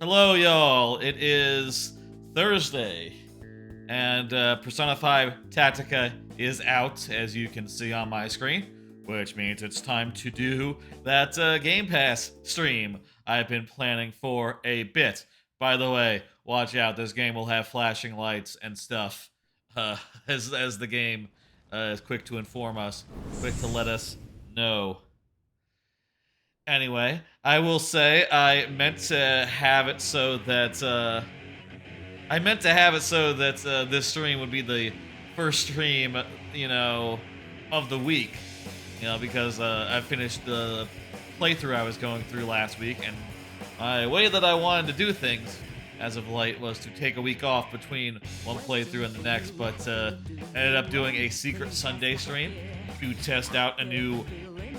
Hello, y'all. It is Thursday, and Persona 5 Tactica is out, as you can see on my screen, which means it's time to do that GamePass stream I've been planning for a bit. By the way, watch out. This game will have flashing lights and stuff, as the game is quick to inform us, quick to let us know. Anyway, I will say I meant to have it so that this stream would be the first stream, of the week. Because I finished the playthrough I was going through last week, and my way that I wanted to do things as of late was to take a week off between one playthrough and the next, but ended up doing a secret Sunday stream to test out a new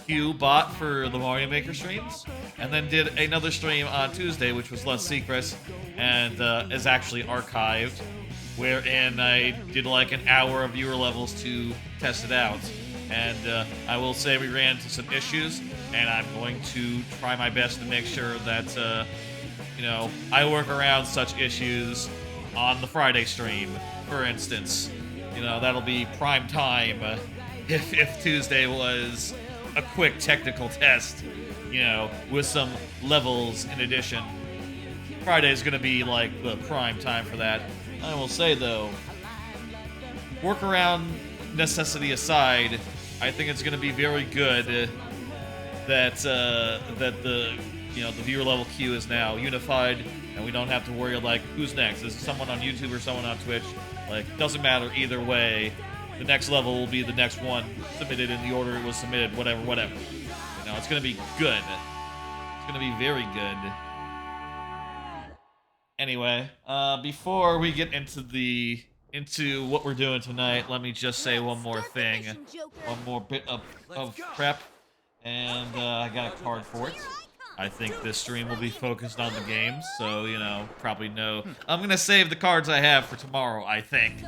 queue bot for the Mario Maker streams, and then did another stream on Tuesday, which was less secret and is actually archived, wherein I did like an hour of viewer levels to test it out. And I will say we ran into some issues, and I'm going to try my best to make sure that I work around such issues on the Friday stream, for instance. That'll be prime time if Tuesday was a quick technical test, with some levels in addition. Friday's gonna be like the prime time for that. I will say though, workaround necessity aside, I think it's gonna be very good that the viewer level queue is now unified, and we don't have to worry like who's next. Is it someone on YouTube or someone on Twitch? Like, doesn't matter either way. The next level will be the next one submitted in the order it was submitted, whatever. It's gonna be good. It's gonna be very good. Anyway, before we get into what we're doing tonight, let me just say one more thing. One more bit of prep, and I got a card for it. I think this stream will be focused on the games, so, probably know. I'm gonna save the cards I have for tomorrow, I think.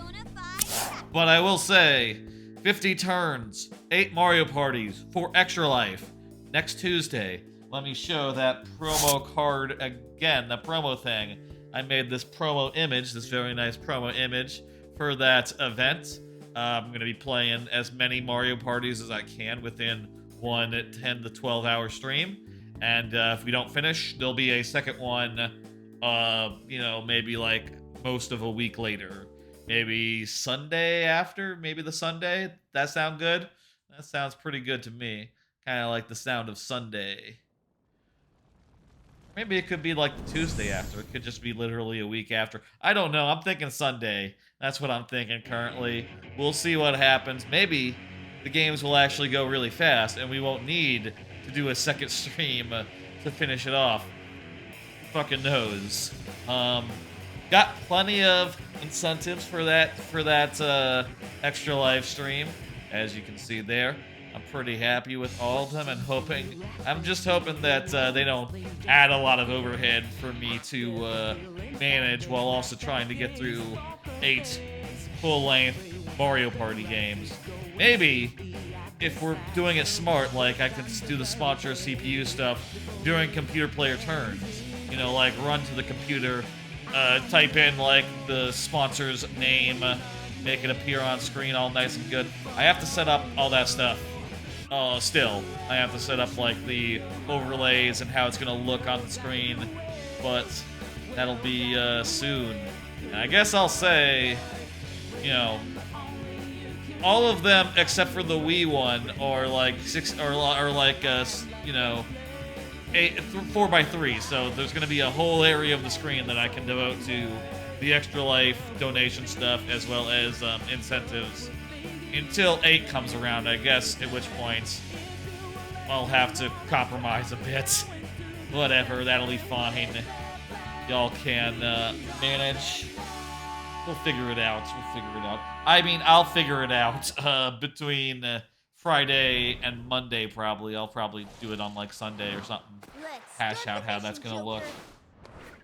But I will say, 50 turns, 8 Mario parties, 4 extra life, next Tuesday. Let me show that promo card again, the promo thing. I made this promo image, this very nice promo image for that event. I'm going to be playing as many Mario parties as I can within one 10 to 12 hour stream. And if we don't finish, there'll be a second one, maybe like most of a week later. Maybe Sunday after, maybe the Sunday. That sound good? That sounds pretty good to me. Kind of like the sound of Sunday. Maybe it could be like the Tuesday after. It could just be literally a week after. I don't know. I'm thinking Sunday. That's what I'm thinking currently. We'll see what happens. Maybe the games will actually go really fast, and we won't need to do a second stream to finish it off. Fucking knows. Got plenty of incentives for that extra live stream, as you can see there. I'm pretty happy with all of them, and I'm just hoping that they don't add a lot of overhead for me to manage while also trying to get through 8 full-length Mario Party games. Maybe if we're doing it smart, like I can do the sponsor CPU stuff during computer player turns. Like run to the computer, type in like the sponsor's name, make it appear on screen all nice and good. I have to set up all that stuff. Still, I have to set up like the overlays and how it's gonna look on the screen, but that'll be soon. And I guess I'll say, all of them except for the Wii one are like 4x3, so there's going to be a whole area of the screen that I can devote to the extra life donation stuff as well as incentives until 8 comes around, I guess, at which point I'll have to compromise a bit. Whatever, that'll be fine. Y'all can manage. We'll figure it out. I mean, I'll figure it out between Friday and Monday, probably. I'll probably do it on, like, Sunday or something. Hash out how that's gonna look.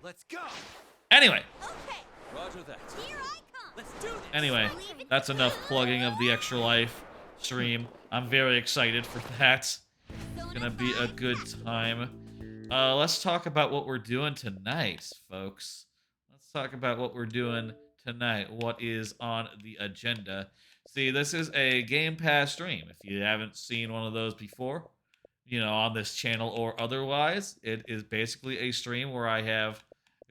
Let's go. Anyway. Okay. Roger that. Here I come. Let's do this. Anyway, that's enough plugging of the Extra Life stream. I'm very excited for that. It's gonna be a good time. Let's talk about what we're doing tonight, folks. Let's talk about what we're doing tonight. What is on the agenda? See, this is a Game Pass stream. If you haven't seen one of those before, on this channel or otherwise, it is basically a stream where I have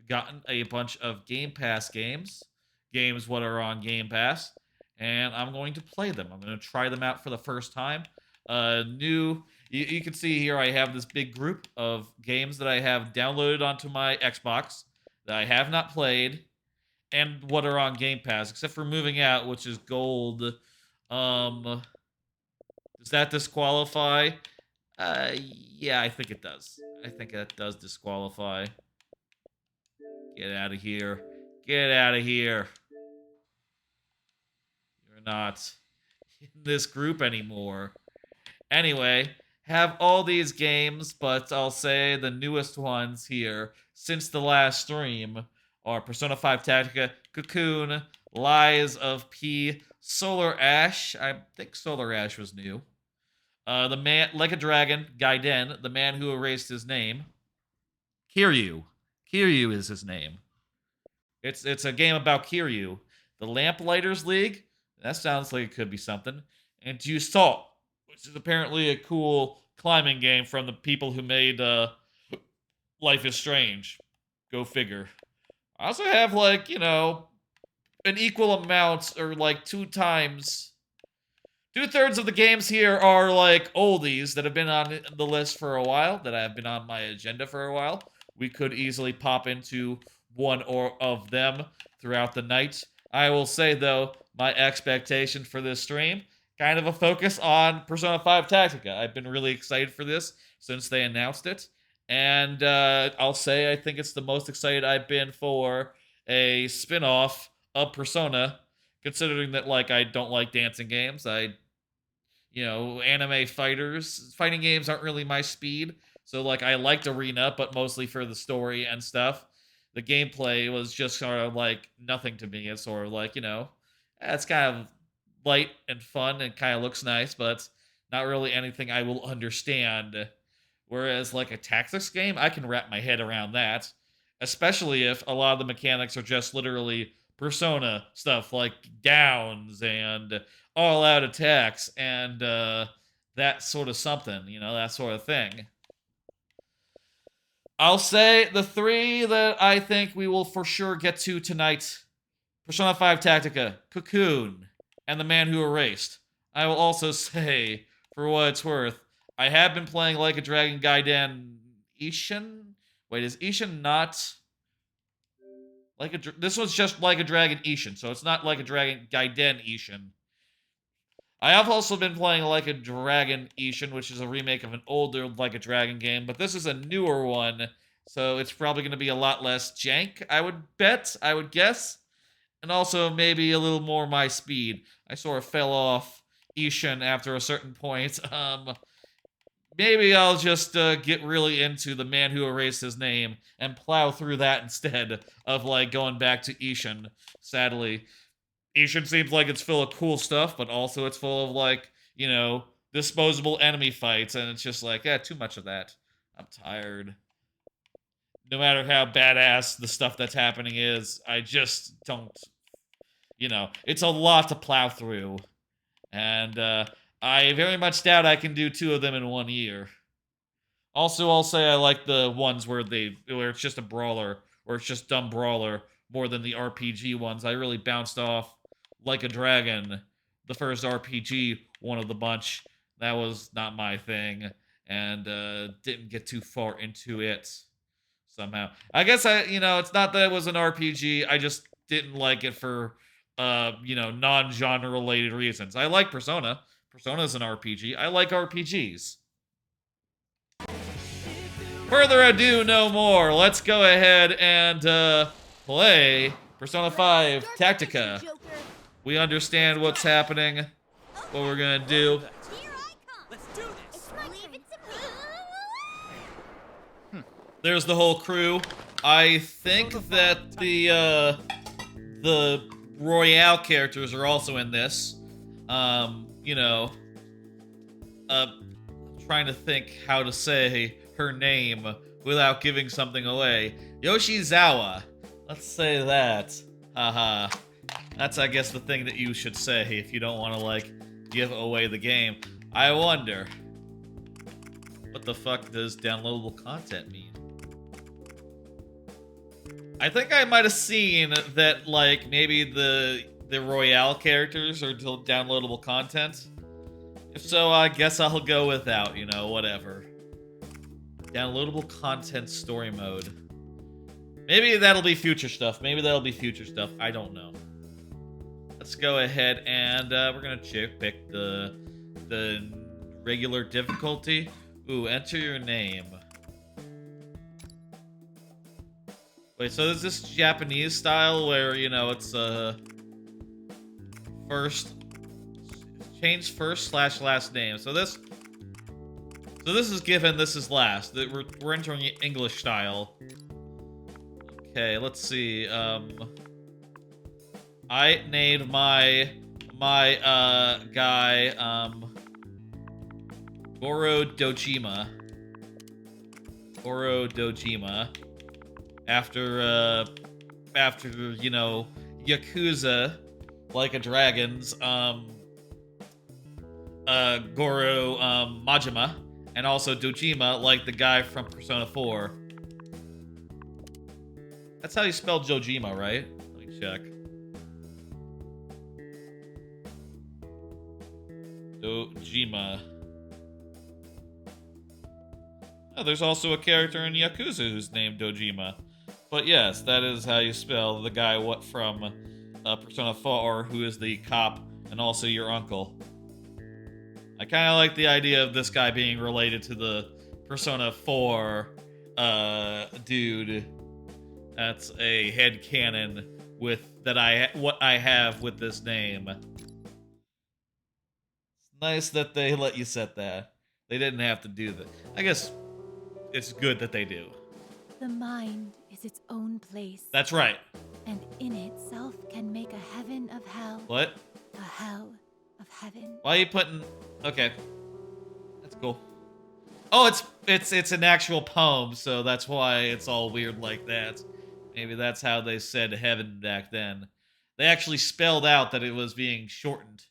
gotten a bunch of Game Pass games what are on Game Pass, and I'm going to play them. I'm going to try them out for the first time. You can see here I have this big group of games that I have downloaded onto my Xbox that I have not played and what are on Game Pass, except for Moving Out, which is gold. Does that disqualify? Yeah, I think it does. I think that does disqualify. Get out of here. Get out of here. You're not in this group anymore. Anyway, have all these games, but I'll say the newest ones here since the last stream are Persona 5 Tactica, Cocoon, Lies of P, Solar Ash. I think Solar Ash was new. The man, like a Dragon, Gaiden, the man who erased his name. Kiryu. Kiryu is his name. It's a game about Kiryu. The Lamplighters League. That sounds like it could be something. And Jusant, which is apparently a cool climbing game from the people who made Life is Strange. Go figure. I also have an equal amount or like 2/3 of the games here are like oldies that have been on the list for a while, that have been on my agenda for a while. We could easily pop into one or of them throughout the night. I will say, though, my expectation for this stream, kind of a focus on Persona 5 Tactica. I've been really excited for this since they announced it. And I'll say I think it's the most excited I've been for a spin-off of Persona, considering that, I don't like dancing games. Anime fighting games aren't really my speed. So, I liked Arena, but mostly for the story and stuff. The gameplay was just sort of, nothing to me. It's sort of it's kind of light and fun and kind of looks nice, but not really anything I will understand. Whereas, a tactics game, I can wrap my head around that. Especially if a lot of the mechanics are just literally Persona stuff, like downs and all-out attacks and that sort of something, that sort of thing. I'll say the three that I think we will for sure get to tonight: Persona 5 Tactica, Cocoon, and The Man Who Erased. I will also say, for what it's worth, I have been playing Like a Dragon Gaiden Ishin. Wait, is Ishin not this was just Like a Dragon Ishin, so it's not Like a Dragon Gaiden Ishin. I have also been playing Like a Dragon Ishin, which is a remake of an older Like a Dragon game, but this is a newer one, so it's probably going to be a lot less jank, I would guess. And also maybe a little more my speed. I sort of fell off Ishin after a certain point. Maybe I'll just get really into The Man Who Erased His Name and plow through that instead of, going back to Ishin, sadly. Ishin seems like it's full of cool stuff, but also it's full of, disposable enemy fights, and it's just too much of that. I'm tired. No matter how badass the stuff that's happening is, I just don't, it's a lot to plow through. And, I very much doubt I can do 2 of them in 1 year. Also, I'll say I like the ones where it's just a brawler, or it's just dumb brawler, more than the RPG ones. I really bounced off Like a Dragon, the first RPG one of the bunch. That was not my thing, and didn't get too far into it somehow. I guess it's not that it was an RPG, I just didn't like it for, non-genre related reasons. I like Persona. Persona's an RPG. I like RPGs. Further ado, no more. Let's go ahead and play Persona 5 Tactica. We understand what's happening, what we're gonna do. There's the whole crew. I think that the Royale characters are also in this. Trying to think how to say her name without giving something away. Yoshizawa. Let's say that. Haha. That's, I guess, the thing that you should say if you don't want to, like, give away the game. I wonder, what the fuck does downloadable content mean? I think I might have seen that, like, maybe the Royale characters are downloadable content. If so, I guess I'll go without, you know, whatever. Downloadable content story mode. Maybe that'll be future stuff. Maybe that'll be future stuff. I don't know. Let's go ahead and we're gonna pick the regular difficulty. Ooh, enter your name. Wait, so is this Japanese style where, you know, it's change first / last name. So this is given, this is last. We're entering English style. Okay, let's see. I named my guy Goro Dojima. After you know, Yakuza Like a Dragon's Goro Majima, and also Dojima like the guy from Persona 4. That's how you spell Dojima, right? Let me check. Dojima. Oh, there's also a character in Yakuza who's named Dojima. But yes, that is how you spell the guy from Persona 4, who is the cop and also your uncle. I kind of like the idea of this guy being related to the Persona 4 dude. That's a headcanon with what I have with this name. It's nice that they let you set that. They didn't have to do that. I guess it's good that they do. The mind is its own place. That's right. And in itself can make a heaven of hell. What? A hell of heaven. Why are you putting... Okay. That's cool. Oh, it's an actual poem, so that's why it's all weird like that. Maybe that's how they said heaven back then. They actually spelled out that it was being shortened.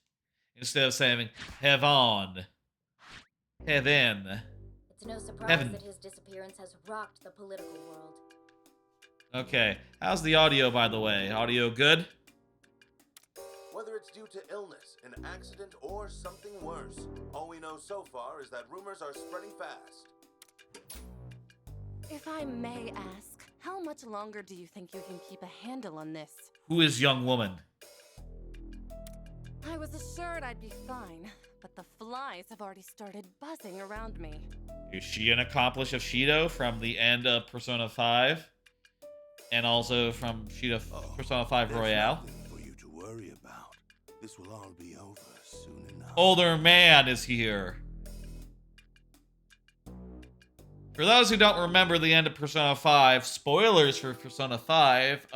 Instead of saying heaven. Heaven. It's no surprise Heaven. that his disappearance has rocked the political world. Okay. How's the audio, by the way? Audio good? Whether it's due to illness, an accident, or something worse, all we know so far is that rumors are spreading fast. If I may ask, how much longer do you think you can keep a handle on this? Who is young woman? I was assured I'd be fine, but the flies have already started buzzing around me. Is she an accomplice of Shido from the end of Persona 5? And also from Persona 5 Royale? Nothing for you to worry about. This will all be over soon enough. Older man is here. For those who don't remember the end of Persona 5, spoilers for Persona 5,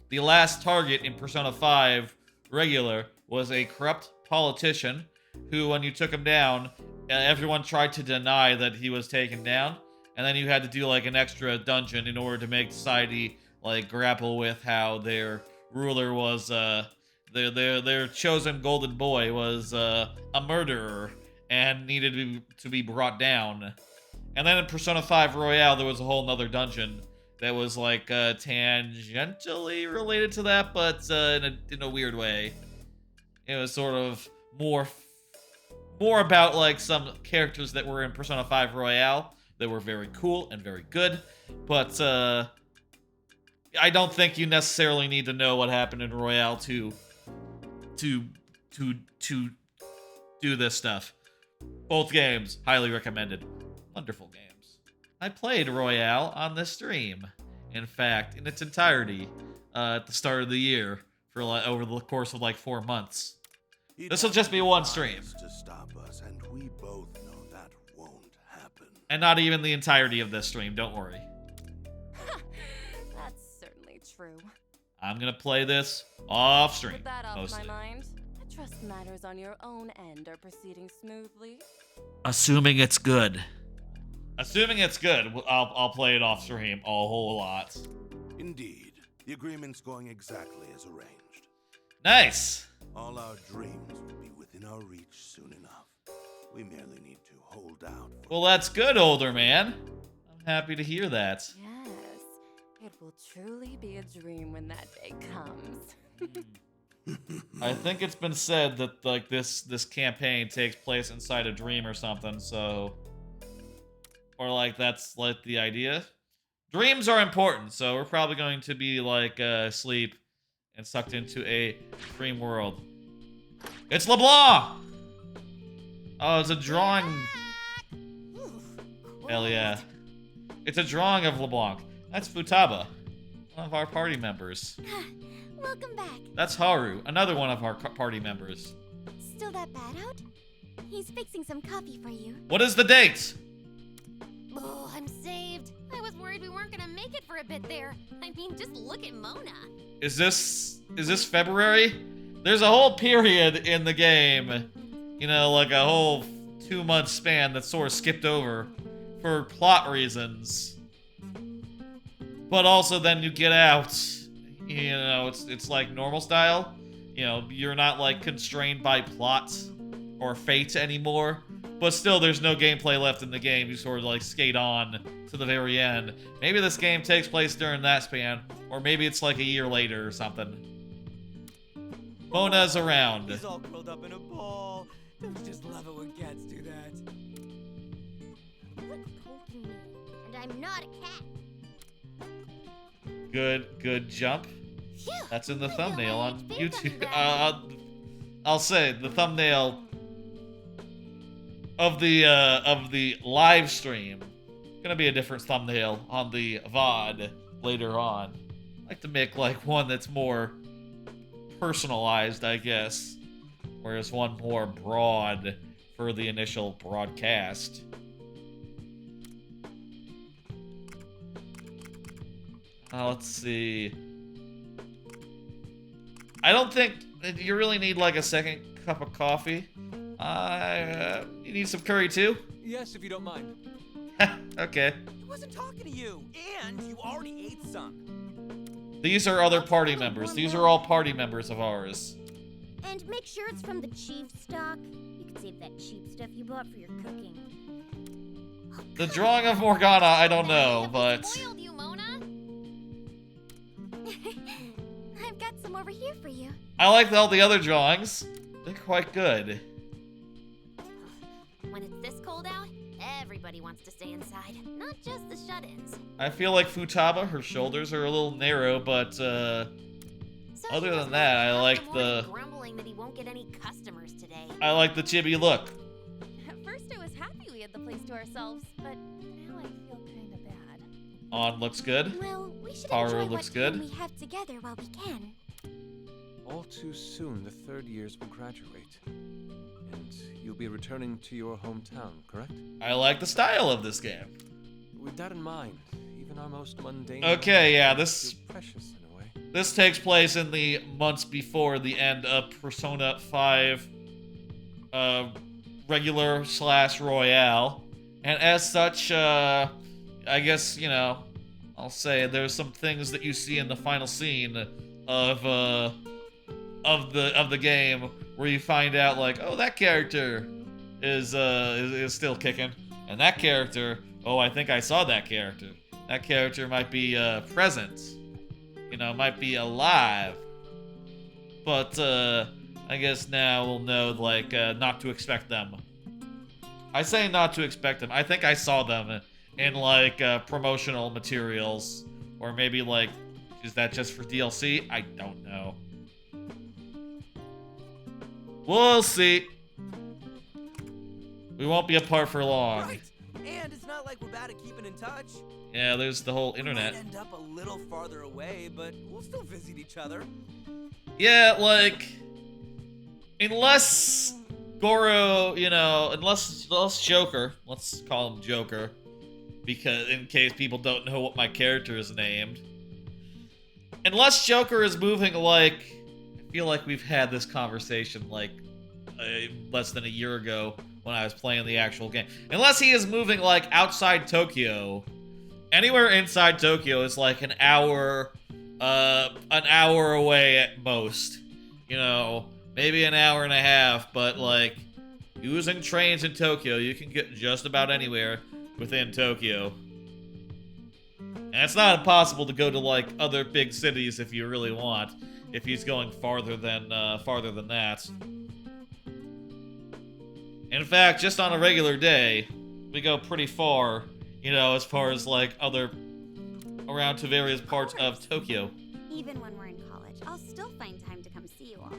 the last target in Persona 5 regular was a corrupt politician who, when you took him down, everyone tried to deny that he was taken down, and then you had to do like an extra dungeon in order to make society like grapple with how their ruler was their chosen golden boy was a murderer and needed to be brought down. And then in Persona 5 Royale, there was a whole nother dungeon that was like tangentially related to that, but in a weird way. It was sort of more about like some characters that were in Persona 5 Royale that were very cool and very good, but I don't think you necessarily need to know what happened in Royale to do this stuff. Both games highly recommended. Wonderful games. I played Royale on this stream. In fact, in its entirety, at the start of the year for like over the course of like 4 months. This will just be one stream. To stop us, and we both know that won't happen. And not even the entirety of this stream, don't worry. That's certainly true. I'm gonna play this off stream, With that off mostly. my mind, I trust matters on your own end are proceeding smoothly. Assuming it's good. Assuming it's good, I'll play it off stream a whole lot. Indeed. The agreement's going exactly as arranged. Nice. All our dreams will be within our reach soon enough. We merely need to hold out. Well, that's good, older man. I'm happy to hear that. Yes, it will truly be a dream when that day comes. I think it's been said that like this campaign takes place inside a dream or something, so or like that's like the idea. Dreams are important, so we're probably going to be like asleep and sucked into a dream world. It's LeBlanc! Oh, it's a drawing. Hell yeah. It's a drawing of LeBlanc. That's Futaba, one of our party members. Welcome back. That's Haru, another one of our party members. Still that bad out? He's fixing some coffee for you. What is the date? Oh, I'm saved. I was worried we weren't gonna make it for a bit there. I mean, just look at Mona. Is this February? There's a whole period in the game, you know, like a whole 2-month span that's sort of skipped over for plot reasons. But also then you get out, you know, it's like normal style. You know, you're not like constrained by plot or fate anymore. But still, there's no gameplay left in the game. You sort of like skate on to the very end. Maybe this game takes place during that span, or maybe it's like a year later or something. Mona's around. He's all curled up in a ball. Don't you just love it when cats do that? Quit poking me. And I'm not a cat. Good jump. Phew, That's in the my thumbnail on LADG big YouTube. gummy I'll say the thumbnail of the live stream. Gonna be a different thumbnail on the VOD later on. I like to make like one that's more personalized, I guess, whereas one more broad for the initial broadcast. Let's see. I don't think you really need like a second cup of coffee. You need some curry too? Yes, if you don't mind. Okay. I wasn't talking to you, and you already ate some. These are other party members. These are all party members of ours. And make sure it's from the cheap stock. You can save that cheap stuff you bought for your cooking. The drawing of Morgana, I don't know, but Spoiled you, Mona. I've got some over here for you. I like all the other drawings. They're quite good. When it's this cold out, everybody wants to stay inside, not just the shut-ins. I feel like Futaba, her shoulders are a little narrow, but So other he was than that, I waking up like in morning the grumbling that he won't get any customers today. chibi look. At first I was happy we had the place to ourselves, but now I feel kind of bad. On looks good. Well, we should Haru enjoy looks what good. time we have together while we can. All too soon, the third years will graduate. And you'll be returning to your hometown, correct? I like the style of this game. With that in mind, even our most mundane... Okay, yeah, lives this feel precious in a way. this takes place in the months before the end of Persona 5 regular / Royale. And as such, I guess, you know, I'll say there's some things that you see in the final scene of the game where you find out like, oh, that character is still kicking, and that character, oh, I think I saw that character. That character might be present, you know, might be alive. But I guess now we'll know like not to expect them. I say not to expect them. I think I saw them in like promotional materials, or maybe like, is that just for DLC? I don't know. We'll see. We won't be apart for long. Right. And it's not like we're bad at keeping in touch. Yeah, there's the whole We internet. might end up a little farther away, but we'll still visit each other. Yeah, like, unless Goro, you know, unless Joker, let's call him Joker, because in case people don't know what my character is named. Unless Joker is moving like, I feel like we've had this conversation like less than a year ago when I was playing the actual game. Unless he is moving, like, outside Tokyo. Anywhere inside Tokyo is, like, an hour away at most. You know, maybe an hour and a half, but, like, using trains in Tokyo, you can get just about anywhere within Tokyo. And it's not impossible to go to, like, other big cities if you really want, if he's going farther than that. In fact, just on a regular day, we go pretty far, you know, as far as, like, around to various parts of Tokyo. Even when we're in college, I'll still find time to come see you all.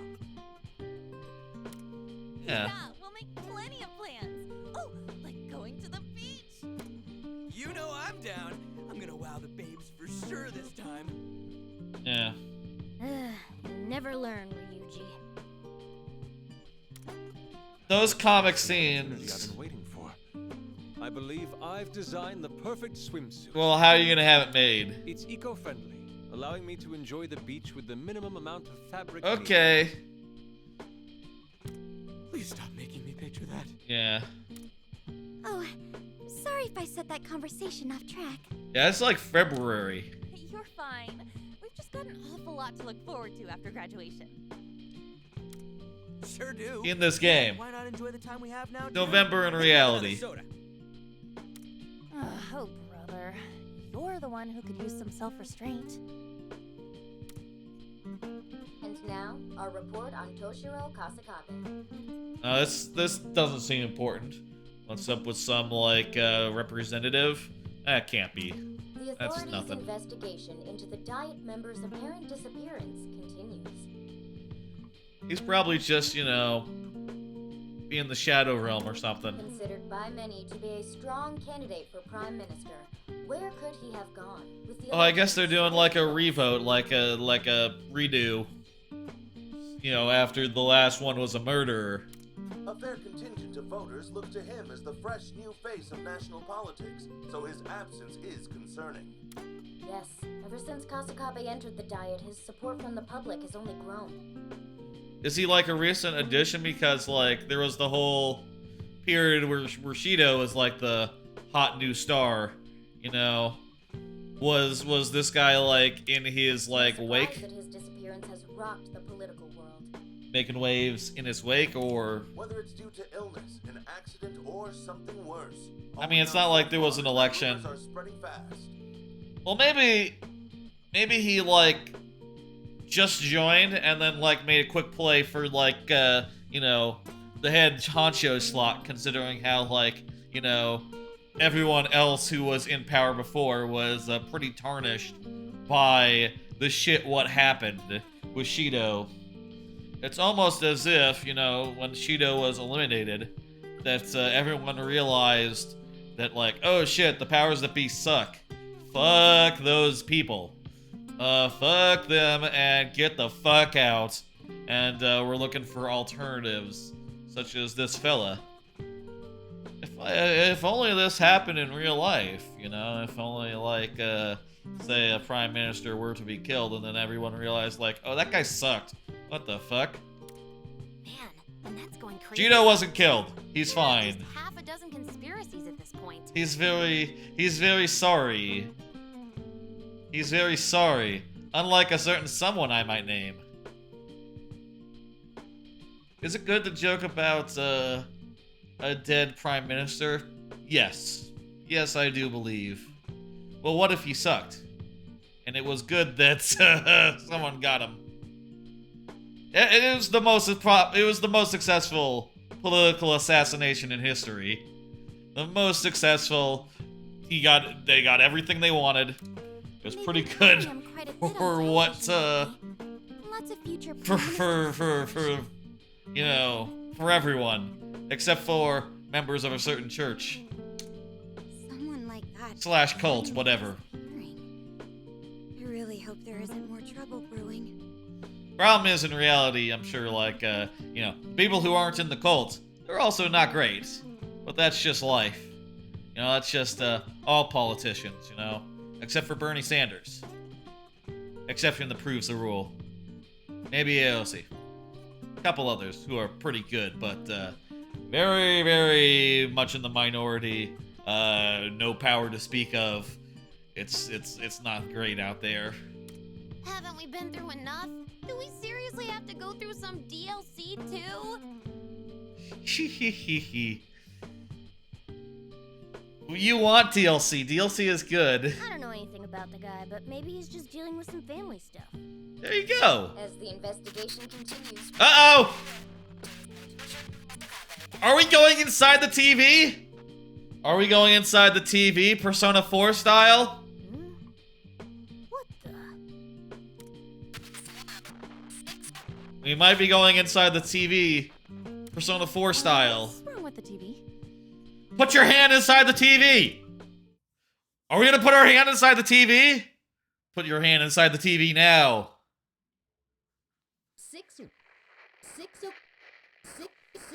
Yeah. We'll make plenty of plans. Oh, like going to the beach. You know I'm down. I'm gonna wow the babes for sure this time. Yeah. You never learn, Ryuji. Those comic I've scenes. been waiting for. I believe I've designed the perfect swimsuit. Well, how are you gonna have it made? It's eco-friendly, allowing me to enjoy the beach with the minimum amount of fabric. Okay. Please stop making me picture that. Yeah. Oh, sorry if I set that conversation off track. Yeah, it's like February. You're fine. We've just got an awful lot to look forward to after graduation. Sure do. In this game. Why not enjoy the time we have now? November in reality. Soda. Oh, brother. You're the one who could use some self-restraint. And now, our report on Toshiro Kasakabe. This doesn't seem important. What's up with some, like, representative? That can't be. The That's authorities' nothing. investigation into the Diet members' apparent disappearance continues. He's probably just, you know, be in the Shadow Realm or something. Considered by many to be a strong candidate for Prime Minister, where could he have gone? With the Oh, I guess they're doing like a revote, like a redo. You know, after the last one was a murderer. A fair contingent of voters look to him as the fresh new face of national politics, so his absence is concerning. Yes, ever since Kasakabe entered the Diet, his support from the public has only grown. Is he like a recent addition? Because, like, there was the whole period where Shido was like the hot new star, you know? Was this guy, like, in his, like, I'm wake? surprised that his disappearance has rocked the political world. Making waves in his wake, or... Whether it's due to illness, an accident, or something worse. I mean, it's not like there was an election. Rumors are spreading fast. Well, maybe he, like, just joined and then, like, made a quick play for, like, you know, the head honcho slot, considering how, like, you know, everyone else who was in power before was pretty tarnished by the shit what happened with Shido. It's almost as if, you know, when Shido was eliminated, that everyone realized that, like, oh shit, the powers that be suck. Fuck those people. Fuck them and get the fuck out. And we're looking for alternatives, such as this fella. If only this happened in real life, you know? If only, like, say a prime minister were to be killed and then everyone realized, like, oh, that guy sucked. What the fuck? Man, and that's going crazy. Shido wasn't killed. He's At fine. least half a dozen conspiracies at this point. He's very sorry. He's very sorry. Unlike a certain someone I might name. Is it good to joke about, a dead prime minister? Yes. Yes, I do believe. Well, what if he sucked? And it was good that, someone got him. It was the most successful political assassination in history. The most successful. They got everything they wanted. It was pretty good for what Lots of future for you know, for everyone except for members of a certain church someone like that / cult, whatever. I really hope there isn't more trouble brewing. Problem is, in reality, I'm sure, like, you know, people who aren't in the cult, they're also not great. But that's just life. You know, that's just, all politicians, you know? Except for Bernie Sanders. Exception that proves the rule. Maybe AOC. A couple others who are pretty good, but, Very, very much in the minority. No power to speak of. It's not great out there. Haven't we been through enough? Do we seriously have to go through some DLC too? You want DLC. DLC is good. I don't know anything about the guy, but maybe he's just dealing with some family stuff. There you go. As the investigation continues. Uh-oh! Are we going inside the TV? Are we going inside the TV, Persona 4 style? What the? We might be going inside the TV, Persona 4 style. What's wrong with the TV? Put your hand inside the TV! Are we gonna put our hand inside the TV? Put your hand inside the TV now.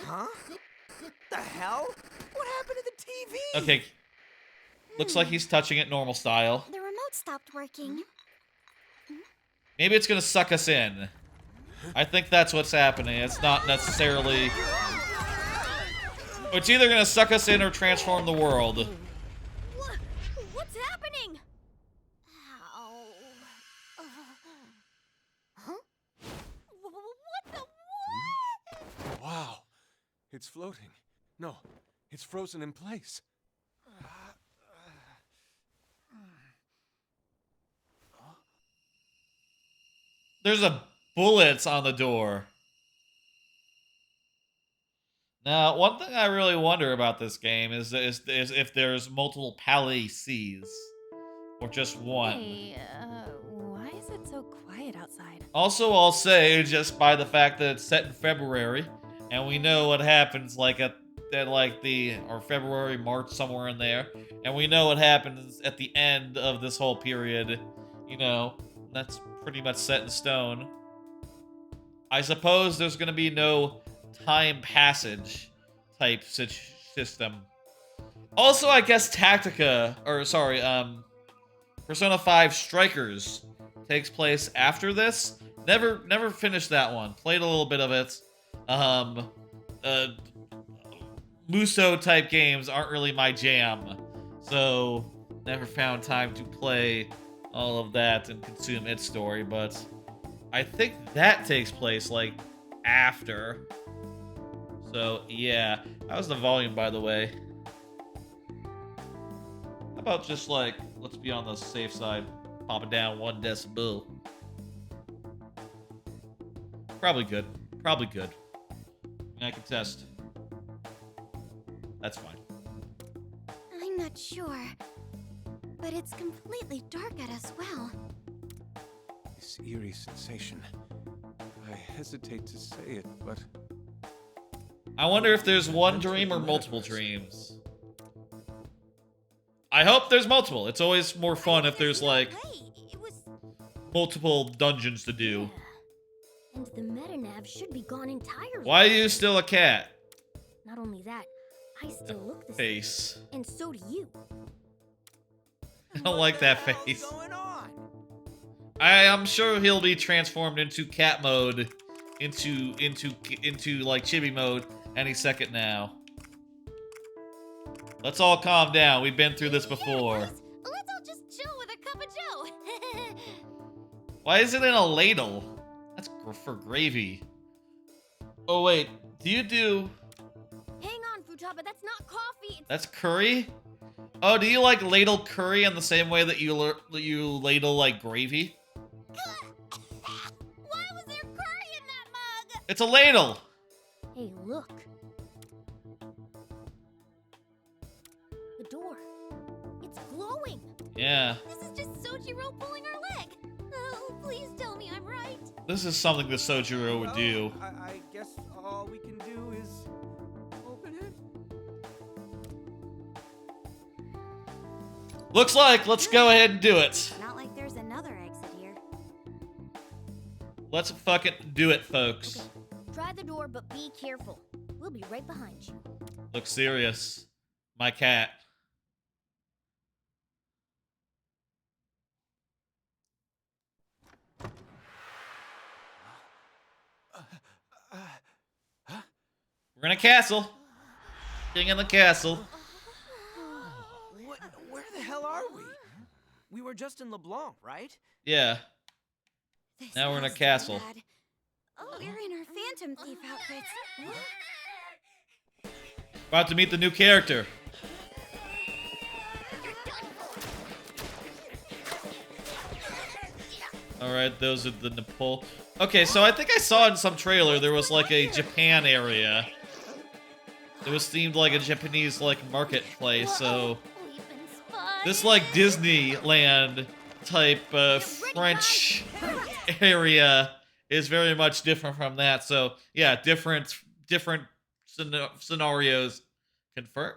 Huh? What the hell? What happened to the TV? Okay. Looks like he's touching it normal style. The remote stopped working. Maybe it's gonna suck us in. I think that's what's happening. It's not necessarily... It's either gonna suck us in or transform the world. What's happening? Ow. Huh? What the what? Wow. It's floating. No, it's frozen in place. There's a bullets on the door. Now, one thing I really wonder about this game is if there's multiple palaces or just one. Hey, why is it so quiet outside? Also, I'll say just by the fact that it's set in February, and we know what happens like at or February, March, somewhere in there, and we know what happens at the end of this whole period. You know, that's pretty much set in stone. I suppose there's gonna be no time passage type system. Also, I guess Tactica, or sorry, Persona 5 Strikers takes place after this. Never finished that one. Played a little bit of it. Muso type games aren't really my jam, so never found time to play all of that and consume its story, but I think that takes place like after. So yeah, how's the volume, by the way? How about just like, let's be on the safe side, pop it down 1 decibel. Probably good. Probably good. I can test. That's fine. I'm not sure. But it's completely dark at as well. This eerie sensation. I hesitate to say it, but... I wonder if there's one dream or multiple dreams. I hope there's multiple. It's always more fun if there's like multiple dungeons to do. And the meta-nav should be gone entirely. Why are you still a cat? Not only that, I still look the same. Face. And so do you. I don't like that face. What's going on? I'm sure he'll be transformed into cat mode, into like chibi mode any second now. Let's all calm down. We've been through this before. Let's all just chill with a cup of joe. Why is it in a ladle? That's for gravy. Oh wait, do you do? Hang on, Futaba, that's not coffee. That's curry? Oh, do you like ladle curry in the same way that you ladle like gravy? Why was there curry in that mug? It's a ladle. Hey, look. The door. It's glowing. Yeah. This is just Sojiro pulling our leg. Oh, please tell me I'm right. This is something that Sojiro would do. I guess all we can do is open it. Looks like let's go ahead and do it. Not like there's another exit here. Let's fucking do it, folks. Okay. Try the door, but be careful. We'll be right behind you. Look serious. My cat. We're in a castle. King in the castle. Where the hell are we? We were just in LeBlanc, right? Yeah. This Now we're in a has to be castle. bad. Oh, we're in our Phantom Thief outfits. About to meet the new character. Alright, those are the Nepal. Okay, so I think I saw in some trailer there was like a Japan area. It was themed like a Japanese like marketplace, so this like Disneyland type French area is very much different from that. So yeah, different scenarios confirmed.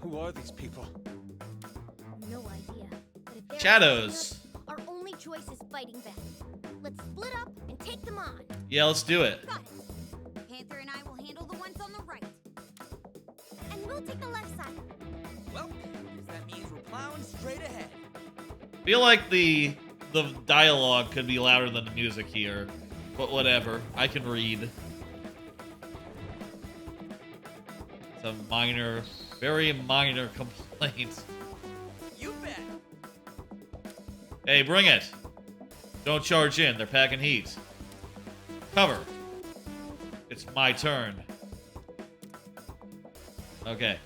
Who are these people? No idea. But if they're Shadows. our only choice is fighting back. Let's split up and take them on. Yeah, let's do it. Got it. Panther and I will handle the ones on the right. And we'll take the left side. Well, that means we're plowing straight ahead. Feel like the dialogue could be louder than the music here, but whatever. I can read. It's a minor, very minor complaint. You bet. Hey, bring it. Don't charge in. They're packing heat. Cover. It's my turn. Okay.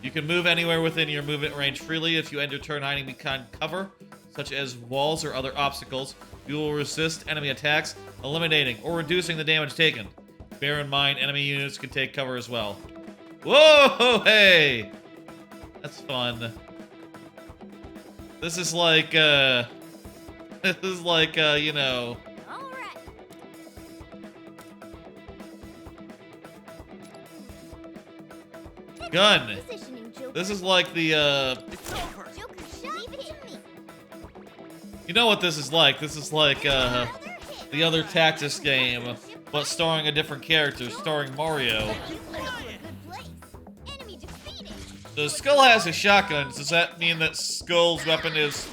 You can move anywhere within your movement range freely. If you end your turn hiding behind cover, such as walls or other obstacles, you will resist enemy attacks, eliminating or reducing the damage taken. Bear in mind, enemy units can take cover as well. Whoa, hey! That's fun. This is like, you know... All right. Gun! Positioning, Joker. This is like the, It's over. Joker, leave it to me. You know what this is like? This is like, the other Tactics game, but starring a different character, starring Mario. Good place. Enemy defeated. So Skull has a shotgun. Does that mean that Skull's weapon is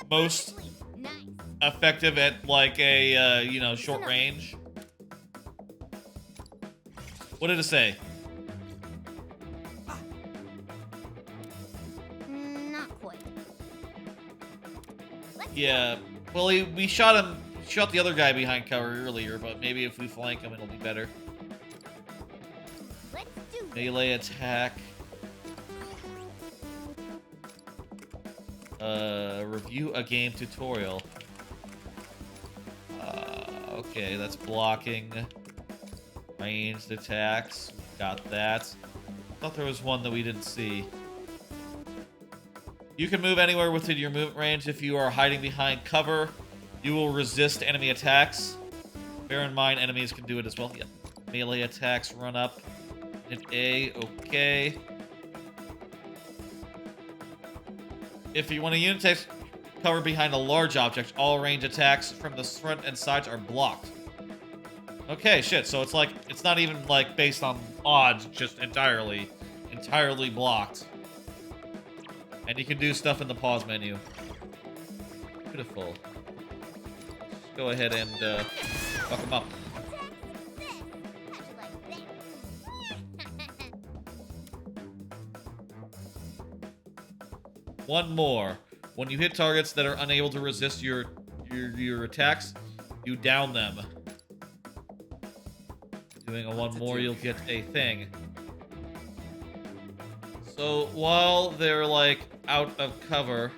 most Nice. effective at, like, a, you know, short range? What did it say? Not quite. Yeah, well, we shot him, shot the other guy behind cover earlier, but maybe if we flank him, it'll be better. Let's do this. Melee attack. Review a game tutorial. Okay, that's blocking. Ranged attacks. Got that. Thought there was one that we didn't see. You can move anywhere within your movement range. If you are hiding behind cover, you will resist enemy attacks. Bear in mind, enemies can do it as well. Yep. Melee attacks, run up. Hit A, okay. If you want a unit take cover behind a large object, all range attacks from the front and sides are blocked. Okay, shit, so it's like, it's not even like based on odds, just entirely blocked. And you can do stuff in the pause menu. Beautiful. Just go ahead and fuck them up. One more. When you hit targets that are unable to resist your attacks, you down them. Doing a one more, you'll get a thing. So while they're like out of cover,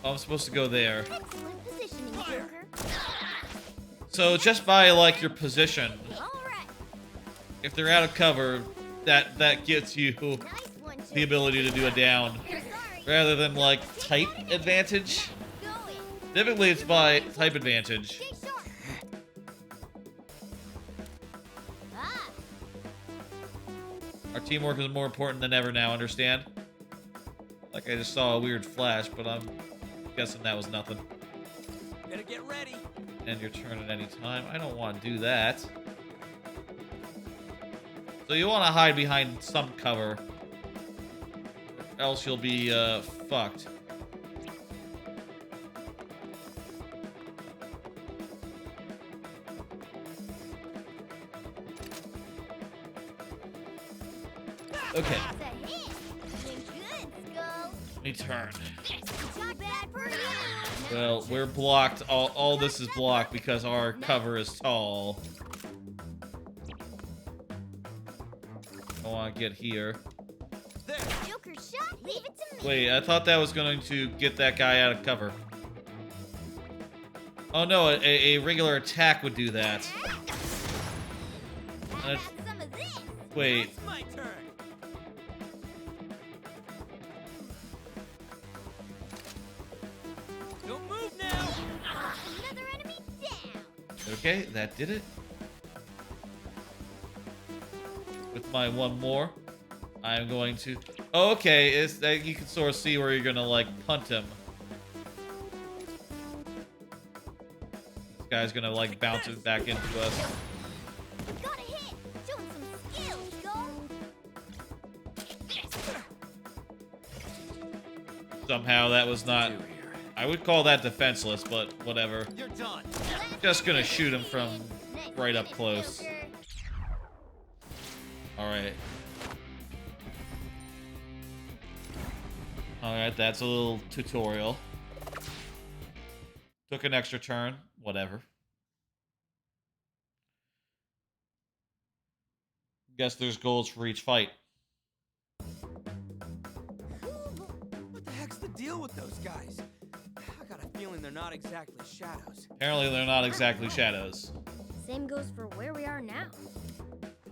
oh, I'm supposed to go there. Excellent positioning, Joker. So just by like your position, All right. if they're out of cover, that gets you Nice one, Joker. the ability to do a down, Sorry. rather than like type advantage. Go in. Typically, it's by type advantage. Stay sharp. Ah, Our teamwork is more important than ever now. Understand? Like I just saw a weird flash, but I'm guessing that was nothing. Better get ready. End your turn at any time. I don't want to do that. So you want to hide behind some cover. else you'll be fucked. Okay. That's a hit. Doing good, Skull. Let me turn. Not bad for you. Well, we're blocked. All this is blocked because our cover is tall. I want to get here. Joker shot. Leave it to me. Wait, I thought that was going to get that guy out of cover. Oh no, a regular attack would do that. How about some of this? Wait, It's my turn. Don't move now. Another enemy down. okay, that did it. With my one more, I'm going to... Oh, okay, it's that you can sort of see where you're gonna, like, punt him. This guy's gonna, like, bounce it back into us. Got a hit. Showing some skill, Skull. Somehow that was not... I would call that defenseless, but whatever. You're done. Just gonna shoot him from Nice right up hit, close. Joker. Alright. Alright, that's a little tutorial. Took an extra turn. Whatever. Guess there's goals for each fight. What the heck's the deal with those guys? I got a feeling they're not exactly shadows. Apparently they're not exactly shadows. Same goes for where we are now.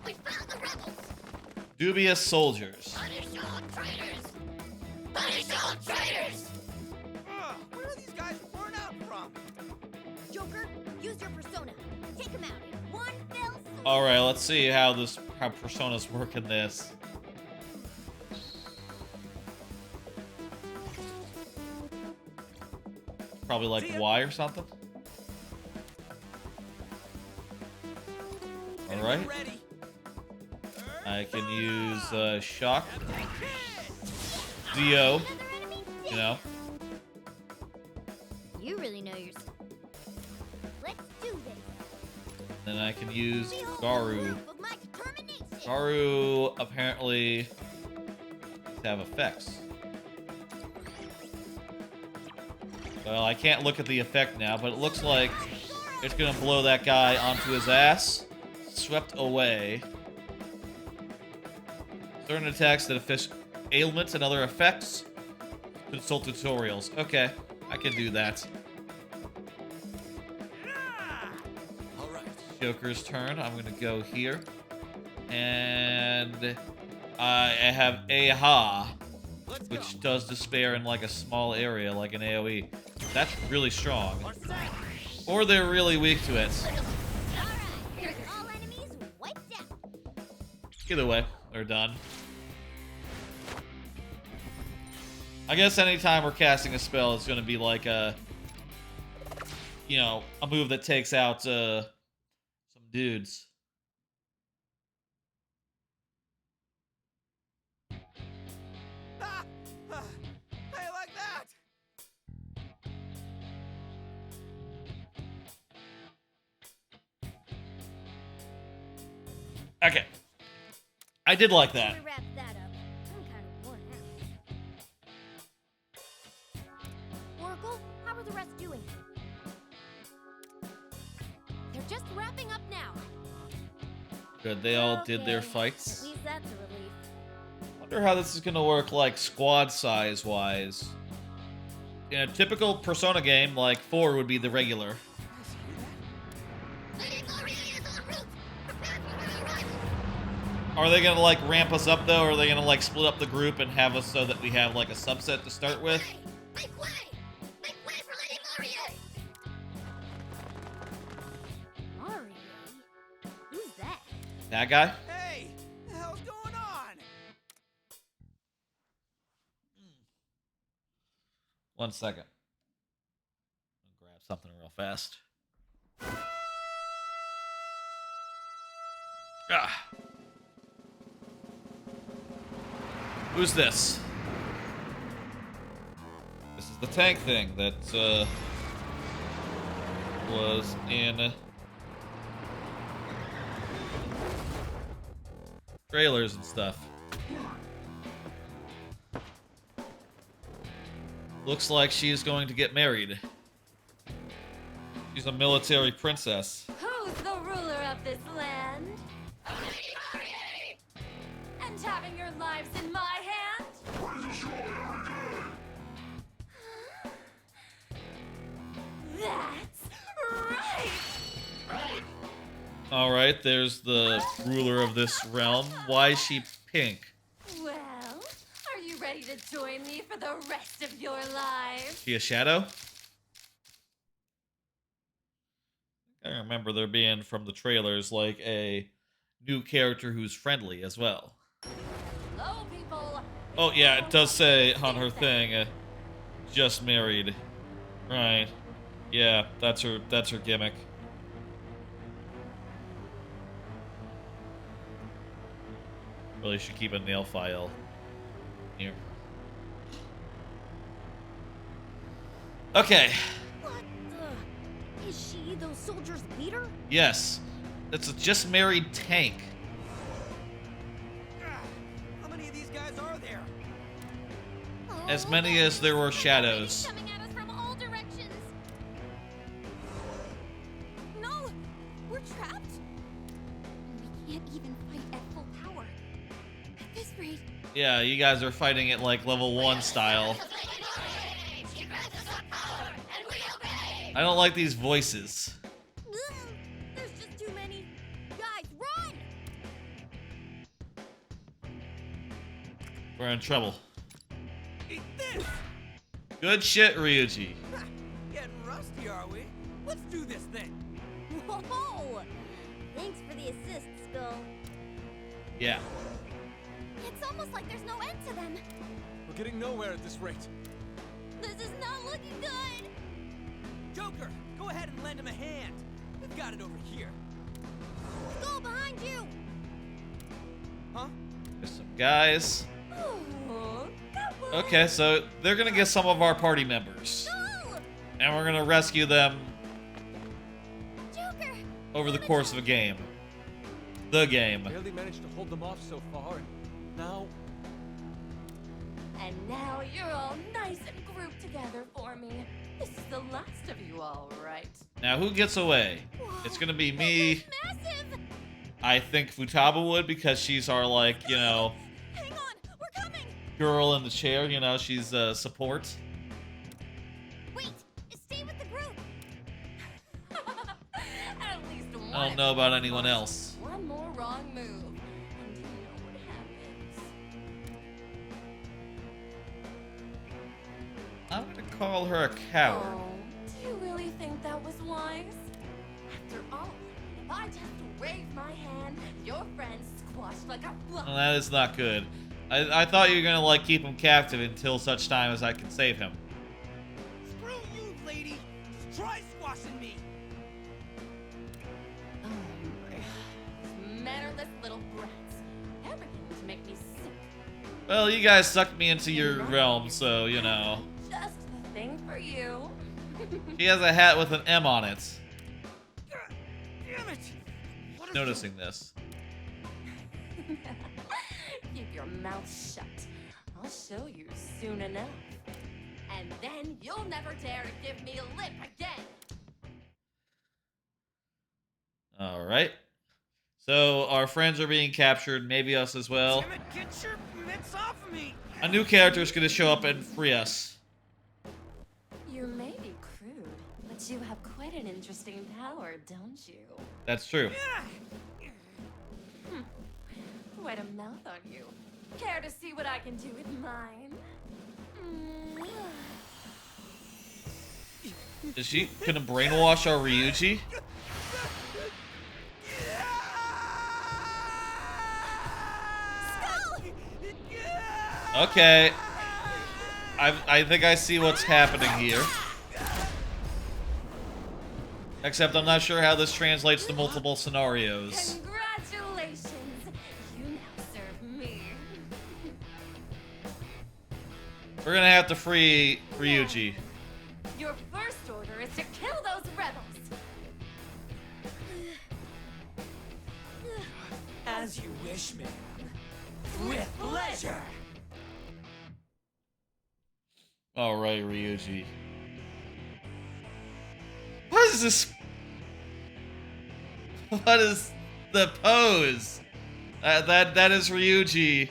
We found the rebels. Dubious soldiers. Punish all traitors. Punish all traitors. Ugh, where are these guys born out from? Joker, use your persona. Take him out in one fell swoop. Alright, let's see how personas work in this. Probably like See ya. Y or something. Get Alright. ready. I can use shock, Dio, Another enemy you down. know. You really know your stuff. Let's do this. Then I can use Behold the Garu. proof of my determination. Garu apparently have effects. Well, I can't look at the effect now, but it looks like it's gonna blow that guy onto his ass. Swept away. Certain attacks that affect ailments and other effects. Consult tutorials. Okay, I can do that. All right. Joker's turn. I'm gonna go here. And I have Aha, Let's go. which does despair in like a small area, like an AoE. That's really strong. Our set. Or they're really weak to it. Alright, all enemies wiped out. Either way, they're done. I guess anytime we're casting a spell, it's gonna be like a, you know, a move that takes out some dudes. Ah, ah, hey, like that. Okay. I did like that. We wrap that up. I'm kind of worn out. Oracle, how are the rest doing? They're just wrapping up now. Good, they all did their Okay, fights. At least that's a relief. Wonder how this is gonna work, like, squad size wise. In a typical Persona game, like 4 would be the regular. Lady Gloria is en route. Prepare for her arrival. Are they gonna like ramp us up though, or are they gonna like split up the group and have us so that we have like a subset to start with? Make way! Make way for Lady Gloria! Mario? Who's that? That guy? Hey, the hell's going on? 1 second. I'll grab something real fast. Ah. Who's this? the tank thing that was in trailers and stuff. Looks like she's going to get married. She's a military princess. Who's the ruler of this land? And having your lives in my hand? That's right! Alright, there's the ruler of this realm. Why is she pink? Well, are you ready to join me for the rest of your lives? She a shadow? I remember there being from the trailers like a new character who's friendly as well. Hello, people. Oh yeah, it does say on her thing, just married. Right. Yeah, that's her gimmick. Really should keep a nail file here. Okay. What the? Is she those soldiers' leader? Yes. It's a just married tank. How many of these guys are there? As many as there were shadows. Coming at us from all directions. No, we're trapped. We can't even fight at full power. At this rate. Yeah, you guys are fighting it like level 1 style. I don't like these voices. There's just too many. Guys, run! We're in trouble. Eat this! Good shit, Ryuji. Getting rusty, are we? Let's do this thing. Whoa! Thanks for the assist, Skull. Yeah. It's almost like there's no end to them. We're getting nowhere at this rate. This is not looking good. Joker, go ahead and lend him a hand. We've got it over here. Skull behind you! Huh? There's some guys. Oh, come on. Okay, so they're gonna get some of our party members. No! And we're gonna rescue them Joker! over the course of a game. The game. Barely managed to hold them off so far, and now And now you're all nice and grouped together for me. This is the last of you, all right. Now, who gets away? It's gonna be me. Massive! I think Futaba would, because she's our, like, you know, Hang on, we're coming! girl in the chair. You know, she's support. Wait, stay with the group. At least one. I don't know about anyone else. One more wrong move, and you know what happens. I'm gonna call her a coward. Oh, do you really think that was wise? After all, if I just waved my hand, your friend's squashed like a fly. Well, that is not good. I thought you were gonna, like, keep him captive until such time as I can save him. Screw you, lady. Just try squashing me. Oh my. These mannerless little brats. They're beginning to make me sick. Well, you guys sucked me into your realm, so, you know. Just the thing for you. She has a hat with an M on it. Damn it. What is Noticing this. Keep your mouth shut. I'll show you soon enough. And then you'll never dare to give me a lip again. Alright. So, our friends are being captured, maybe us as well. Damn it, get your mitts off of me. A new character is gonna show up and free us. You may be crude, but you have quite an interesting power, don't you? That's true. Quite a mouth on you. Care to see what I can do with mine? Is she gonna brainwash our Ryuji? Okay. I think I see what's happening here. Except I'm not sure how this translates to multiple scenarios. Congratulations! You now serve me. We're gonna have to free Ryuji. Your first order is to kill those rebels. As you wish, ma'am. With pleasure. All right, Ryuji. What is this? What is the pose? That is Ryuji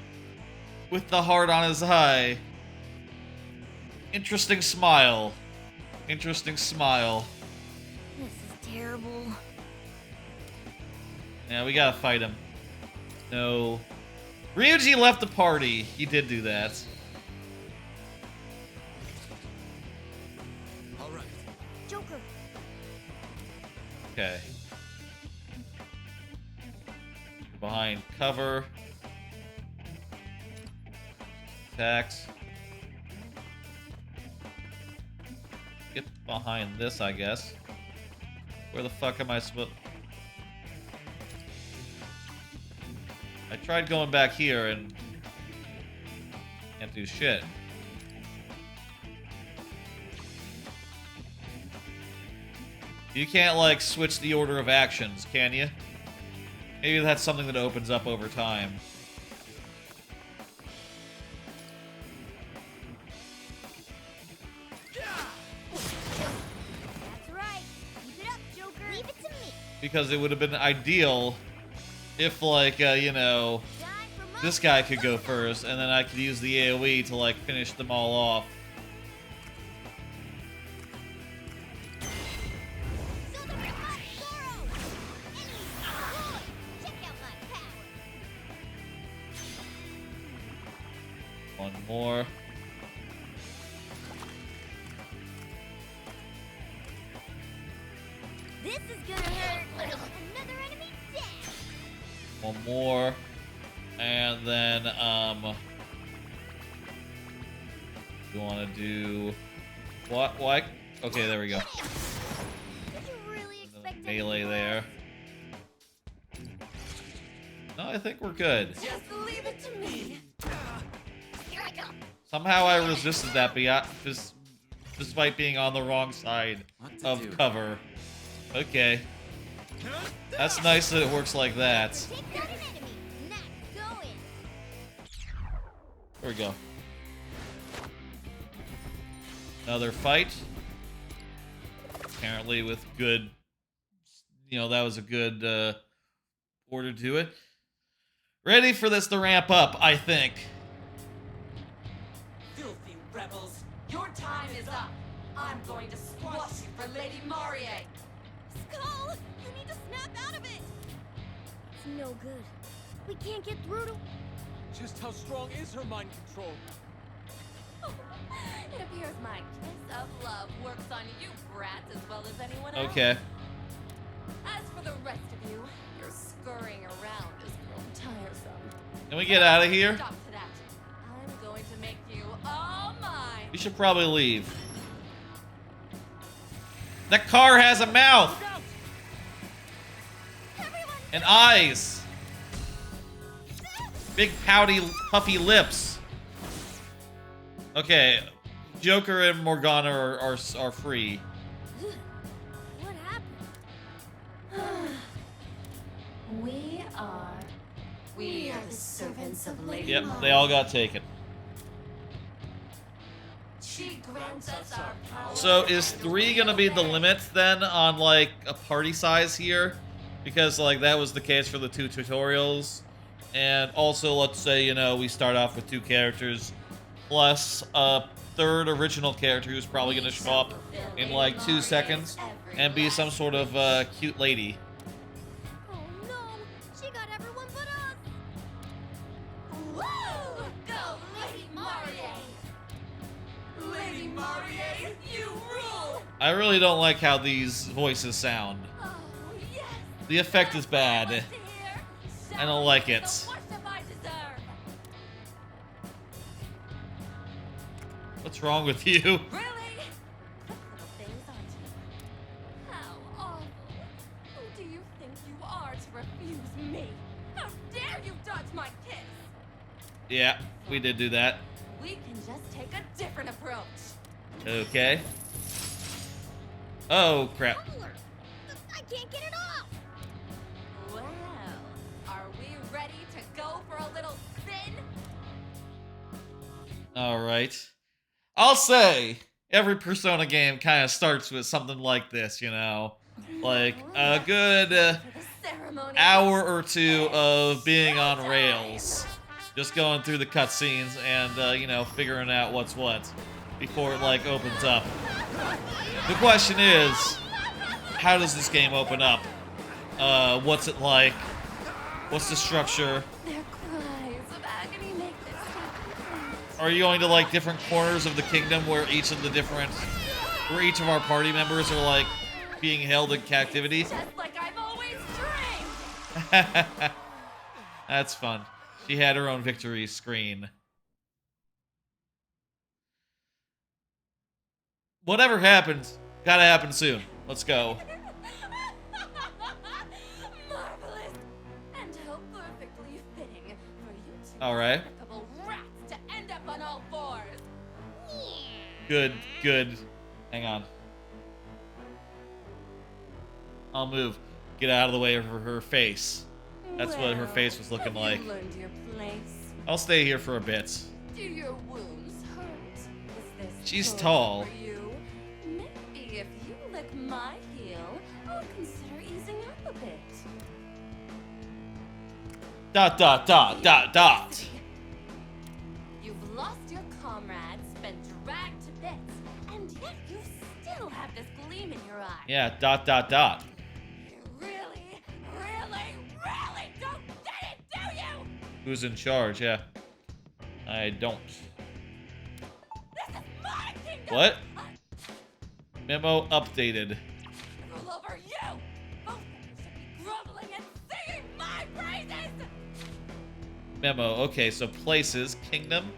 with the heart on his eye. Interesting smile. Interesting smile. This is terrible. Yeah, we gotta fight him. No. Ryuji left the party. He did do that. All right. Joker. Okay. Behind cover. Attacks. Get behind this, I guess. Where the fuck am I supposed... I tried going back here and can't do shit. You can't, like, switch the order of actions, can you? Maybe that's something that opens up over time. That's right. Keep it up, Joker. Leave it to me. Because it would have been ideal if, like, you know, Time for my this guy could go first, and then I could use the AoE to, like, finish them all off. Solar Ash, Zoro. Enemies destroyed. Check out my power. One more. This is gonna hurt. Another enemy dead. One more. And then, you want to do... What? What? Okay, there we go. Did you really expect Melee anything there. No, I think we're good. Just leave it to me. Here I come. Somehow I resisted that despite being on the wrong side What to of do? cover. Okay. That's nice that it works like that. Take down an enemy. Nice going. There we go. Another fight. Apparently with good... You know, that was a good order to it. Ready for this to ramp up, I think. Filthy rebels, your time is up. I'm going to squash you for Lady Marie. Skull! You need to snap out of it! It's no good. We can't get through to... Just how strong is her mind control? It appears my kiss of love works on you, brat, as well as anyone else. Okay. As for the rest of you, your scurrying around is grown tiresome. Can we get out of here? Stop to that. I'm going to make you all mine. We should probably leave. That car has a mouth! And eyes! Big pouty, puffy lips. Okay, Joker and Morgana are free. What happened? We are the servants of Lady Yep, Marie. they all got taken. She grants us our power. So is 3 gonna be the limit then on like a party size here? Because like that was the case for the 2 tutorials. And also let's say, you know, we start off with 2 characters plus a 3rd original character who's probably gonna show up in like 2 seconds and be some sort of cute lady. Oh no! She got everyone but us! Woo! Go, Lady Marie! Lady Marie, you rule! I really don't like how these voices sound. Oh, yes! The effect is bad. I don't like it. What have I deserved? What's wrong with you? Really? Little things, aren't you? How awful. Who do you think you are to refuse me? How dare you dodge my kiss? Yeah, we did do that. we can just take a different approach. Okay. Oh, crap. Roller! I can't get it off! Well, are we ready to go for a little spin? Alright. I'll say, every Persona game kind of starts with something like this, you know? Like, a good For the ceremony. hour or two of being on rails. Just going through the cutscenes and, you know, figuring out what's what before it, like, opens up. The question is, how does this game open up? What's it like? What's the structure? Their cries of agony make this happen. Are you going to, like, different corners of the kingdom where each of our party members are, like, being held in captivity? Just like I've always dreamed. That's fun. She had her own victory screen. Whatever happens, gotta happen soon. Let's go. Marvelous. And how perfectly fitting for you two Alright. remarkable rats to end up on all fours. Good, good. Hang on. I'll move. Get out of the way of her face. That's what her face was looking have like. You learned your place? I'll stay here for a bit. Do your wounds hurt? Is this She's good tall. for you? Maybe if you lick my heel, I'll consider easing up a bit. Dot, dot, dot, dot, dot. You've lost your comrades, been dragged to bits, and yet you still have this gleam in your eye. Yeah, dot, dot, dot. You really, really, really don't get it, do you? Who's in charge? Yeah. I don't. This is my kingdom! What? I Memo updated. rule over you! Both of you should be groveling and singing my praises! Memo. Okay, so places, kingdom,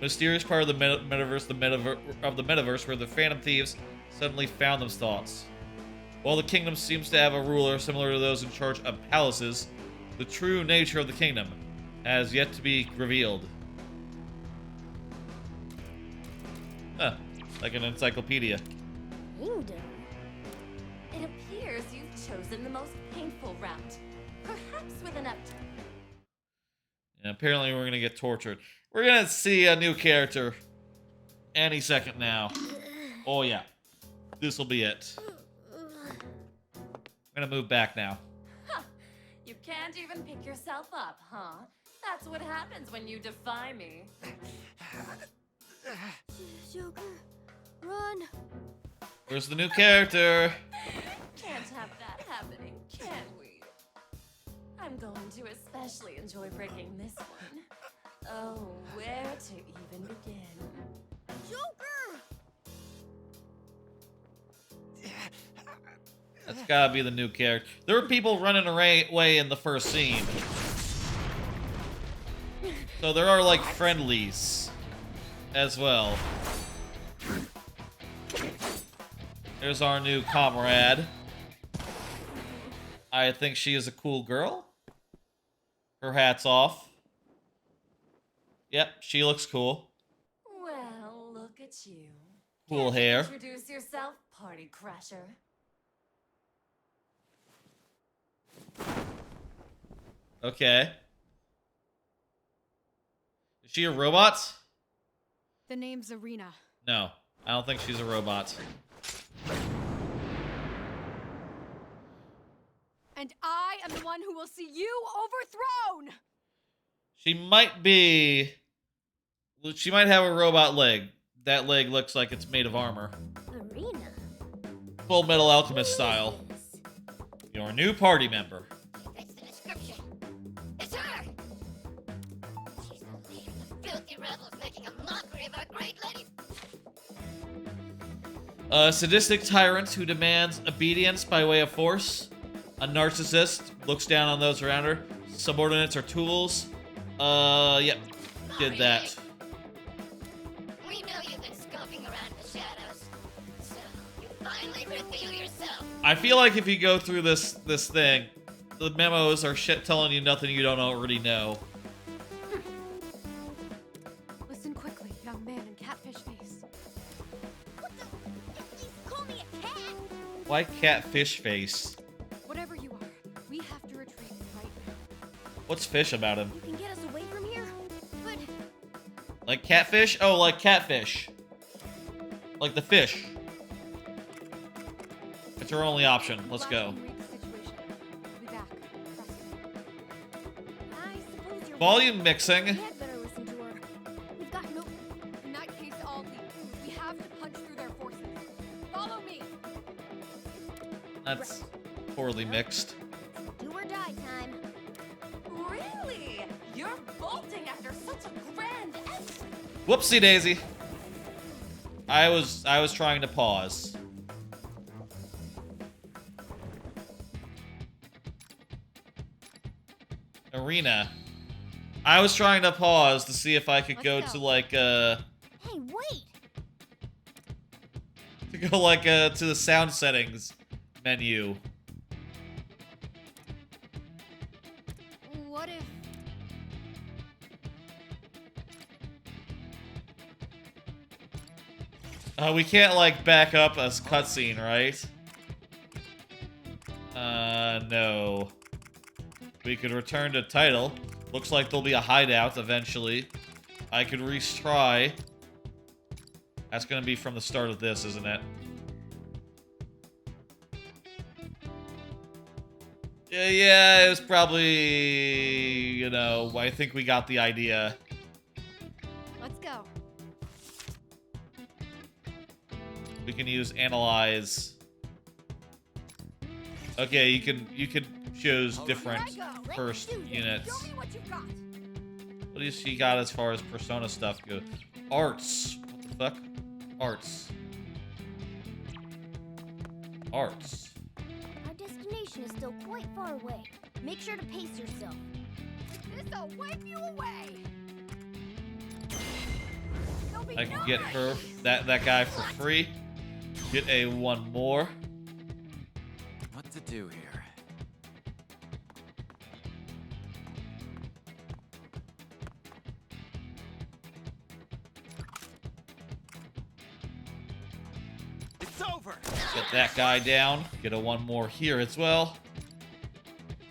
mysterious part of the metaverse, the metaverse, where the Phantom Thieves suddenly found themselves. While the kingdom seems to have a ruler similar to those in charge of palaces, the true nature of the kingdom has yet to be revealed. Huh, like an encyclopedia. Kingdom? It appears you've chosen the most painful route. Perhaps with an up. And apparently we're gonna get tortured. We're gonna see a new character any second now. Oh yeah, this will be it. I'm gonna move back now. Huh. You can't even pick yourself up, huh? That's what happens when you defy me. Joker, run! Where's the new character? Can't have that happening, can we? I'm going to especially enjoy breaking this one. Oh, where to even begin? Joker! That's gotta be the new character. There were people running away in the first scene. So there are like friendlies as well. There's our new comrade. I think she is a cool girl. Her hat's off. Yep, she looks cool. Well, look at you. Cool Can't hair. Introduce yourself, party crasher. Okay. Is she a robot? The name's Arena. No, I don't think she's a robot. And I am the one who will see you overthrown! She might be... She might have a robot leg. That leg looks like it's made of armor. Arena? Full Metal Alchemist style. Your new party member. Fits the description. It's her! She's the leader of the filthy rebels making a mockery of our great lady. A sadistic tyrant who demands obedience by way of force. A narcissist, looks down on those around her. Subordinates are tools. Yep. Did that. We know you've been scoping around the shadows. So, you finally reveal yourself. I feel like if you go through this thing, the memos are shit telling you nothing you don't already know. Listen quickly. Why catfish face? Whatever you are, we have to retreat right now. What's fish about him? You can get us away from here, but Like catfish? Oh, like catfish. Like the fish. It's our only option. Let's go. Volume mixing. We had better listen to her. We've got no. In that case, I'll leave. We have to punch through their forces. Follow me. That's poorly mixed. Do or die time. Really? You're bolting after such a grand entry. Whoopsie daisy. I was trying to pause. Arena. I was trying to pause to see if I could go to like Hey, wait! to go like to the sound settings menu. What if? We can't like back up a cutscene, right? No. We could return to title. Looks like there'll be a hideout eventually. I could retry. That's gonna be from the start of this, isn't it? Yeah, it was probably, you know, I think we got the idea. Let's go. We can use analyze. Okay, you can choose different first units. Show me what you've got. What do you see got as far as Persona stuff goes? Arts. What the fuck? Arts. Arts. Our destination is still quite far away. Make sure to pace yourself. This'll wipe you away. I can get her that guy for free. Get a one more. What to do here? It's over. Get that guy down. Get a one more here as well.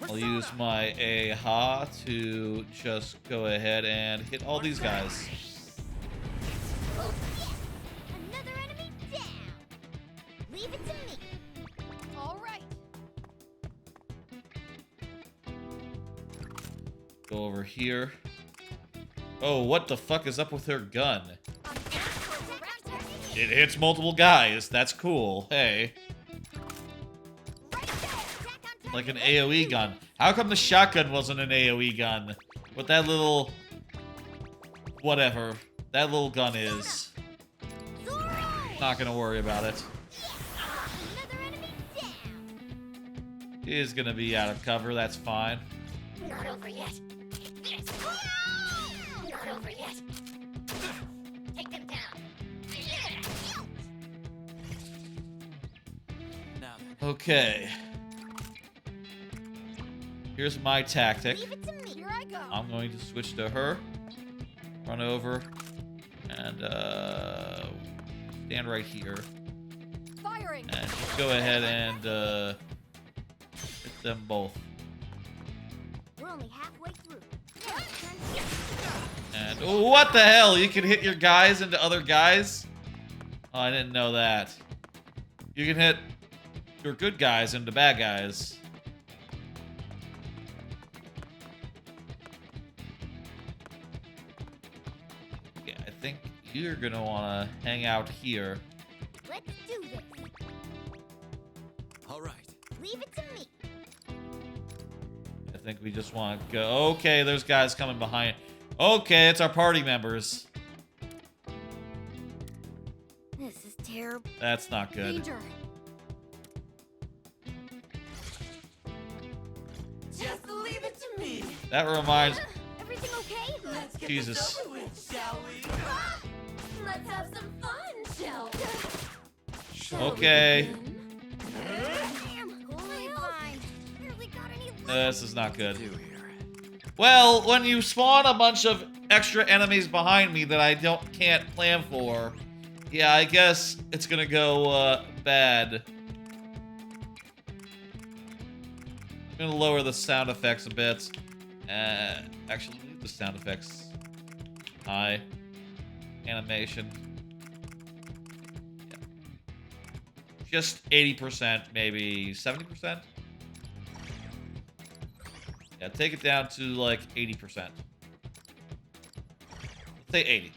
I'll use my AHA to just go ahead and hit all these guys. Another enemy down. Leave it to me. All right. Go over here. Oh, what the fuck is up with her gun? It hits multiple guys. That's cool. Hey. Like an AoE gun. How come the shotgun wasn't an AoE gun? What that little... whatever. That little gun is. Not gonna worry about it. Another enemy down. He is gonna be out of cover. That's fine. Not over yet. Yes. Not over yet. Take them down. Now then. Okay. Here's my tactic. Leave it to me. Here I go. I'm going to switch to her. Run over. And, stand right here. Firing. And just go ahead and, hit them both. We're only halfway through. And, oh, what the hell? You can hit your guys into other guys? Oh, I didn't know that. You can hit your good guys into bad guys. Yeah, I think you're gonna wanna hang out here. Let's do this. All right. Leave it to me. I think we just want to go. Okay, there's guys coming behind. Okay, it's our party members. This is terrible. That's not good. Danger. Just leave it to me. That reminds. Everything okay? Let's get Jesus. this over with, shall we? Let's have some fun, shall we? Okay. Damn. Totally fine. Barely got any left. This is not good. Do here. Well, when you spawn a bunch of extra enemies behind me that I can't plan for, yeah, I guess it's gonna go bad. I'm gonna lower the sound effects a bit. Actually, leave the sound effects high. Animation. Yeah. Just 80%, maybe 70%. Yeah, take it down to like 80%. Let's say 80.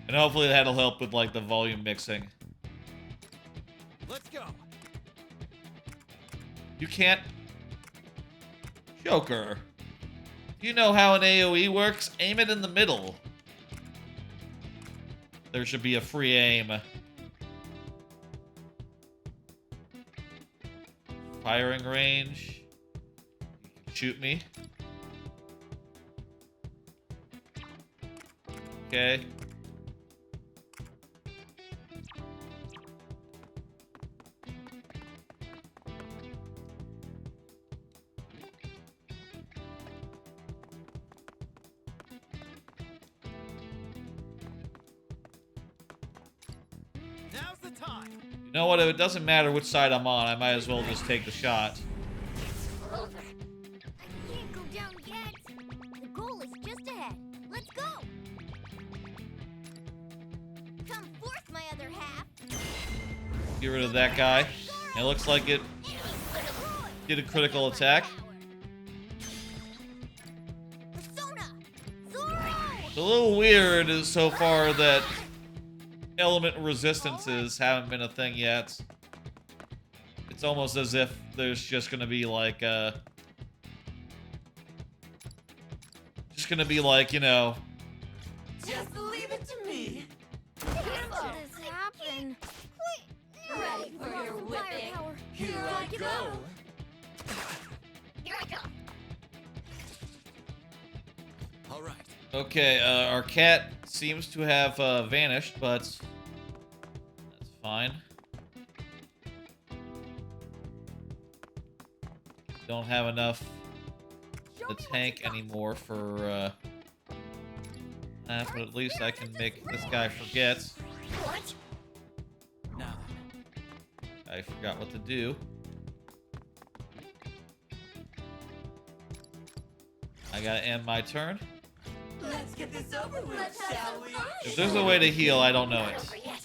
And hopefully that'll help with like the volume mixing. Let's go. You can't... Joker. You know how an AoE works? Aim it in the middle. There should be a free aim. Firing range. You can shoot me. Okay. Now's the time. You know what? If it doesn't matter which side I'm on, I might as well just take the shot. Over. I can't go down yet. The goal is just ahead. Let's go. Come forth, my other half. Get rid of that guy. And it looks like it did a critical attack. Persona. Zorro. It's a little weird so far that element resistances haven't been a thing yet. It's almost as if there's just gonna be like you know, Just leave it to me. How did this happen? Ready for your whipping? Here I go. Here I go. All right. okay, our cat seems to have vanished, but that's fine. Don't have enough to tank anymore for that, but at least I can make this guy forget. What? Now I forgot what to do. I gotta end my turn. Let's get this over with, shall we? If there's a way to heal, I don't know it. Over yet.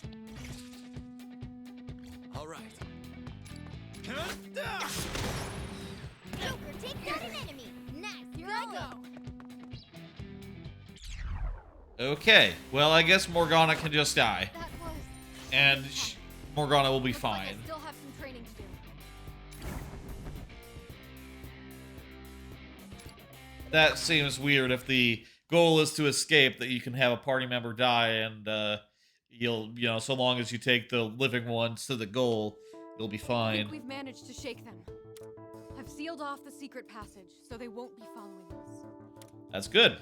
all right. Joker, take down an enemy. Nice. Here I go. Okay, well, I guess Morgana can just die. That was. And Morgana will be Looks like fine. I still have some training to do. That seems weird if the goal is to escape, that you can have a party member die and you'll, you know, so long as you take the living ones to the goal, you'll be I fine. think we've managed to shake them. I've sealed off the secret passage, so they won't be following us. That's good.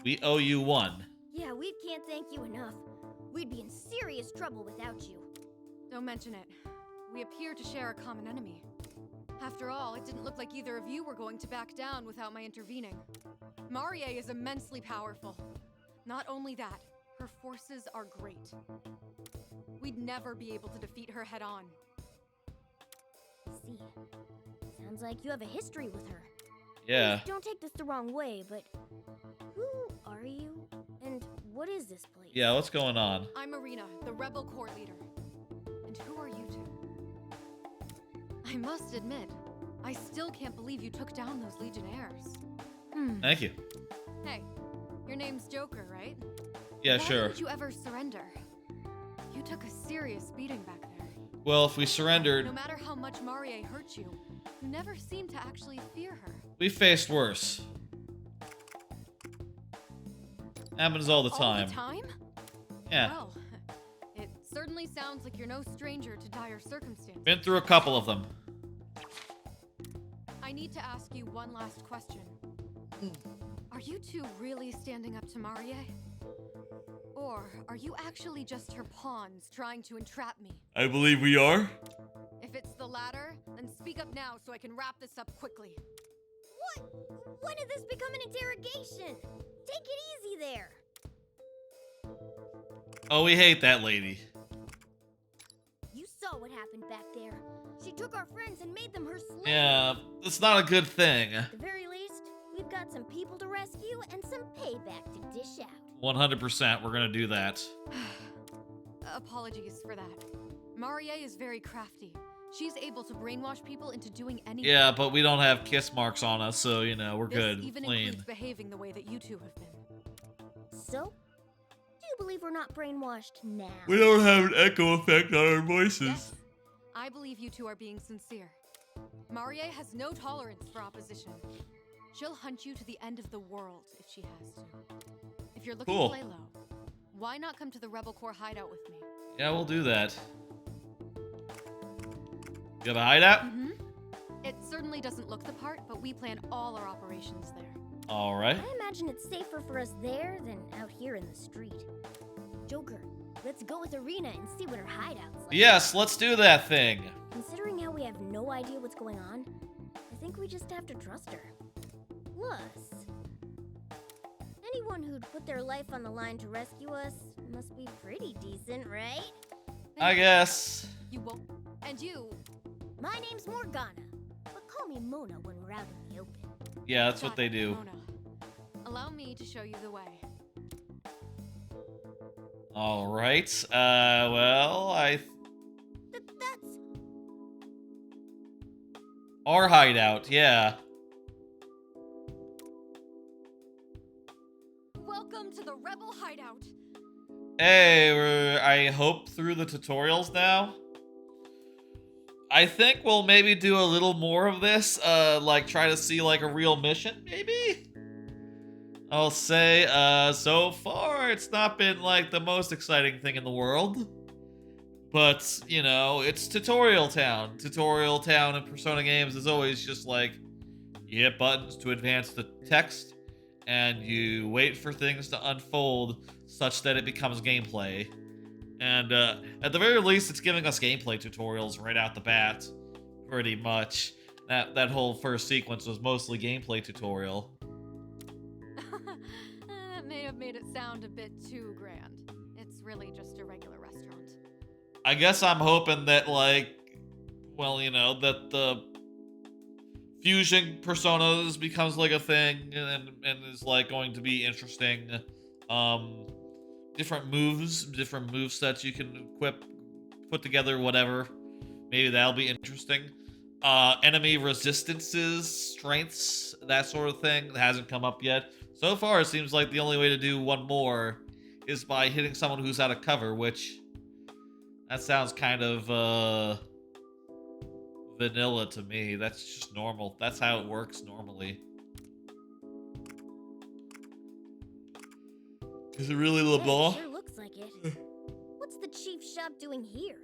We owe you one. Yeah, we can't thank you enough. We'd be in serious trouble without you. Don't mention it. We appear to share a common enemy. After all, it didn't look like either of you were going to back down without my intervening. Marie is immensely powerful. Not only that, her forces are great. We'd never be able to defeat her head-on. See, sounds like you have a history with her. Yeah. Please don't take this the wrong way, but who are you? And what is this place? Yeah, what's going on? I'm Marina, the Rebel Corps leader. And who are you two? I must admit, I still can't believe you took down those Legionnaires. Thank you. Hey, your name's Joker, right? Yeah, Why sure. did you ever surrender? You took a serious beating back there. Well, if we surrendered, No matter how much Marie hurt you, you never seemed to actually fear her. we faced worse. Happens all the All time. the time? Yeah. Well, it certainly sounds like you're no stranger to dire circumstances. Been through a couple of them. I need to ask you one last question. Are you two really standing up to Marie? Or are you actually just her pawns trying to entrap me? I believe we are. If it's the latter, then speak up now so I can wrap this up quickly. What? When did this become an interrogation? Take it easy there. Oh, we hate that lady. You saw what happened back there. She she took our friends and made them her slaves. Yeah, it's not a good thing. At the very least, we've got some people to rescue and some payback to dish out. 100%, we're gonna do that. Apologies for that. Marie is very crafty. She's able to brainwash people into doing anything. Yeah, but we don't have kiss marks on us, so, you know, we're This good. even Clean. includes behaving the way that you two have been. So, do you believe we're not brainwashed now? We don't have an echo effect on our voices. Yes, I believe you two are being sincere. Marie has no tolerance for opposition. She'll hunt you to the end of the world if she has to. If you're looking Cool. to lay low, why not come to the Rebel Corps hideout with me? Yeah, we'll do that. You have a hideout? Mm-hmm. It certainly doesn't look the part, but we plan all our operations there. Alright. I imagine it's safer for us there than out here in the street. Joker, let's go with Arena and see what her hideout's like. Yes, let's do that thing. Considering how we have no idea what's going on, I think we just have to trust her. Plus, anyone who'd put their life on the line to rescue us must be pretty decent, right? I guess. You won't. And you. My name's Morgana, but call me Mona when we're out in the open. Yeah, that's what Got they it, do. Mona. Allow me to show you the way. Alright. Well, That's... Our hideout, yeah. Welcome to the Rebel Hideout. Hey, we're, I hope, through the tutorials now. I think we'll maybe do a little more of this, like try to see like a real mission, maybe? I'll say, so far it's not been like the most exciting thing in the world. But, you know, it's Tutorial Town. Tutorial Town in Persona games is always just like, you hit buttons to advance the text, and you wait for things to unfold such that it becomes gameplay. And at the very least, it's giving us gameplay tutorials right out the bat, pretty much. That whole first sequence was mostly gameplay tutorial. That may have made it sound a bit too grand. It's really just a regular restaurant. I guess I'm hoping that, like, well, you know, that the fusion personas becomes like a thing and is like going to be interesting. Different moves, different movesets you can equip, put together, whatever. Maybe that'll be interesting. Enemy resistances, strengths, that sort of thing. That hasn't come up yet. So far, it seems like the only way to do one more is by hitting someone who's out of cover, which that sounds kind of vanilla to me. That's just normal. That's how it works normally. Is it really LeBlanc? Yeah, sure looks like it. What's the chief shop doing here?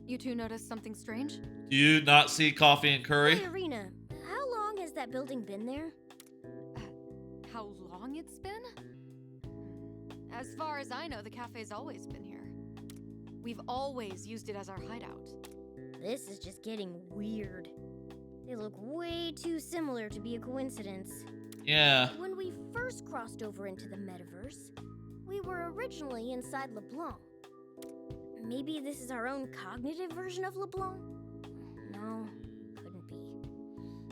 You two noticed something strange? Do you not see coffee and curry? Hey, Arena, how long has that building been there? How long it's been? As far as I know, the cafe's always been here. We've always used it as our hideout. This is just getting weird. They look way too similar to be a coincidence. Yeah. When we first crossed over into the metaverse, we were originally inside LeBlanc. Maybe this is our own cognitive version of LeBlanc? No, couldn't be.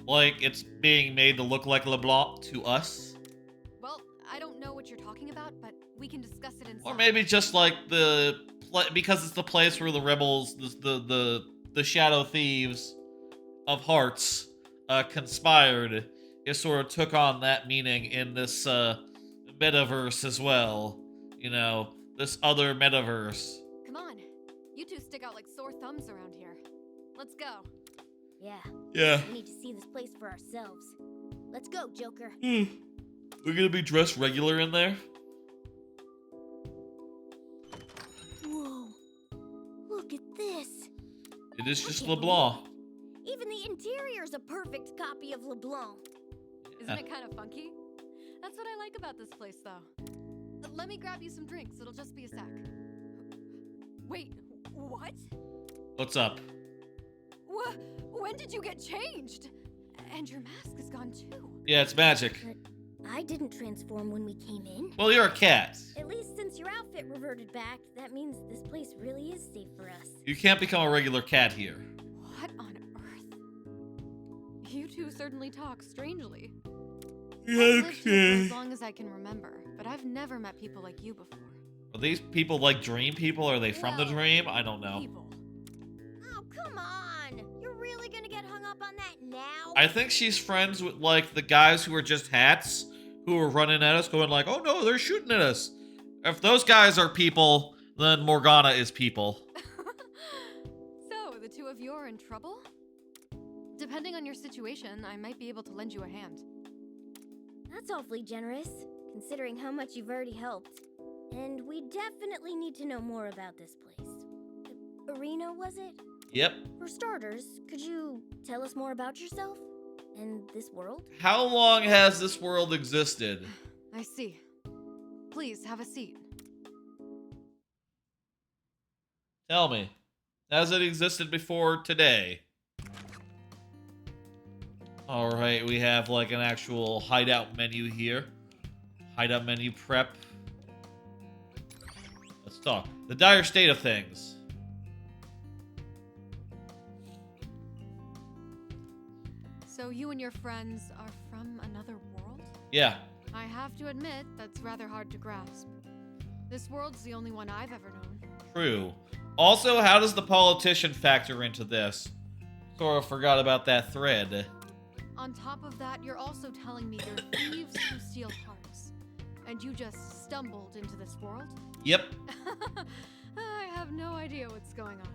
Like, it's being made to look like LeBlanc to us? Well, I don't know what you're talking about, but we can discuss it inside. Or maybe just like because it's the place where the rebels, the shadow thieves of hearts, conspired. It sort of took on that meaning in this metaverse as well. You know, this other metaverse. Come on. You two stick out like sore thumbs around here. Let's go. Yeah, Yeah. we need to see this place for ourselves. Let's go, Joker. We're gonna be dressed regular in there? Whoa, look at this. It is just Okay. LeBlanc. Even the interior's a perfect copy of LeBlanc. Isn't it kind of funky? That's what I like about this place, though. Let me grab you some drinks. It'll just be a sec. Wait, what? What's up? When did you get changed? And your mask is gone too. Yeah, it's magic. But I didn't transform when we came in. Well, you're a cat. At least since your outfit reverted back, that means this place really is safe for us. You can't become a regular cat here. What on earth? You two certainly talk strangely. I've lived here for as long as I can remember, but I've never met people like you before. Are these people like dream people? Are they from the Well, dream? I don't know. People. Oh, come on! You're really gonna get hung up on that now? I think she's friends with like the guys who are just hats who are running at us going like, oh no, they're shooting at us. If those guys are people, then Morgana is people. So, the two of you are in trouble? Depending on your situation, I might be able to lend you a hand. That's awfully generous, considering how much you've already helped. And we definitely need to know more about this place. Arena, was it? Yep. For starters, could you tell us more about yourself? And this world? How long has this world existed? I see. Please, have a seat. Tell me. Has it existed before today? Alright, we have like an actual hideout menu here. Hideout menu prep. Let's talk. The dire state of things. So you and your friends are from another world? Yeah. I have to admit, that's rather hard to grasp. This world's the only one I've ever known. True. Also, how does the politician factor into this? Sort of forgot about that thread. On top of that, you're also telling me you're thieves who steal hearts. And you just stumbled into this world? Yep. I have no idea what's going on.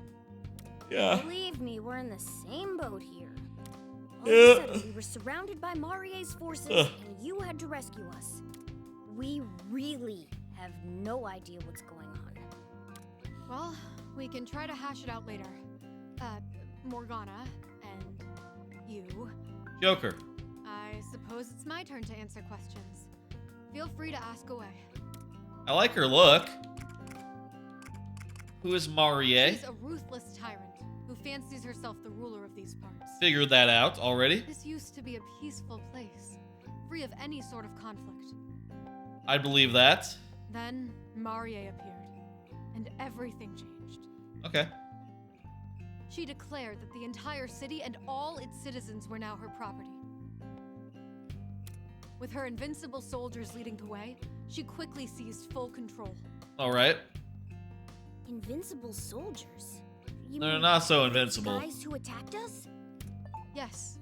Yeah. Believe me, we're in the same boat here. All of a sudden, we were surrounded by Marie's forces, and you had to rescue us. We really have no idea what's going on. Well, we can try to hash it out later. Morgana, and you. Joker. I suppose it's my turn to answer questions. Feel free to ask away. I like her look. Who is Marie? She's a ruthless tyrant who fancies herself the ruler of these parts. Figured that out already. This used to be a peaceful place, free of any sort of conflict. I believe that. Then Marie appeared, and everything changed. Okay. She declared that the entire city and all its citizens were now her property. With her invincible soldiers leading the way, she quickly seized full control. Alright. Invincible soldiers? You They're mean not so those invincible. guys who attacked us? Yes,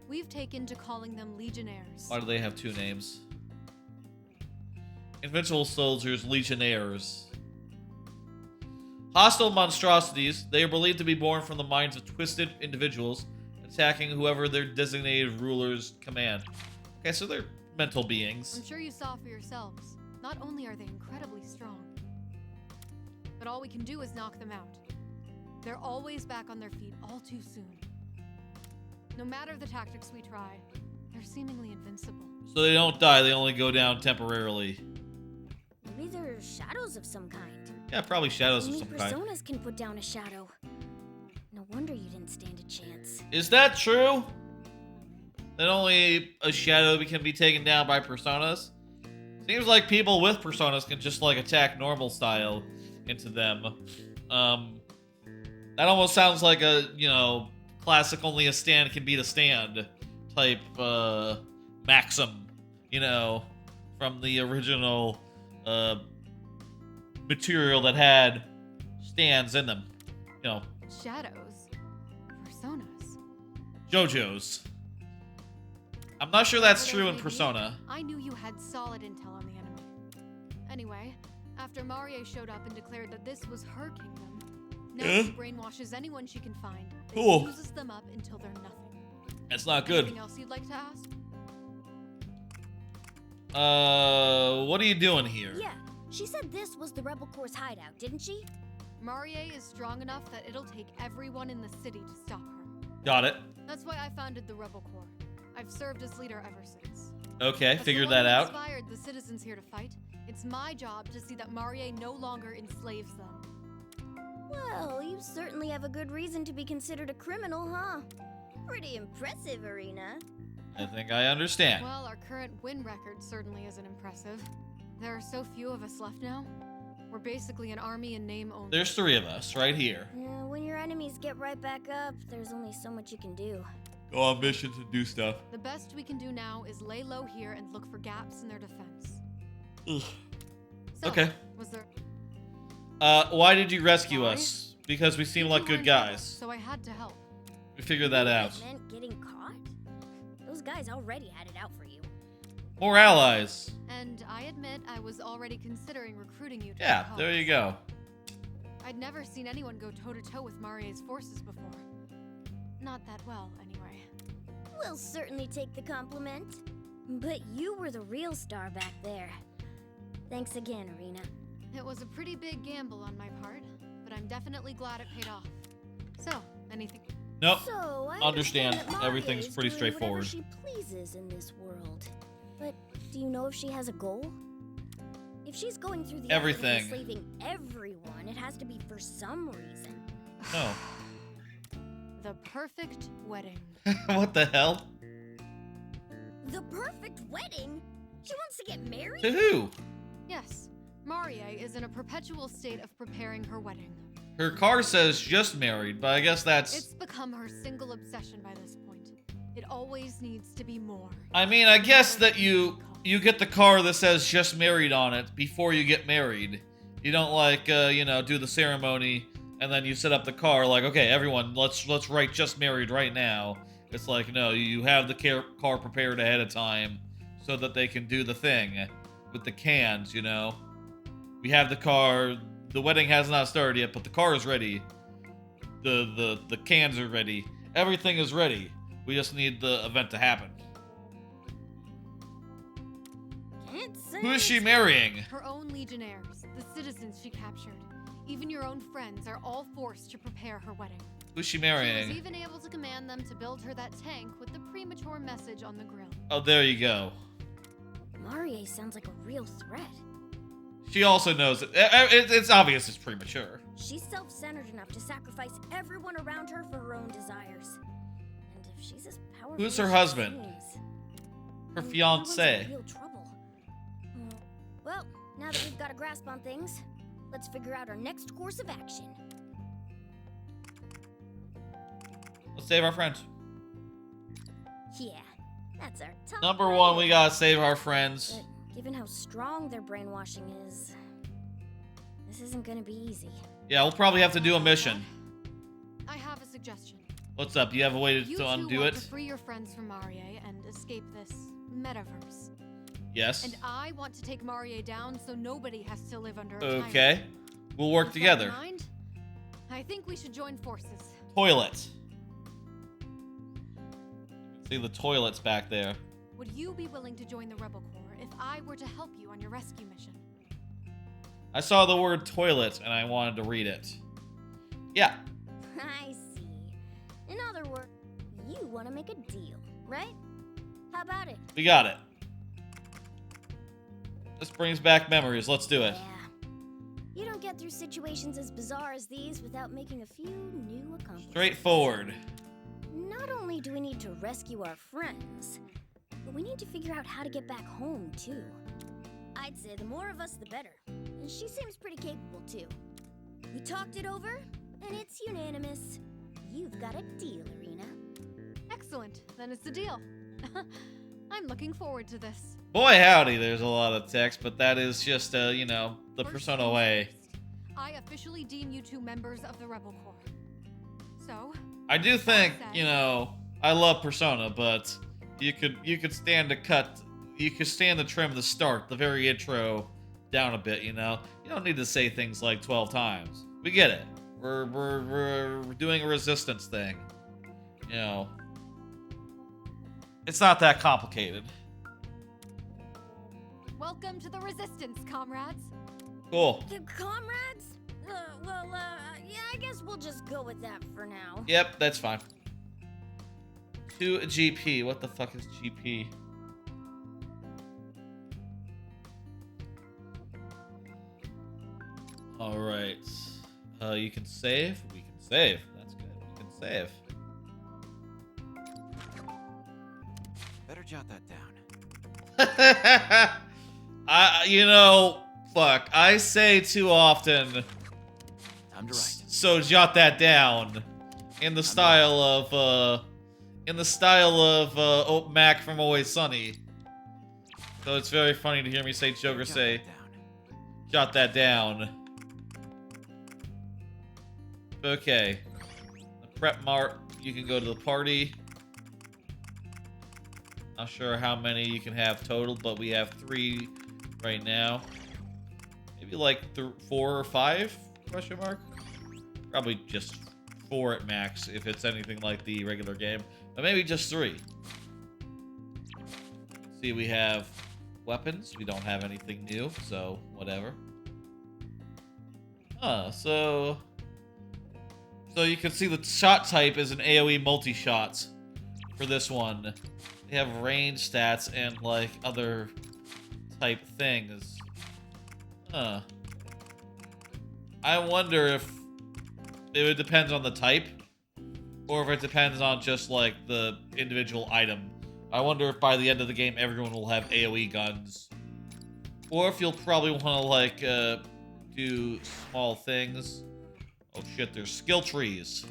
we've taken to calling them legionnaires. Why do they have two names? Invincible soldiers, legionnaires. Hostile monstrosities, they are believed to be born from the minds of twisted individuals, attacking whoever their designated rulers command. Okay, so they're mental beings. I'm sure you saw for yourselves. Not only are they incredibly strong, but all we can do is knock them out. They're always back on their feet all too soon. No matter the tactics we try, they're seemingly invincible. So they don't die, they only go down temporarily. Maybe they're shadows of some kind. Yeah, probably shadows of Only some kind. personas can put down a shadow. No wonder you didn't stand a chance. Is that true? That only a shadow can be taken down by personas? Seems like people with personas can just like attack normal style into them. That almost sounds like a, you know, classic only a stand can beat a stand type maxim, you know, from the original material that had stands in them. You know, Shadows? Personas? JoJo's. I'm not sure that's true in Whatever it may be, Persona. I knew you had solid intel on the enemy. Anyway, after Marie showed up and declared that this was her kingdom, now she brainwashes anyone she can find and Cool. uses them up until they're nothing. That's not good. Anything else you'd like to ask? What are you doing here? Yeah, she said this was the Rebel Corps' hideout, didn't she? Marie is strong enough that it'll take everyone in the city to stop her. Got it. That's why I founded the Rebel Corps. I've served as leader ever since. Okay, As the figured one that who out. inspired the citizens here to fight. It's my job to see that Marie no longer enslaves them. Well, you certainly have a good reason to be considered a criminal, huh? Pretty impressive, Arena. I think I understand. Well, our current win record certainly isn't impressive. There are so few of us left now. We're basically an army in name only. There's 3 of us right here. When your enemies get right back up, there's only so much you can do. Go on missions and do stuff. The best we can do now is lay low here and look for gaps in their defense. Ugh. So, Okay. Was there... Why did you rescue Why? us? Because we seem You like two good weren't there, guys. So I had to help. We figured that out. That meant getting caught? Those guys already had it out for you. More allies. And I admit I was already considering recruiting you to Yeah, my cause. there you go. I'd never seen anyone go toe-to-toe with Marie's forces before. Not that well, anyway. We'll certainly take the compliment. But you were the real star back there. Thanks again, Arena. It was a pretty big gamble on my part, but I'm definitely glad it paid off. So, anything... Nope. So, I Understand. understand that Everything's Maria is pretty doing straightforward. whatever she pleases in this world. But do you know if she has a goal? If she's going through the effort of Everything. enslaving everyone, it has to be for some reason. No. The perfect wedding. What the hell? The perfect wedding? She wants to get married? To who? Yes, Marie is in a perpetual state of preparing her wedding. Her car says just married, but I guess that's... It's become her single obsession by this point. It always needs to be more. I mean, I guess that you get the car that says just married on it before you get married. You don't like, you know, do the ceremony and then you set up the car like, okay, everyone, let's write just married right now. It's like, no, you have the car prepared ahead of time so that they can do the thing with the cans, you know. We have the car, the wedding has not started yet, but the car is ready. The cans are ready. Everything is ready. We just need the event to happen. Can't say Who is she it's- marrying? Her own legionnaires, the citizens she captured, even your own friends are all forced to prepare her wedding. Who's she She was marrying? even able to command them to build her that tank with the premature message on the grill. Oh, there you go. Marie sounds like a real threat. She also knows it. It's obvious it's premature. She's self-centered enough to sacrifice everyone around her for her own desires. And if she's as powerful Who's as her she husband? seems, Her then fiance. everyone's in real trouble. Well, now that we've got a grasp on things, let's figure out our next course of action. Let's save our friends. Yeah, that's our top Number one, we priority. gotta save our friends. But given how strong their brainwashing is, this isn't gonna be easy. Yeah, we'll probably have to do a mission. I have a suggestion. What's up? Do you have a way You to two undo want it? to free your friends from Marie and escape this metaverse. Yes. And I want to take Marie down so nobody has to live under a time Okay. We'll work With that together. in mind, I think we should join forces. Toilet. See the toilets back there. Would you be willing to join the Rebel Corps if I were to help you on your rescue mission? I saw the word toilet and I wanted to read it. Yeah. I see. In other words, you want to make a deal, right? How about it? We got it. This brings back memories. Let's do it. Yeah. You don't get through situations as bizarre as these without making a few new accomplishments. Straightforward. Not only do we need to rescue our friends, but we need to figure out how to get back home, too. I'd say the more of us, the better. And she seems pretty capable, too. We talked it over, and it's unanimous. You've got a deal, Arena. Excellent. Then it's a deal. I'm looking forward to this. Boy, howdy, there's a lot of text, but that is just, you know, the First Persona things way. first, I officially deem you two members of the Rebel Corps. So, I do think, you know, I love Persona, but you could stand to cut, you could stand to trim the start, the very intro, down a bit, you know? You don't need to say things like 12 times. We get it. We're doing a resistance thing. You know. It's not that complicated. welcome to the Resistance, comrades. Cool. The comrades? Yeah, I guess we'll just go with that for now. Yep, that's fine. 2 GP. What the fuck is GP? Alright. You can save? We can save. That's good. We can save. Better jot that down. You know, fuck. I say too often. Time to write. So jot that down. In the style of, Mac from Always Sunny. So it's very funny to hear me say Joker say, jot that down. Okay. The prep mart, you can go to the party. Not sure how many you can have total, but we have 3 right now. Maybe like 4 or 5? Question mark? Probably just 4 at max if it's anything like the regular game. But maybe just 3. See, we have weapons. We don't have anything new, so whatever. So you can see the shot type is an AoE multi-shot for this one. They have range stats and like other type things. I wonder if it would depend on the type, or if it depends on just like the individual item. I wonder if by the end of the game everyone will have AoE guns, or if you'll probably want to like do small things. Oh shit, there's skill trees.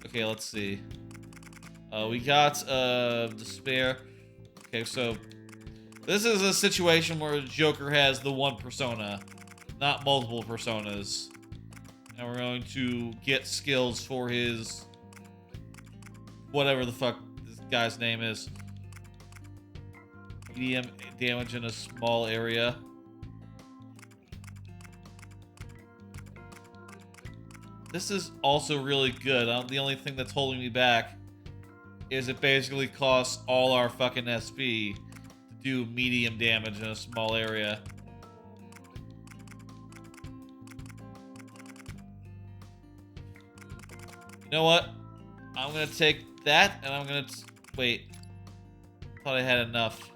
Okay, let's see. We got Despair. Okay, so this is a situation where Joker has the one persona, not multiple personas. And we're going to get skills for his whatever the fuck this guy's name is. Medium damage in a small area. This is also really good. The only thing that's holding me back is it basically costs all our fucking SP to do medium damage in a small area. You know what? I'm gonna take that and I'm gonna wait. Thought I had enough.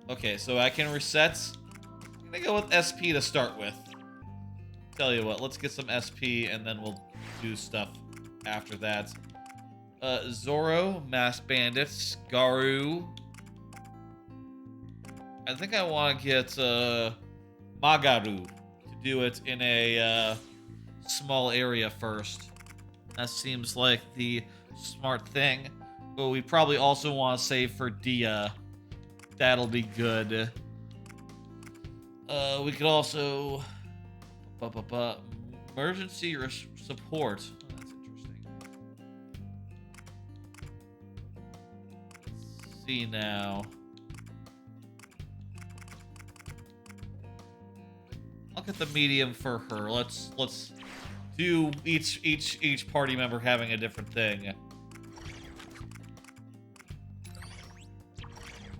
Okay, so I can reset. I'm gonna go with SP to start with. Tell you what, let's get some SP and then we'll do stuff after that. Zoro, Masked Bandits, Garu. I think I want to get Magaru to do it in a small area first. That seems like the smart thing. But we probably also want to save for Dia. That'll be good. We could also emergency support. Oh, that's interesting. Let's see now. I'll get the medium for her. Let's do each party member having a different thing.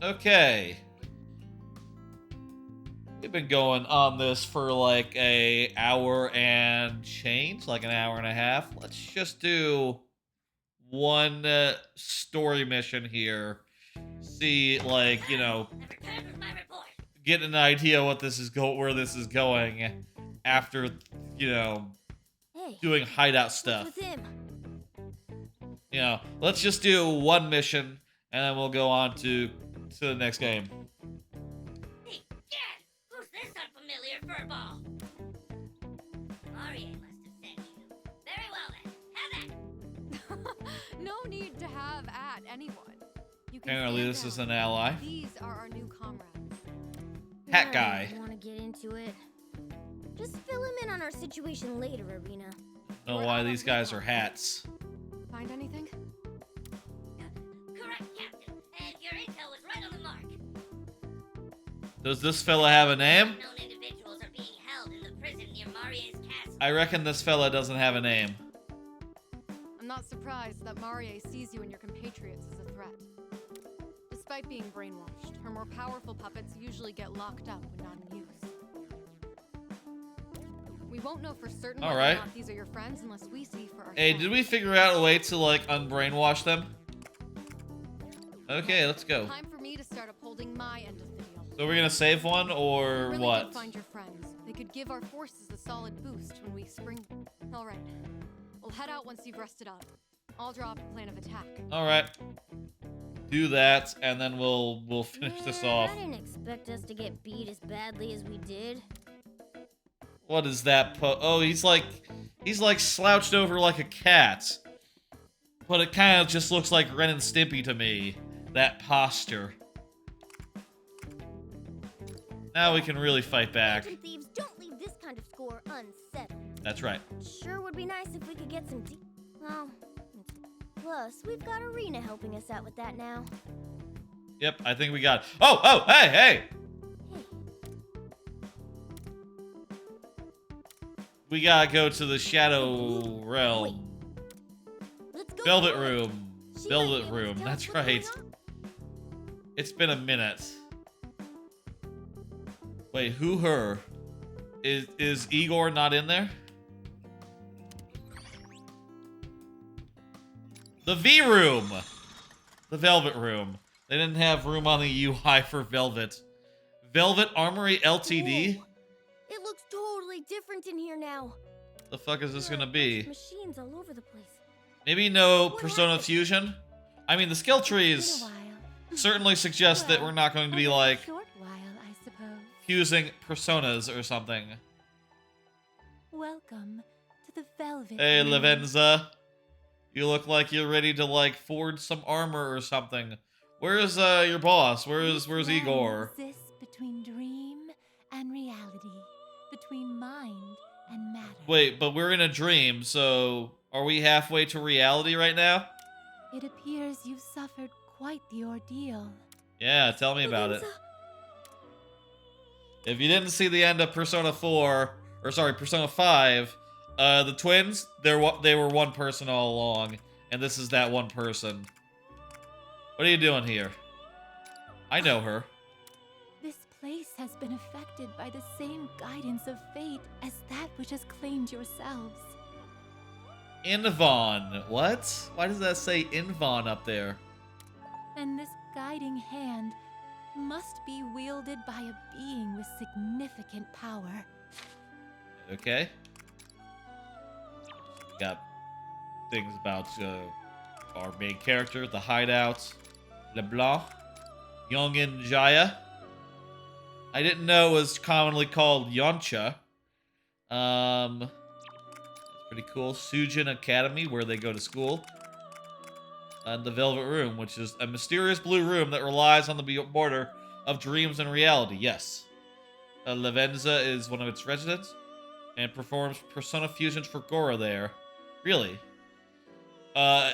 Okay. We've been going on this for like an hour and change, like an hour and a half. Let's just do one story mission here. See, like, you know, get an idea what this is where this is going after, you know, doing hideout stuff. What's with him? You know, let's just do one mission and then we'll go on to the next game. Hey, Dad! Who's this unfamiliar furball? Maria must have sent you. Very well then. Have that! No need to have at anyone. You can Apparently stand this is down. an ally. These are our new comrades. Hat guy. Want to get into it? Just fill him in on our situation later, Arena. Know why these guys are hats. Find anything? Correct, Captain. And your intel was right on the mark. Does this fella have a name? Unknown individuals are being held in the prison near Maria's castle. I reckon this fella doesn't have a name. I'm not surprised that Maria sees you and your compatriots as a threat. Despite being brainwashed, her more powerful puppets usually get locked up when not in use. We won't know for certain whether or not these are your friends unless we see for ourselves. Hey, did we figure out a way to, like, unbrainwash them? Okay, let's go. Time for me to start upholding my end of the deal. So we're gonna save one or really what? did find your friends. They could give our forces a solid boost when we spring. All right, we'll head out once you've rested up. I'll draw up a plan of attack. All right. Do that, and then we'll finish this off. I didn't expect us to get beat as badly as we did. What is that? Oh, he's like slouched over like a cat. But it kind of just looks like Ren and Stimpy to me. That posture. Now we can really fight back. Legend thieves don't leave this kind of score unsettled. That's right. Sure would be nice if we could get some well, plus, we've got Arena helping us out with that now. Yep, I think we got it. Oh, hey! We gotta go to the Shadow Realm. Let's go Velvet for it. Room. She might be Velvet able to Room, tell that's us what's right. going on. It's been a minute. Wait, who, her? Is Igor not in there? The V Room! The Velvet Room. They didn't have room on the UI for Velvet. Velvet Armory LTD? Whoa. It looks totally different in here now. The fuck is this There are gonna a bunch be? of machines all over the place. Maybe no What Persona happened? Fusion? I mean, the skill It's been trees a while. certainly suggest that we're not going to be Only a like short while, I suppose. fusing personas or something. Welcome to the Velvet Hey, Room. Lavenza. You look like you're ready to like forge some armor or something. Where's your boss? Where's This Igor? realm exists between dream and reality, between mind and matter. Wait, but we're in a dream, so are we halfway to reality right now? It appears you've suffered quite the ordeal. Yeah, tell me about it. Lavenza, If you didn't see the end of Persona 4, or sorry, Persona 5, the twins, they were one person all along, and this is that one person. What are you doing here? I know her. This place has been affected by the same guidance of fate as that which has claimed yourselves. Invon. What? Why does that say Invon up there? And this guiding hand must be wielded by a being with significant power. Okay. Got things about our main character, the hideout, LeBlanc, Youngin Jaya. I didn't know it was commonly called Yoncha. That's pretty cool. Sujin Academy, where they go to school. And the Velvet Room, which is a mysterious blue room that relies on the border of dreams and reality. Yes. Lavenza is one of its residents and performs persona fusions for Gora there. Really? The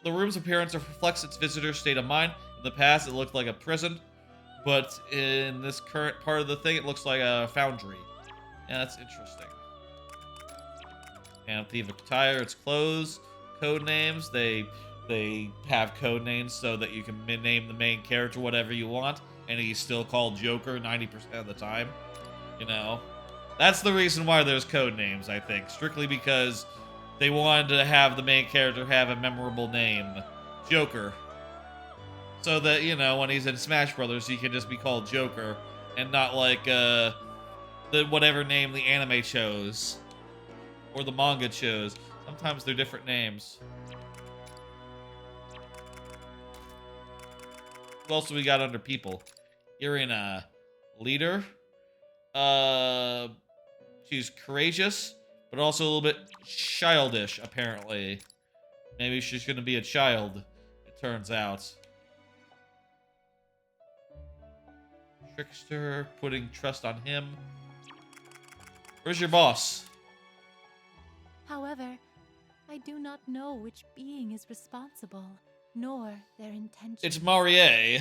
room's appearance reflects its visitor's state of mind. In the past, it looked like a prison, but in this current part of the thing, it looks like a foundry. Yeah, that's interesting. And Thief attire, its clothes, code names. They have code names so that you can name the main character whatever you want, and he's still called Joker 90% of the time. You know, that's the reason why there's code names, I think. Strictly because they wanted to have the main character have a memorable name, Joker. So that, you know, when he's in Smash Brothers, he can just be called Joker, and not like, the whatever name the anime chose. Or the manga chose. Sometimes they're different names. Who else do we got under people? Irina, leader. She's courageous, but also a little bit childish, apparently. Maybe she's gonna be a child, it turns out. Trickster, putting trust on him. Where's your boss? However, I do not know which being is responsible, nor their intentions. It's Marie.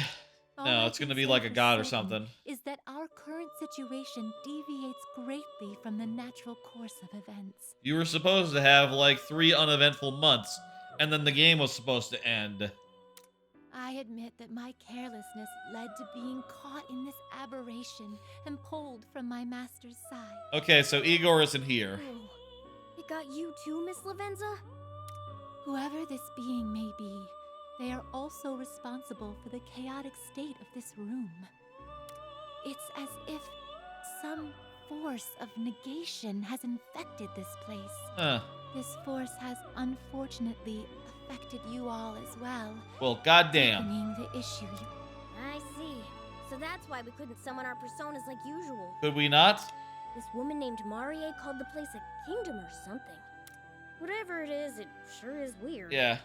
All No, I it's gonna can be say like a for god or certain something. Is that our current situation deviates greatly from the natural course of events. You were supposed to have like 3 uneventful months, and then the game was supposed to end. I admit that my carelessness led to being caught in this aberration and pulled from my master's side. Okay, so Igor isn't here. Oh, it got you too, Miss Lavenza? Whoever this being may be, they are also responsible for the chaotic state of this room. It's as if some force of negation has infected this place. Huh. This force has unfortunately affected you all as well. Well, goddamn. Deepening the issue you... I see. So that's why we couldn't summon our personas like usual. Could we not? This woman named Marie called the place a kingdom or something. Whatever it is sure is weird. Yeah.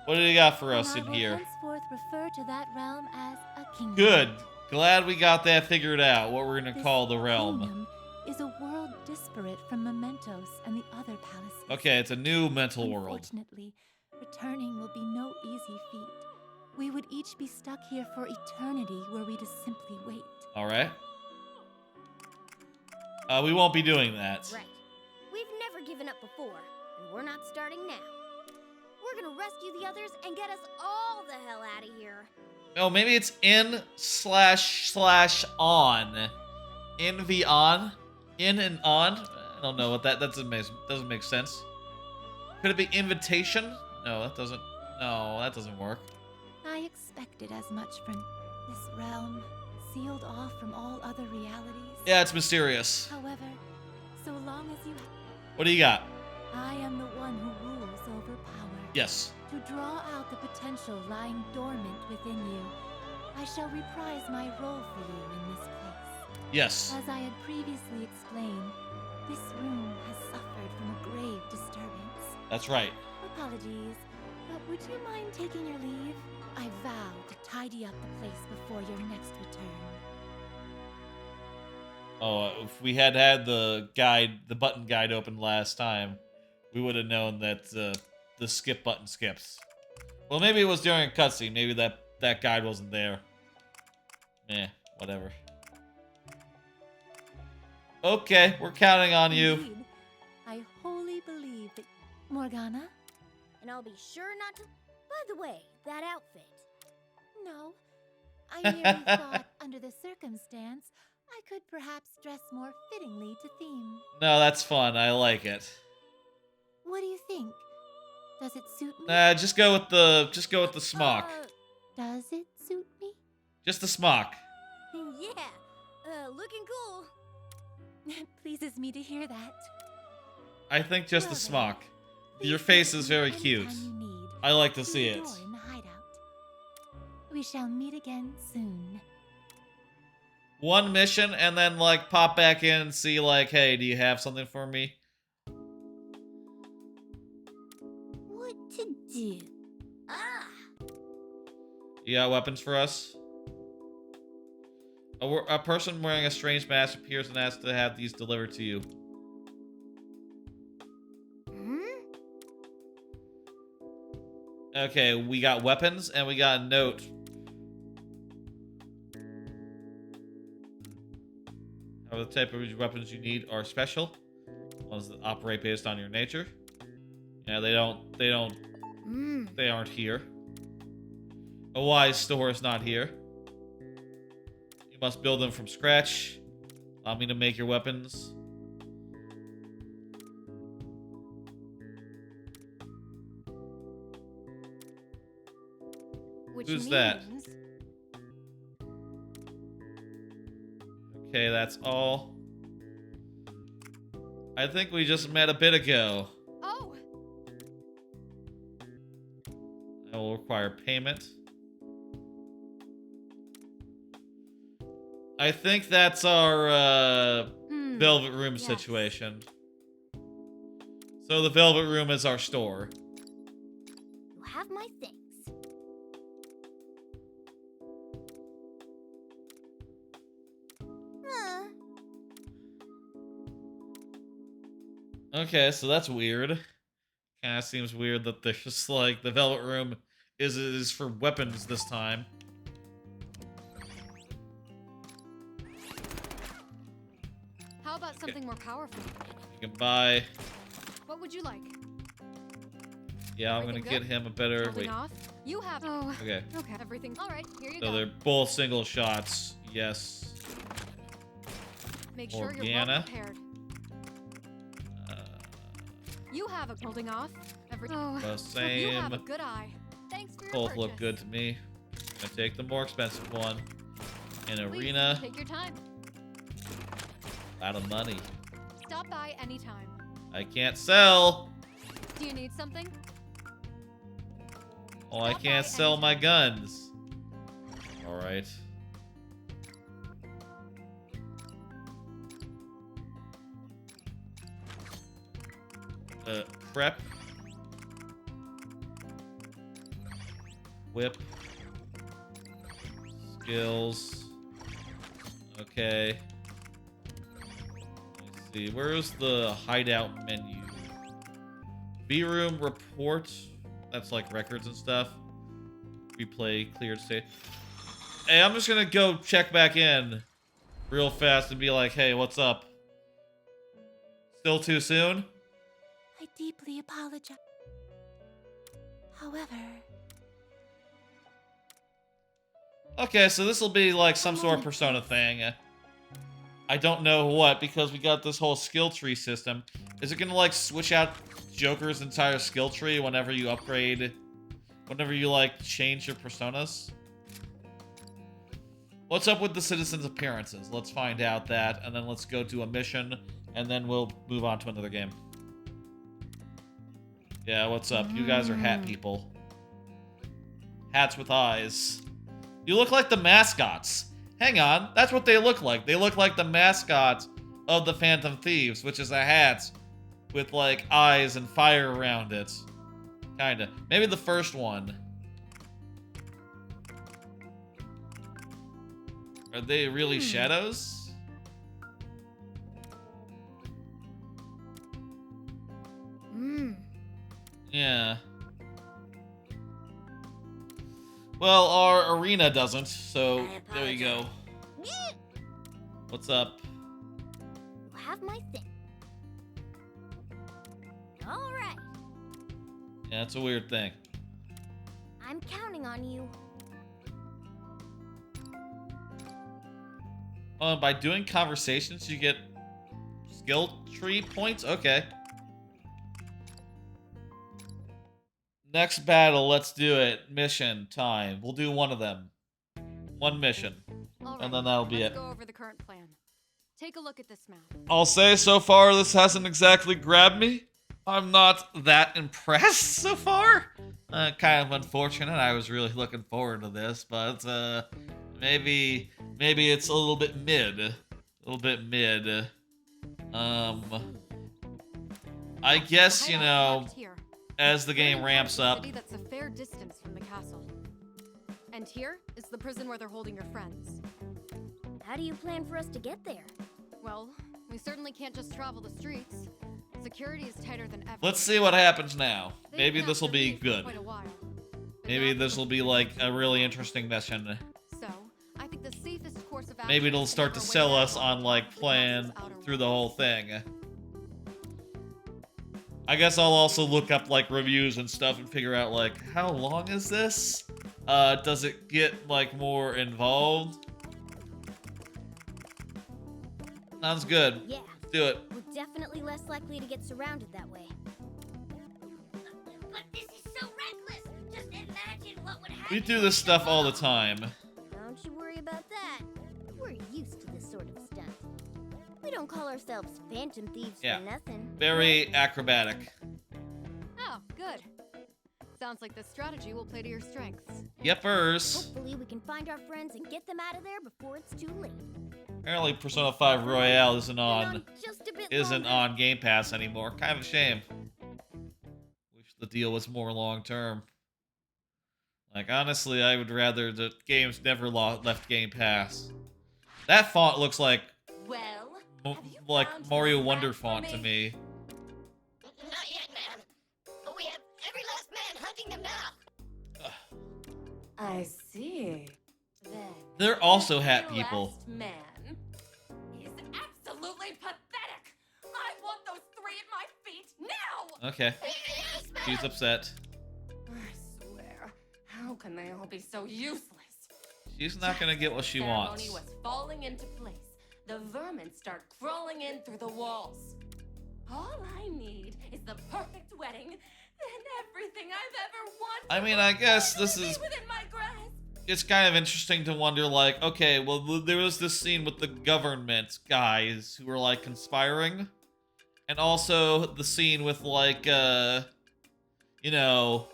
What do you got for us And I in will here? henceforth refer to that realm as a kingdom. Good. Glad we got that figured out, what we're gonna This call the realm. kingdom is a world disparate from Mementos and the other palaces. Okay, it's a new mental world. Unfortunately, returning will be no easy feat. We would each be stuck here for eternity were we to simply wait. Alright. We won't be doing that. Right. We've never given up before, and we're not starting now. We're gonna rescue the others and get us all the hell out of here. Oh, maybe it's in / on. In v on? In and on? I don't know what that doesn't make sense. Could it be invitation? No, that doesn't work. I expected as much from this realm, sealed off from all other realities. Yeah, it's mysterious. However, so long as you... What do you got? I am the one who rules over power. Yes. To draw out the potential lying dormant within you, I shall reprise my role for you in this place. Yes. As I had previously explained, this room has suffered from a grave disturbance. That's right. Apologies, but would you mind taking your leave? I vow to tidy up the place before your next return. Oh, if we had the button guide open last time, we would have known that the skip button skips. Well, maybe it was during a cutscene. Maybe that guide wasn't there. Whatever. Okay, we're counting on you. Indeed, I wholly believe that... Morgana? And I'll be sure not to... By the way, that outfit. No. I merely thought, under the circumstance, I could perhaps dress more fittingly to theme. No, that's fun. I like it. What do you think? Does it suit me? Just go with the smock. Does it suit me? Just the smock. Yeah, looking cool. Pleases me to hear that. I think just the Well then, smock. please Your face visit is me very anytime cute. you need. I like to Through see the it. door in the hideout. We shall meet again soon. One mission and then like pop back in and see like, hey, do you have something for me? What to do? Ah! You got weapons for us? A person wearing a strange mask appears and asks to have these delivered to you. Okay, we got weapons and we got a note. The type of weapons you need are special. Ones that operate based on your nature. Yeah, they aren't here. A wise store is not here. You must build them from scratch. Allow me to make your weapons. Which Who's means... that? Okay, that's all. I think we just met a bit ago. Oh! I will require payment. I think that's our Velvet Room yes. situation. So the Velvet Room is our store. You have my things. Okay, so that's weird. Kinda seems weird that there's just like the Velvet Room is for weapons this time. How about something more powerful? You can buy. What would you like? Yeah, I'm gonna Everything get good? him a better. Holding Wait. off? You have... Oh, Okay. okay. Everything... All right, here you So go. they're both single shots. Yes. Make sure you're Morgana. well prepared. You have a holding off. Oh, The you have a same. good eye. Thanks for your Both purchase. look good to me. I'm gonna take the more expensive one. An Please, arena. take your time. Out of money. Stop by anytime. I can't sell. Do you need something? Oh, I Stop can't by sell my anytime. guns. Alright. Prep. Whip. Skills. Okay. Let's see. Where's the hideout menu? B-room report. That's like records and stuff. Replay, cleared state. Hey, I'm just gonna go check back in real fast and be like, hey, what's up? Still too soon? I deeply apologize. However, Okay, so this will be like some sort of Persona thing. I don't know what, because we got this whole skill tree system. Is it gonna like switch out Joker's entire skill tree whenever you upgrade, whenever you like change your personas? What's up with the citizens' appearances? Let's find out that, and then let's go do a mission, and then we'll move on to another game. Yeah, what's up? You guys are hat people. Hats with eyes. You look like the mascots. Hang on, that's what they look like. They look like the mascots of the Phantom Thieves, which is a hat with like eyes and fire around it. Kinda. Maybe the first one. Are they really shadows? Yeah. Well, our arena doesn't, so there you go. What's up? You have my thing. All right. Yeah, it's a weird thing. I'm counting on you. Oh, by doing conversations, you get skill tree points? Okay. Next battle, let's do it. Mission time. We'll do one of them. One mission. All right, And then that'll be let's it. go over the current plan. Take a look at this map. I'll say so far this hasn't exactly grabbed me. I'm not that impressed so far. Kind of unfortunate. I was really looking forward to this, but maybe it's a little bit mid. A little bit mid. I guess, The you hideout is know, marked here. as the game Very ramps important up. city that's a fair distance from the castle. And here is the prison where they're holding your friends. How do you plan for us to get there? Well, we certainly can't just travel the streets. Security is tighter than ever. Let's see what happens now. They've Maybe been this will after be me for good. quite a while. But Maybe now this will be like a really interesting mission. So, I think the safest course of action Maybe it'll is to start make to our way sell back us on like to the plan castle's outer through the walls. whole thing. I guess I'll also look up like reviews and stuff and figure out like how long is this? Does it get like more involved? Sounds good. Yeah, Let's do it. we're definitely less likely to get surrounded that way. But this is so reckless. Just imagine what would happen. We do this stuff all the time. Don't you worry about that. We're used to this sort of stunt. We don't call ourselves Phantom Thieves Yeah. for nothing. Very acrobatic. Oh, good. Sounds like this strategy will play to your strengths. Yepers. Hopefully we can find our friends and get them out of there before it's too late. Apparently Persona 5 Royale isn't Been on just a bit isn't longer. on Game Pass anymore. Kind of a shame. Wish the deal was more long term. Like honestly, I would rather the games never left Game Pass. That font looks like Well, have you like found Mario this Wonder map for font to me. Not yet, ma'am. But we have every last man hunting them now. I see. Then They're also the hat people. last man is absolutely pathetic. I want those three at my feet now. Okay, Yes, ma'am. she's upset. I swear, how can they all be so useless? She's not gonna get what she wants. Ceremony was falling into place. The vermin start crawling in through the walls. All I need is the perfect wedding, then everything I've ever wanted. I mean, I guess will this be is within my grasp. it's kind of interesting to wonder, like, okay, well, there was this scene with the government guys who were, like, conspiring. And also the scene with, like, you know,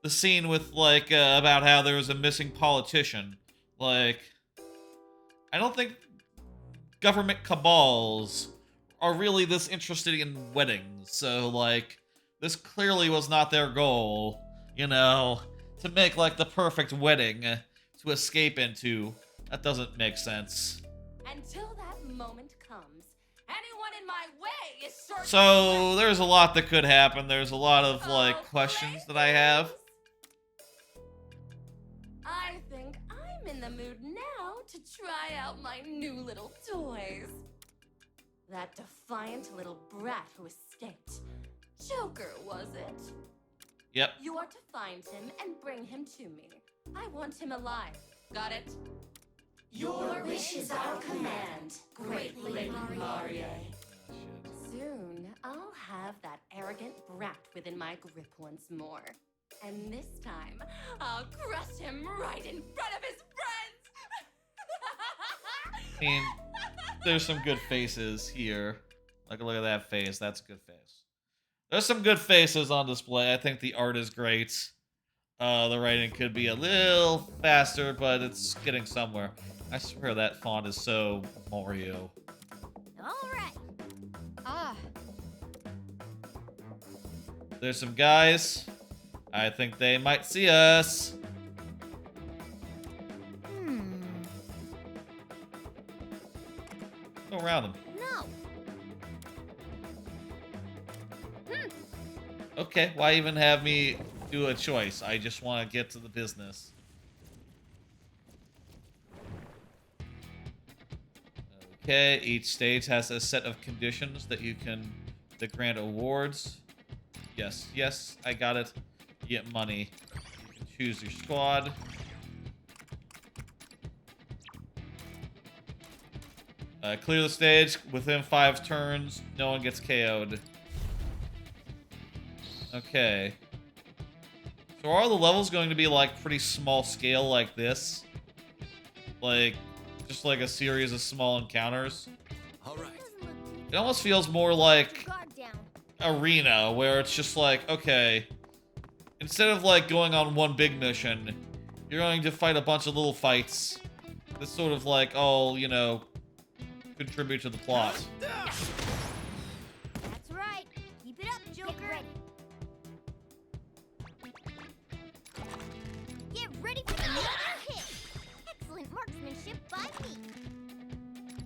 the scene with, like, about how there was a missing politician. Like, I don't think government cabals are really this interested in weddings. So, like, this clearly was not their goal, you know, to make, like, the perfect wedding to escape into. That doesn't make sense. Until that moment comes, anyone in my way is sure. So, there's a lot that could happen. There's a lot of, like, questions that I have. I think I'm in the mood now to try out my new little toys. That defiant little brat who escaped. Joker, was it? Yep. You are to find him and bring him to me. I want him alive. Got it? Your wish is our command, great Lady Maria. Soon, I'll have that arrogant brat within my grip once more. And this time, I'll crush him right in front of his friends! I mean, there's some good faces here. Like, look at that face. That's a good face. There's some good faces on display. I think the art is great. The writing could be a little faster, but it's getting somewhere. I swear that font is so Mario. All right. Ah, There's some guys. I think they might see us. Go around them. No. Okay, why even have me do a choice? I just want to get to the business. Okay, each stage has a set of conditions that grant awards. Yes, yes, I got it. You get money. You can choose your squad. Clear the stage within 5 turns. No one gets KO'd. Okay. So are the levels going to be like pretty small scale like this? Like, just like a series of small encounters? All right. It almost feels more like Guard down. Arena, where it's just like, okay, instead of like going on one big mission, you're going to fight a bunch of little fights that sort of like all, you know, contribute to the plot. That's right. Keep it up, Joker. Get ready for another hit. Excellent marksmanship by me.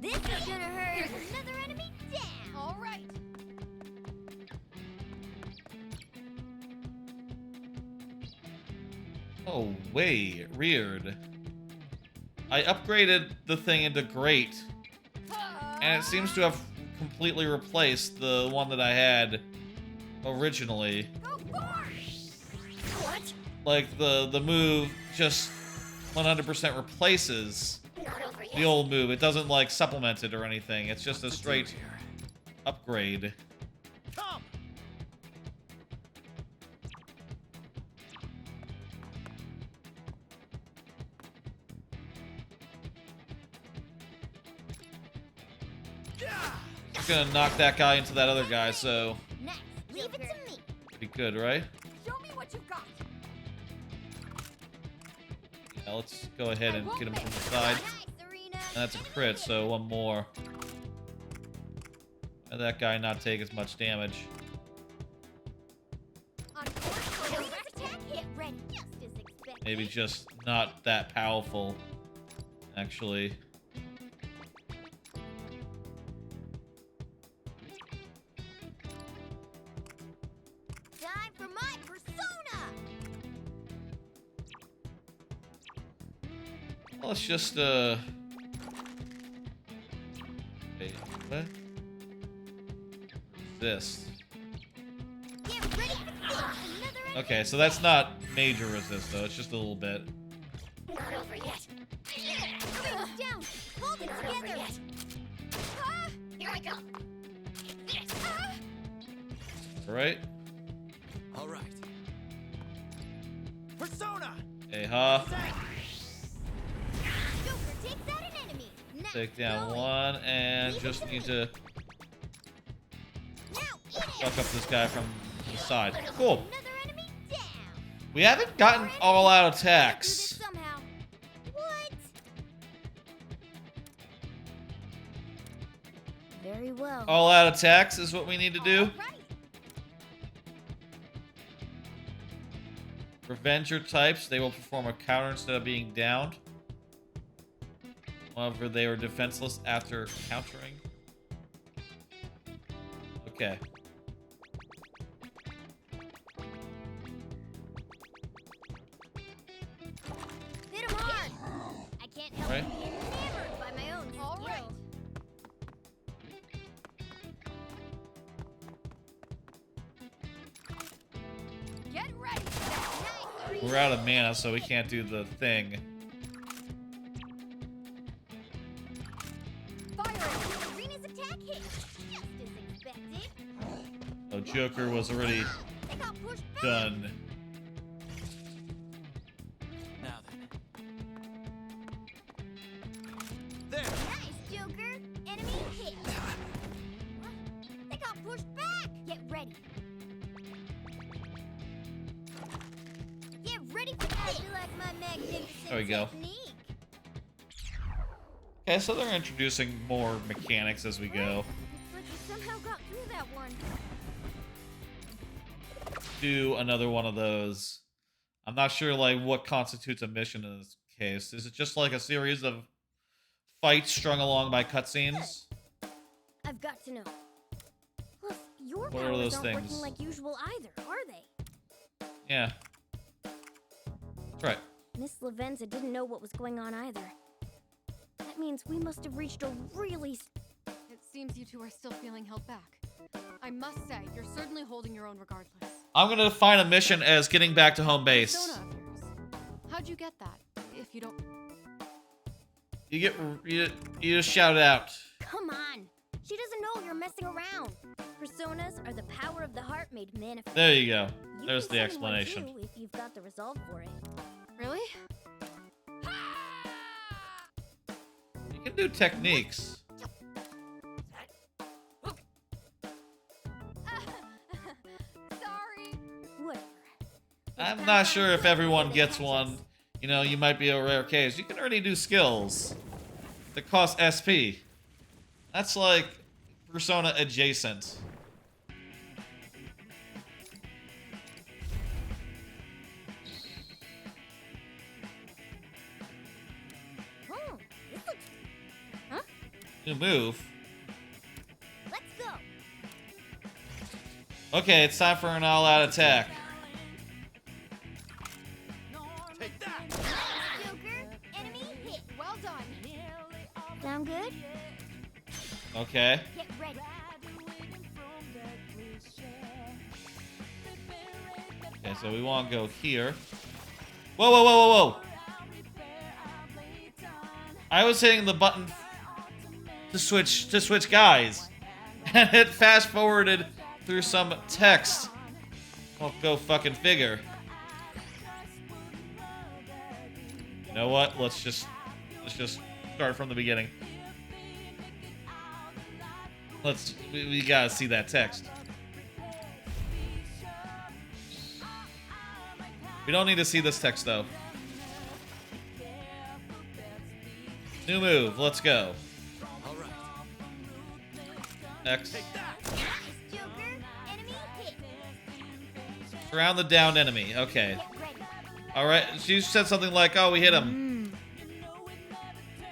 This is gonna hurt. Here's another enemy down. all right. Oh, wait, weird. I upgraded the thing into Great, and it seems to have completely replaced the one that I had originally. Go forth! What? Like, the move just 100% replaces Not over yet. the old move. It doesn't, like, supplement it or anything. It's just a straight upgrade. Come. Just gonna knock that guy into that other guy, so Next, leave it to me. be good, right? Show me what you've got. Yeah, let's go ahead and get him from the side. Nice, Serena. And that's a crit, so one more. And that guy not take as much damage. On course for your Next attack hit ready. Just as expected. Maybe just not that powerful, actually. Time for my persona. Well, let's just, wait, what? Resist. Get ready for this. Another enemy. Okay, so that's not major resist, though. It's just a little bit. Not over yet. Face down. Hold it Not over together. yet. Ah, Here I go. This. Alright? All right. Persona. Hey, ha. take down one, and just need to fuck up this guy from the side. Cool. We haven't gotten all-out attacks. What? Very well. All-out attacks is what we need to do. All right. Revenger types, they will perform a counter instead of being downed. However, they were defenseless after countering. Okay. Hit him hard. I can't help Right. but be enamored by my own All right. skill. Get ready. Nice. We're out of mana, so we can't do the thing. Fire. Arena's attack hit. Just as expected. Oh, Joker was already They got pushed back. done. Now then. There. Nice, Joker. Enemy hit. What? They got pushed back. Get ready. Get ready for that. You like my magnificent There we go. technique. Okay, so they're introducing more mechanics as we go. Looks like we somehow got through that one. Do another one of those. I'm not sure like what constitutes a mission in this case. Is it just like a series of fights strung along by cutscenes? I've got to know. Plus, your What are powers those aren't things? working like usual either, are they? Yeah. That's right. Miss Lavenza didn't know what was going on either. That means we must have reached a really... It seems you two are still feeling held back. I must say, you're certainly holding your own regardless. I'm gonna define a mission as getting back to home base. Persona of yours. How'd you get that? If you don't... You just shout it out. Come on! She doesn't know you're messing around. Personas are the power of the heart made manifest. There you go. You There's can the send one explanation. too if you've got the resolve for it. Really? You can do techniques. Sorry. Whatever. I'm not sure if everyone gets one. You know, you might be a rare case. You can already do skills that cost SP. That's like Persona adjacent. This looks... Huh? New move. Let's go! Okay, it's time for an all-out attack. Take that. Joker, enemy hit. Well done. Sound good? Okay. Get ready. Okay, so we want to go here. Whoa, whoa, whoa, whoa, whoa! I was hitting the button to switch guys, and it fast forwarded through some text. Oh, go fucking figure. You know what? Let's just start from the beginning. We gotta see that text. We don't need to see this text though. New move, let's go. All right. X. Take that. Nice, Joker, enemy hit. Surround the downed enemy. Okay. Get ready. Alright, she said something like, oh, we hit him.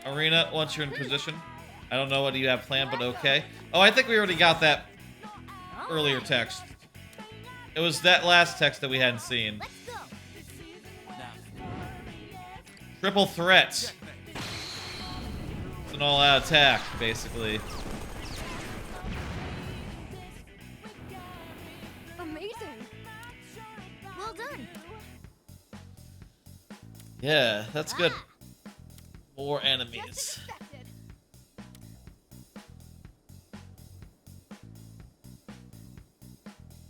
Arena, once you're in position. I don't know what you have planned, but okay. Oh, I think we already got that earlier text. It was that last text that we hadn't seen. Let's go. Now. Triple threat. It's an all-out attack, basically. Amazing. Well done. Yeah, that's good. Ah, More Just as enemies. expected.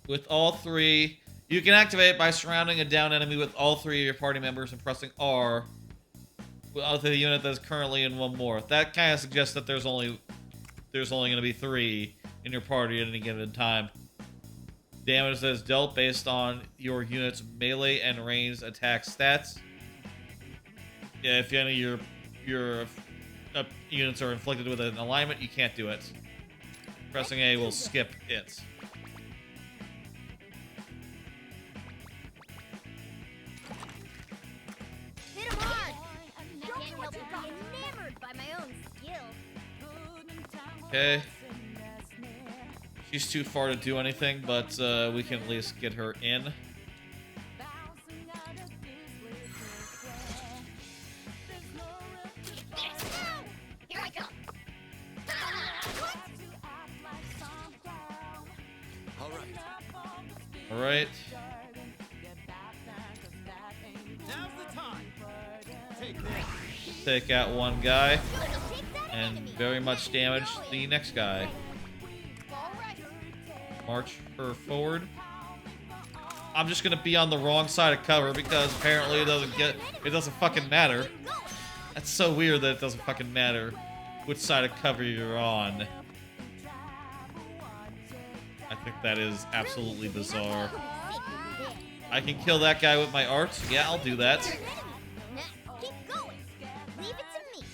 With all three, you can activate it by surrounding a down enemy with all three of your party members and pressing R Out of the unit that's currently in one more. That kind of suggests that there's only going to be 3 in your party at any given time. Damage that is dealt based on your unit's melee and ranged attack stats. Yeah, if any of your units are inflicted with an alignment, you can't do it. Pressing A will skip it. Hit him hard! I can't help but be enamored by my own skill. Okay. She's too far to do anything, but we can at least get her in. Here I come. All right. All right. Now's the time. Take this. Take out one guy and very much damage the next guy. March her forward. I'm just gonna be on the wrong side of cover because apparently it doesn't fucking matter. That's so weird that it doesn't fucking matter which side of cover you're on. I think that is absolutely bizarre. I can kill that guy with my art. Yeah, I'll do that. Keep going. Leave it to me.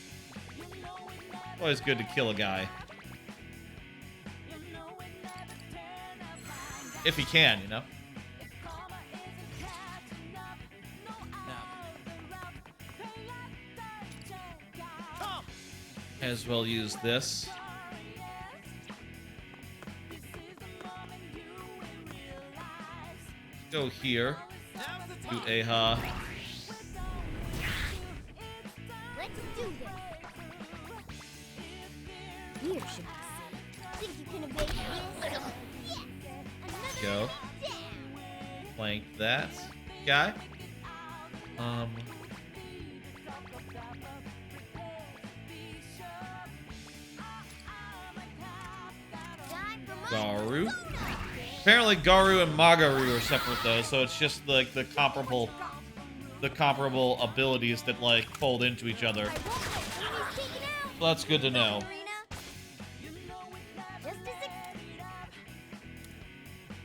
Always good to kill a guy. If he can, you know. As well use this. Go here. Do Aha. Let's do this. Here should be safe. Think you can evade this? Yes. Go. Flank that guy. Garu. Apparently Garu and Magaru are separate though, so it's just like the comparable abilities that like fold into each other. So that's good to know.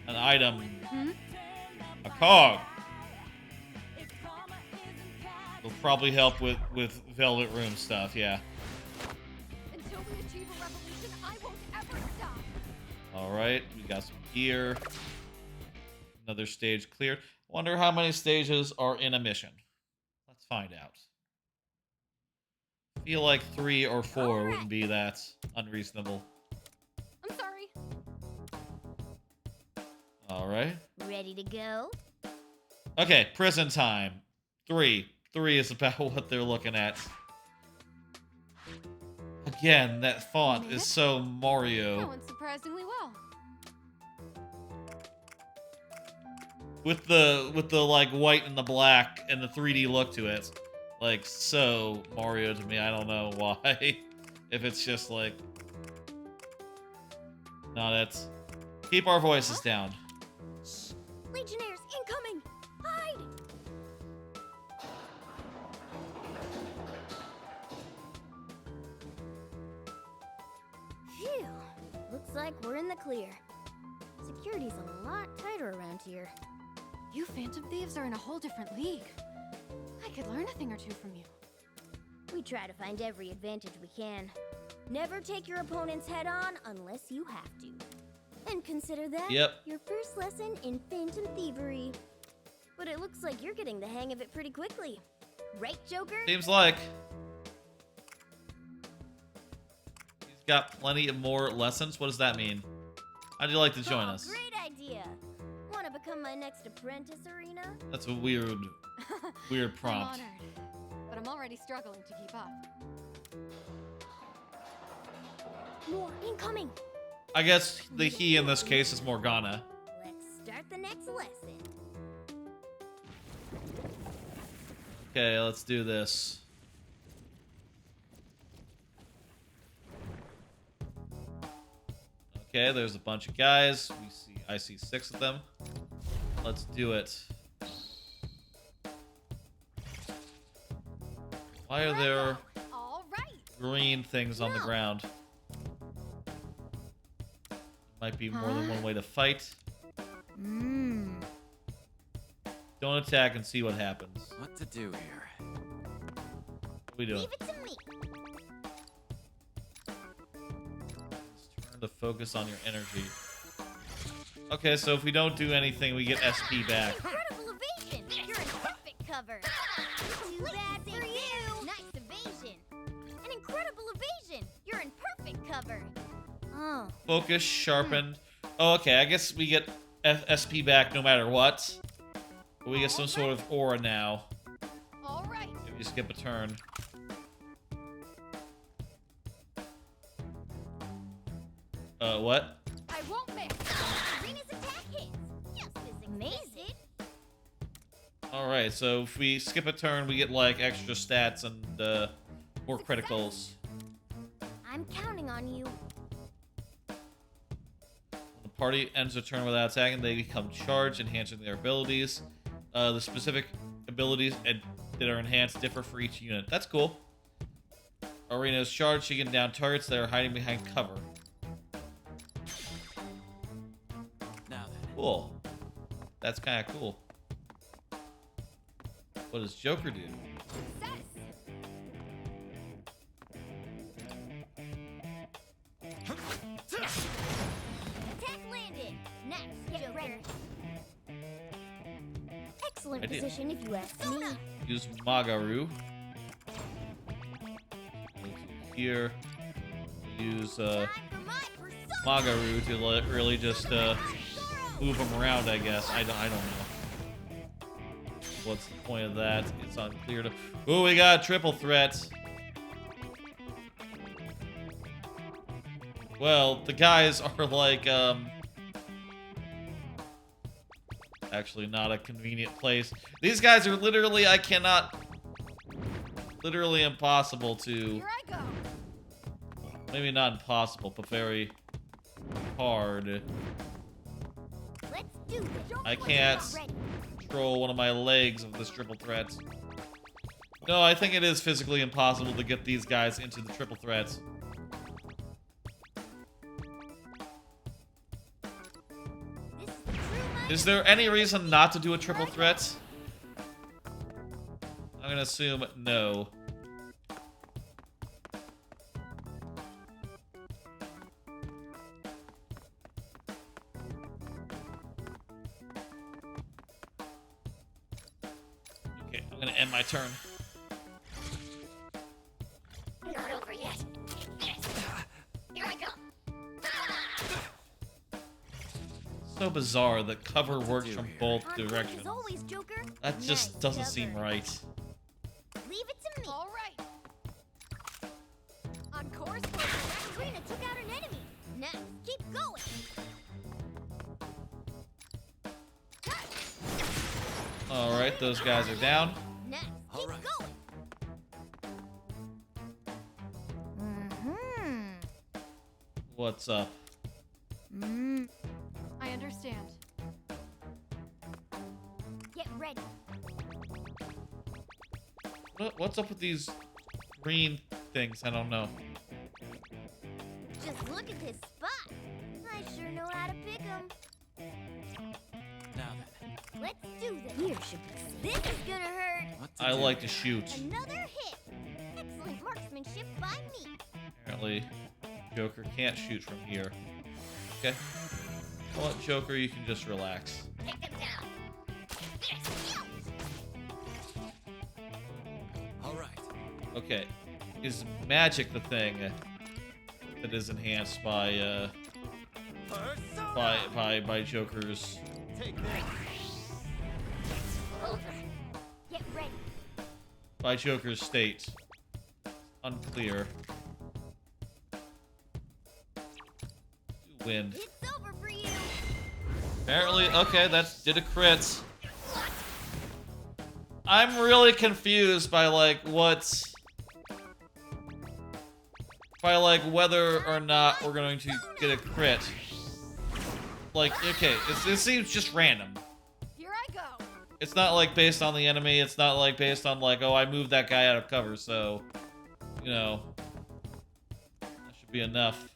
An item. A cog. Will probably help with Velvet Room stuff, yeah. Until we achieve a revolution, I won't ever stop. Alright, we got some gear. Another stage cleared. Wonder how many stages are in a mission. Let's find out. Feel like 3 or 4 wouldn't be that unreasonable. I'm sorry. Alright. Ready to go? Okay, prison time. 3. 3 is about what they're looking at. Again, that font is so That Mario. went surprisingly well. With the like white and the black and the 3D look to it. Like so Mario to me. I don't know why. If it's just like no, that's keep our voices down. Shh! Legionnaires incoming! Hide! Phew. Looks like we're in the clear. Security's a lot tighter around here. You Phantom Thieves are in a whole different league. I could learn a thing or two from you. We try to find every advantage we can. Never take your opponent's head on unless you have to. And consider that your first lesson in Phantom Thievery. But it looks like you're getting the hang of it pretty quickly. Right, Joker? Seems like. He's got plenty of more lessons. What does that mean? How'd you like to join us? Great idea. Want to become my next apprentice, Arena? That's a weird prompt. I'm honored, but I'm already struggling to keep up. More incoming. I guess the he in this case is Morgana. Let's start the next lesson. Okay, let's do this. Okay, there's a bunch of guys. I see 6 of them. Let's do it. Why are there All right. green things on the ground? Might be more than one way to fight. Don't attack and see what happens. What to do here? What are we doing? Leave it to me. Turn to focus on your energy. Okay, so if we don't do anything, we get SP back. Incredible evasion. You're in perfect cover. Too bad for you. Nice evasion. An incredible evasion. You're in perfect cover. Oh. Focus, sharpened. Oh, okay, I guess we get SP back no matter what. But we get some sort of aura now. All right. If you skip a turn. What? I won't miss. Arena's attack hits. Just as amazing. Alright, so if we skip a turn, we get, like, extra stats and, more criticals. I'm counting on you. When the party ends a turn without attacking, they become charged, enhancing their abilities. The specific abilities that are enhanced differ for each unit. That's cool. Arena is charged, shaking down targets that are hiding behind cover. Now then. Cool. That's kind of cool. What does Joker do? Attack landed. Nice, Joker. Excellent I did. position if you ask me. Use Magaru. Here. Use Time for my persona. Magaru to really just move them around, I guess. I don't know. What's the point of that? It's unclear to... Ooh, we got triple threats. Well, the guys are like, actually not a convenient place. These guys are literally, I cannot... Literally impossible to... Here I go. Maybe not impossible, but very hard. Let's do this. I can't control one of my legs of this triple threat. No, I think it is physically impossible to get these guys into the triple threats. Is there any reason not to do a triple threat? I'm gonna assume no. Okay, I'm gonna end my turn. Not over yet. Yes. Here I come. So bizarre that cover works from both On point directions. as always, Joker. That just Nice doesn't seem cover. right. Leave it to me. All right. On course for That arena took out an enemy. Nice. Keep going. Alright, those guys are down. Nice. All Keep right. going. Mm-hmm. What's up? I understand. Get ready. What's up with these green things? I don't know. Just look at this spot. I sure know how to pick 'em. Now then. Let's do this. Here should be. This is gonna hurt. What to I do like to here? shoot. Another hit. Excellent marksmanship by me. Apparently, Joker can't shoot from here. Okay. Well, Joker, you can just relax. Take them down. Yes. All right. Okay. Is magic the thing that is enhanced by by Joker's Take this. Over. Get ready. by Joker's state? Unclear. Wind. It's over for you. Apparently, okay, that did a crit. I'm really confused by like what's whether or not we're going to get a crit. Like, okay, it seems just random. Here I go. it's not like based on the enemy. It's not like based on like, oh, I moved that guy out of cover, so you know, that should be enough.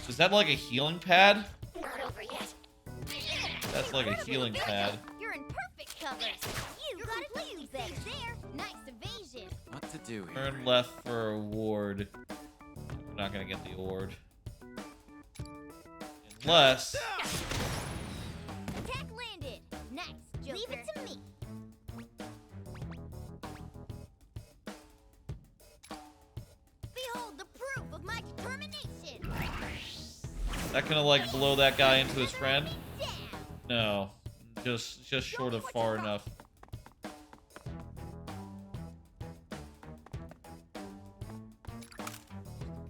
Is that like a healing pad? Not over yet. That's like a healing pad. You're in perfect cover. You got a few things there. Nice evasion. What to do here? Turn left for a ward. We're not gonna get the award. Unless... Attack landed. Nice, Joker. Leave it to me. Behold the proof of my determination. That gonna like blow that guy into his friend? No. Just short of far enough.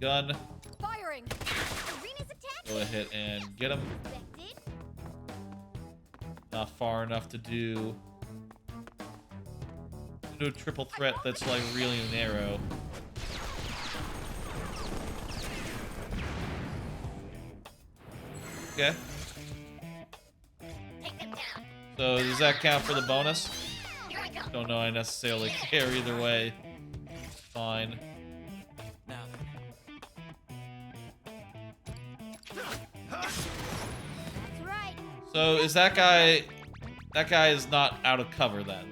Gun. Firing. Arena's attack. Go ahead and get him. Not far enough to do a triple threat that's like really narrow. Okay. Take them down. So does that count for the bonus? Here I go. Don't know I necessarily care either way. Fine. Now That's right. So is that guy is not out of cover then?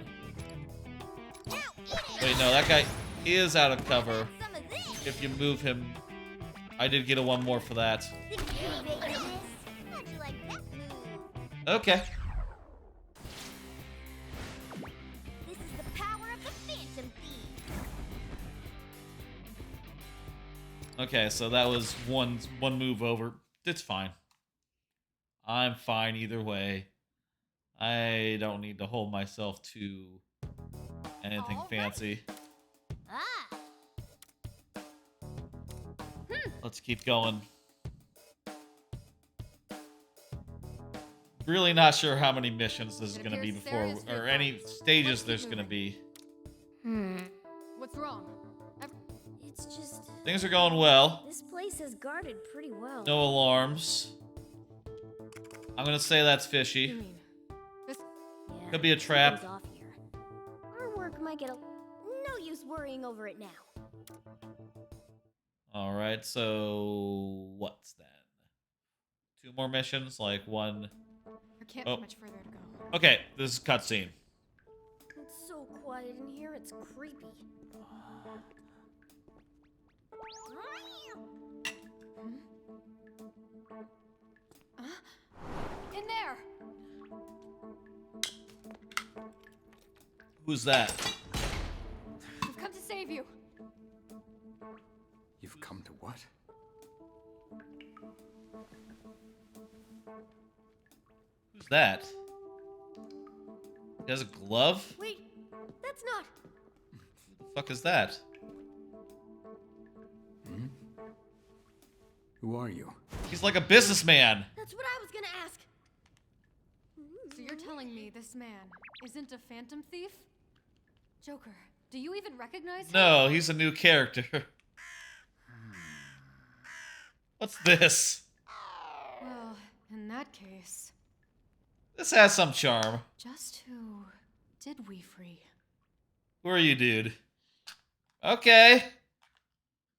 Now eat it. Wait, no, that guy is out of cover. Some of this. If you move him, I did get a one more for that. Think you can make this? How'd you like that move? Okay. This is the power of the Phantom Thief. Okay, so that was one move over. It's fine. I'm fine either way. I don't need to hold myself to anything All right. fancy. Ah. Let's keep going. Really not sure how many missions this is It going to be appears before, Sarah's or free any funds. stages Let's keep there's going to moving. be. What's wrong? It's just Things are going well. this place is guarded pretty well. No alarms. I'm going to say that's You fishy. mean this? Yeah, Could be a trap. something's off here. Our work might get a no use worrying over it now. Alright, so what's then? 2 more missions? Like one... There can't Oh. be much further to go. Okay, this is cutscene. It's so quiet in here, it's creepy. In there. Who's that? We've come to save you. you've come to what? Who's that? He has a glove? Wait, that's not. Who the fuck is that? Hmm? Who are you? He's like a businessman. That's what I was gonna ask. So you're telling me this man isn't a phantom thief? Joker, do you even recognize him? No, he's a new character. What's this? Well, in that case, This has some charm. just who did we free? Who are you, dude? Okay.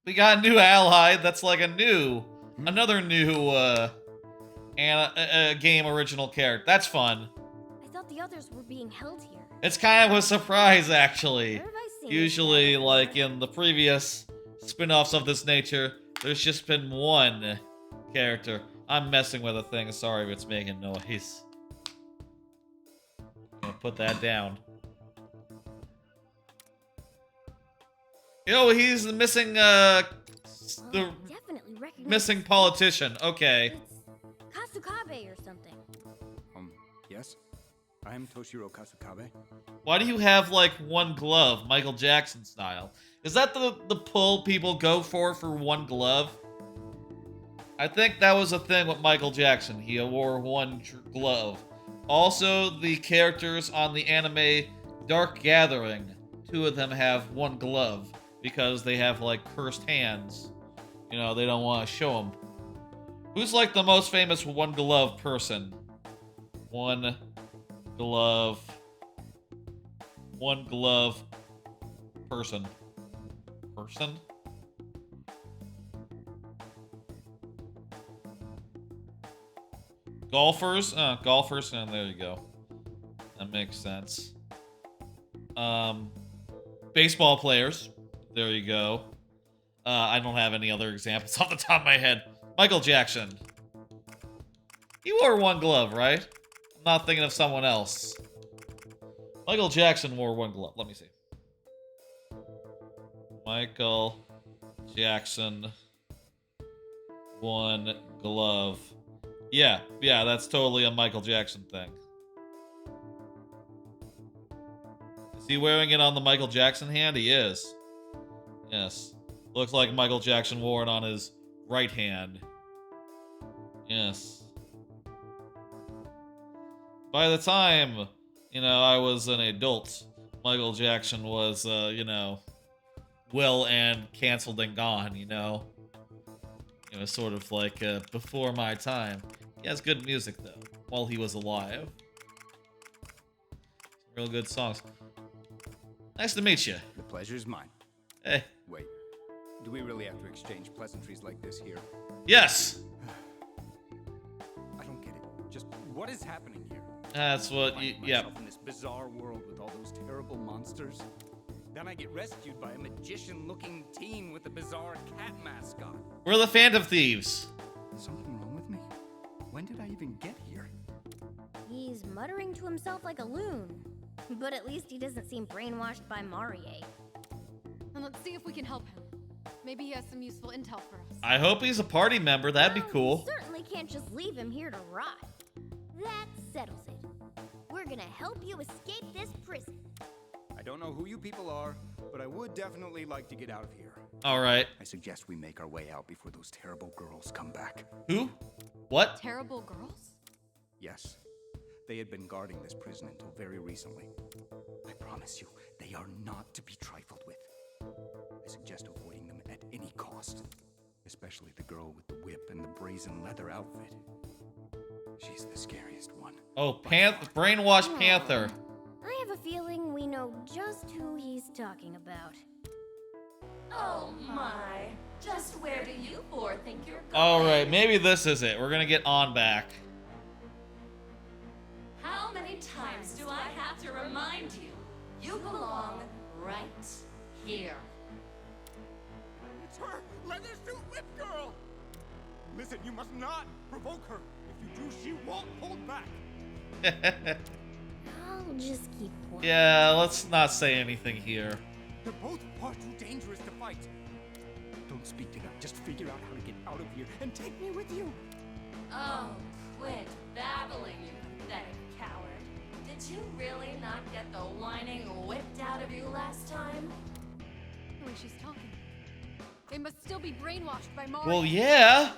We got a new ally that's like another new, game original character. That's fun. I thought the others were being held here. It's kind of a surprise, actually. Where have I seen Usually, like in the previous spin-offs of this nature, there's just been one character. I'm messing with a thing. Sorry if it's making noise. I'm gonna put that down. Yo, he's the missing, the definitely recognize missing politician. Okay. It's Kasukabe or something. Yes? I am Toshiro Kasukabe. Why do you have, like, one glove, Michael Jackson style? Is that the pull people go for one glove? I think that was a thing with Michael Jackson. He wore one glove. Also, the characters on the anime Dark Gathering, 2 of them have one glove because they have, like, cursed hands. You know, they don't want to show them. Who's, like, the most famous one glove person? One glove person. Golfers? Golfers. There you go. That makes sense. Baseball players. There you go. I don't have any other examples off the top of my head. Michael Jackson. He wore one glove, right? I'm not thinking of someone else. Michael Jackson wore one glove. Let me see. Michael Jackson, one glove. Yeah, that's totally a Michael Jackson thing. Is he wearing it on the Michael Jackson hand? He is. Yes. Looks like Michael Jackson wore it on his right hand. Yes. By the time, I was an adult, Michael Jackson was, well and canceled and gone, It was sort of like before my time. He has good music, though, while he was alive. Real good songs. Nice to meet you. The pleasure's mine. Hey. Wait, do we really have to exchange pleasantries like this here? Yes! I don't get it. Just what is happening here? That's what you... Yeah. In this bizarre world with all those terrible monsters. Then I get rescued by a magician-looking teen with a bizarre cat mascot. We're the Phantom Thieves. Is something wrong with me? When did I even get here? He's muttering to himself like a loon. But at least he doesn't seem brainwashed by Marie. And let's see if we can help him. Maybe he has some useful intel for us. I hope he's a party member. That'd be cool. We certainly can't just leave him here to rot. That settles it. We're gonna help you escape this prison. I don't know who you people are, but I would definitely like to get out of here. All right. I suggest we make our way out before those terrible girls come back. Who? What? Terrible girls? Yes. They had been guarding this prison until very recently. I promise you, they are not to be trifled with. I suggest avoiding them at any cost. Especially the girl with the whip and the brazen leather outfit. She's the scariest one. Oh, brainwashed Panther. I have a feeling we know just who he's talking about. Oh my. Just where do you four think you're going? Alright, maybe this is it. We're gonna get on back. How many times do I have to remind you? You belong right here. It's her! Leather suit whip girl! Listen, you must not provoke her. If you do, she won't hold back. I'll just keep quiet. Yeah, let's not say anything here. They're both far too dangerous to fight. Don't speak to them. Just figure out how to get out of here and take me with you. Oh, quit babbling, you pathetic coward. Did you really not get the whining whipped out of you last time? The way she's talking. They must still be brainwashed by Mario. Well, yeah.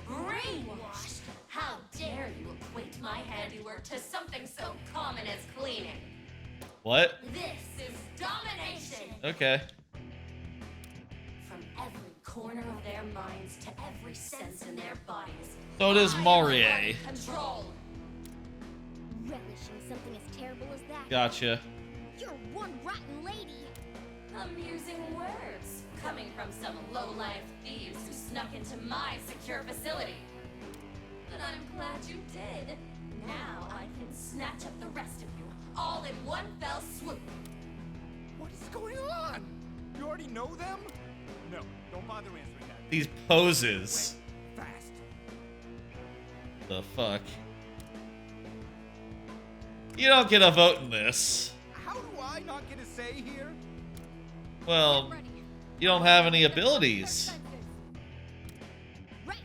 Brainwashed? How dare you equate my handiwork to something so common as cleaning? What? This is domination! Okay. From every corner of their minds to every sense in their bodies. So does Marie. Control. Relishing something as terrible as that. Gotcha. You're one rotten lady. Amusing words coming from some low-life thieves who snuck into my secure facility. But I'm glad you did. Now I can snatch up the rest of you, all in one fell swoop. What is going on? You already know them? No, don't bother answering that. These poses. Fast. The fuck? You don't get a vote in this. How do I not get a say here? Well, you don't have any abilities. Right.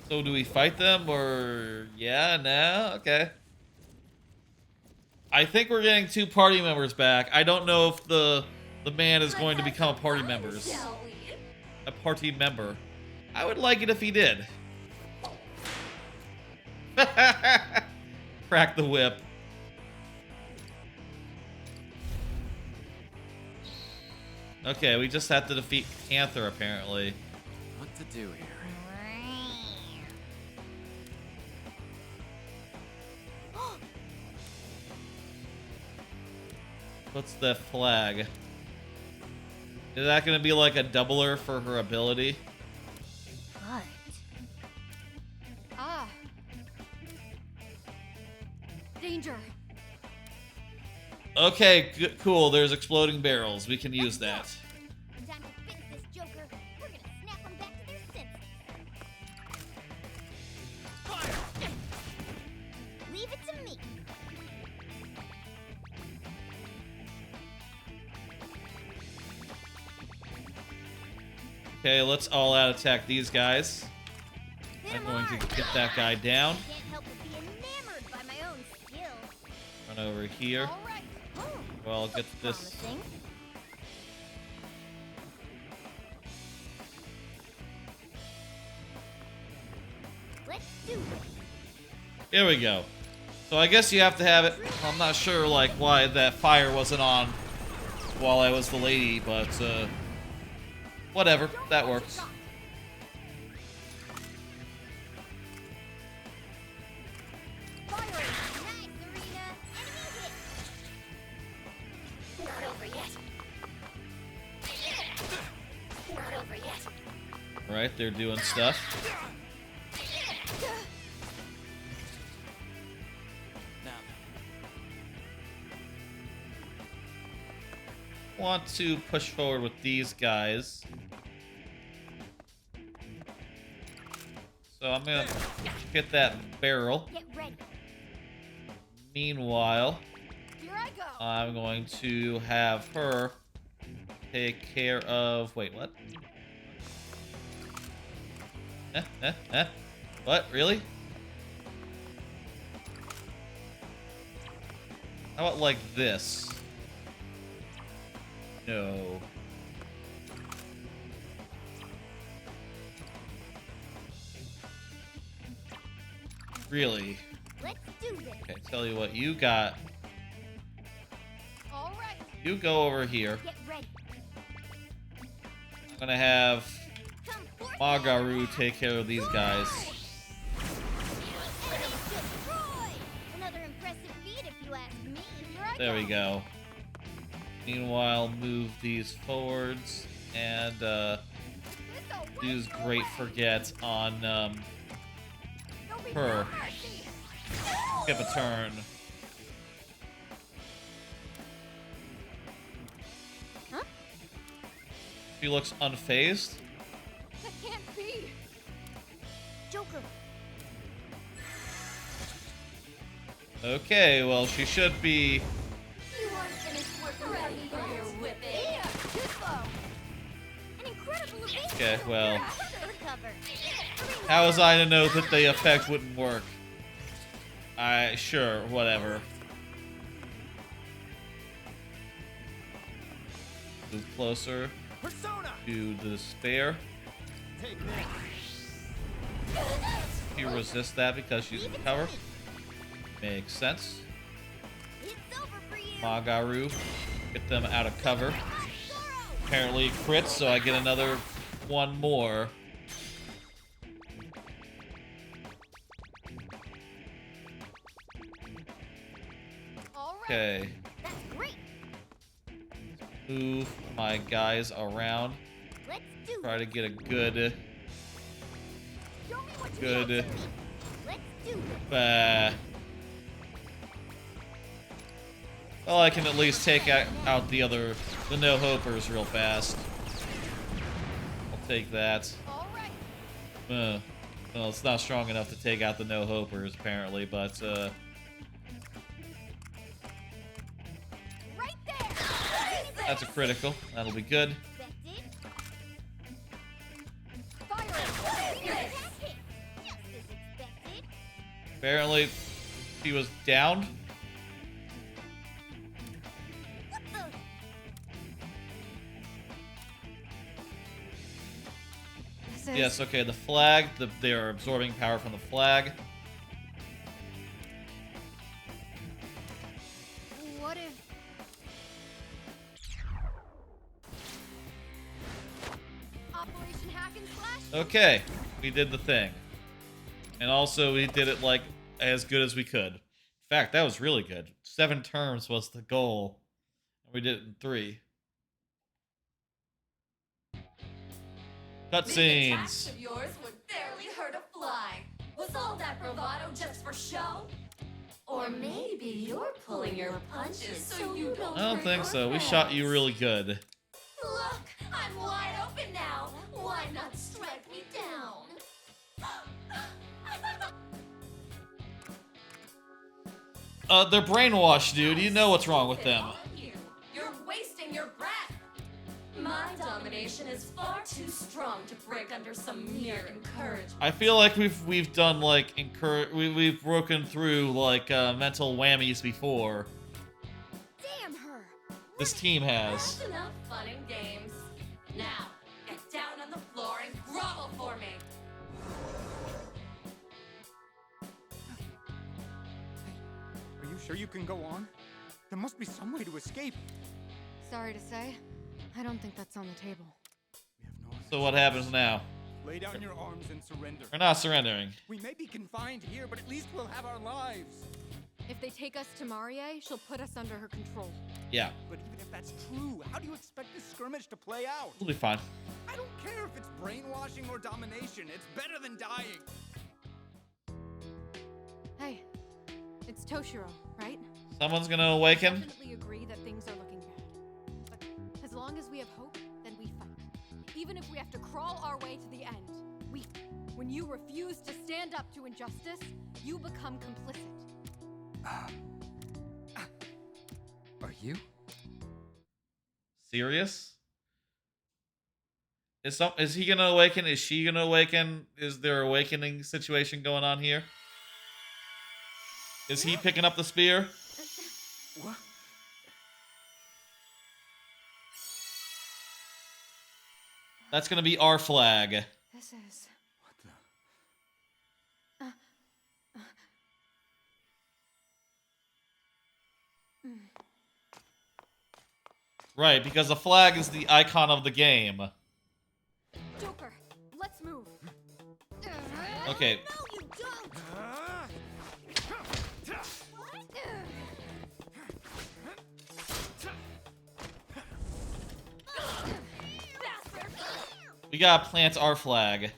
So do we fight them or yeah, no? Okay. I think we're getting 2 party members back. I don't know if the man is going to become a party member. A party member. I would like it if he did. Crack the whip. Okay, we just have to defeat Panther, apparently. What to do here? What's the flag? Is that gonna be like a doubler for her ability? What? Ah. Danger. Okay, cool. There's exploding barrels. We can use that. Time to fix this Joker. We're gonna snap them back to their senses. Leave it to me. Okay, let's all out attack these guys. Hit I'm 'em going hard. to get that guy down. I can't help but be enamored by my own skill. Run over here. All right. Oh, Well, get this. promising. Let's do this. Here we go. So I guess you have to have it. I'm not sure like why that fire wasn't on while I was the lady, but whatever. That works. Firing. Nice, Arena. Enemy hit. Not over yet. Not over yet. Right, they're doing stuff. Now, Want to push forward with these guys. So I'm gonna hit that barrel. Get ready. Here Meanwhile, I go. I'm going to have her take care of... Wait, what? What? Really? How about like this? No. Really? Let's do this. Okay, tell you what, you got... All right. You go over here. Get ready. I'm gonna have Come forth. Magaru take care of these guys. Enemy destroyed. Another impressive feat, if you ask me. Here I There we go. Meanwhile, move these forwards and use Great Forget on her. Skip a turn. Huh? She looks unfazed. That can't be. Joker. Okay, well, she should be. You aren't finished work already, you're whipping. An incredible evade. Okay, well, For the cover. how was I to know that the effect wouldn't work? Sure, whatever. Move closer Persona. to the despair. Take this. You resist that because she's in cover. Makes sense. It's over for you. Magaru, get them out of cover. Apparently crits, so I get another one more. All right. Okay, That's great. move my guys around. Let's do Try to get a good, Show me what you good, got to me. Let's do this. well, I can at least take out the no-hopers real fast. I'll take that. All right. Well, it's not strong enough to take out the no-hopers, apparently, but, Right there. that's a critical. That'll be good. Expected. Fire. Attack hit. Just as expected. Apparently, she was downed. What the? This is Yes, okay, the flag, they are absorbing power from the flag. What if Operation Hack and Slash? Okay, we did the thing. And also, we did it, like, as good as we could. In fact, that was really good. 7 turns was the goal. We did it in 3. The attacks Cutscenes. of yours would barely hurt a fly. Was all that bravado just for show? Or maybe you're pulling your punches so you don't I don't hurt think your so. We friends. shot you really good. Look, I'm wide open now. Why not strike me down? They're brainwashed, dude. You know what's wrong with them. You're wasting your breath. My domination is far too strong to break under some mere encouragement. I feel like we've done like we've broken through like mental whammies before. Damn her! This team has. That's enough fun and games. Now, get down on the floor and grovel for me. Are you sure you can go on? There must be some way to escape. Sorry to say, I don't think that's on the table. We have no. So what happens now? Lay down your arms and surrender. We're not surrendering. We may be confined here, but at least we'll have our lives. If they take us to Marie, she'll put us under her control. Yeah, But even if that's true, how do you expect this skirmish to play out? we'll be fine. I don't care if it's brainwashing or domination. It's better than dying. Hey, it's Toshiro, right? Someone's gonna awaken. Definitely agree that things are looking bad. But as long as we have hope, then we fight. Even if we have to crawl our way to the end. When you refuse to stand up to injustice, you become complicit. Are you? Serious? Is he gonna awaken? Is she gonna awaken? Is there awakening situation going on here? Is he picking up the spear? What? That's gonna be our flag. This is... What the? Right, because the flag is the icon of the game. Joker, let's move. Okay. No, you don't! We gotta plant our flag.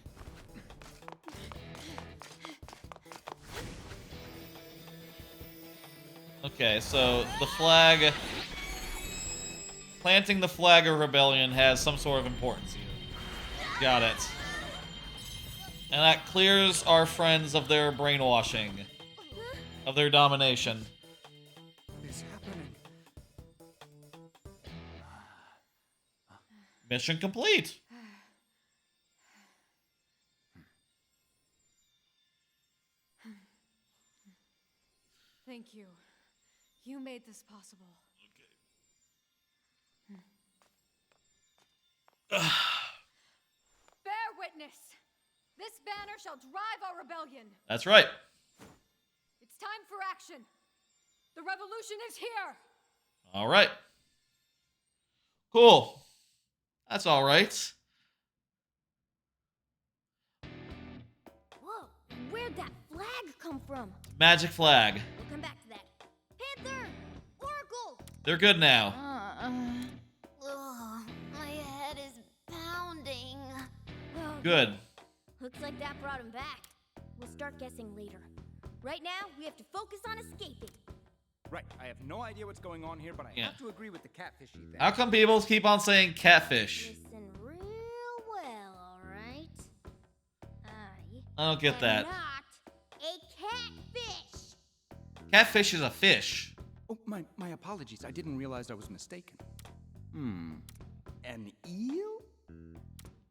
Okay, so the flag... Planting the flag of rebellion has some sort of importance here. Got it. And that clears our friends of their brainwashing. Of their domination. What is happening? Mission complete! Thank you. You made this possible. Bear witness! This banner shall drive our rebellion. That's right. It's time for action. The revolution is here. Alright. Cool. That's alright. Whoa, where'd that flag come from? Magic flag. We'll come back to that. Panther! Oracle! They're good now. Ugh, my head is pounding. Good. Looks like that brought him back. We'll start guessing later. Right now, we have to focus on escaping. Right, I have no idea what's going on here, but I Yeah. have to agree with the catfishy thing. How come people keep on saying catfish? Listen real well, alright? I don't get that. Not a catfish! Catfish is a fish. Oh, my apologies. I didn't realize I was mistaken. An eel?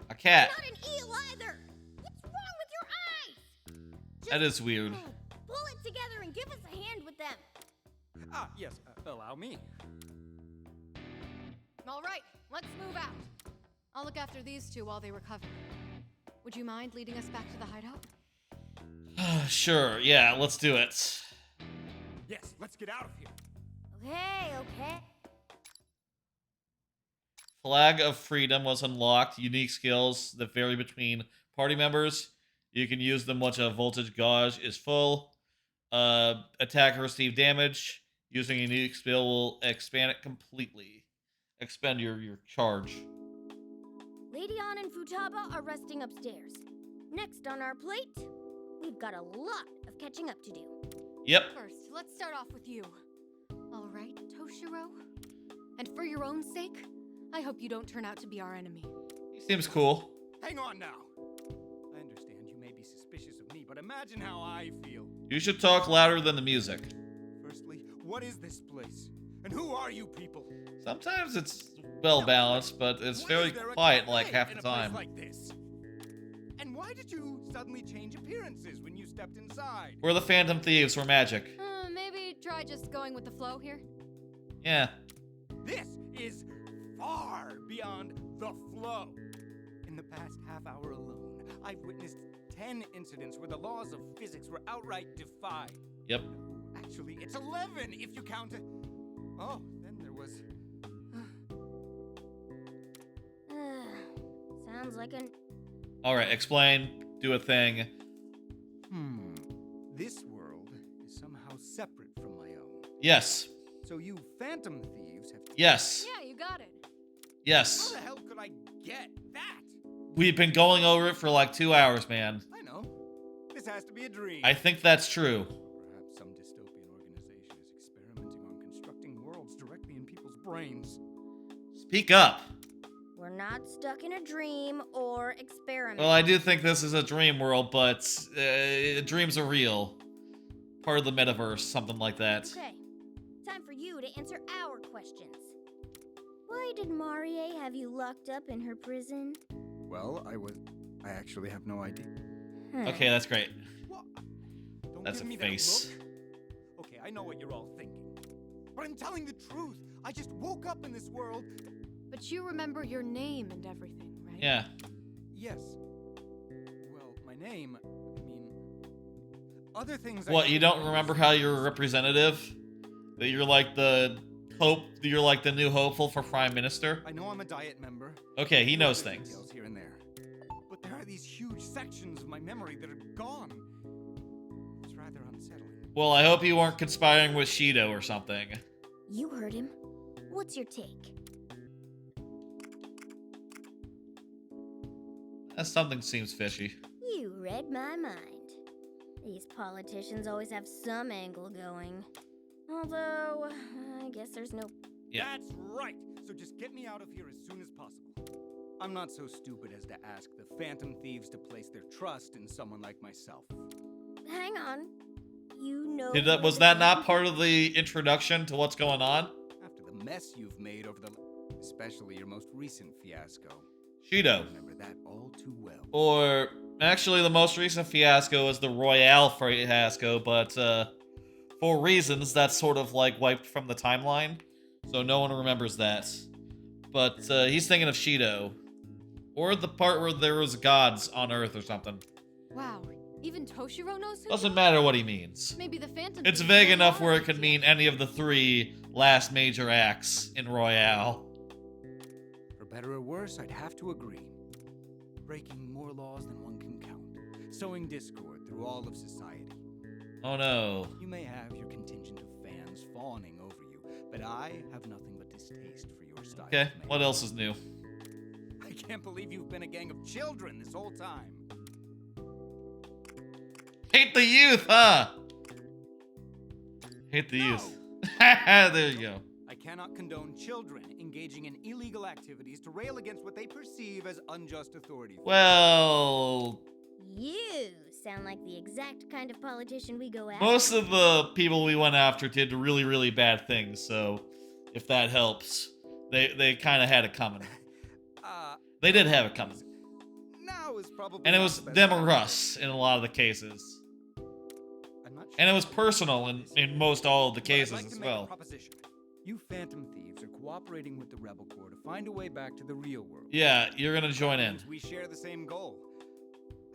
A cat. Not an eel either! What's wrong with your eyes? That is weird. Pull it together and give us a hand with them. Ah, yes. Allow me. All right, let's move out. I'll look after these two while they recover. Would you mind leading us back to the hideout? Sure, yeah, let's do it. Yes, let's get out of here. Okay. Flag of Freedom was unlocked. Unique skills that vary between party members. You can use them once a voltage gauge is full. Attacker receive damage. Using a unique skill will expand it completely. expend your charge. Lady Ann and Futaba are resting upstairs. Next on our plate, we've got a lot of catching up to do. Yep. First, let's start off with you. All right, Toshiro? And for your own sake, I hope you don't turn out to be our enemy. He seems cool. Hang on now. I understand you may be suspicious of me, but imagine how I feel. You should talk louder than the music. Firstly, what is this place? And who are you people? Sometimes it's well balanced, but it's very quiet like half the time. Like this? And why did you suddenly change appearances when you stepped inside? We're the Phantom Thieves. We're magic. Maybe try just going with the flow here. Yeah. This is far beyond the flow. In the past half hour alone, I've witnessed 10 incidents where the laws of physics were outright defied. Yep. Actually, it's 11 if you count it. Oh, then there was... Sounds like an... Alright, explain. Do a thing. This world is somehow separate from my own. Yes. So you Phantom Thieves have... Yes. Yeah, you got it. Yes. How the hell could I get that? We've been going over it for like 2 hours, man. I know. This has to be a dream. I think that's true. Perhaps some dystopian organization is experimenting on constructing worlds directly in people's brains. Speak up. We're not stuck in a dream or experiment. Well, I do think this is a dream world, but dreams are real. Part of the metaverse, something like that. Okay, time for you to answer our questions. Why did Marie have you locked up in her prison? Well, I actually have no idea. Okay, that's great. What? Don't That's give a me face. That look. Okay, I know what you're all thinking. But I'm telling the truth. I just woke up in this world. But you remember your name and everything, right? Yeah. Yes. Well, my name, other things... What, you don't remember how you're a representative? That you're like the you're like the new hopeful for Prime Minister? I know I'm a Diet member. Okay, he knows Other things. details here and there. But there are these huge sections of my memory that are gone. It's rather unsettling. Well, I hope you weren't conspiring with Shido or something. You heard him. What's your take? Something seems fishy. You read my mind. These politicians always have some angle going. Although, I guess there's no... Yeah. That's right! So just get me out of here as soon as possible. I'm not so stupid as to ask the Phantom Thieves to place their trust in someone like myself. Hang on. You know... Was that not part of the introduction to what's going on? After the mess you've made over the... especially your most recent fiasco. Shido. I remember that all too well. Or, actually, the most recent fiasco was the Royale fiasco, but, for reasons, that's sort of, like, wiped from the timeline. So no one remembers that. But, he's thinking of Shido. Or the part where there was gods on Earth or something. Wow, even Toshiro knows who? Doesn't matter what he means. Maybe the Phantom... It's Thieves vague know enough more where it about could you. mean any of the 3 last major acts in Royale. For better or worse, I'd have to agree. Breaking more laws than one can count. Sowing discord through all of society. Oh no. You may have your contingent of fans fawning over you, but I have nothing but distaste for your style. Okay, of man. what else is new? I can't believe you've been a gang of children this whole time. Hate the youth, huh? Hate the youth. There you go. I cannot condone children engaging in illegal activities to rail against what they perceive as unjust authority. Well, You sound like the exact kind of politician we go after. most of the people we went after did really, really bad things, so if that helps. They kind of had it coming. They did have it coming. Now is probably And it not was the best them time. or us in a lot of the cases. I'm not sure. And it was personal in most all of the But I'd cases like as to make a well. proposition. You Phantom Thieves are cooperating with the Rebel Corps to find a way back to the real world. Yeah, you're gonna join in. We share the same goal.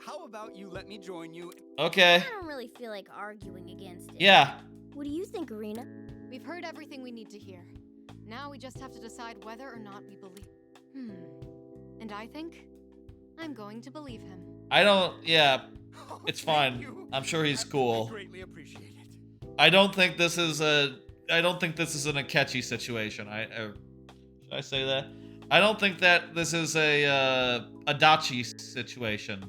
How about you let me join you? Okay. I don't really feel like arguing against it. Yeah. What do you think, Arena? We've heard everything we need to hear. Now we just have to decide whether or not we believe... And I think I'm going to believe him. I don't... Yeah, Oh, it's thank fine. you. I'm sure he's I cool. greatly appreciate it. I don't think this is a... I don't think this is an Akechi situation. Should I say that? I don't think that this is a Adachi situation.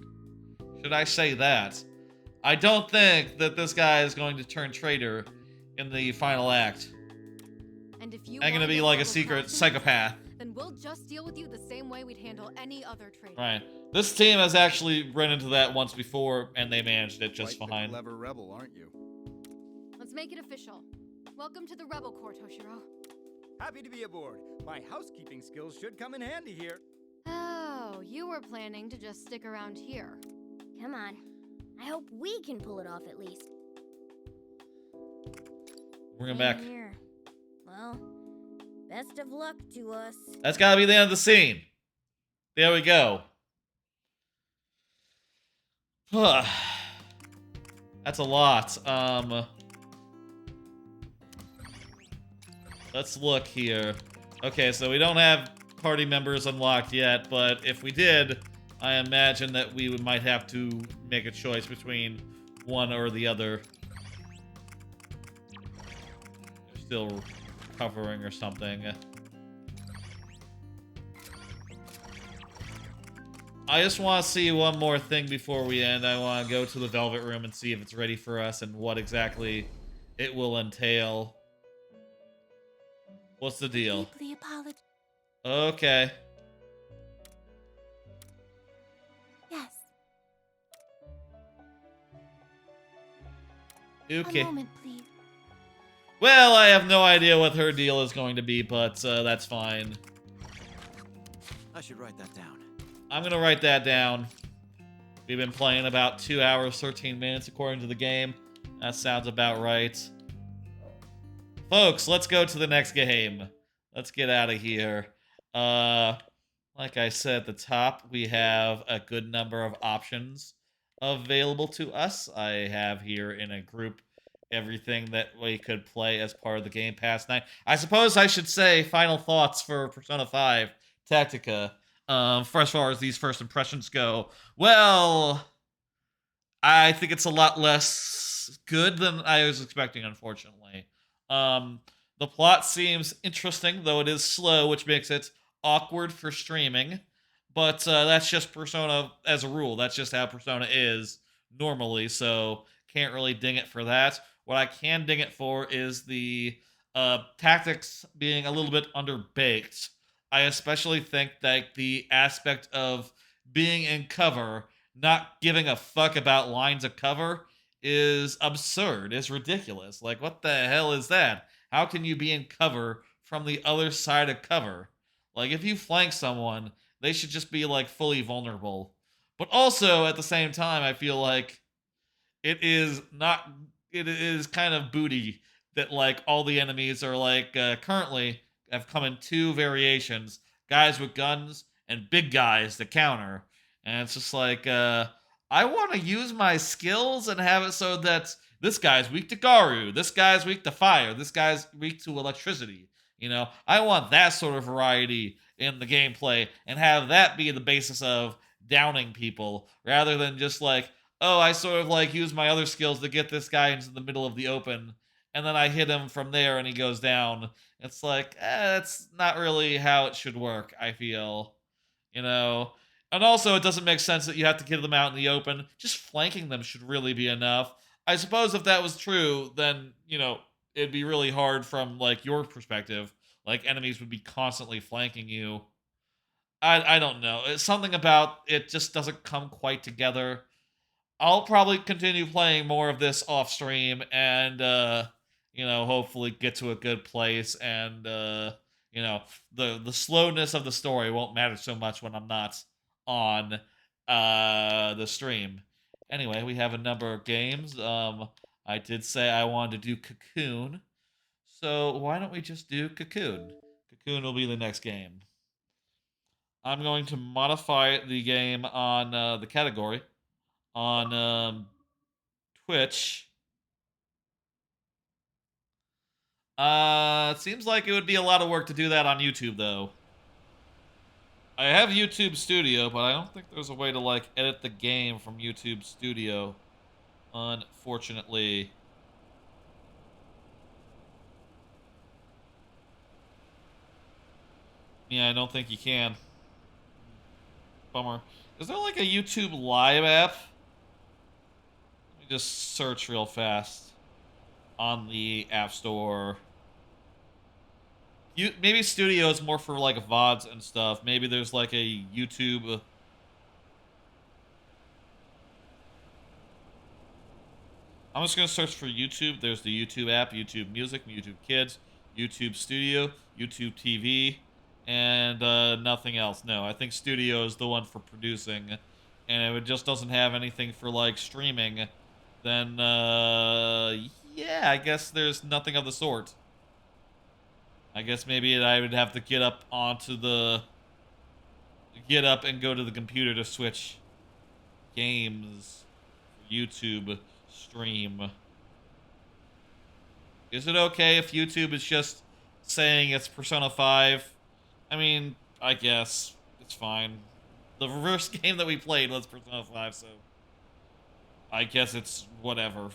Should I say that? I don't think that this guy is going to turn traitor in the final act. And if you I'm gonna wanna be get like a double secret crossing, psychopath. then we'll just deal with you the same way we'd handle any other traitor. Right. This team has actually run into that once before, and they managed it just Quite fine. the clever rebel, aren't you? Let's make it official. Welcome to the Rebel Corps, Toshiro. Happy to be aboard. My housekeeping skills should come in handy here. Oh, you were planning to just stick around here. Come on. I hope we can pull it off at least. Bring him Same back. here. Well, best of luck to us. That's gotta be the end of the scene. There we go. That's a lot. Let's look here. Okay, so we don't have party members unlocked yet, but if we did, I imagine that we might have to make a choice between one or the other. They're still recovering or something. I just want to see one more thing before we end. I want to go to the Velvet Room and see if it's ready for us and what exactly it will entail. What's the deal? Deeply apologize. Okay. Yes. Okay. A moment, please. Well, I have no idea what her deal is going to be, but that's fine. I should write that down. I'm gonna write that down. We've been playing about 2 hours, 13 minutes according to the game. That sounds about right. Folks, let's go to the next game. Let's get out of here. Like I said at the top, we have a good number of options available to us. I have here in a group everything that we could play as part of the Game Pass night. I suppose I should say final thoughts for Persona 5 Tactica. For as far as these first impressions go, well, I think it's a lot less good than I was expecting, unfortunately. The plot seems interesting, though it is slow, which makes it awkward for streaming. But that's just Persona as a rule. That's just how Persona is normally, so can't really ding it for that. What I can ding it for is the tactics being a little bit underbaked. I especially think that the aspect of being in cover, not giving a fuck about lines of cover, is absurd. It's ridiculous. Like, what the hell is that? How can you be in cover from the other side of cover? Like, if you flank someone, they should just be, like, fully vulnerable. But also, at the same time, I feel like it is kind of booty that, like, all the enemies are, like, currently have come in two variations, guys with guns and big guys to counter. And it's just like, I want to use my skills and have it so that this guy's weak to Garu, this guy's weak to fire, this guy's weak to electricity. You know, I want that sort of variety in the gameplay and have that be the basis of downing people rather than just like, oh, I sort of like use my other skills to get this guy into the middle of the open and then I hit him from there and he goes down. It's like, that's not really how it should work, I feel. You know? And also, it doesn't make sense that you have to get them out in the open. Just flanking them should really be enough. I suppose if that was true, then, you know, it'd be really hard from, like, your perspective. Like, enemies would be constantly flanking you. I don't know. It's something about it just doesn't come quite together. I'll probably continue playing more of this off stream and, you know, hopefully get to a good place and, you know, the slowness of the story won't matter so much when I'm not on the stream. Anyway, we have a number of games. I did say I wanted to do Cocoon, so why don't we just do Cocoon? Cocoon will be the next game. I'm going to modify the game on the category on Twitch. It seems like it would be a lot of work to do that on YouTube, though. I have YouTube Studio, but I don't think there's a way to, like, edit the game from YouTube Studio, unfortunately. Yeah, I don't think you can. Bummer. Is there like a YouTube Live app? Let me just search real fast on the App Store. Maybe Studio is more for like VODs and stuff. Maybe there's like a YouTube. I'm just gonna search for YouTube. There's the YouTube app, YouTube Music, YouTube Kids, YouTube Studio, YouTube TV, and nothing else. No, I think Studio is the one for producing, and if it just doesn't have anything for like streaming, then yeah, I guess there's nothing of the sort. I guess maybe I would have to get up and go to the computer to switch games, YouTube stream. Is it okay if YouTube is just saying it's Persona 5? I mean, I guess it's fine. The first game that we played was Persona 5, so I guess it's whatever.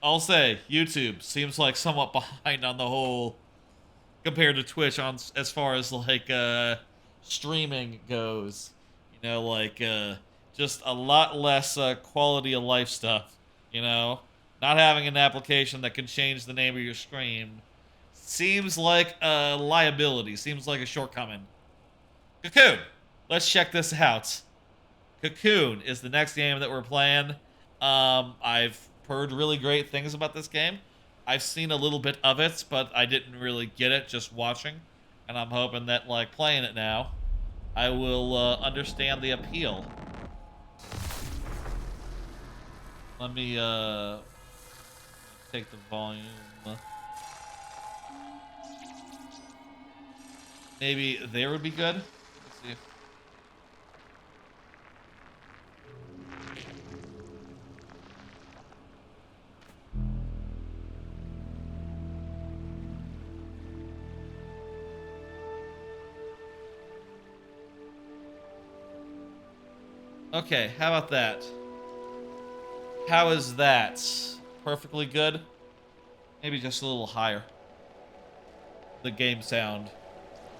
I'll say YouTube seems like somewhat behind on the whole compared to Twitch on as far as like streaming goes. You know, like just a lot less quality of life stuff. You know, not having an application that can change the name of your stream seems like a liability. Seems like a shortcoming. Cocoon, let's check this out. Cocoon is the next game that we're playing. I've heard really great things about this game. I've seen a little bit of it, but I didn't really get it just watching. And I'm hoping that, like, playing it now, I will understand the appeal. Let me take the volume. Maybe there would be good. Let's see. Okay, how about that? How is that? Perfectly good? Maybe just a little higher. The game sound.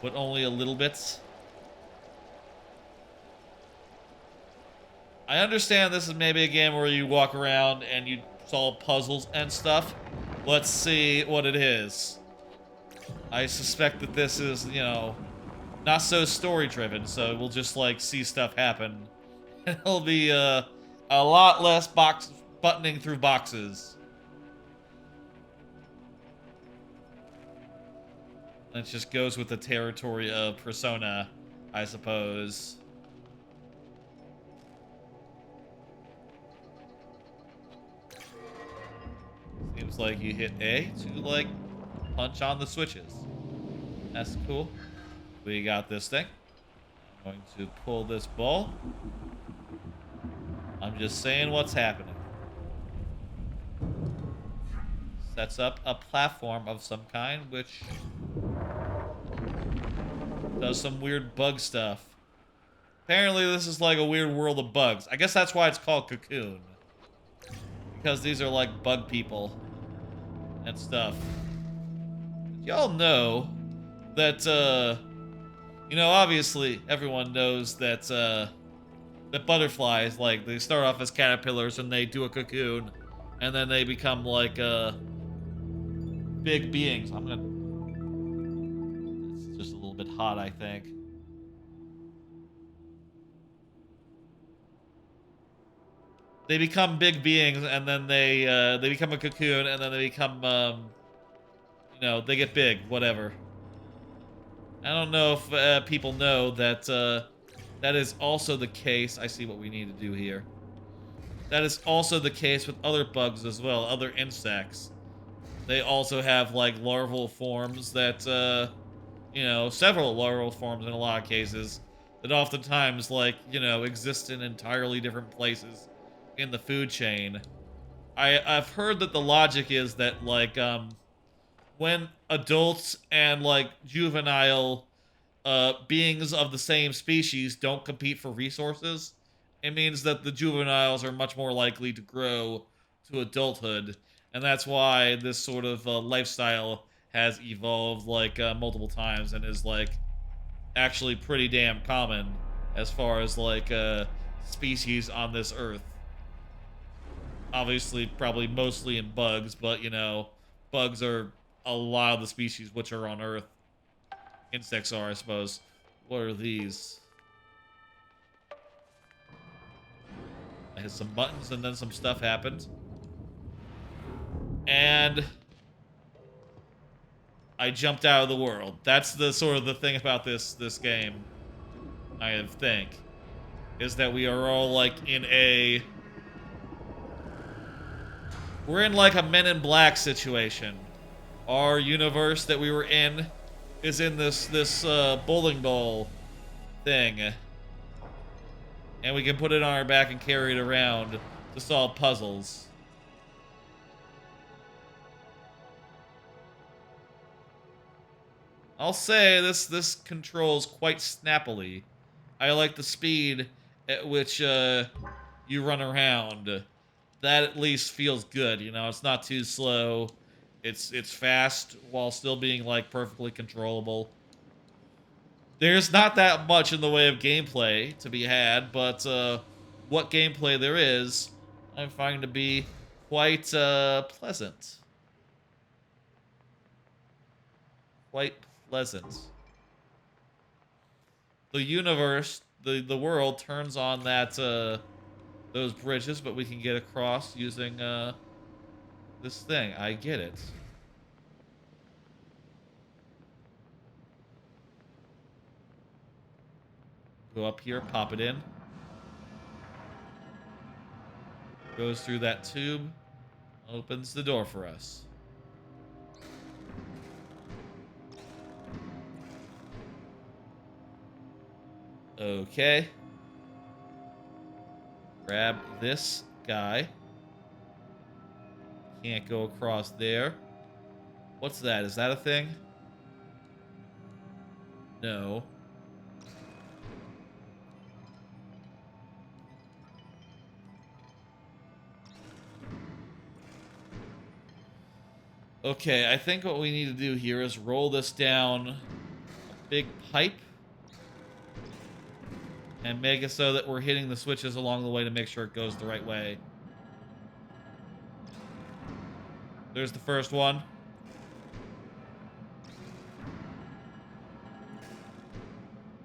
But only a little bit. I understand this is maybe a game where you walk around and you solve puzzles and stuff. Let's see what it is. I suspect that this is, you know, not so story-driven, so we'll just, like, see stuff happen. It'll be a lot less buttoning through boxes. That just goes with the territory of Persona, I suppose. Seems like you hit A to, like, punch on the switches. That's cool. We got this thing. I'm going to pull this ball. I'm just saying what's happening. Sets up a platform of some kind, which does some weird bug stuff. Apparently this is like a weird world of bugs. I guess that's why it's called Cocoon. Because these are like bug people and stuff. Y'all know that, you know, obviously everyone knows that, that butterflies, like, they start off as caterpillars and they do a cocoon, and then they become, like, big beings. It's just a little bit hot, I think. They become big beings, and then they become a cocoon, and then they become, you know, they get big, whatever. I don't know if people know that, that is also the case. I see what we need to do here. That is also the case with other bugs as well, other insects. They also have, like, larval forms that, you know, several larval forms in a lot of cases that oftentimes, like, you know, exist in entirely different places in the food chain. I've heard that the logic is that, like, when adults and, like, juvenile beings of the same species don't compete for resources, it means that the juveniles are much more likely to grow to adulthood, and that's why this sort of lifestyle has evolved like multiple times and is like actually pretty damn common as far as like species on this earth. Obviously, probably mostly in bugs, but you know, bugs are a lot of the species which are on Earth. Insects are, I suppose. What are these? I hit some buttons and then some stuff happened. And I jumped out of the world. That's the sort of the thing about this game, I think, is that we are all like in a... We're in like a Men in Black situation. Our universe that we were in is in this bowling ball thing. And we can put it on our back and carry it around to solve puzzles. I'll say this controls quite snappily. I like the speed at which you run around. That at least feels good, you know, it's not too slow. It's fast while still being like perfectly controllable. There's not that much in the way of gameplay to be had, but what gameplay there is, I'm finding to be quite pleasant. Quite pleasant. The universe, the world turns on that those bridges, but we can get across using this thing. I get it. Go up here, pop it in. Goes through that tube, opens the door for us. Okay. Grab this guy. Can't go across there. What's that? Is that a thing? No. Okay, I think what we need to do here is roll this down a big pipe and make it so that we're hitting the switches along the way to make sure it goes the right way. There's the first one.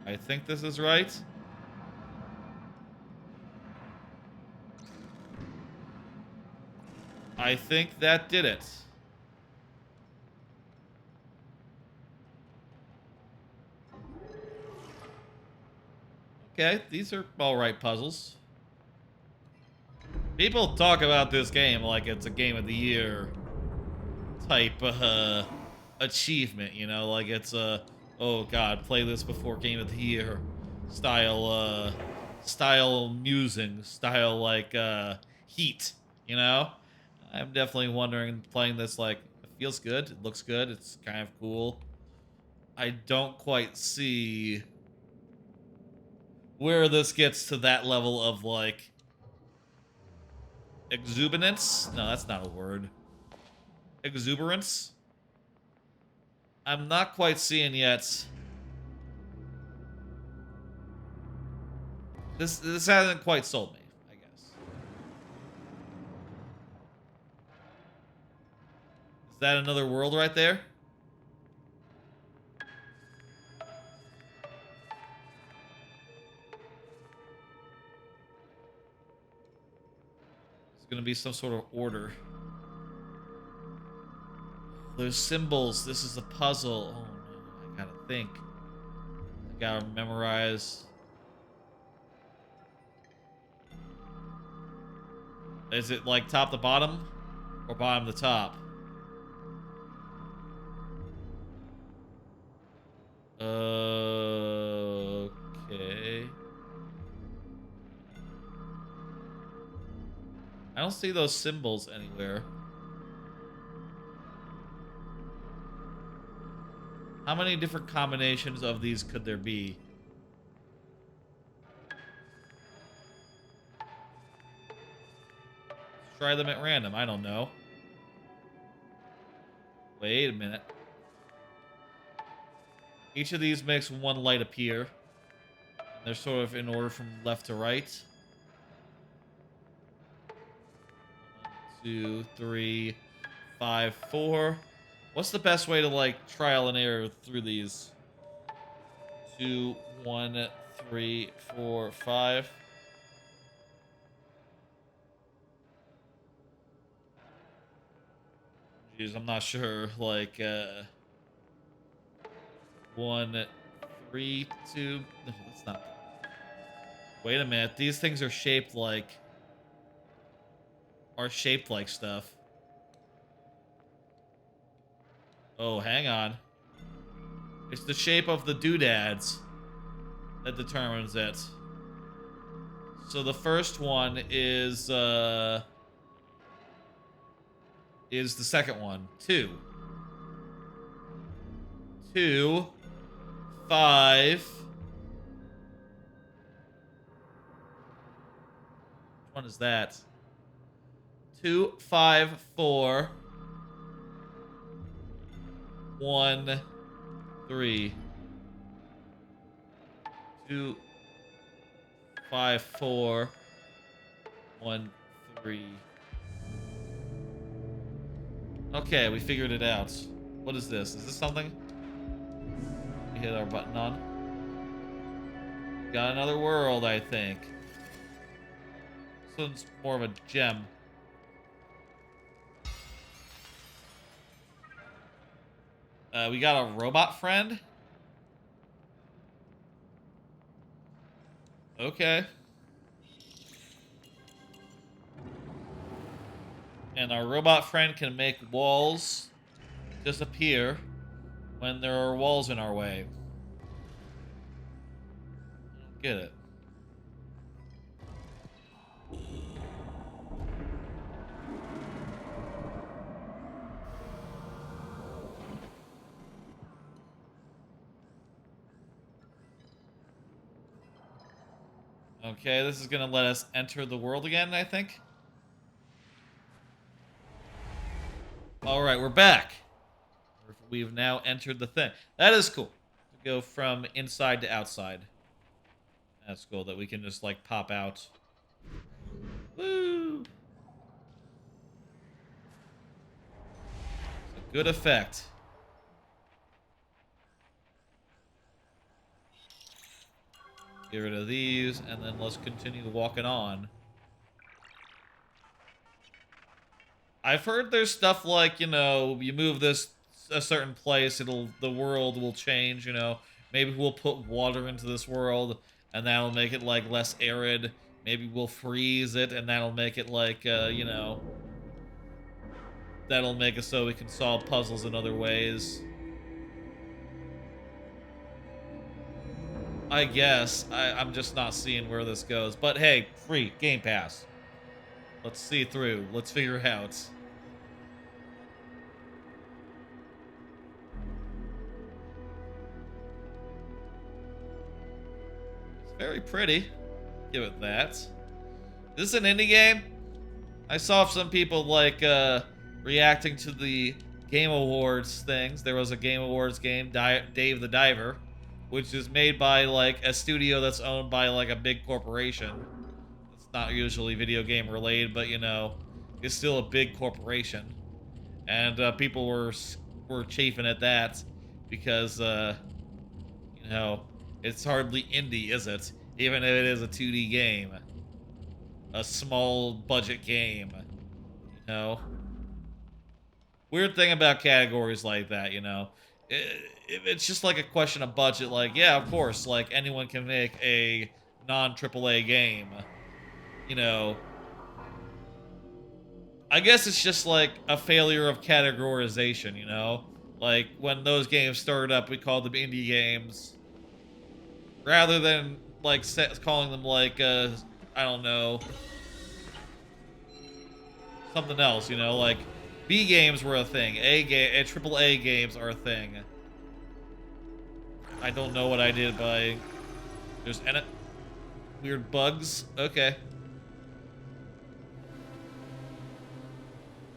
I think this is right. I think that did it. Okay, these are alright puzzles. People talk about this game like it's a Game of the Year type achievement, you know, like it's a, oh god, play this before Game of the Year style, style musing, style like heat, you know? I'm definitely wondering, playing this, like, it feels good, it looks good, it's kind of cool. I don't quite see where this gets to that level of, like, exuberance? No, that's not a word. Exuberance? I'm not quite seeing yet. This hasn't quite sold me, I guess. Is that another world right there? Gonna be some sort of order. Those symbols, this is a puzzle. Oh no, I gotta think. I gotta memorize. Is it like top to bottom? Or bottom to top? Okay. I don't see those symbols anywhere. How many different combinations of these could there be? Let's try them at random. I don't know. Wait a minute. Each of these makes one light appear. And they're sort of in order from left to right. 1, 2, 3, 5, 4. What's the best way to, like, trial and error through these? 2, 1, 3, 4, 5. Jeez, I'm not sure. Like, 1, 3, 2. No, that's not. Wait a minute. These things are shaped like. Are shaped like stuff. Oh, hang on. It's the shape of the doodads that determines it. So the first one is the second one. 2. 2, 5. Which one is that? 2, 5, 4. 1, 3. 2, 5, 4. 1, 3. Okay, we figured it out. What is this? Is this something we hit our button on? Got another world, I think. This one's more of a gem. We got a robot friend. Okay. And our robot friend can make walls disappear when there are walls in our way. I don't get it. Okay, this is gonna let us enter the world again, I think. Alright, we're back. We've now entered the thing. That is cool. To go from inside to outside. That's cool that we can just, like, pop out. Woo! It's a good effect. Get rid of these, and then let's continue walking on. I've heard there's stuff like, you know, you move this a certain place, the world will change, you know. Maybe we'll put water into this world, and that'll make it, like, less arid. Maybe we'll freeze it, and that'll make it, like, you know... That'll make it so we can solve puzzles in other ways. I guess. I'm just not seeing where this goes. But hey, free. Game Pass. Let's see it through. Let's figure it out. It's very pretty. Give it that. Is this an indie game? I saw some people, like, reacting to the Game Awards things. There was a Game Awards game, Dave the Diver, which is made by, like, a studio that's owned by, like, a big corporation. It's not usually video game related, but, you know, it's still a big corporation. And people were chafing at that because, you know, it's hardly indie, is it? Even if it is a 2D game. A small budget game, you know? Weird thing about categories like that, you know? It's just like a question of budget. Like, yeah, of course, like, anyone can make a non-AAA game. You know, I guess it's just like a failure of categorization, you know? Like, when those games started up, we called them indie games. Rather than, like, calling them, like, I don't know, something else, you know? Like, B games were a thing. AAA games are a thing. I don't know what I did by... There's weird bugs? Okay.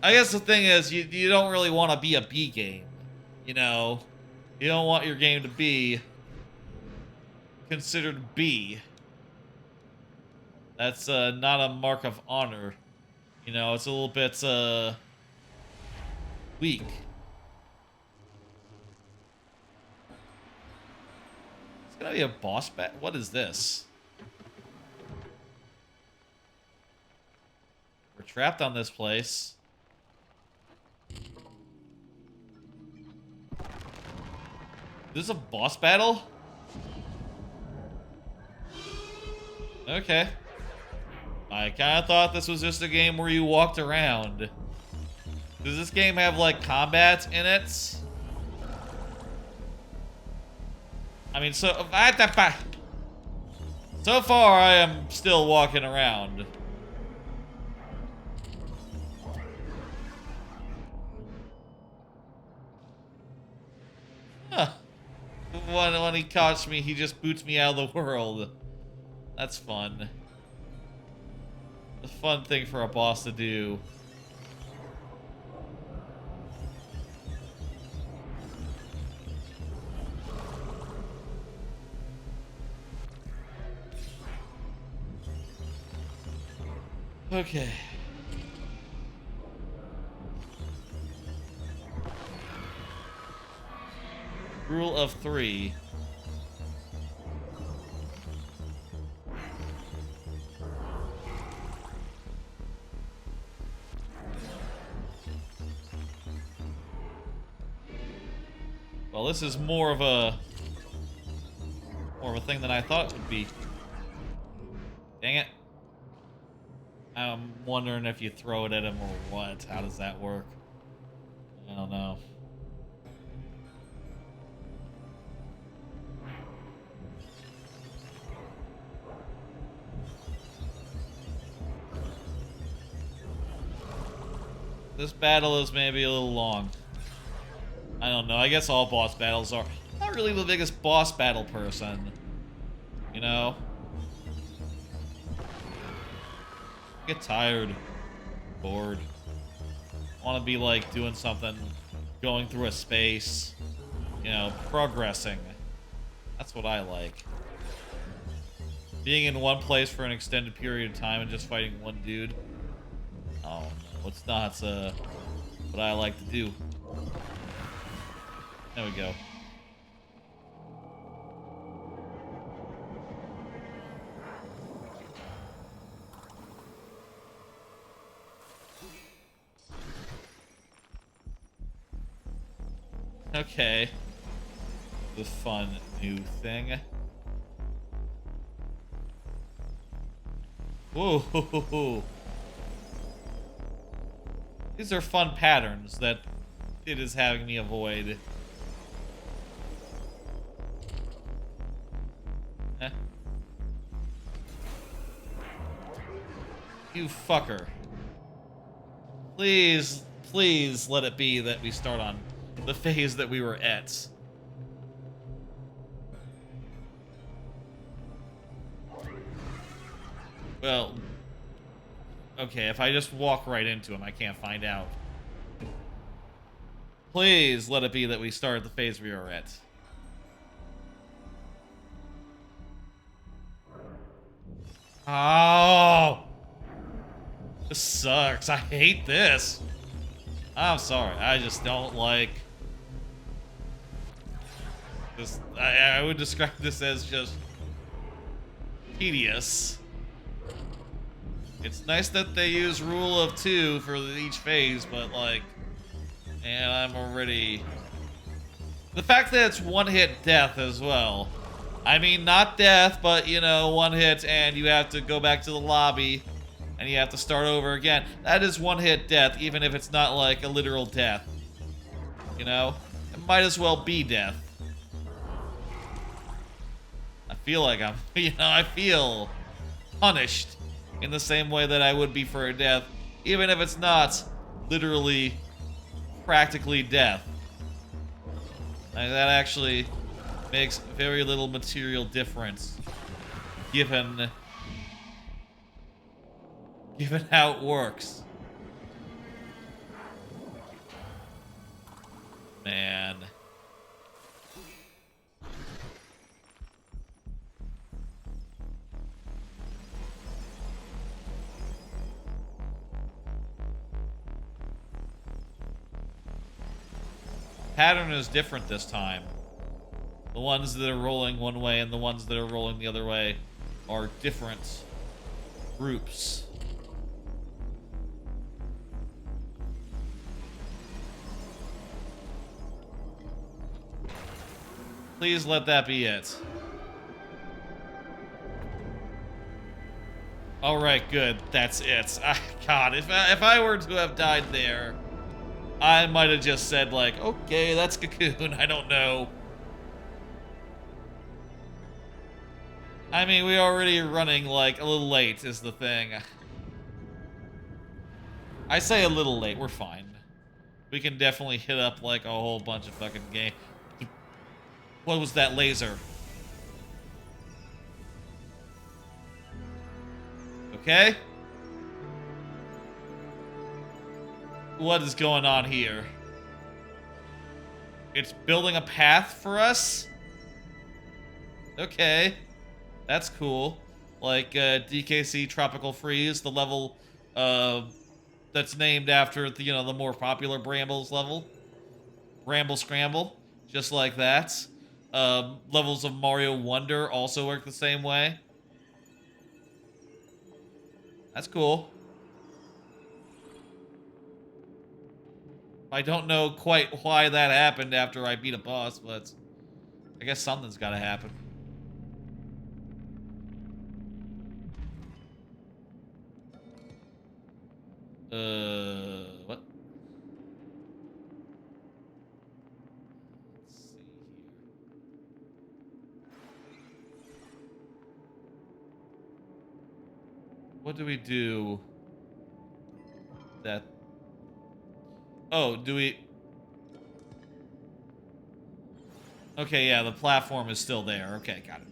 I guess the thing is, you don't really want to be a B game, you know? You don't want your game to be considered B. That's not a mark of honor. You know, it's a little bit weak. It's gonna be a boss bat. What is this? We're trapped on this place. This is a boss battle? Okay. I kind of thought this was just a game where you walked around. Does this game have, like, combat in it? I mean, so far I am still walking around. Huh. When he caught me, he just boots me out of the world. That's fun. A fun thing for a boss to do. Okay. Rule of 3. Well, this is more of a thing than I thought it would be. Dang it. I'm wondering if you throw it at him or what. How does that work? I don't know. This battle is maybe a little long. I don't know. I guess all boss battles are. I'm not really the biggest boss battle person. You know? I get tired. Bored. I want to be like doing something, going through a space. You know, progressing. That's what I like. Being in one place for an extended period of time and just fighting one dude. Oh no, it's not what I like to do. There we go. Okay. The fun new thing. Whoa. These are fun patterns that it is having me avoid. You fucker. Please, please let it be that we start on the phase that we were at. Well, okay, if I just walk right into him, I can't find out. Please let it be that we start at the phase we are at. Oh! This sucks. I hate this. I'm sorry. I just don't like this. I would describe this as just tedious. It's nice that they use rule of 2 for each phase, but like, and I'm already... The fact that it's one-hit death as well. I mean, not death, but, you know, one hit and you have to go back to the lobby and you have to start over again. That is one-hit death, even if it's not like a literal death. You know? It might as well be death. I feel like I'm, you know, I feel punished in the same way that I would be for a death, even if it's not literally, practically death. Like, that actually makes very little material difference, given how it works. Man. pattern is different this time. The ones that are rolling one way and the ones that are rolling the other way are different groups. Please let that be it. Alright, good. That's it. God, if I were to have died there, I might have just said, like, okay, that's Cocoon. I don't know. I mean, we're already running, like, a little late is the thing. I say a little late. We're fine. We can definitely hit up, like, a whole bunch of fucking game. What was that laser? Okay. What is going on here? It's building a path for us? Okay. That's cool. Like, DKC Tropical Freeze, the level, that's named after, the, you know, the more popular Brambles level. Bramble Scramble. Just like that. Levels of Mario Wonder also work the same way. That's cool. I don't know quite why that happened after I beat a boss, but I guess something's gotta happen. What? Let's see here. What do we do? That... Oh, do we... Okay, yeah, the platform is still there. Okay, got it.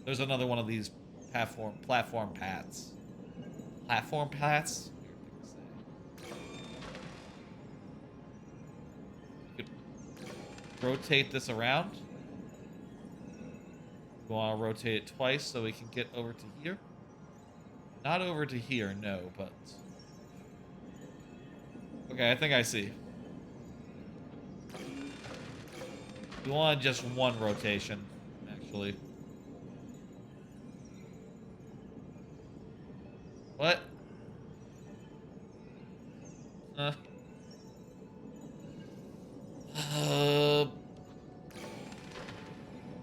There's another one of these platform paths. Platform paths? Rotate this around. We want to rotate it twice so we can get over to here. Not over to here, no, but... Okay, I think I see. We want just one rotation, actually. What?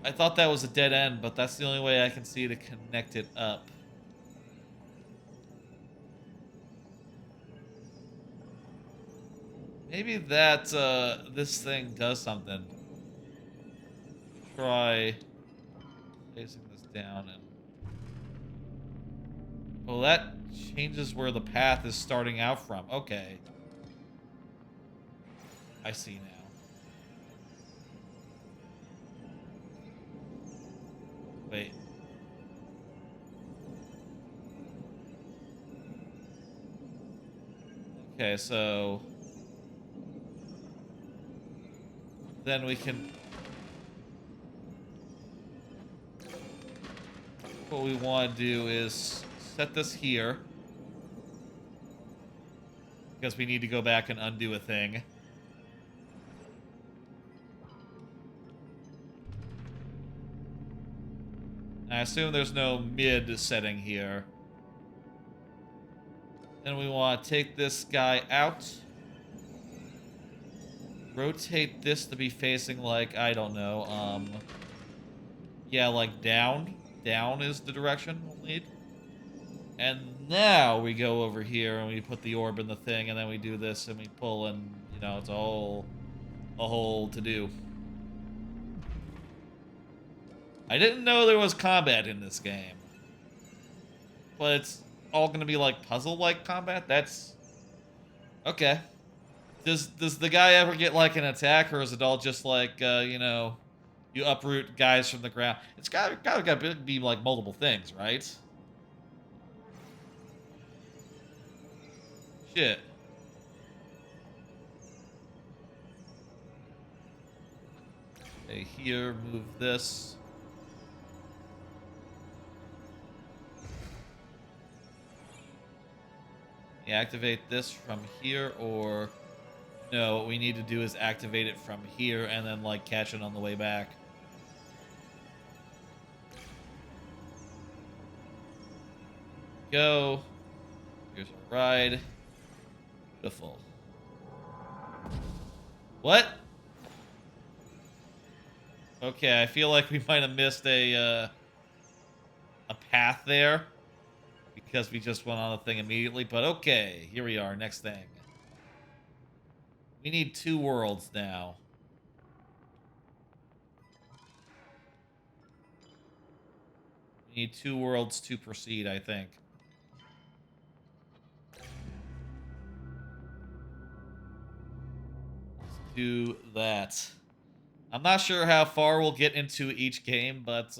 I thought that was a dead end, but that's the only way I can see to connect it up. Maybe that, this thing does something. Try placing this down and... Well, that changes where the path is starting out from. Okay. I see now. Wait. Okay, so... Then we can... What we want to do is set this here. Because we need to go back and undo a thing. I assume there's no mid setting here. Then we want to take this guy out. Rotate this to be facing, like, I don't know, yeah, like down. Down is the direction we'll need. And now we go over here and we put the orb in the thing, and then we do this and we pull, and, you know, it's a whole to-do. I didn't know there was combat in this game. But it's all gonna be like puzzle-like combat? That's... Okay. Does the guy ever get like an attack, or is it all just like, you know, you uproot guys from the ground? It's gotta be like multiple things, right? Shit. Okay, here, move this. Yeah, activate this from here, or... No, what we need to do is activate it from here and then, like, catch it on the way back. Go. Here's our ride. Beautiful. What? Okay, I feel like we might have missed a path there because we just went on the thing immediately, but okay, here we are, next thing. We need 2 worlds now. We need 2 worlds to proceed, I think. Let's do that. I'm not sure how far we'll get into each game, but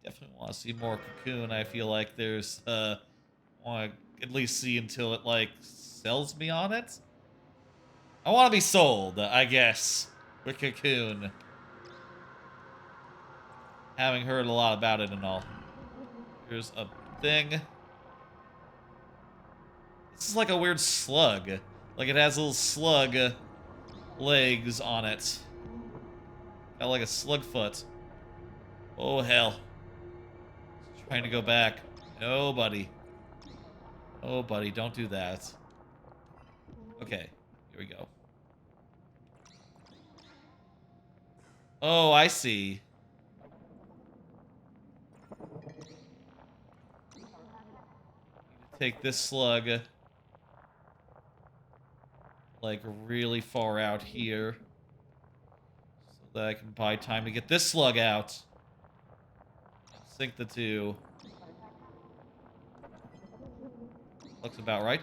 definitely want to see more Cocoon. I feel like there's want to at least see until it like sells me on it. I want to be sold, I guess, with Cocoon. Having heard a lot about it and all. Here's a thing. This is like a weird slug. Like it has little slug legs on it. Got like a slug foot. Oh, hell. Trying to go back. No, buddy. Oh, buddy, don't do that. Okay, here we go. Oh, I see. Take this slug, like, really far out here. So that I can buy time to get this slug out. Sync the 2. Looks about right.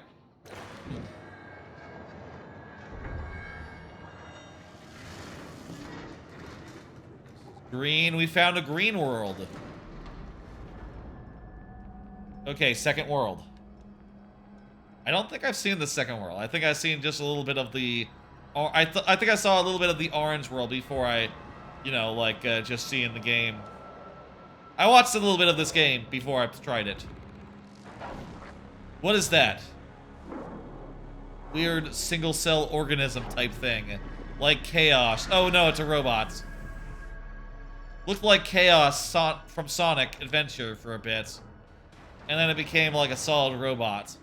Green, we found a green world. Okay, second world. I don't think I've seen the second world. I think I've seen just a little bit of the... I think I saw a little bit of the orange world before I, you know, like, just seeing the game. I watched a little bit of this game before I tried it. What is that? Weird single-cell organism type thing. Like Chaos. Oh, no, it's a robot. Looked like Chaos from Sonic Adventure for a bit. And then it became like a solid robot.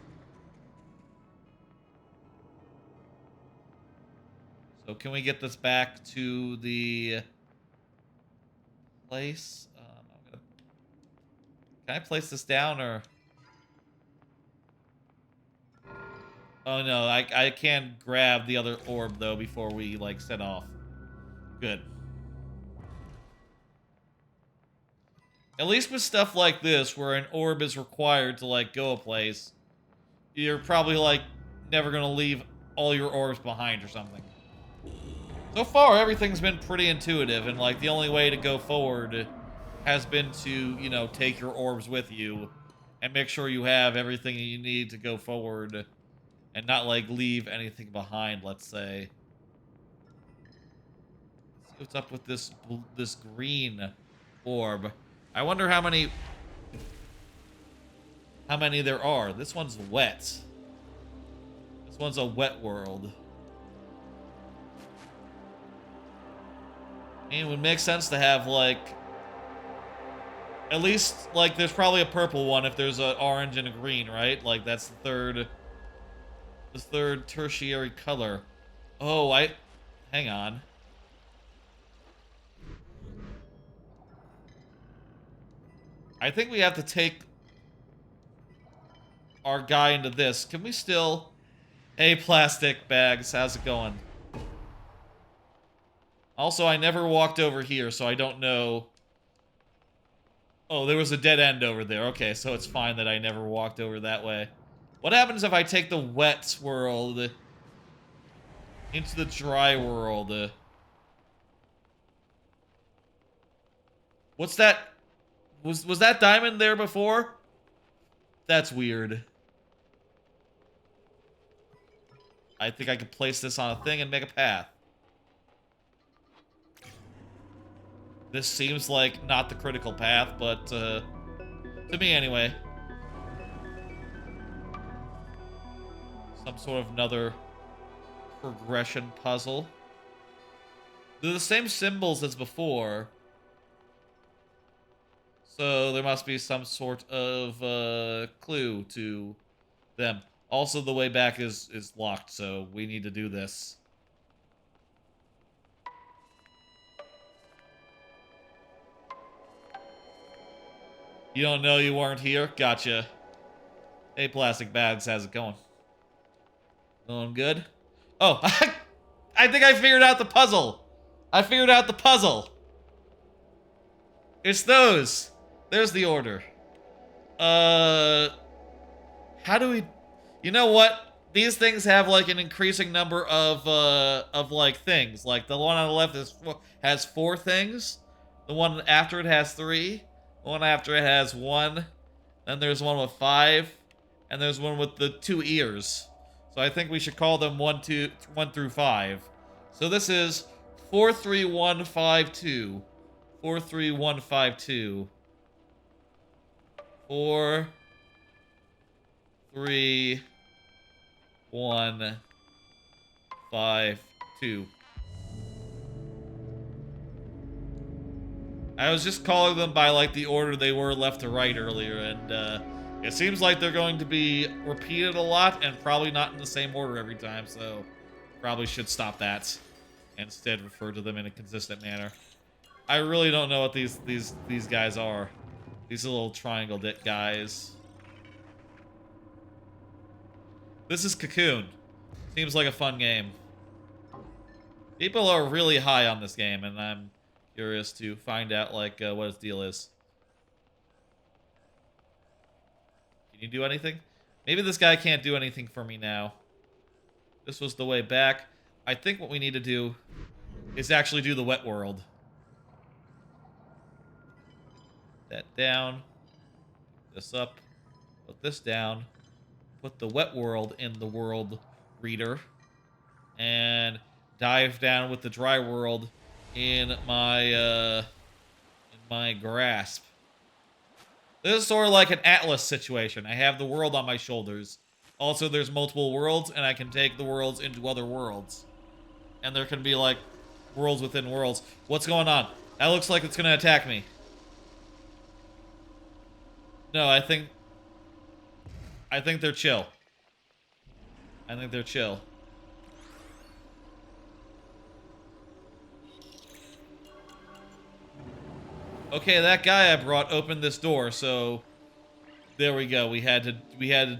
So can we get this back to the place? Can I place this down or? Oh no, I can grab the other orb though before we like set off. Good. At least with stuff like this, where an orb is required to like go a place, you're probably like never gonna leave all your orbs behind or something. So far, everything's been pretty intuitive, and like the only way to go forward has been to, you know, take your orbs with you and make sure you have everything you need to go forward and not like leave anything behind, let's say. Let's see what's up with this green orb. I wonder how many there are. This one's wet. This one's a wet world. I mean, it would make sense to have, like, at least, like, there's probably a purple one if there's an orange and a green, right? Like, that's the third tertiary color. Oh, hang on. I think we have to take our guy into this. Can we still... Hey, plastic bags, how's it going? Also, I never walked over here, so I don't know... Oh, there was a dead end over there. Okay, so it's fine that I never walked over that way. What happens if I take the wet world into the dry world? What's that? Was that diamond there before? That's weird. I think I could place this on a thing and make a path. This seems like not the critical path, but to me anyway. Some sort of another progression puzzle. They're the same symbols as before. So there must be some sort of clue to them. Also, the way back is locked, so we need to do this. You don't know you weren't here? Gotcha. Hey, plastic bags, how's it going? Going good? Oh, I think I figured out the puzzle. I figured out the puzzle. It's those. There's the order. How do we... You know what? These things have, like, an increasing number of like, things. Like, the one on the left has 4 things. The one after it has 3. The one after it has 1. Then there's one with 5. And there's one with the 2 ears. So I think we should call them 1 through 5. So this is 43152. 43152. 4, 3, 1, 5, 2. I was just calling them by, like, the order they were left to right earlier, and it seems like they're going to be repeated a lot and probably not in the same order every time, so probably should stop that and instead refer to them in a consistent manner. I really don't know what these guys are. These little triangle guys. This is Cocoon. Seems like a fun game. People are really high on this game, and I'm curious to find out, like, what its deal is. Can you do anything? Maybe this guy can't do anything for me now. This was the way back. I think what we need to do is actually do the wet world. That down. This up. Put this down. Put the wet world in the world reader. And dive down with the dry world in my grasp. This is sort of like an Atlas situation. I have the world on my shoulders. Also, there's multiple worlds, and I can take the worlds into other worlds. And there can be, like, worlds within worlds. What's going on? That looks like it's gonna attack me. No, I think they're chill. I think they're chill. Okay, that guy I brought opened this door, so there we go. We had to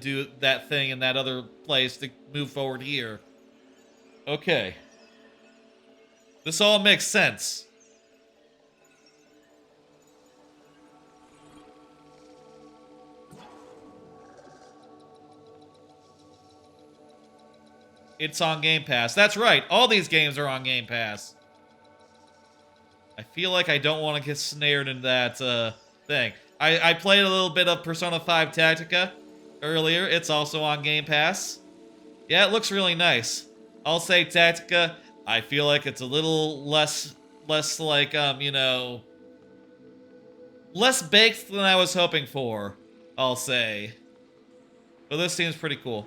do that thing in that other place to move forward here. Okay. This all makes sense. It's on Game Pass. That's right. All these games are on Game Pass. I feel like I don't want to get snared in that thing. I played a little bit of Persona 5 Tactica earlier. It's also on Game Pass. Yeah, it looks really nice. I'll say Tactica, I feel like it's a little less like, you know, less baked than I was hoping for, I'll say. But this seems pretty cool.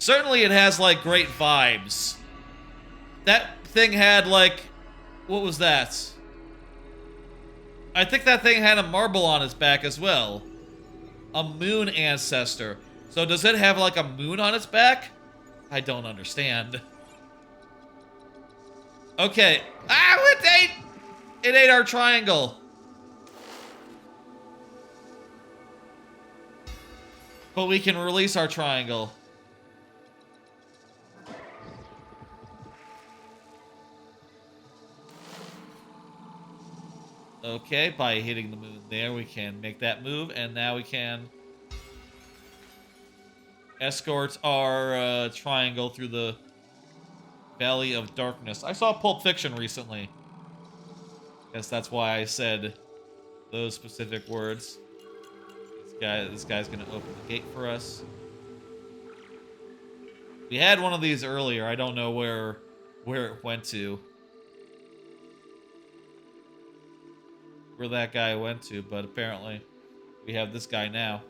Certainly it has, like, great vibes. That thing had, like... What was that? I think that thing had a marble on its back as well. A moon ancestor. So does it have, like, a moon on its back? I don't understand. Okay. Ah, it ate our triangle. But we can release our triangle. Okay, by hitting the moon there, we can make that move, and now we can escort our triangle through the Valley of Darkness. I saw Pulp Fiction recently. Guess that's why I said those specific words. This guy's gonna open the gate for us. We had one of these earlier. I don't know where it went to. Where that guy went to, but apparently we have this guy now.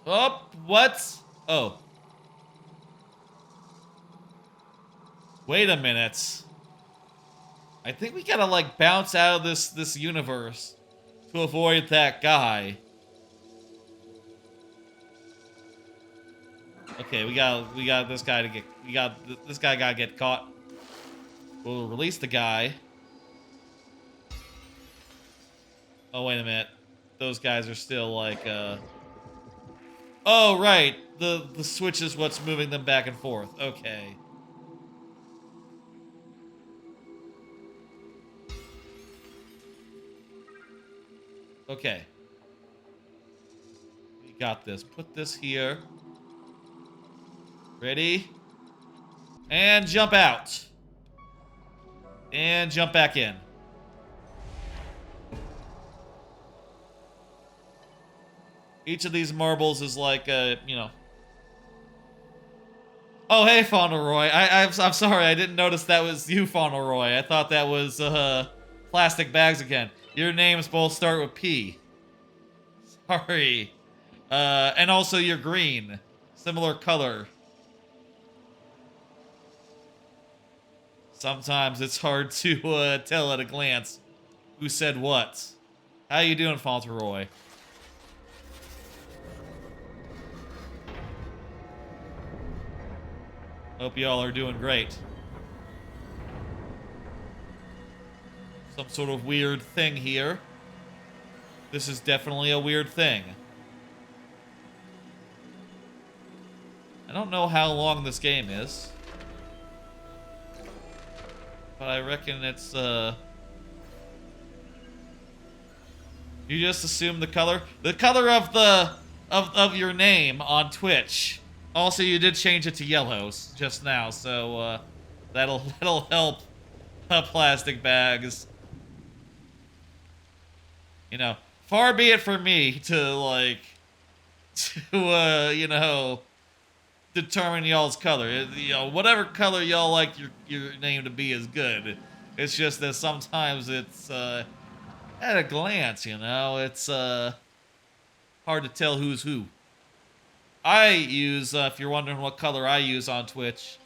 Oh, what? Oh. Wait a minute. I think we gotta, like, bounce out of this universe to avoid that guy. Okay, we got this guy to get, this guy gotta get caught. We'll release the guy. Oh, wait a minute. Those guys are still, like, oh, right. The switch is what's moving them back and forth. Okay. Okay. We got this. Put this here. Ready? And jump out. And jump back in. Each of these marbles is like, you know. Oh, hey, Fauntleroy. I'm sorry, I didn't notice that was you, Fauntleroy. I thought that was, plastic bags again. Your names both start with P. Sorry. And also you're green. Similar color. Sometimes it's hard to, tell at a glance who said what. How you doing, Fauntleroy? Hope y'all are doing great. Some sort of weird thing here. This is definitely a weird thing. I don't know how long this game is. But I reckon it's, you just assume the color? The color of the, of your name on Twitch. Also, you did change it to yellows just now, so, that'll help, plastic bags. You know, far be it from me to, like, to, you know, determine y'all's color. You know, whatever color y'all like your name to be is good. It's just that sometimes it's, at a glance, you know, it's, hard to tell who's who. I use, if you're wondering what color I use on Twitch,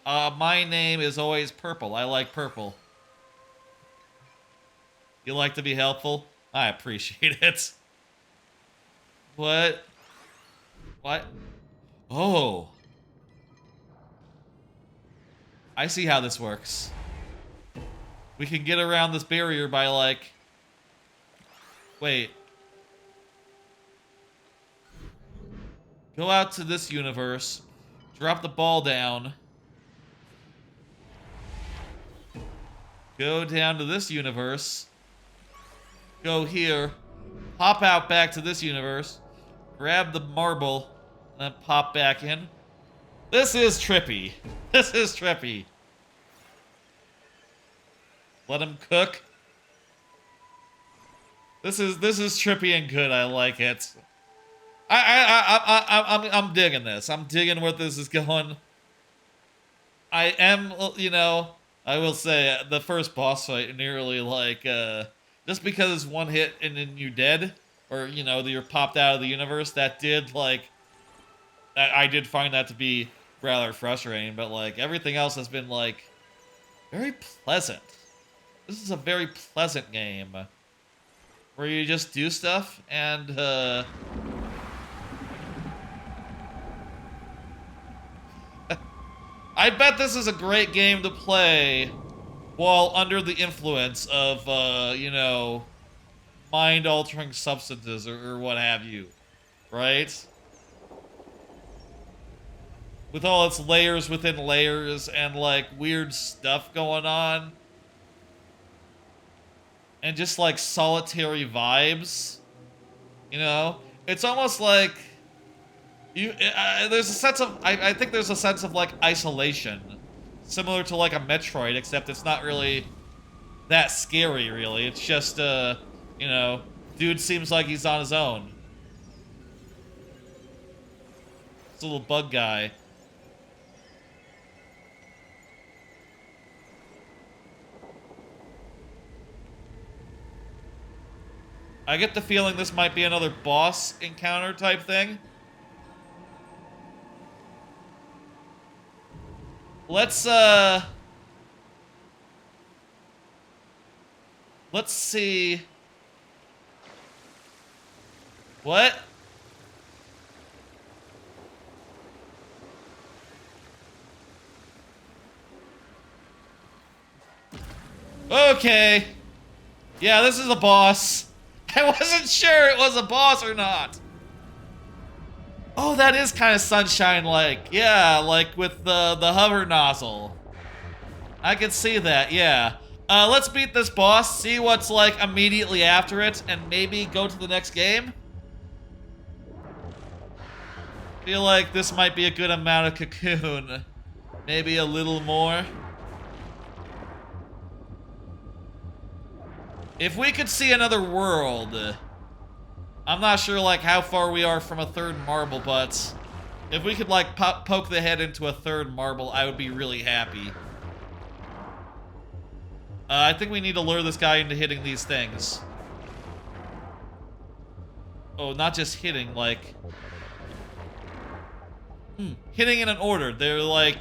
my name is always purple. I like purple. You like to be helpful? I appreciate it. What? What? Oh. I see how this works. We can get around this barrier by, like... Wait. Go out to this universe. Drop the ball down. Go down to this universe. Go here. Pop out back to this universe. Grab the marble. And then pop back in. This is trippy. This is trippy. Let him cook. This is trippy and good. I like it. I'm digging this. I'm digging where this is going. I am, you know, I will say the first boss fight nearly like, just because one hit and then you're dead, or, you know, you're popped out of the universe, that did, like, I did find that to be rather frustrating, but, like, everything else has been, like, very pleasant. This is a very pleasant game, where you just do stuff, and, I bet this is a great game to play while under the influence of, you know, mind-altering substances or what have you, right? With all its layers within layers and, like, weird stuff going on. And just, like, solitary vibes. You know? It's almost like... there's a sense of... I think there's a sense of, like, isolation. Similar to, like, a Metroid, except it's not really that scary, really. It's just, you know, dude seems like he's on his own. It's a little bug guy. I get the feeling this might be another boss encounter type thing. Let's see. What? Okay. Yeah, this is a boss. I wasn't sure it was a boss or not. Oh, that is kind of Sunshine-like. Yeah, like with the hover nozzle. I can see that, yeah. Let's beat this boss, see what's like immediately after it, and maybe go to the next game. Feel like this might be a good amount of Cocoon. Maybe a little more. If we could see another world, I'm not sure like how far we are from a third marble, but if we could like poke the head into a third marble, I would be really happy. I think we need to lure this guy into hitting these things. Oh, not just hitting, like... hitting in an order. They're like...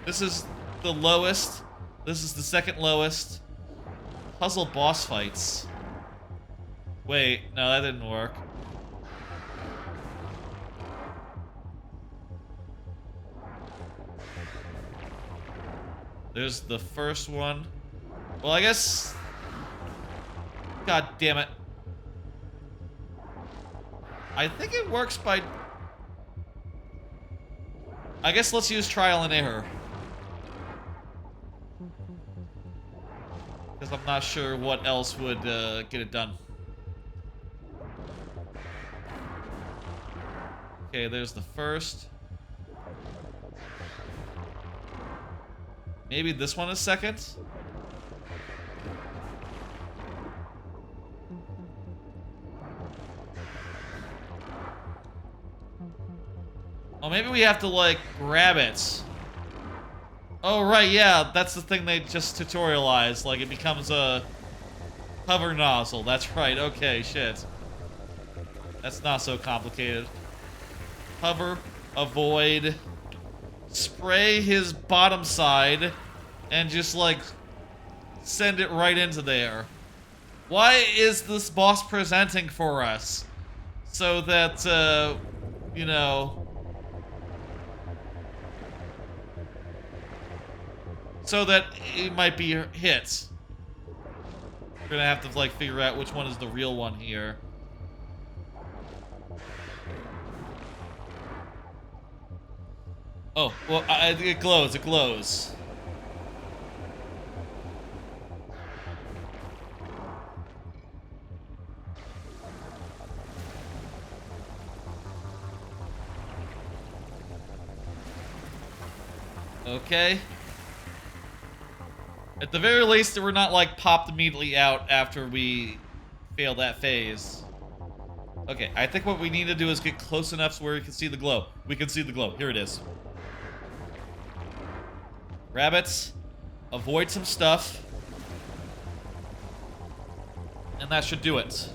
This is the lowest. This is the second lowest. Puzzle boss fights. Wait, no, that didn't work. There's the first one. Well, I guess... God damn it. I think it works by... I guess let's use trial and error. Because I'm not sure what else would get it done. Okay, there's the first. Maybe this one is second? Oh, maybe we have to, like, grab it. Oh, right, yeah, that's the thing they just tutorialized. Like, it becomes a hover nozzle. That's right, okay, shit. That's not so complicated. Hover, avoid, spray his bottom side, and just, like, send it right into there. Why is this boss presenting for us? So that, you know... So that it might be hit. We're gonna have to, like, figure out which one is the real one here. Oh, well, it glows, it glows. Okay. At the very least, we're not, like, popped immediately out after we fail that phase. Okay, I think what we need to do is get close enough so where we can see the glow. We can see the glow. Here it is. Rabbits. Avoid some stuff. And that should do it.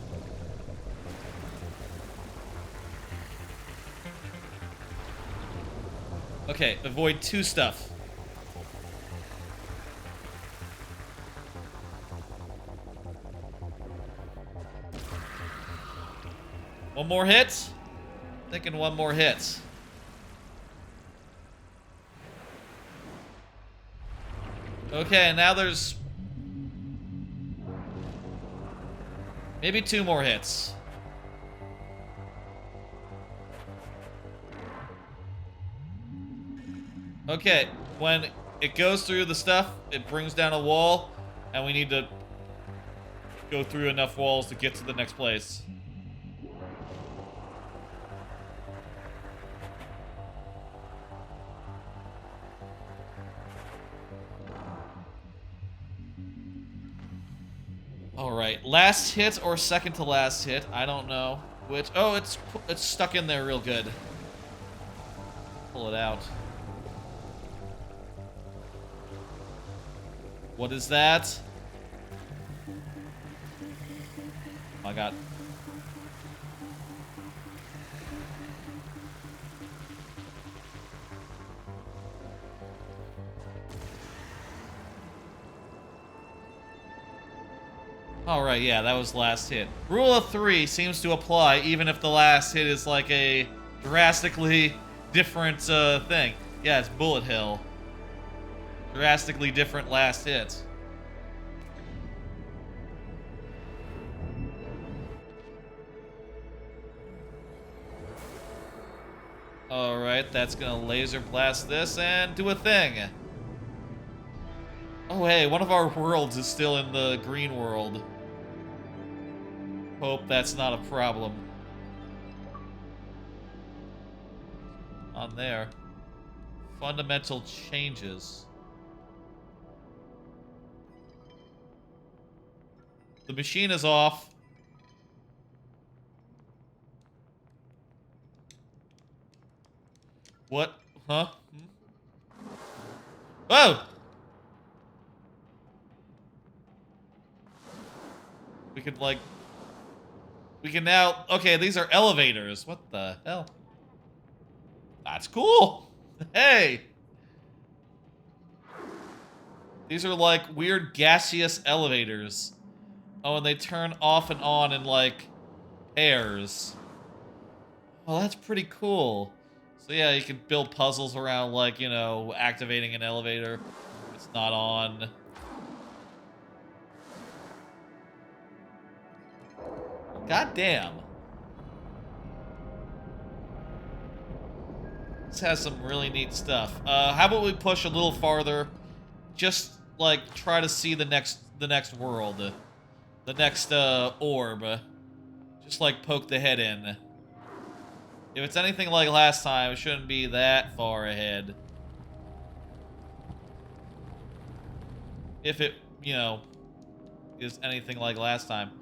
Okay, avoid 2 stuff. One more hit? Thinking one more hit. Okay, now there's... maybe 2 more hits. Okay, when it goes through the stuff, it brings down a wall, and we need to go through enough walls to get to the next place. Alright, last hit or second to last hit, I don't know which. Oh, it's stuck in there real good. Pull it out. What is that? Oh my god. All right, yeah, that was last hit. Rule of 3 seems to apply even if the last hit is like a drastically different thing. Yeah, it's bullet hell. Drastically different last hits. Alright, that's gonna laser blast this and do a thing. Oh hey, one of our worlds is still in the green world. Hope that's not a problem. On there. Fundamental changes. The machine is off. What? Huh? Whoa! We could, like... We can now... Okay, these are elevators. What the hell? That's cool! Hey! These are, like, weird gaseous elevators. Oh, and they turn off and on in, like, pairs. Oh, that's pretty cool. So yeah, you can build puzzles around, like, you know, activating an elevator if it's not on. God damn. This has some really neat stuff. How about we push a little farther? Just, like, try to see the next world. The next, orb. Just, like, poke the head in. If it's anything like last time, it shouldn't be that far ahead. If it, you know, is anything like last time.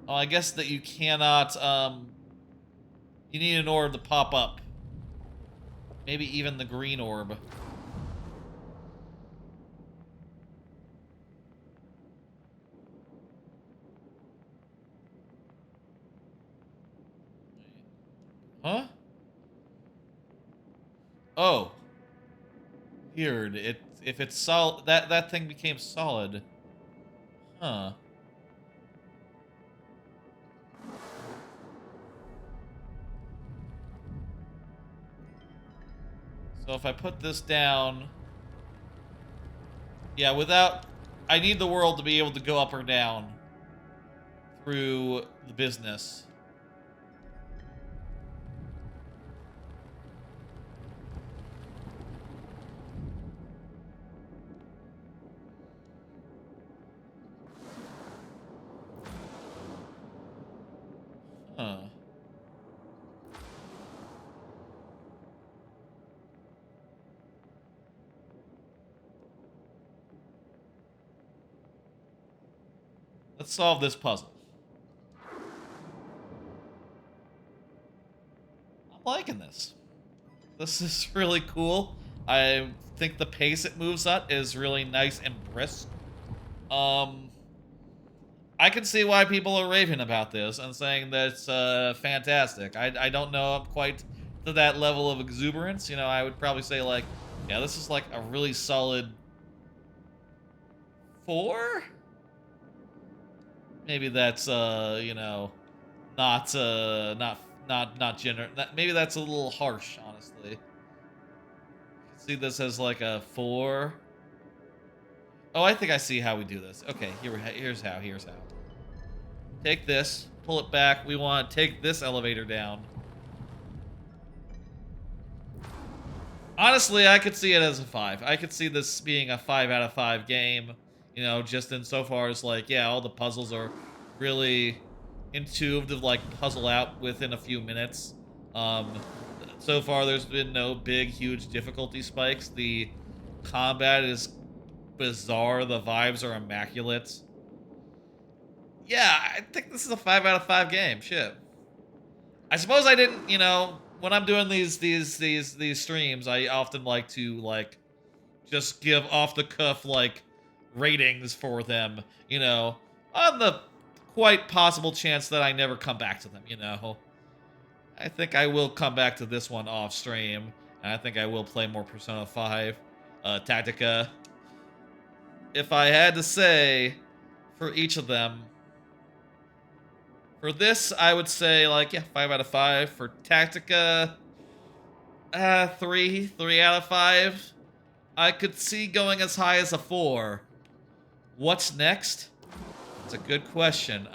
Oh, I guess that you cannot, you need an orb to pop up. Maybe even the green orb. Huh? Oh. Weird. If it's solid, that thing became solid. Huh. So if I put this down... Yeah, without... I need the world to be able to go up or down through the business. Huh. Let's solve this puzzle. I'm liking this. This is really cool. I think the pace it moves at is really nice and brisk. I can see why people are raving about this and saying that it's fantastic. I don't know up quite to that level of exuberance. You know, I would probably say, like, yeah, this is like a really solid 4? Maybe that's you know, not maybe that's a little harsh, honestly. See this as like a 4. Oh, I think I see how we do this. Okay, here's how. Take this, pull it back. We want to take this elevator down. Honestly, I could see it as a 5. I could see this being a 5 out of 5 game. You know, just insofar as, like, yeah, all the puzzles are really intuitive to, like, puzzle out within a few minutes. So far, there's been no big, huge difficulty spikes. The combat is bizarre. The vibes are immaculate. Yeah, I think this is a 5 out of 5 game. Shit. I suppose I didn't, you know, when I'm doing these streams, I often like to, like, just give off the cuff, like, ratings for them, you know, on the quite possible chance that I never come back to them, you know. I think I will come back to this one off stream, and I think I will play more Persona 5, Tactica. If I had to say, for each of them, For this, I would say, like, yeah, 5 out of 5. For Tactica, 3 out of 5. I could see going as high as a 4. What's next? That's a good question.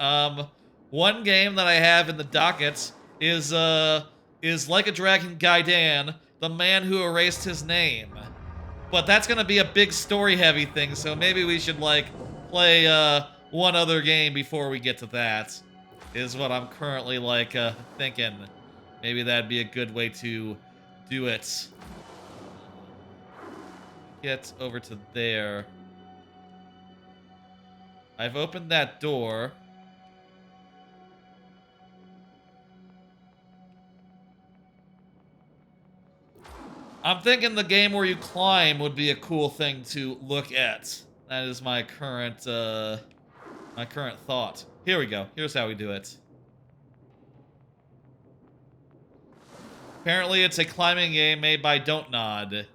One game that I have in the dockets is Like a Dragon Gaiden, the man who erased his name. But that's gonna be a big story-heavy thing, so maybe we should, like, play, one other game before we get to that. Is what I'm currently, like, thinking. Maybe that'd be a good way to do it. Get over to there. I've opened that door. I'm thinking the game where you climb would be a cool thing to look at. That is my current thought. Here we go. Here's how we do it. Apparently it's a climbing game made by Don't Nod.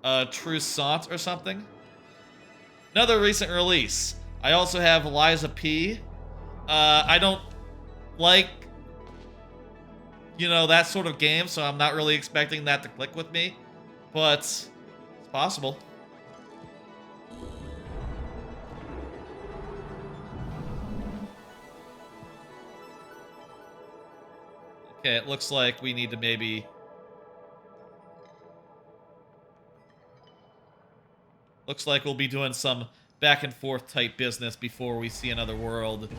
Jusant or something. Another recent release. I also have Liza P. I don't like, you know, that sort of game, so I'm not really expecting that to click with me. But it's possible. Okay, it looks like we need to maybe... Looks like we'll be doing some back and forth type business before we see another world.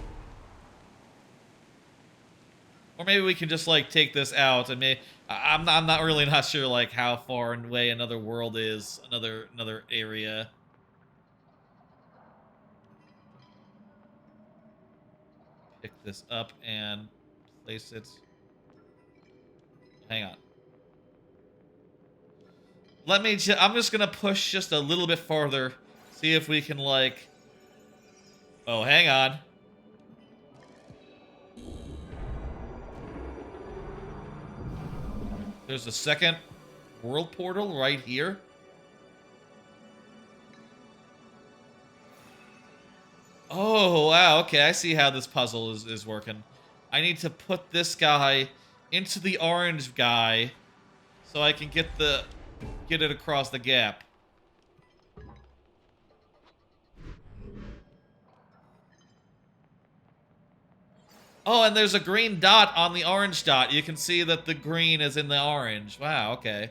Or maybe we can just, like, take this out and I'm not really not sure, like, how far away another world is, another area. Pick this up and place it. Hang on. I'm just gonna push just a little bit farther. See if we can, like... Oh, hang on. There's a second world portal right here. Oh, wow, okay, I see how this puzzle is working. I need to put this guy into the orange guy so I can get it across the gap. Oh, and there's a green dot on the orange dot. You can see that the green is in the orange. Wow, okay.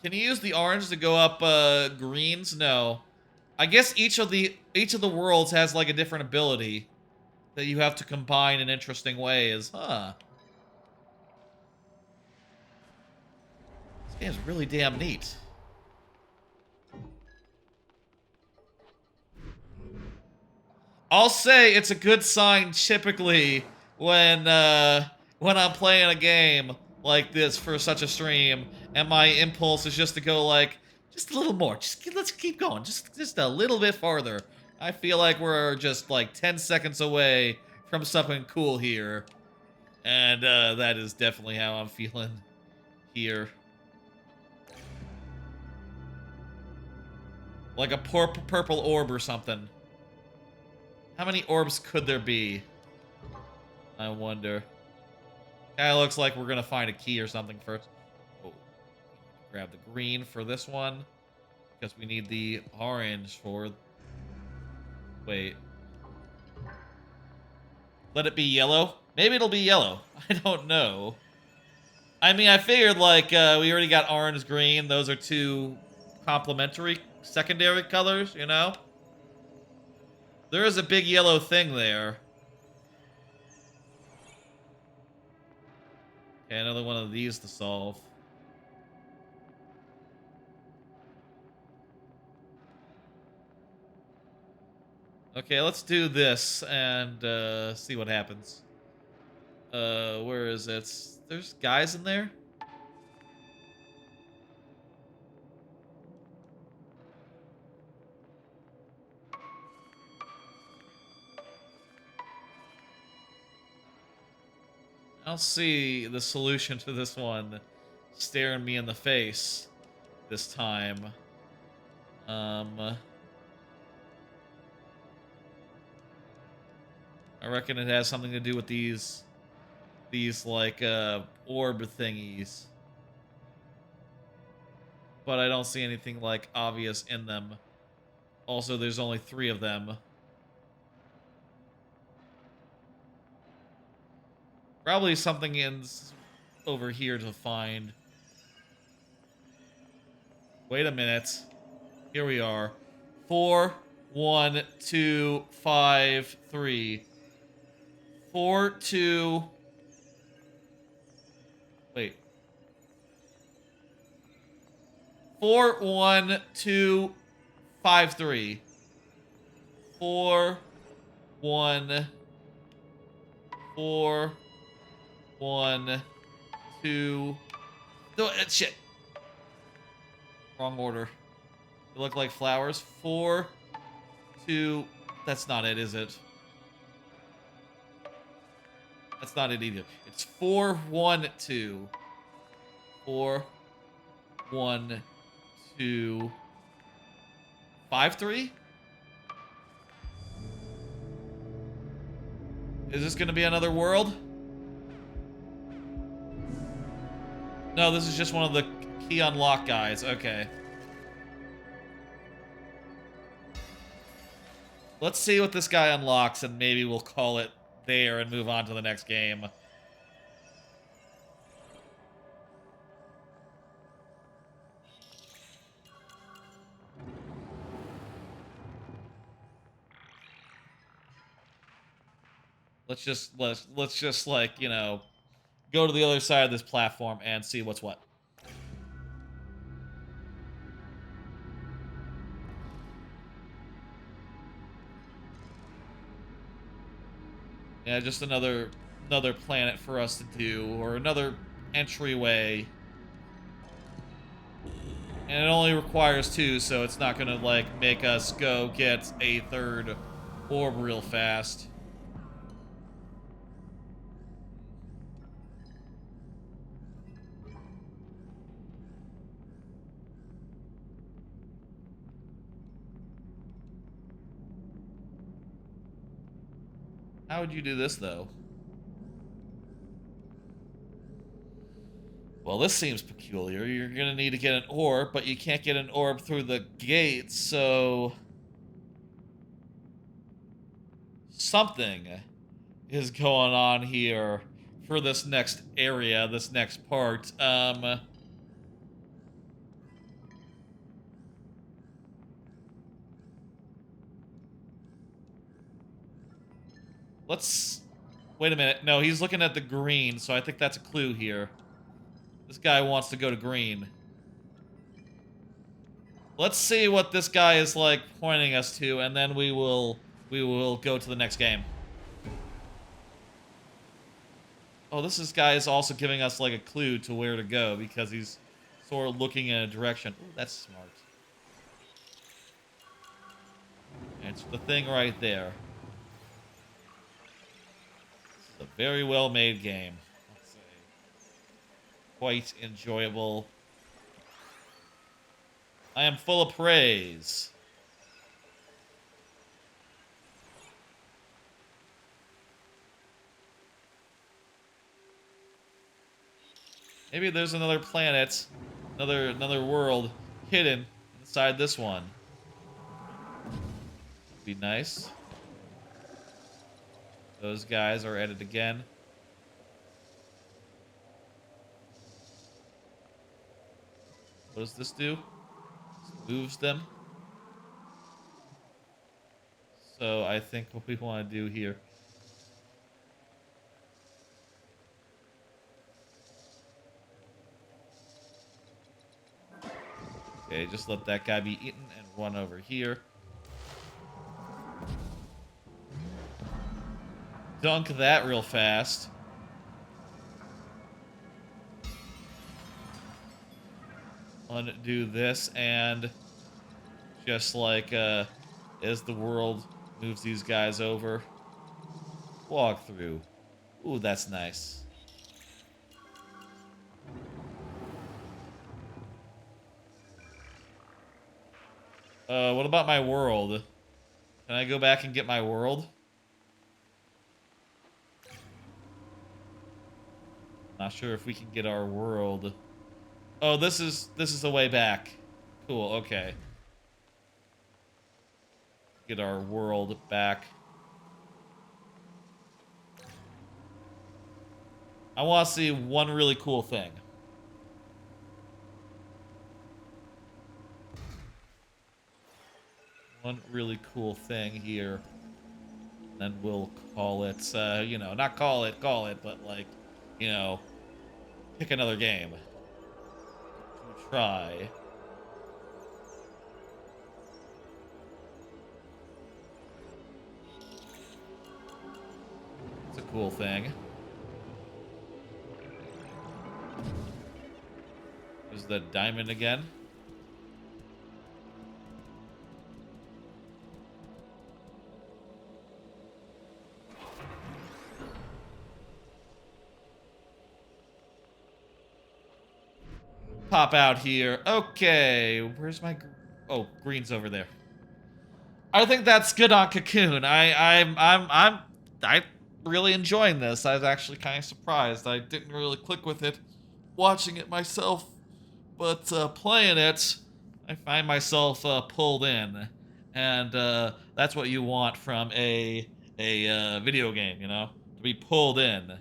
Can you use the orange to go up greens? No. I guess each of the worlds has like a different ability that you have to combine in interesting ways. Huh. This game's really damn neat. I'll say it's a good sign typically when I'm playing a game like this for such a stream, and my impulse is just to go like, just a little more. Let's keep going. Just a little bit farther. I feel like we're just like 10 seconds away from something cool here, and that is definitely how I'm feeling here. Like a purple orb or something. How many orbs could there be? I wonder. Kinda looks like we're gonna find a key or something first. Oh. Grab the green for this one. Because we need the orange for... Wait. Let it be yellow? Maybe it'll be yellow. I don't know. I mean, I figured, like, we already got orange, green. Those are two complementary secondary colors, you know? There is a big yellow thing there. Okay, another one of these to solve. Okay, let's do this and see what happens. Where is it? There's guys in there? I don't see the solution to this one staring me in the face this time. I reckon it has something to do with these like orb thingies. But I don't see anything like obvious in them. Also, there's only 3 of them. Probably something over here to find. Wait a minute. Here we are. 4, 1, 2, 5, 3. 4, 2. Wait. 4, 1, 2, 5, 3. 4, 1, 4, 1, 2. No, shit. Wrong order. They look like flowers. 4, 2. That's not it, is it? That's not it either. It's 4, 1, 2. 4, 1, 2, 5, 3? Is this gonna be another world? No, this is just one of the key unlock guys. Okay. Let's see what this guy unlocks, and maybe we'll call it there and move on to the next game. Let's just like, you know, go to the other side of this platform and see what's what. Yeah, just another planet for us to do, or another entryway. And it only requires 2, so it's not gonna like make us go get a 3rd orb real fast. How would you do this, though? Well, this seems peculiar. You're gonna need to get an orb, but you can't get an orb through the gate, so... something is going on here for this next area, this next part. Let's... wait a minute. No, he's looking at the green, so I think that's a clue here. This guy wants to go to green. Let's see what this guy is, like, pointing us to, and then we will go to the next game. Oh, this guy is also giving us, like, a clue to where to go, because he's sort of looking in a direction. Ooh, that's smart. And it's the thing right there. A very well made game. Let's say. Quite enjoyable. I am full of praise. Maybe there's another planet, another world hidden inside this one. Be nice. Those guys are at it again. What does this do? This moves them. So I think what we want to do here. Okay, just let that guy be eaten and run over here. Dunk that real fast. Undo this, and just like as the world moves these guys over, walk through. Ooh, that's nice. What about my world? Can I go back and get my world? Not sure if we can get our world. Oh, this is the way back. Cool, okay. Get our world back. I want to see one really cool thing. One really cool thing here. Then we'll call it, you know, not call it, but like, you know, pick another game to try. It's a cool thing. Is the diamond again? Pop out here. Okay, where's my... Oh, green's over there. I think that's good on Cocoon. I'm really enjoying this. I was actually kind of surprised. I didn't really click with it watching it myself, but playing it, I find myself pulled in, and that's what you want from a video game, you know, to be pulled in.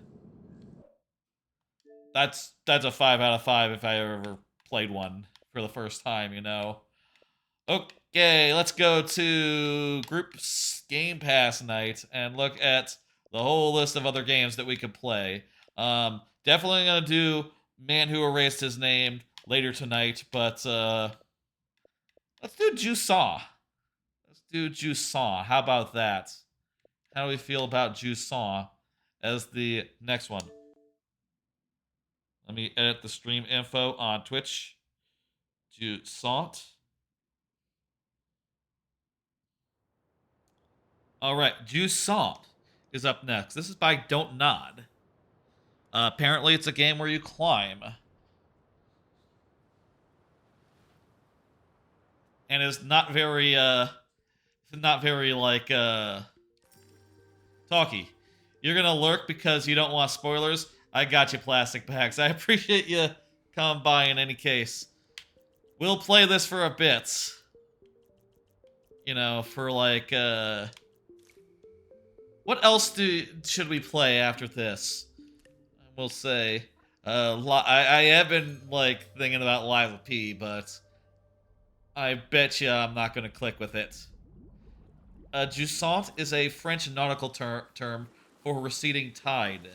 That's a 5 out of 5 if I ever played one for the first time, you know. Okay, let's go to Group's Game Pass night and look at the whole list of other games that we could play. Definitely gonna do Man Who Erased His Name later tonight, but let's do Jusant. Let's do Jusant. How about that? How do we feel about Jusant as the next one? Let me edit the stream info on Twitch. Jusant. All right, Jusant is up next. This is by Don't Nod. Apparently, it's a game where you climb. And it's not very, like, talky. You're gonna lurk because you don't want spoilers? I got you, plastic bags. I appreciate you coming by in any case. We'll play this for a bit. You know, for like, what else should we play after this? We'll say, I have been, like, thinking about Live with P, but I bet you I'm not going to click with it. Jusant is a French nautical term for receding tide.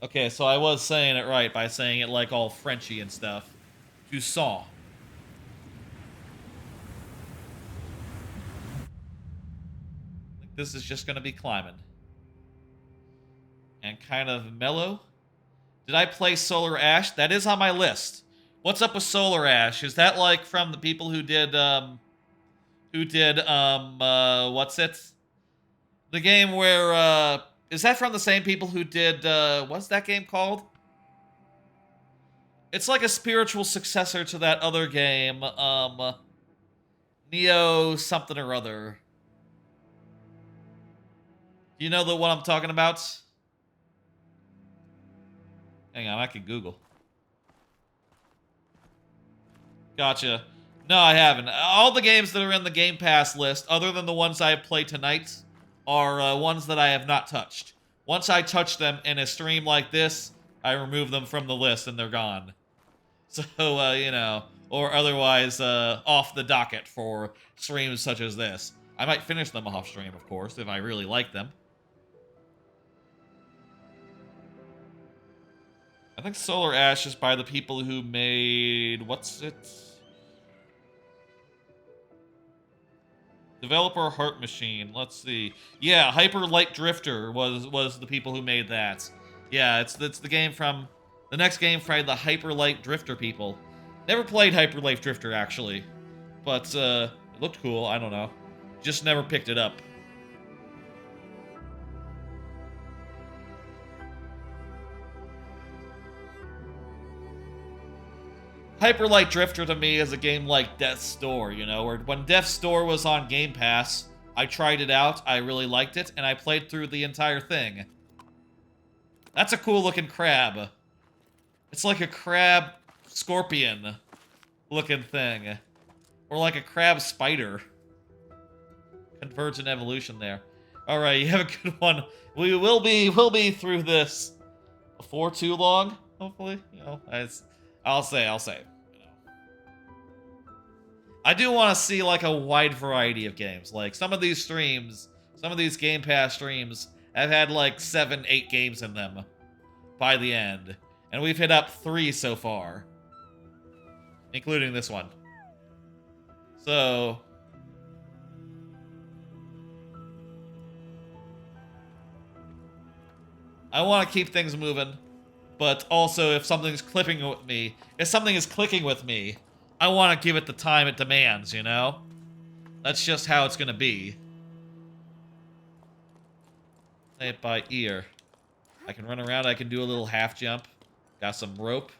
Okay, so I was saying it right by saying it like all Frenchy and stuff. Jusant. This is just going to be climbing. And kind of mellow. Did I play Solar Ash? That is on my list. What's up with Solar Ash? Is that like from the people who did, what's it? The game where, is that from the same people who did, what's that game called? It's like a spiritual successor to that other game, Neo something or other. Do you know the one I'm talking about? Hang on, I can Google. Gotcha. No, I haven't. All the games that are in the Game Pass list, other than the ones I have played tonight, are ones that I have not touched. Once I touch them in a stream like this, I remove them from the list and they're gone. So, you know, or otherwise off the docket for streams such as this. I might finish them off stream, of course, if I really like them. I think Solar Ash is by the people who made... What's it? Developer Heart Machine. Let's see. Yeah, Hyper Light Drifter was the people who made that. Yeah, it's the game from... The next game from the Hyper Light Drifter people. Never played Hyper Light Drifter, actually. But, it looked cool. I don't know. Just never picked it up. Hyper Light Drifter to me is a game like Death's Door, you know, where when Death's Door was on Game Pass, I tried it out, I really liked it, and I played through the entire thing. That's a cool looking crab. It's like a crab scorpion looking thing. Or like a crab spider. Convergent evolution there. Alright, you have a good one. We'll be through this before too long, hopefully. You know, I'll say. You know. I do want to see like a wide variety of games. Like some of these streams, some of these Game Pass streams have had like 7, 8 games in them by the end. And we've hit up 3 so far. Including this one. So I want to keep things moving, but also if something's clicking with me, I want to give it the time it demands, you know? That's just how it's gonna be. Play it by ear. I can run around, I can do a little half jump. Got some rope.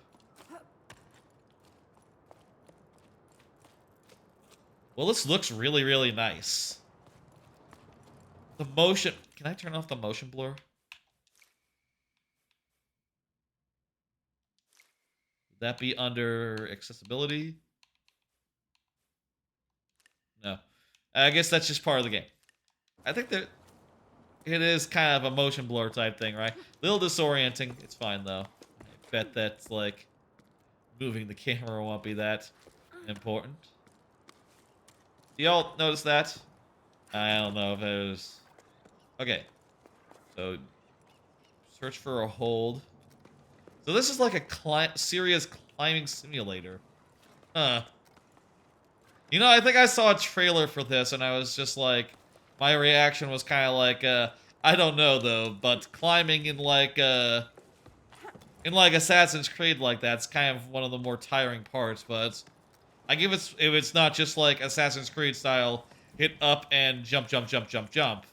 Well, this looks really, really nice. The motion... Can I turn off the motion blur? Would that be under accessibility? No. I guess that's just part of the game. I think that it is kind of a motion blur type thing, right? A little disorienting. It's fine, though. I bet that's, like, moving the camera won't be that important. Do y'all notice that? I don't know if it was... Okay. So, search for a hold. So this is like a serious climbing simulator. Huh. You know, I think I saw a trailer for this and I was just like... My reaction was kind of like, I don't know though, but climbing in like Assassin's Creed like that's kind of one of the more tiring parts, but... I give it, if it's not just like Assassin's Creed style, hit up and jump, jump, jump, jump, jump.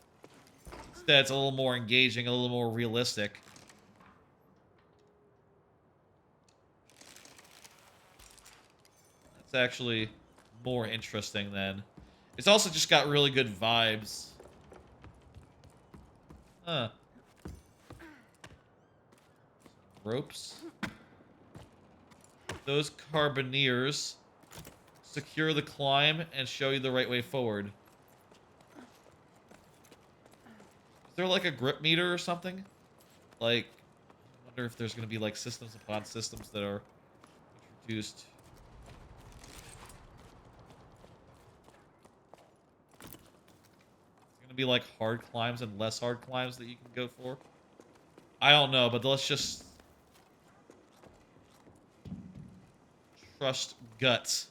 Instead, it's a little more engaging, a little more realistic. That's actually more interesting then. It's also just got really good vibes. Huh. Ropes. Those carbineers secure the climb and show you the right way forward. Is there like a grip meter or something? Like, I wonder if there's going to be like systems upon systems that are introduced. It's going to be like hard climbs and less hard climbs that you can go for. I don't know, but let's just trust guts,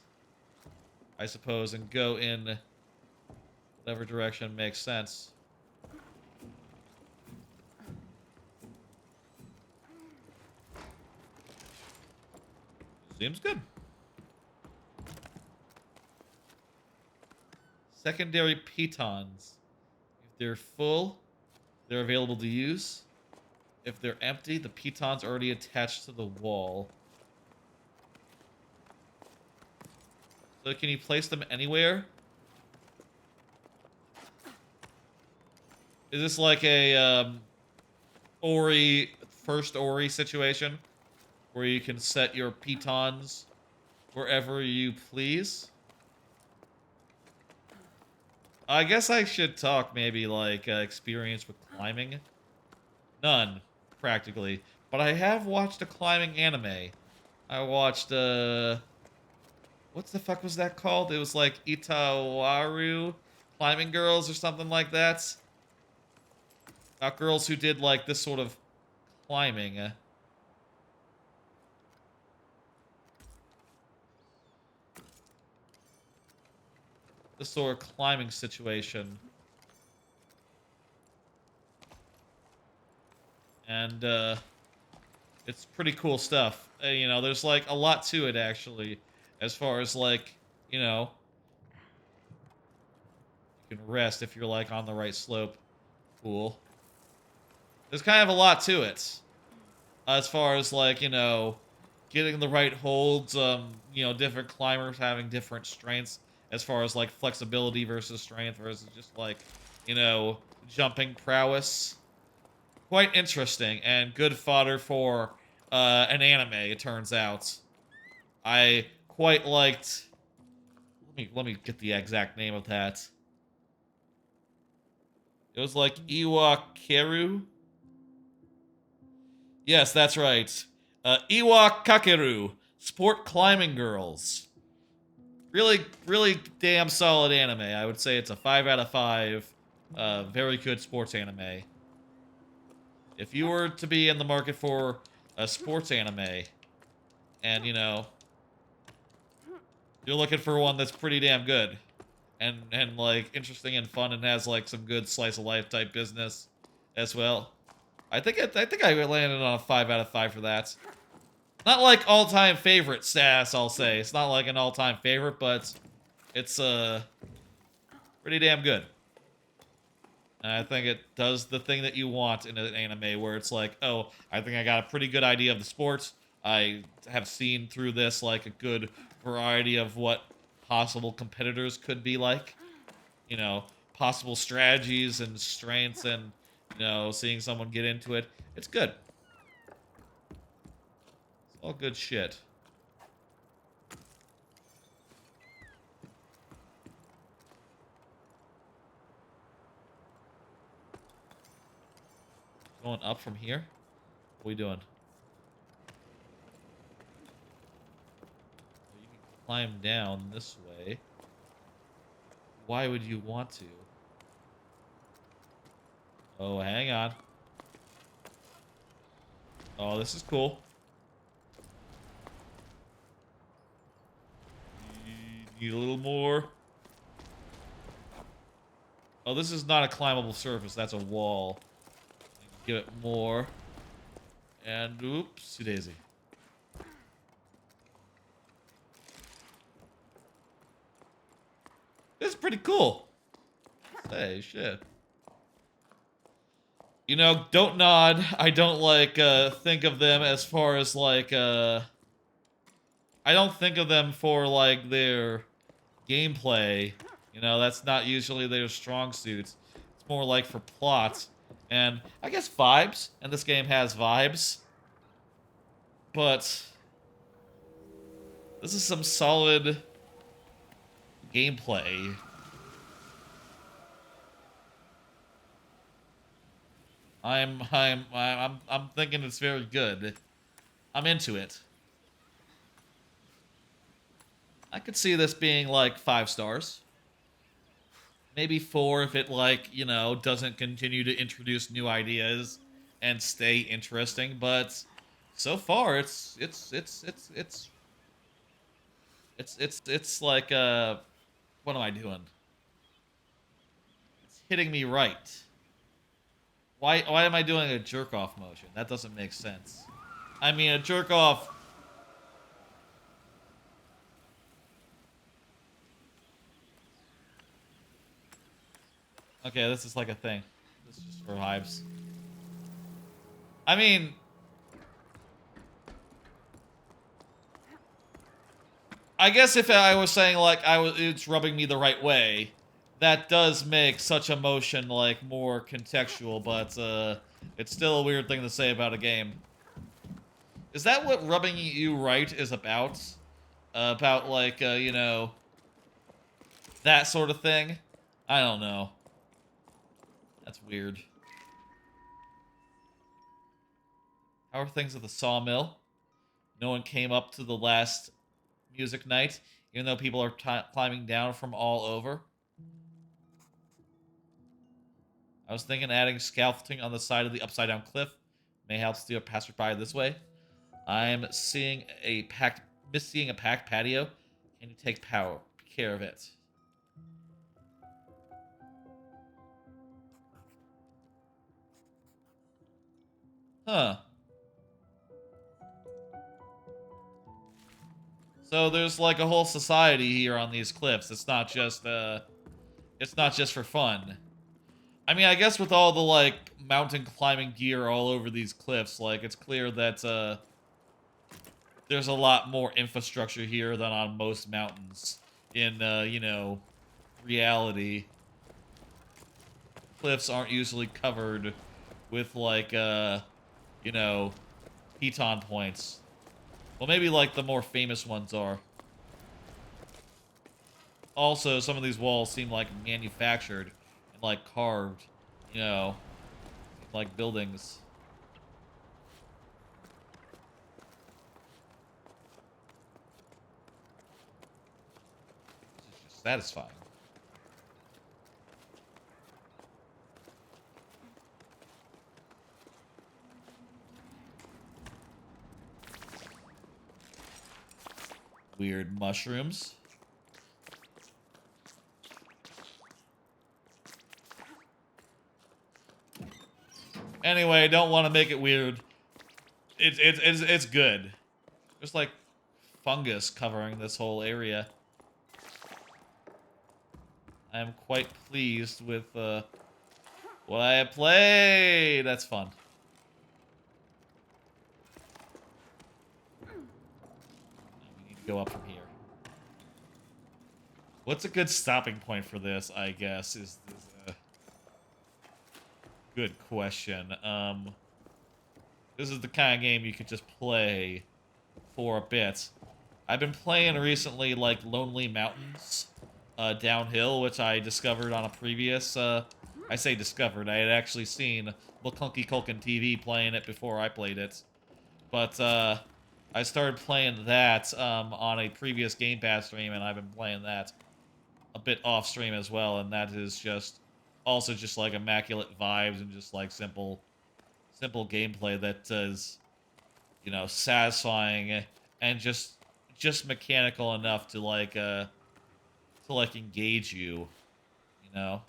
I suppose, and go in whatever direction makes sense. Seems good. Secondary pitons. If they're full, they're available to use. If they're empty, the piton's already attached to the wall. So can you place them anywhere? Is this like a first Ori situation? Where you can set your pitons wherever you please? I guess I should talk maybe like experience with climbing. None, practically. But I have watched a climbing anime. I watched, what the fuck was that called? It was like Itawaru Climbing Girls or something like that. About girls who did like this sort of climbing. This sort of climbing situation. And, it's pretty cool stuff. You know, there's like a lot to it actually. As far as like, you know, you can rest if you're like on the right slope. Cool. There's kind of a lot to it. As far as like, you know, getting the right holds, you know, different climbers having different strengths. As far as like flexibility versus strength versus just like, you know, jumping prowess. quite interesting and good fodder for an anime, it turns out. I quite liked... Let me get the exact name of that. It was like Iwakakeru? Yes, that's right. Iwakakeru, Sport Climbing Girls. Really, really damn solid anime. I would say it's a 5 out of 5. Very good sports anime. If you were to be in the market for a sports anime, and, you know, you're looking for one that's pretty damn good, and like, interesting and fun, and has, like, some good slice-of-life type business as well, I think I landed on a 5 out of 5 for that. Not like all-time favorite status, I'll say. It's not like an all-time favorite, but it's, pretty damn good. And I think it does the thing that you want in an anime, where it's like, oh, I think I got a pretty good idea of the sport. I have seen through this, like, a good variety of what possible competitors could be like. You know, possible strategies and strengths and, you know, seeing someone get into it. It's good. It's all good shit. Going up from here? What are we doing? You can climb down this way. Why would you want to? Oh, hang on. Oh, this is cool. Need a little more. Oh, this is not a climbable surface. That's a wall. Give it more. And oopsie daisy. This is pretty cool. Hey, shit. You know, don't nod. I don't, like, think of them as far as, like, I don't think of them for, like, their gameplay. You know, that's not usually their strong suits. It's more like for plot. And I guess vibes. And this game has vibes. But this is some solid gameplay. I'm thinking it's very good. I'm into it. I could see this being like 5 stars. Maybe 4 if it, like, you know, doesn't continue to introduce new ideas and stay interesting, but so far it's like what am I doing? It's hitting me right. Why am I doing a jerk off motion? That doesn't make sense. I mean, a jerk off. Okay, this is like a thing. This is just for vibes. I mean, I guess if I was saying like it's rubbing me the right way, that does make such a motion like more contextual, but it's still a weird thing to say about a game. Is that what rubbing you right is about? About like you know, that sort of thing? I don't know. That's weird. How are things at the sawmill? No one came up to the last music night, even though people are climbing down from all over. I was thinking adding scaffolding on the side of the upside-down cliff may help steer passersby this way. I'm seeing a packed patio. Can you take care of it? Huh. So there's like a whole society here on these cliffs. It's not just for fun. I mean, I guess with all the like mountain climbing gear all over these cliffs, like it's clear that there's a lot more infrastructure here than on most mountains in you know, reality. Cliffs aren't usually covered with like you know, piton points. Well, maybe like the more famous ones are. Also, some of these walls seem like manufactured and like carved, you know, like buildings. This is just satisfying. Weird mushrooms. Anyway, don't want to make it weird. It's good. There's like fungus covering this whole area. I am quite pleased with what I have played. That's fun. Now we need to go up from here. What's a good stopping point for this, I guess, is a good question. This is the kind of game you could just play for a bit. I've been playing recently, like, Lonely Mountains downhill, which I discovered on a previous, I say discovered, I had actually seen McClunky Culkin TV playing it before I played it. But, I started playing that on a previous GamePass stream, and I've been playing that a bit off stream as well, and that is just also just like immaculate vibes and just like simple gameplay that is, you know, satisfying and just mechanical enough to like engage you, you know.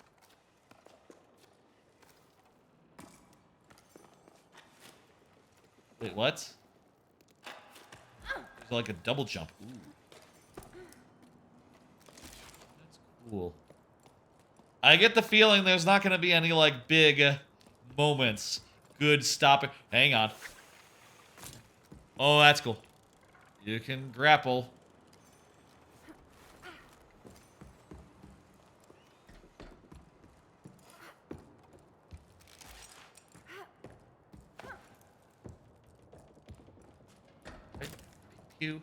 Wait, what? There's like a double jump. Ooh. That's cool. I get the feeling there's not going to be any, like, big moments. Good stopping. Hang on. Oh, that's cool. You can grapple. Thank you.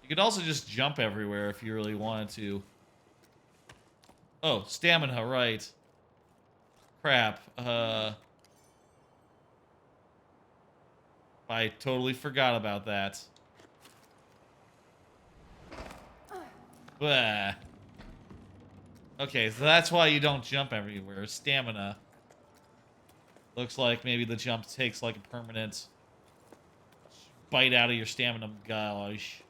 You could also just jump everywhere if you really wanted to. Oh, stamina, right. Crap. I totally forgot about that. Blah. Okay, so that's why you don't jump everywhere. Stamina. Looks like maybe the jump takes like a permanent bite out of your stamina. Gosh.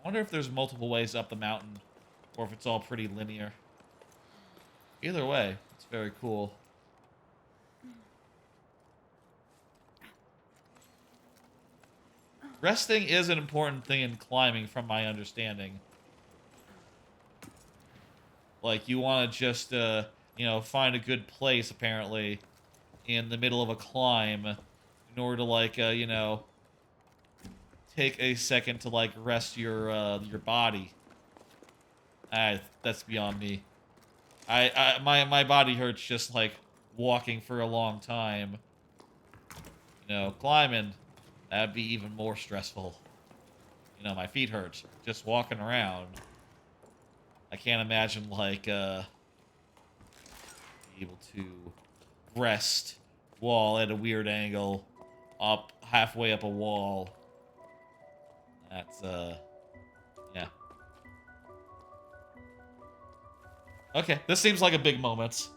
I wonder if there's multiple ways up the mountain, or if it's all pretty linear. Either way, it's very cool. Resting is an important thing in climbing, from my understanding. Like, you want to just, you know, find a good place, apparently, in the middle of a climb, in order to, like, you know, take a second to like rest your body. That's beyond me. My body hurts just like walking for a long time. You know, climbing, that'd be even more stressful. You know, my feet hurt just walking around. I can't imagine like be able to rest wall at a weird angle up halfway up a wall. That's, yeah. Okay, this seems like a big moment.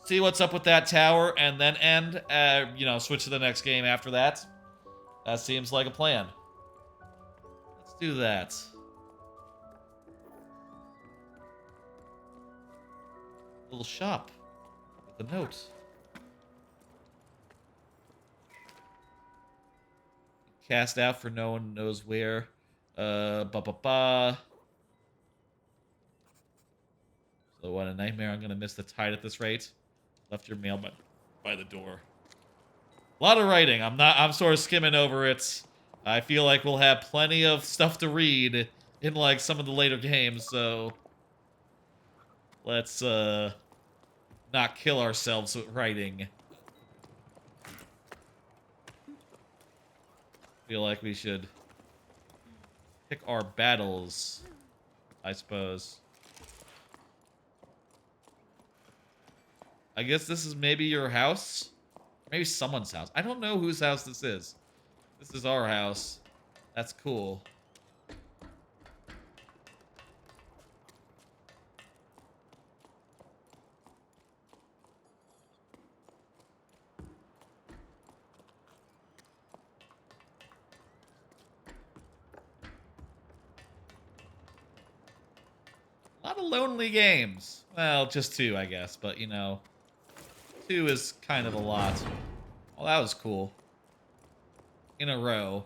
See what's up with that tower, and then end, you know, switch to the next game after that. That seems like a plan. Let's do that. Little shop with a note. Cast out for no one knows where. So what a nightmare. I'm gonna miss the tide at this rate. Left your mail, but by the door. A lot of writing. I'm sort of skimming over it. I feel like we'll have plenty of stuff to read in like some of the later games, so let's not kill ourselves with writing. Feel like we should pick our battles, I suppose. I guess this is maybe your house? Maybe someone's house. I don't know whose house this is. This is our house. That's cool. A lot of lonely games. Well, just 2, I guess, but you know, 2 is kind of a lot. Oh, that was cool. In a row.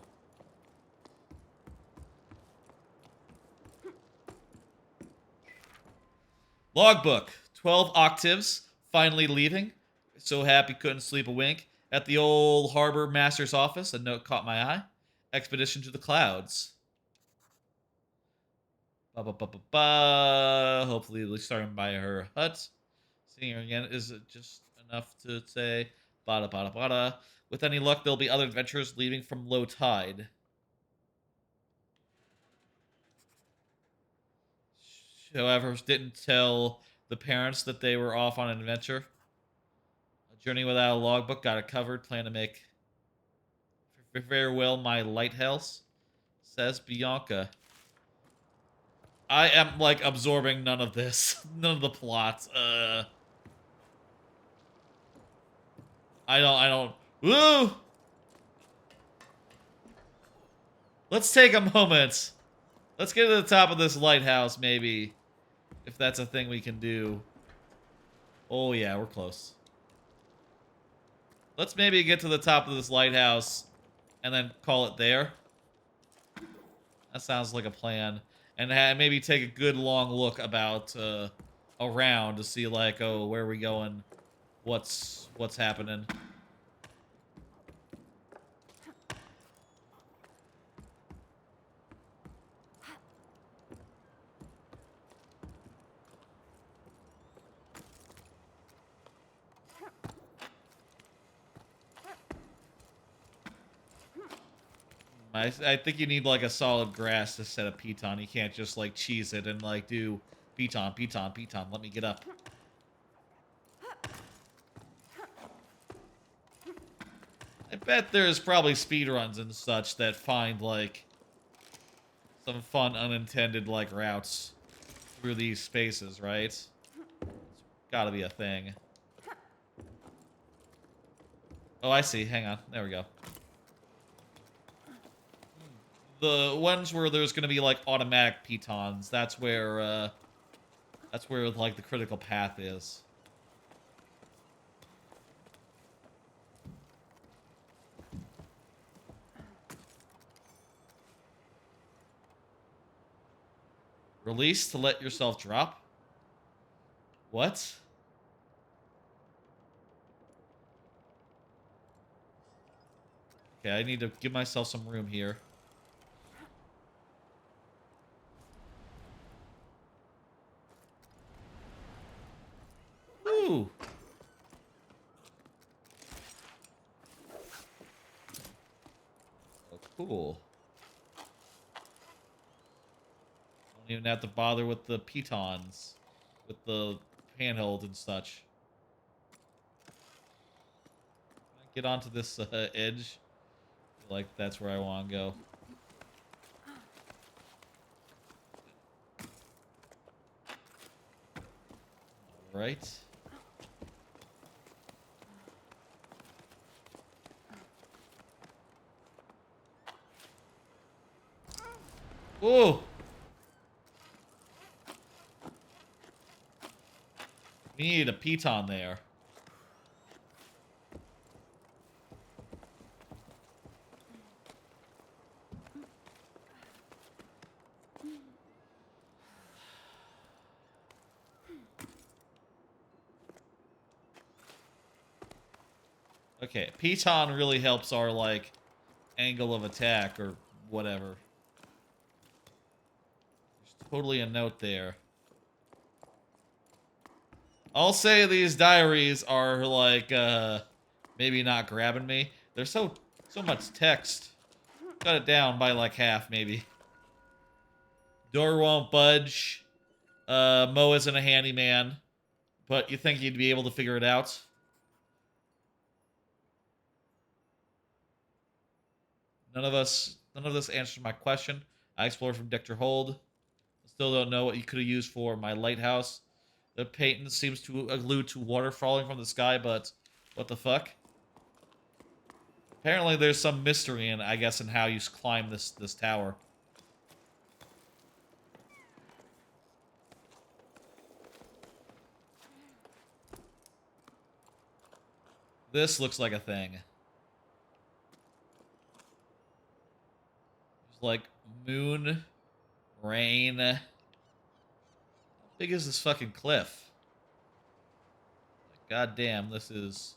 Logbook. 12 octaves. Finally leaving. So happy couldn't sleep a wink. At the old harbor master's office, a note caught my eye. Expedition to the clouds. Hopefully we'll start by her hut. Seeing her again is just enough to say bada bada bada. With any luck, there'll be other adventurers leaving from low tide. However, didn't tell the parents that they were off on an adventure. A journey without a logbook, got it covered. Plan to make farewell my lighthouse, says Bianca. I am, like, absorbing none of this. None of the plot. I don't... Woo! Let's take a moment. Let's get to the top of this lighthouse, maybe. If that's a thing we can do. Oh, yeah, we're close. Let's maybe get to the top of this lighthouse and then call it there. That sounds like a plan. And maybe take a good long look about around to see, like, oh, where are we going? What's happening? I think you need, like, a solid grass to set a piton. You can't just, like, cheese it and, like, do piton, piton, piton. Let me get up. I bet there's probably speedruns and such that find, like, some fun unintended, like, routes through these spaces, right? It's gotta be a thing. Oh, I see. Hang on. There we go. The ones where there's gonna be, like, automatic pitons, that's where, like, the critical path is. Release to let yourself drop? What? Okay, I need to give myself some room here. Ooh. Oh, cool. Don't even have to bother with the pitons, with the handhold and such. Can I get onto this edge? I feel like that's where I want to go. All right. Ooh. We need a piton there. Okay, Piton really helps our, like, angle of attack or whatever. There's totally a note there. I'll say these diaries are, like, maybe not grabbing me. There's so much text. Cut it down by, like, half, maybe. Door won't budge. Mo isn't a handyman. But you think you'd be able to figure it out? None of this answered my question. I explored from deck to hold. Still don't know what you could have used for my lighthouse. The patent seems to allude to water falling from the sky, but what the fuck? Apparently there's some mystery in, I guess, in how you climb this tower. This looks like a thing. There's like moon, rain. How big is this fucking cliff? God damn, this is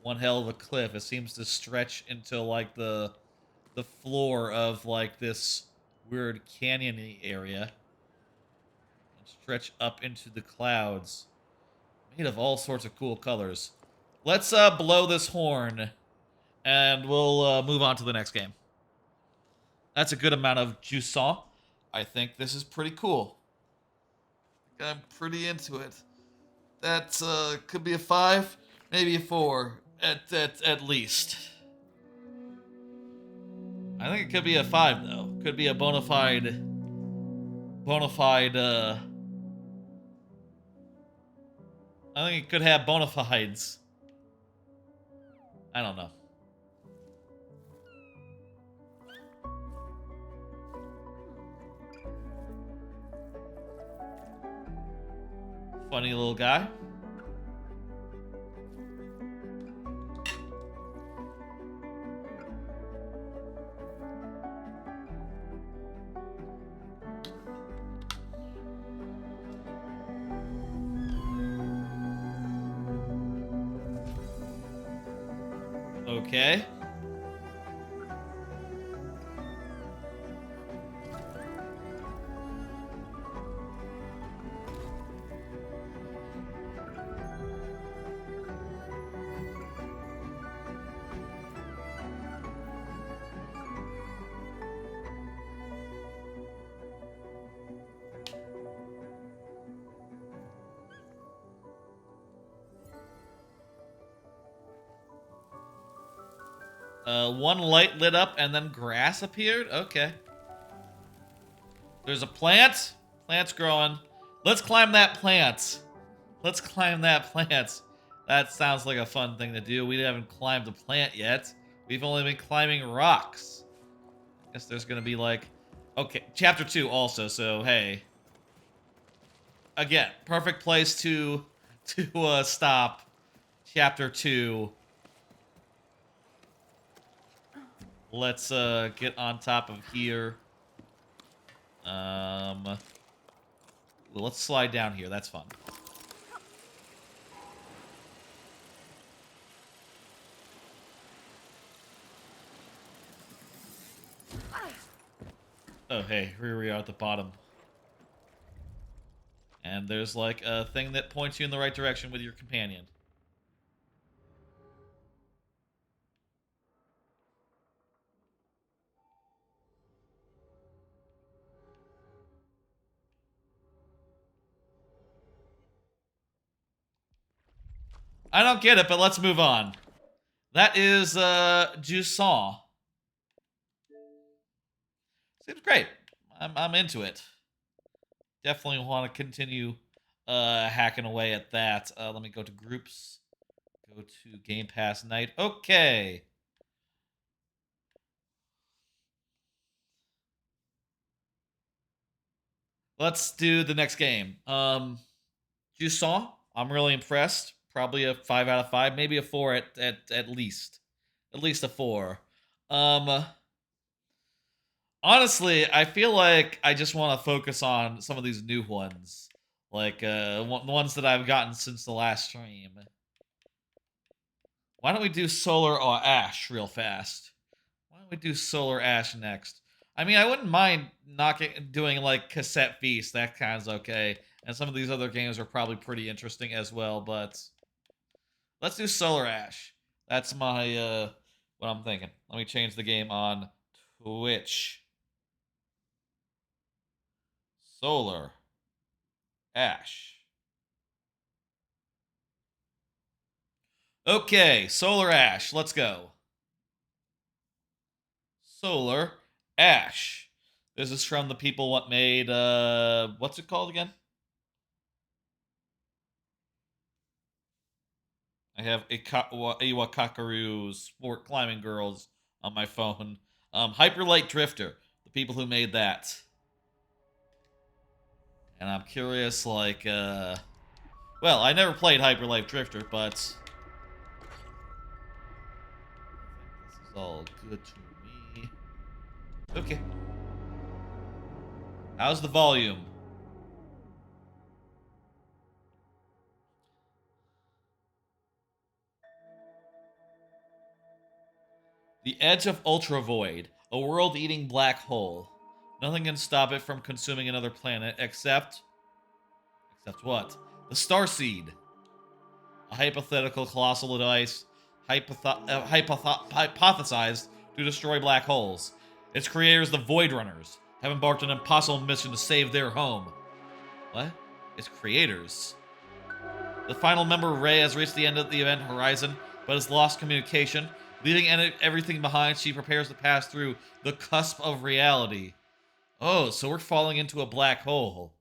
one hell of a cliff. It seems to stretch into like the floor of like this weird canyon-y area. And stretch up into the clouds. Made of all sorts of cool colors. Let's blow this horn, and we'll move on to the next game. That's a good amount of Jusant. I think this is pretty cool. I'm pretty into it. That could be a 5, maybe a 4 at least. I think it could be a 5 though. Could be a bona fide. I think it could have bona fides. I don't know. Funny little guy. Okay. One light lit up and then grass appeared? Okay. There's a plant. Plant's growing. Let's climb that plant. Let's climb that plant. That sounds like a fun thing to do. We haven't climbed a plant yet. We've only been climbing rocks. I guess there's gonna be like... Okay, chapter 2 also, so hey. Again, perfect place to stop. Chapter 2. Let's get on top of here. Well, let's slide down here. That's fun. Oh, hey, here we are at the bottom. And there's like a thing that points you in the right direction with your companion. I don't get it, but let's move on. That is Jusant. Seems great. I'm into it. Definitely want to continue hacking away at that. Let me go to groups. Go to Game Pass night. Okay. Let's do the next game. Jusant. I'm really impressed. Probably a 5 out of 5, maybe a 4 at least. At least a 4. Honestly, I feel like I just want to focus on some of these new ones. Like, the ones that I've gotten since the last stream. Why don't we do Solar Ash real fast? Why don't we do Solar Ash next? I mean, I wouldn't mind doing like Cassette Feast. That kind of okay. And some of these other games are probably pretty interesting as well, but let's do Solar Ash. That's my, what I'm thinking. Let me change the game on Twitch. Solar Ash. Okay, Solar Ash. Let's go. Solar Ash. This is from the people what made, what's it called again? I have Iwakakaru Sport Climbing Girls on my phone. Hyperlight Drifter, the people who made that. And I'm curious, like, well, I never played Hyperlight Drifter, but this is all good to me. Okay. How's the volume? The edge of Ultra Void, a world-eating black hole. Nothing can stop it from consuming another planet except what? The Starseed. A hypothetical colossal device hypothesized to destroy black holes. Its creators, the Void Runners, have embarked on an impossible mission to save their home. What? Its creators? The final member, Rei, has reached the end of the event horizon, but has lost communication. Leaving everything behind, she prepares to pass through the cusp of reality. Oh, so we're falling into a black hole.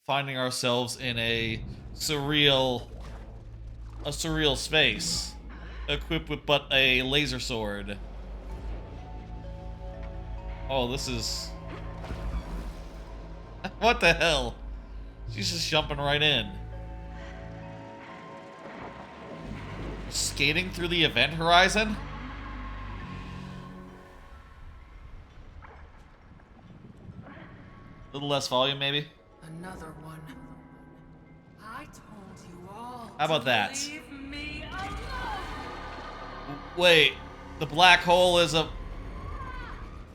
Finding ourselves in a surreal space. Equipped with but a laser sword. Oh, this is... What the hell? She's just jumping right in. Skating through the event horizon? A little less volume, maybe? Another one. I told you all. How about that? Leave me alone. Wait, the black hole is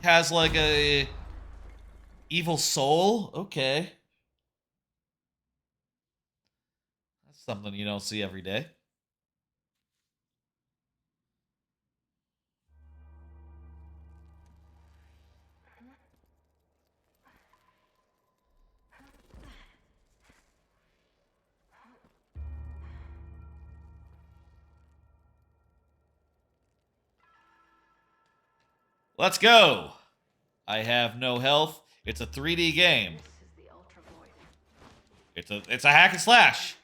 has like a evil soul? Okay. That's something you don't see every day. Let's go! I have no health. It's a 3D game. It's a hack and slash.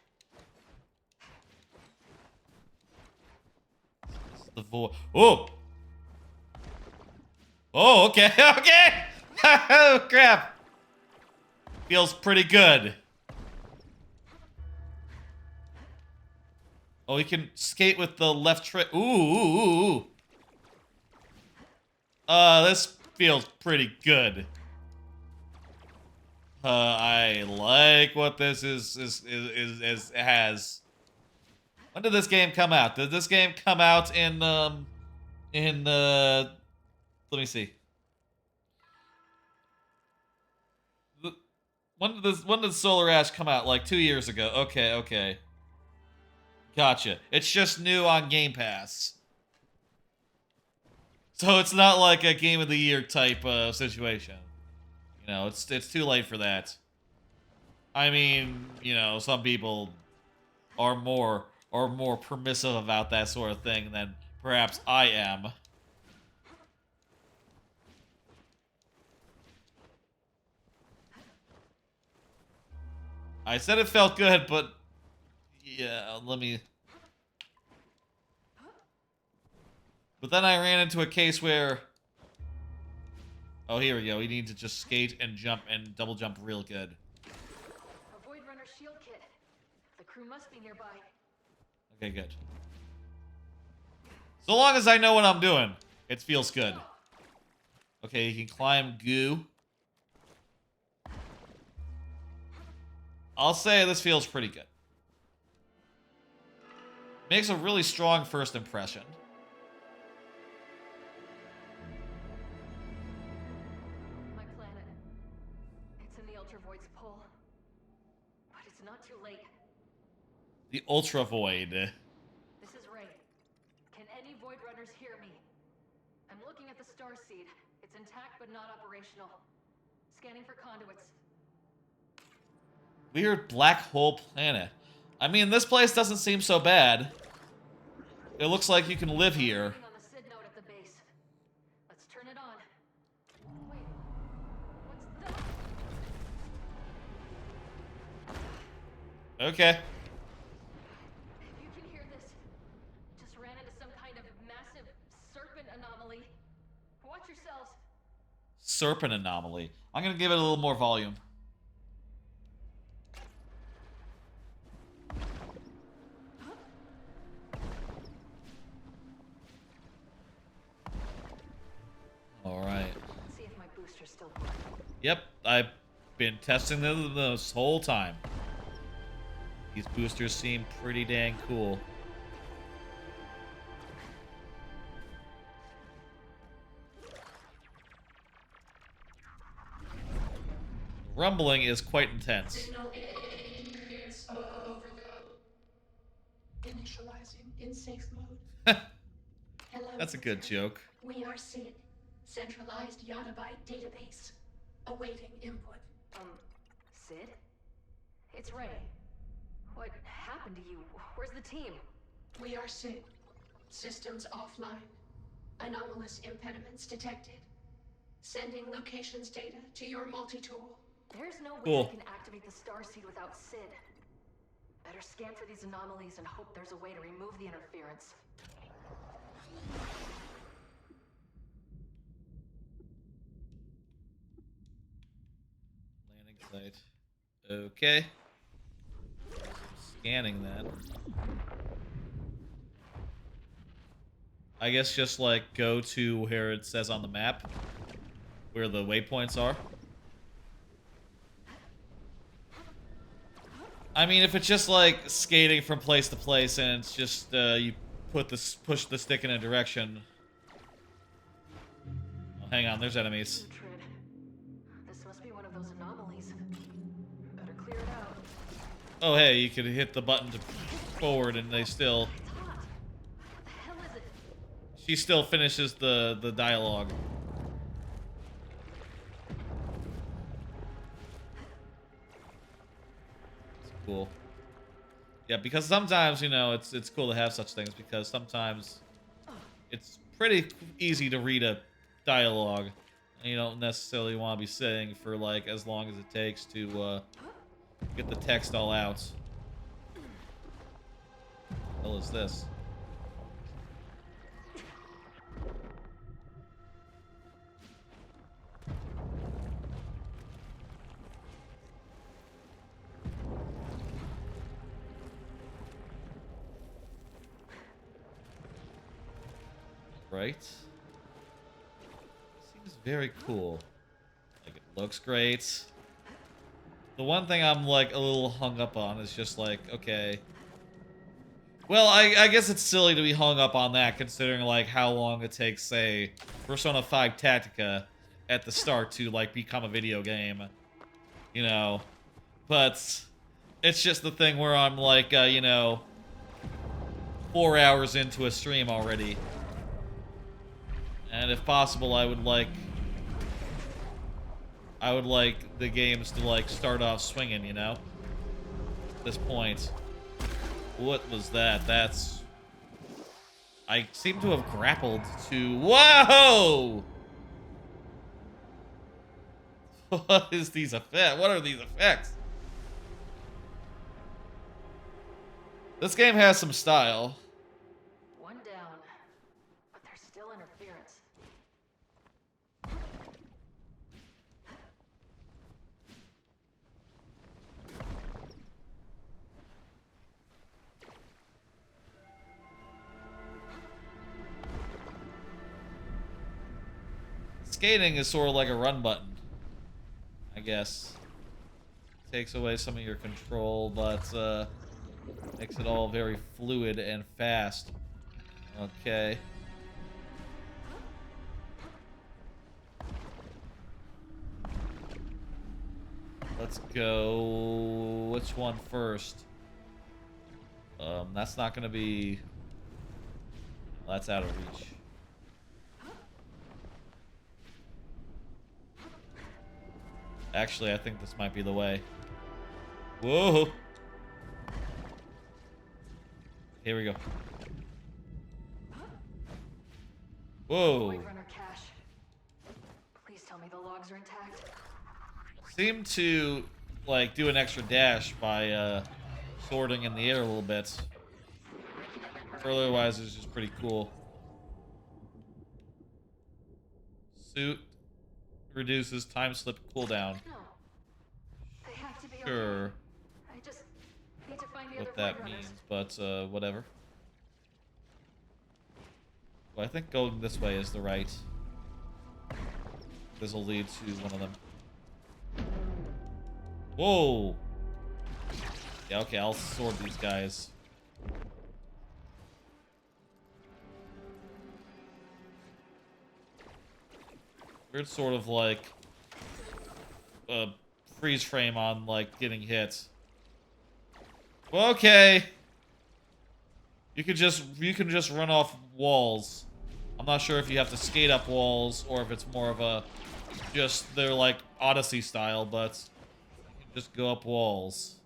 This is the oh! Oh, okay, okay! Oh, crap! Feels pretty good. Oh, he can skate with the left trick. Ooh. This feels pretty good. I like what this has. When did this game come out? Did this game come out in let me see. When did Solar Ash come out? Like 2 years ago. Okay. Gotcha. It's just new on GamePass. So it's not like a Game of the Year type situation. You know, it's too late for that. I mean, you know, some people are more permissive about that sort of thing than perhaps I am. I said it felt good, but yeah, let me... But then I ran into a case where... Oh, here we go. We need to just skate and jump and double jump real good. A Void Runner shield kit. The crew must be nearby. Okay, good. So long as I know what I'm doing, it feels good. Okay, you can climb goo. I'll say this feels pretty good. Makes a really strong first impression. My planet. It's in the Ultra Void's pull. But it's not too late. The Ultra Void. This is Ray. Can any Void Runners hear me? I'm looking at the starseed. It's intact but not operational. Scanning for conduits. Weird black hole planet. I mean, this place doesn't seem so bad. It looks like you can live here. On the SID node at the base. Let's turn it on. Wait. What's that? Okay. If you can hear this, just ran into some kind of massive serpent anomaly. Watch yourselves. Serpent anomaly. I'm gonna give it a little more volume. Alright. See if my booster's still working. Yep, I've been testing them this whole time. These boosters seem pretty dang cool. Rumbling is quite intense. Signal interference overload. Initializing in safe mode. Hello, That's a good joke. we are SID, centralized Yottabyte database, awaiting input. Sid? It's Ray. What happened to you? Where's the team? We are SID, systems offline, anomalous impediments detected. Sending locations data to your multi-tool. There's no way Cool. I can activate the starseed without Sid. Better scan for these anomalies and hope there's a way to remove the interference. Landing site. Okay. Scanning that. I guess just like go to where it says on the map, where the waypoints are. I mean, if it's just like skating from place to place and it's just you push the stick in a direction. Oh, hang on, there's enemies. This must be one of those anomalies. Better clear it out. Oh, hey, you could hit the button to forward and they still... What the hell is it? She still finishes the dialogue. It's cool. Yeah, because sometimes, you know, it's cool to have such things because sometimes it's pretty easy to read a dialogue. And you don't necessarily want to be sitting for like as long as it takes to get the text all out. What the hell is this? Right? Seems very cool. Like, it looks great. The one thing I'm, like, a little hung up on is just, like, okay. Well, I guess it's silly to be hung up on that, considering, like, how long it takes, say, Persona 5 Tactica at the start to, like, become a video game. You know? But it's just the thing where I'm, like, you know, 4 hours into a stream already. And if possible, I would like the games to like start off swinging, you know? At this point. What was that? That's... I seem to have grappled to... Whoa! What is these effects? What are these effects? This game has some style. One down, but there's still interference. Skating is sort of like a run button, I guess. Takes away some of your control, but Makes it all very fluid and fast. Okay. Let's go. Which one first? That's not gonna be. That's out of reach. Actually, I think this might be the way. Whoa! Here we go. Whoa! Void Runner cache. Please tell me the logs are intact. Seem to like do an extra dash by sorting in the air a little bit. Otherwise, it's just pretty cool. Suit reduces time slip cooldown. No. They have to be Sure. okay. I just need to find the What other that Void Runners. means, but whatever. Well, I think going this way is the right. This will lead to one of them. Whoa! Yeah, okay, I'll sword these guys. Weird sort of like freeze frame on like getting hit. Well, okay. You can just run off walls. I'm not sure if you have to skate up walls or if it's more of a just they're like Odyssey style, but you can just go up walls.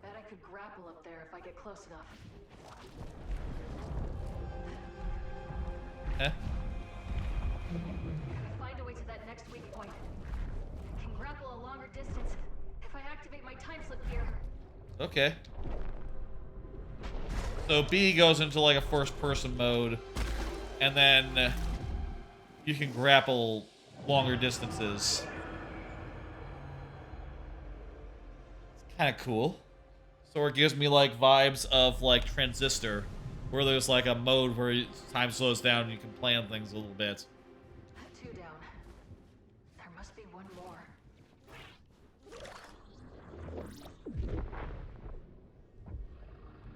Bet I could grapple up there if I get close enough. Eh? Find a way to that next weak point. I can grapple a longer distance if I activate my time slip gear. Okay. So B goes into like a first-person mode, and then you can grapple longer distances. It's kind of cool. Sort of gives me like vibes of like Transistor, where there's like a mode where time slows down and you can plan things a little bit. 2 down. There must be one more.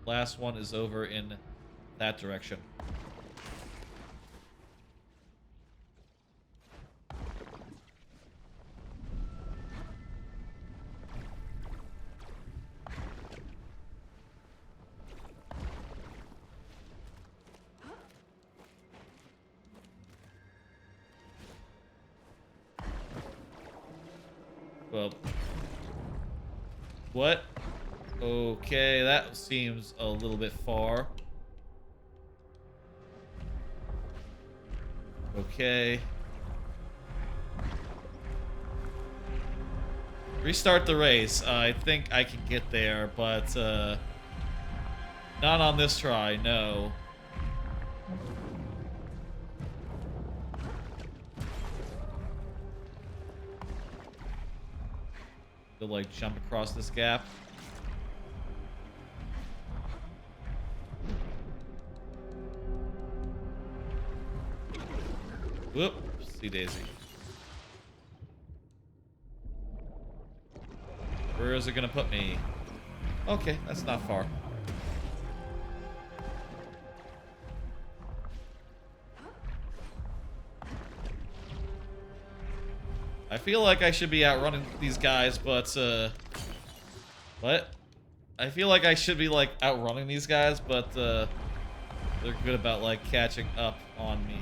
Last one is over in that direction. Well, what? Okay, that seems a little bit far. Okay. Restart the race. I think I can get there, but not on this try, no. To like jump across this gap. Whoop, see Daisy. Where is it gonna put me? Okay, that's not far. I feel like I should be outrunning these guys, but what? I feel like I should be like outrunning these guys, but they're good about like catching up on me.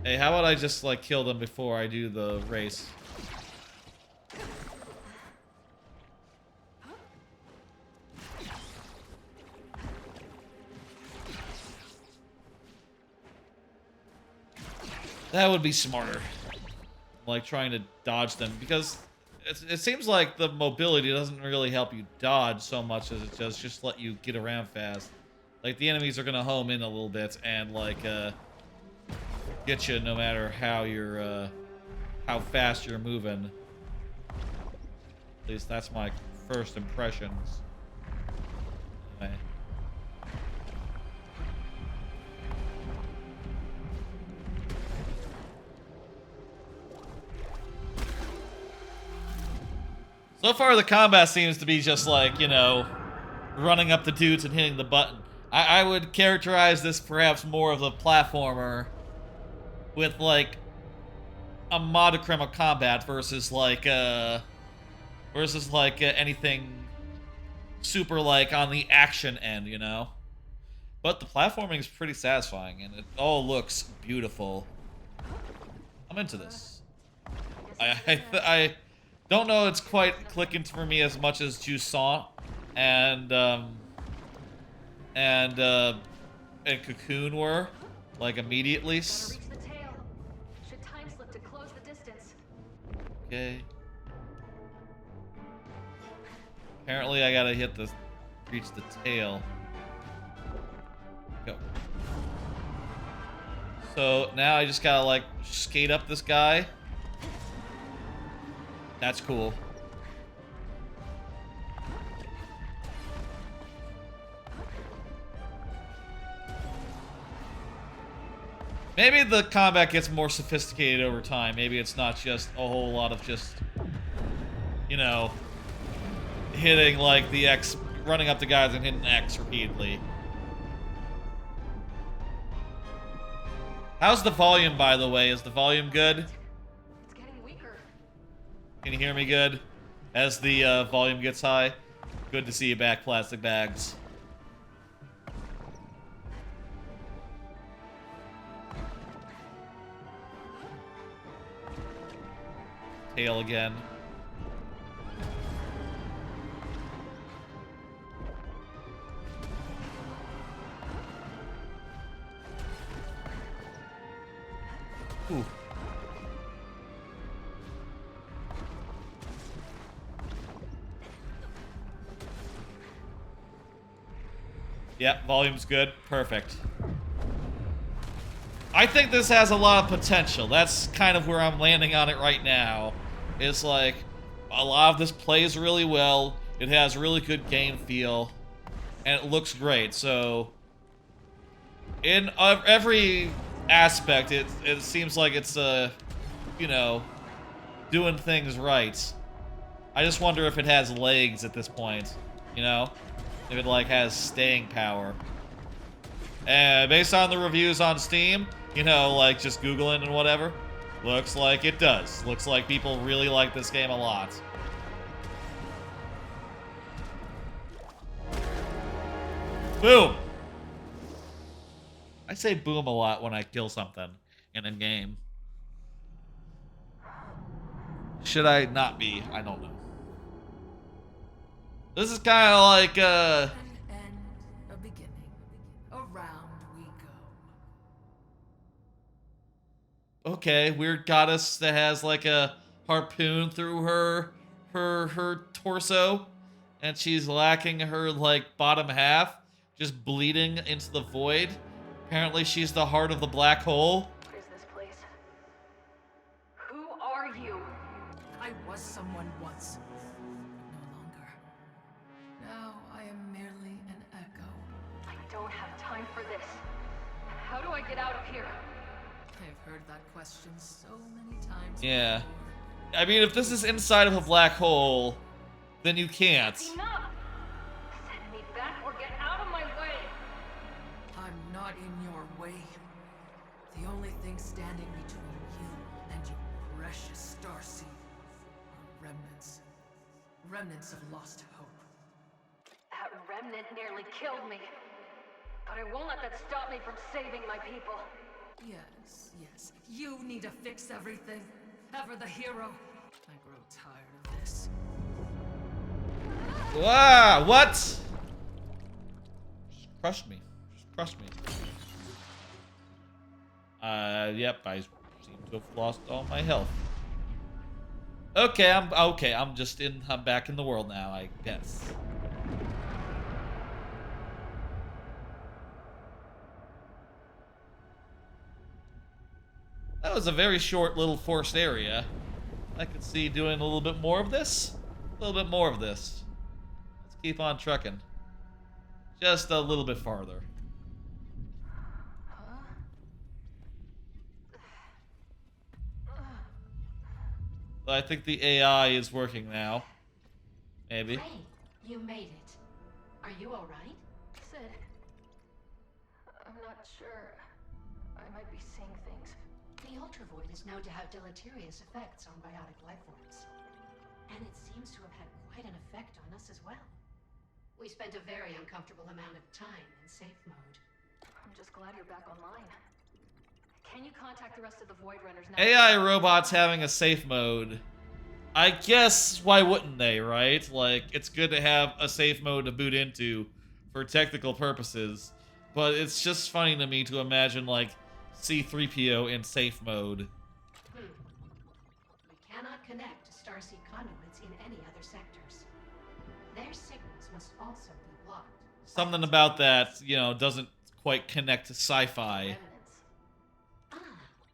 Hey, how about I just like kill them before I do the race? That would be smarter. Like trying to dodge them, because it seems like the mobility doesn't really help you dodge so much as it does just let you get around fast. Like the enemies are gonna home in a little bit and like get you no matter how you're how fast you're moving. At least that's my first impressions. Anyway. So far, the combat seems to be just like, you know, running up the dudes and hitting the button. I would characterize this perhaps more of a platformer with, like, a modicum of combat versus, like, anything super, like, on the action end, you know? But the platforming is pretty satisfying, and it all looks beautiful. I'm into this. I don't know it's quite clicking for me as much as Jusant and Cocoon were, like, immediately. Okay. Apparently I gotta reach the tail. Go. So now I just gotta, like, skate up this guy. That's cool. Maybe the combat gets more sophisticated over time. Maybe it's not just a whole lot of just, you know, hitting, like, the X, running up the guys and hitting X repeatedly. How's the volume, by the way? Is the volume good? It's getting weaker. Can you hear me good? As the volume gets high? Good to see you back, plastic bags. Tail again. Ooh. Yep, volume's good. Perfect. I think this has a lot of potential. That's kind of where I'm landing on it right now. It's like, a lot of this plays really well. It has really good game feel. And it looks great. So, in every aspect, it seems like it's, you know, doing things right. I just wonder if it has legs at this point, you know? If it, like, has staying power. And based on the reviews on Steam, you know, like, just Googling and whatever, looks like it does. Looks like people really like this game a lot. Boom! I say boom a lot when I kill something in a game. Should I not be? I don't know. This is kind of like, An end, a beginning. Around we go. Okay, weird goddess that has like a harpoon through her torso, and she's lacking her, like, bottom half, just bleeding into the void. Apparently she's the heart of the black hole. What is this place? Who are you? I was someone once. No longer. Now I am merely an echo. I don't have time for this. How do I get out of here? I've heard that question so many times. Yeah. I mean, if this is inside of a black hole, then you can't. Enough! Send me back or get out of my way! I'm not in your way. The only thing standing between you and your precious starseed are remnants. Remnants of lost hope. That remnant nearly killed me. But I won't let that stop me from saving my people. Yes, yes. You need to fix everything. Ever the hero. I grow tired of this. Wow, what? Just crushed me. Just crushed me. Yep, I seem to have lost all my health. Okay, I'm back in the world now, I guess. That was a very short little forced area. I could see doing a little bit more of this. A little bit more of this. Let's keep on trucking. Just a little bit farther. I think the AI is working now. Maybe. Ray, you made it. Are you all right? Sid, I'm not sure. I might be seeing things. The ultravoid is known to have deleterious effects on biotic life forms. And it seems to have had quite an effect on us as well. We spent a very uncomfortable amount of time in safe mode. I'm just glad you're back online. Can you contact the rest of the Void Runners now? AI robots having a safe mode. I guess, why wouldn't they, right? Like, it's good to have a safe mode to boot into for technical purposes. But it's just funny to me to imagine, like, C-3PO in safe mode. We cannot connect to Starseed conduits in any other sectors. Their signals must also be blocked. Something about that, you know, doesn't quite connect to sci-fi.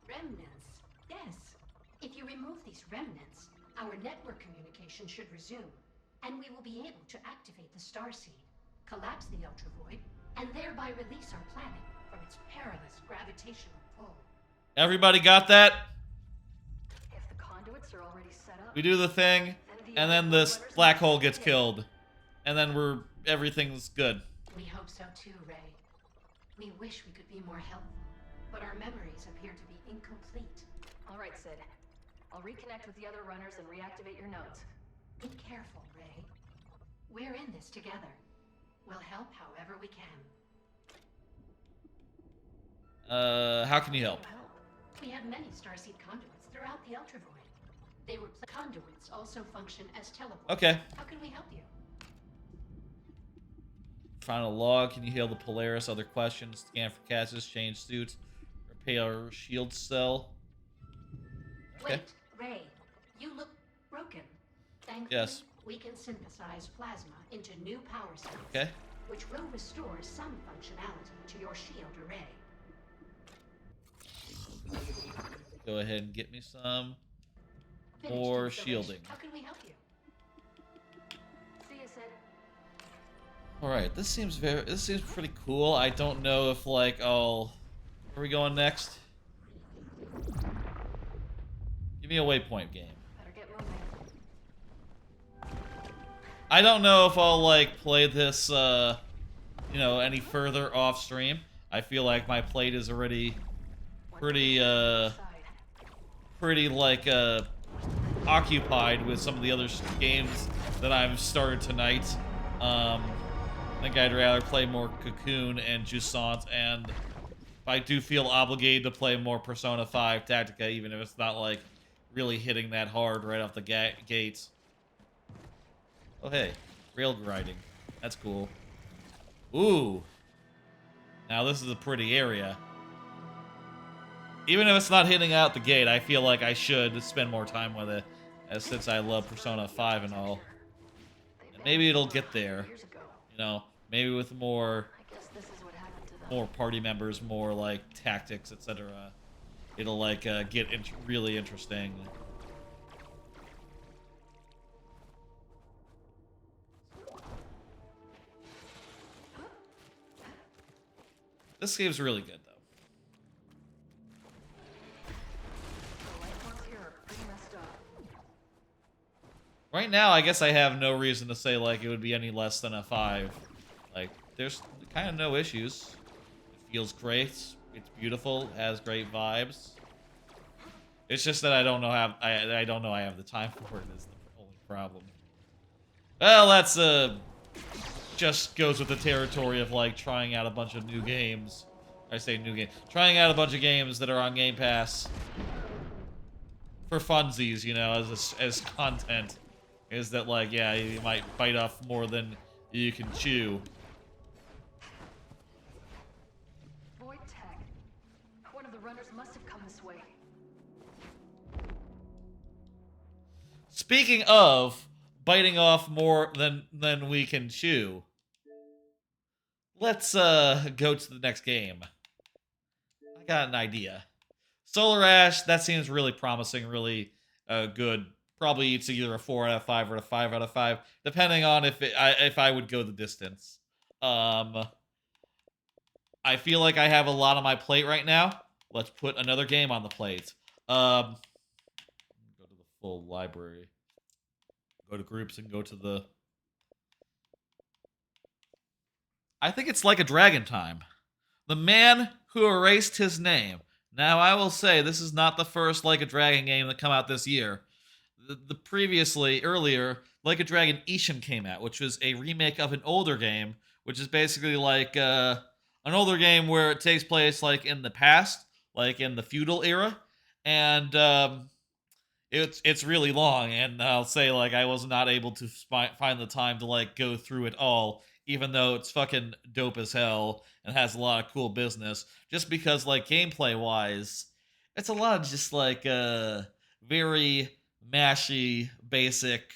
Remnants. Yes. If you remove these remnants, our network communication should resume, and we will be able to activate the Starseed, collapse the Ultravoid, and thereby release our planet from its perilous gravitational pull. Everybody got that? If the conduits are already set up, We do the thing, and then this black hole gets killed. And then everything's good. We hope so too, Ray. We wish we could be more helpful, but our memories appear to be incomplete. All right, Sid. I'll reconnect with the other runners and reactivate your nodes. Be careful, Ray. We're in this together. We'll help however we can. How can you help? We have many Starseed conduits throughout the Ultravoid. They were conduits also function as teleports. Okay. How can we help you? Find a log. Can you heal the Polaris? Other questions. Scan for caches. Change suits. Repair shield cell. Okay. Wait, Ray. You look broken. Thankfully, Yes. we can synthesize plasma into new power cells. Okay. Which will restore some functionality to your shield array. Go ahead and get me some Finished more installation. shielding. How can we help you? See you, Sid. Alright, this seems pretty cool. I don't know if, like, where are we going next? Give me a waypoint game. Better get moving. I don't know if I'll, like, play this, you know, any further off stream. I feel like my plate is already pretty, like, occupied with some of the other games that I've started tonight. I think I'd rather play more Cocoon and Jusant, and I do feel obligated to play more Persona 5 Tactica, even if it's not, like, really hitting that hard right off the gates. Oh, hey. Rail grinding. That's cool. Ooh. Now, this is a pretty area. Even if it's not hitting out the gate, I feel like I should spend more time with it, since I love Persona 5 and all. And maybe it'll get there. You know, maybe with more party members, more, like, tactics, etc. It'll, like, get really interesting. This game's really good, though. Right now, I guess I have no reason to say, like, it would be any less than a 5. Like, there's kind of no issues. It feels great. It's beautiful. Has great vibes. It's just that I don't know I don't know I have the time for it is the only problem. Well, that's just goes with the territory of, like, trying out a bunch of new games. I say new game. Trying out a bunch of games that are on Game Pass for funsies, you know, as content. Is that, like, yeah, you might bite off more than you can chew. Void tag. One of the runners must have come this way. Speaking of biting off more than we can chew, let's go to the next game. I got an idea. Solar Ash, that seems really promising, really good. Probably it's either a 4 out of 5 or a 5 out of 5, depending on if I would go the distance. I feel like I have a lot on my plate right now. Let's put another game on the plate. Go to the full library. Go to groups and go to the I think it's Like a Dragon time. The Man Who Erased His Name. Now, I will say, this is not the first Like a Dragon game that come out this year. Earlier, Like a Dragon Ishin came out, which was a remake of an older game, which is basically like an older game where it takes place like in the past, like in the feudal era, and it's really long. And I'll say like I was not able to find the time to like go through it all, even though it's fucking dope as hell and has a lot of cool business. Just because like gameplay wise, it's a lot of just like very mashy, basic,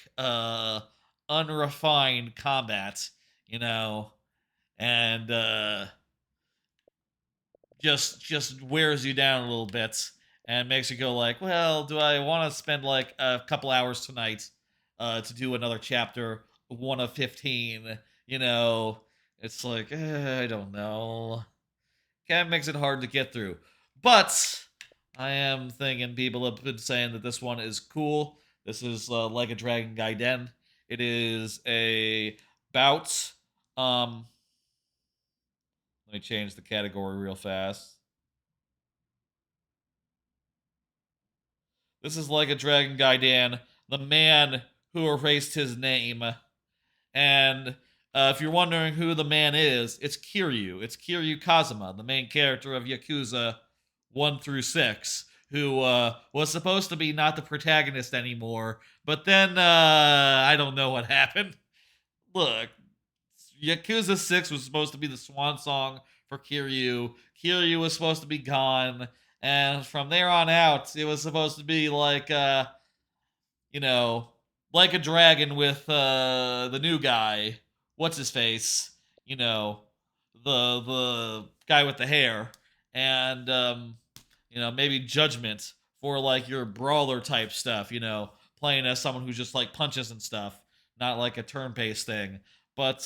unrefined combat, you know, and just wears you down a little bit and makes you go like, well, do I want to spend like a couple hours tonight to do another chapter, 1 of 15, you know? It's like, I don't know. Kind of makes it hard to get through. But I am thinking people have been saying that this one is cool. This is like a Dragon Gaiden. It is a bout. Let me change the category real fast. This is like a Dragon Gaiden. The Man Who Erased His Name. And if you're wondering who the man is, it's Kiryu. It's Kiryu Kazuma, the main character of Yakuza 1 through 6, who was supposed to be not the protagonist anymore, but then I don't know what happened. Look, Yakuza 6 was supposed to be the swan song for Kiryu. Kiryu was supposed to be gone, and from there on out, it was supposed to be like, you know, like a dragon with the new guy. What's his face? You know, the guy with the hair, and you know, maybe Judgment for like your brawler type stuff, you know, playing as someone who just like punches and stuff, not like a turn-based thing. But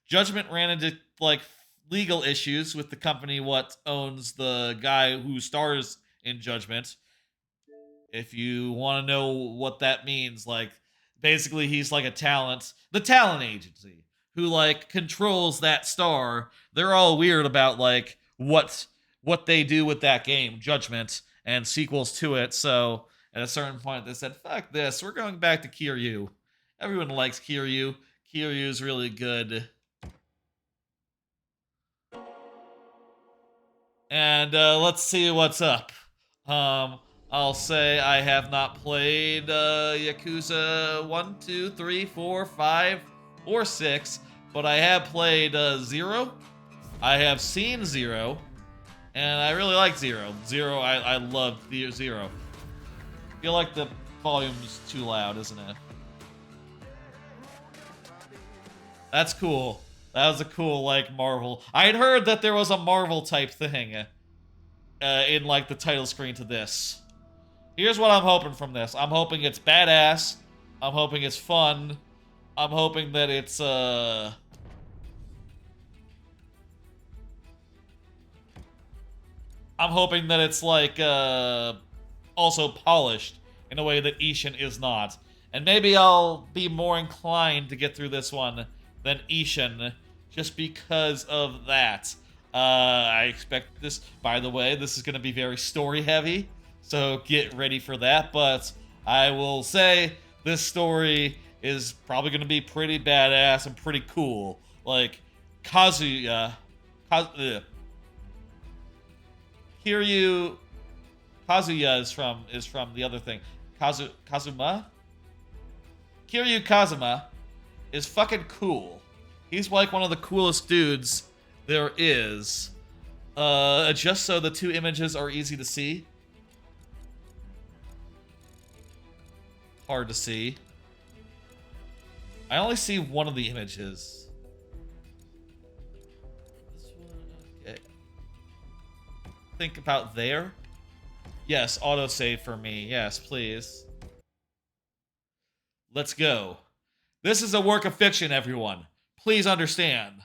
Judgment ran into like legal issues with the company what owns the guy who stars in Judgment. If you want to know what that means, like basically he's like the talent agency who like controls that star. They're all weird about like what they do with that game, Judgment, and sequels to it. So at a certain point, they said, fuck this, we're going back to Kiryu. Everyone likes Kiryu. Kiryu's really good. And let's see what's up. I'll say I have not played Yakuza 1, 2, 3, 4, 5, or 6, but I have played 0. I have seen 0. And I really like Zero. I love 0. I feel like the volume's too loud, isn't it? That's cool. That was a cool, like, Marvel. I had heard that there was a Marvel type thing in, like, the title screen to this. Here's what I'm hoping from this. I'm hoping it's badass. I'm hoping it's fun. I'm hoping that it's, I'm hoping that it's like also polished in a way that Ishin is not. And maybe I'll be more inclined to get through this one than Ishin just because of that. I expect this, by the way, this is going to be very story heavy, so get ready for that. But I will say this story is probably going to be pretty badass and pretty cool. Like, Kiryu Kazuya is from the other thing. Kazuma? Kiryu Kazuma is fucking cool. He's like one of the coolest dudes there is. Just so the two images are easy to see. Hard to see. I only see one of the images. This one, okay. Think about there. Yes, autosave for me. Yes, please. Let's go. This is a work of fiction, everyone. Please understand.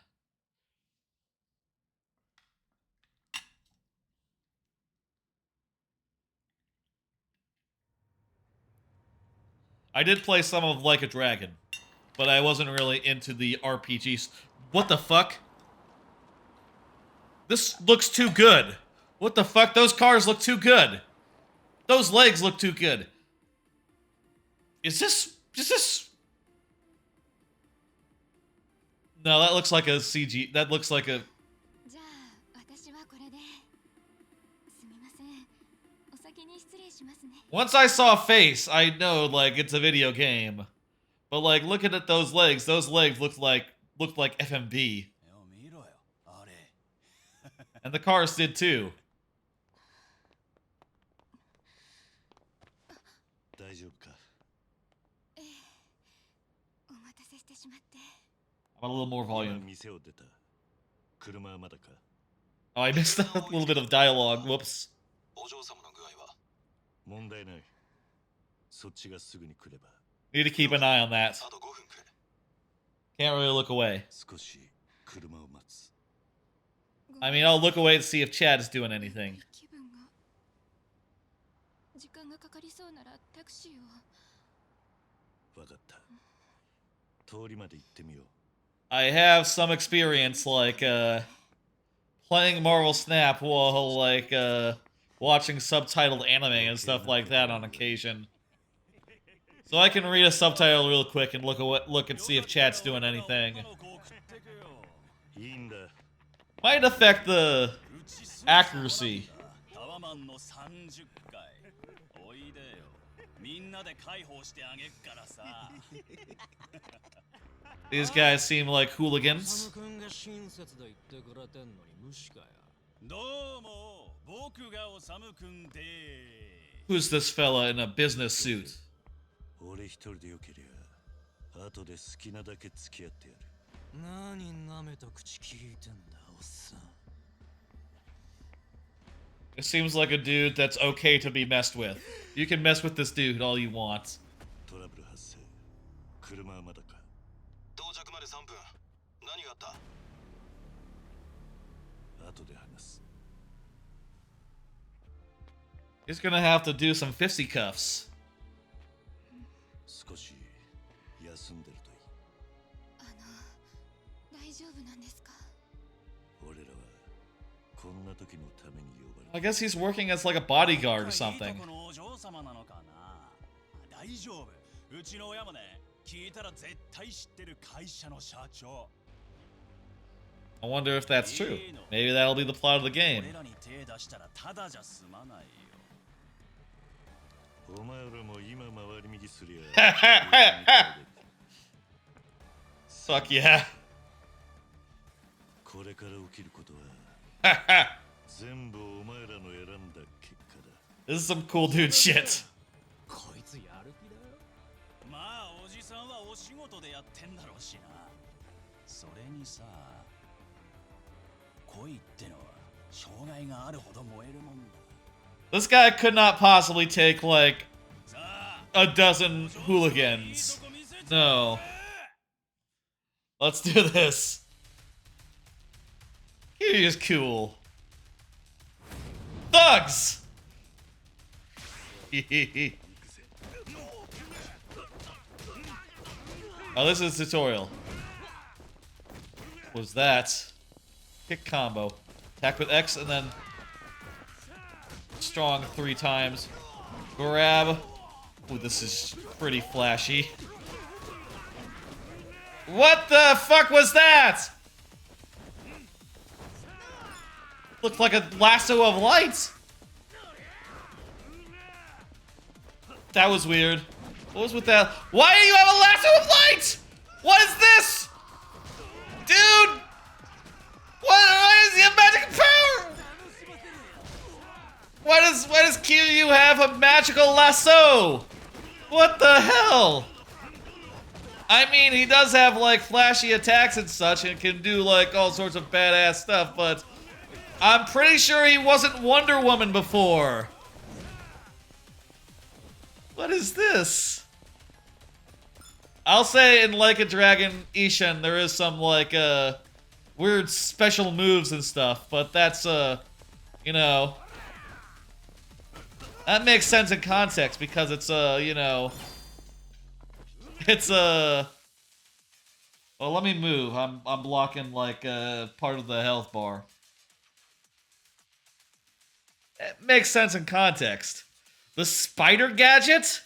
I did play some of Like a Dragon, but I wasn't really into the RPGs. What the fuck? This looks too good. What the fuck? Those cars look too good. Those legs look too good. Is this... No, that looks like a CG. That looks like a... Once I saw a face, I know, like, it's a video game. But, like, looking at those legs looked like FMB. And the cars did too. I want a little more volume. Oh, I missed a little bit of dialogue. Whoops. Need to keep an eye on that. Can't really look away. I mean, I'll look away to see if Chad is doing anything. I have some experience, like, playing Marvel Snap while, like, watching subtitled anime and stuff like that on occasion. So I can read a subtitle real quick and look and see if chat's doing anything. Might affect the accuracy. These guys seem like hooligans. Who's this fella in a business suit? It seems like a dude that's okay to be messed with. You can mess with this dude all you want. He's gonna have to do some fisticuffs. I guess he's working as like a bodyguard or something. I wonder if that's true. Maybe that'll be the plot of the game. Fuck yeah. This is some cool dude shit. This guy could not possibly take, like, a dozen hooligans. No. Let's do this. He is cool. Thugs! Oh, this is a tutorial. Was that? Kick combo. Attack with X and then strong 3 times. Grab. Ooh, this is pretty flashy. What the fuck was that? Looked like a lasso of light. That was weird. What was with that? Why do you have a lasso of light? What is this? Dude! Why does he have magic power? Why does Kiryu have a magical lasso? What the hell? I mean, he does have, like, flashy attacks and such, and can do, like, all sorts of badass stuff, but I'm pretty sure he wasn't Wonder Woman before. What is this? I'll say in Like a Dragon Ishin, there is some, like, weird special moves and stuff, but that's, you know, that makes sense in context because it's, you know, it's, well, let me move. I'm blocking, like, part of the health bar. It makes sense in context. The spider gadget?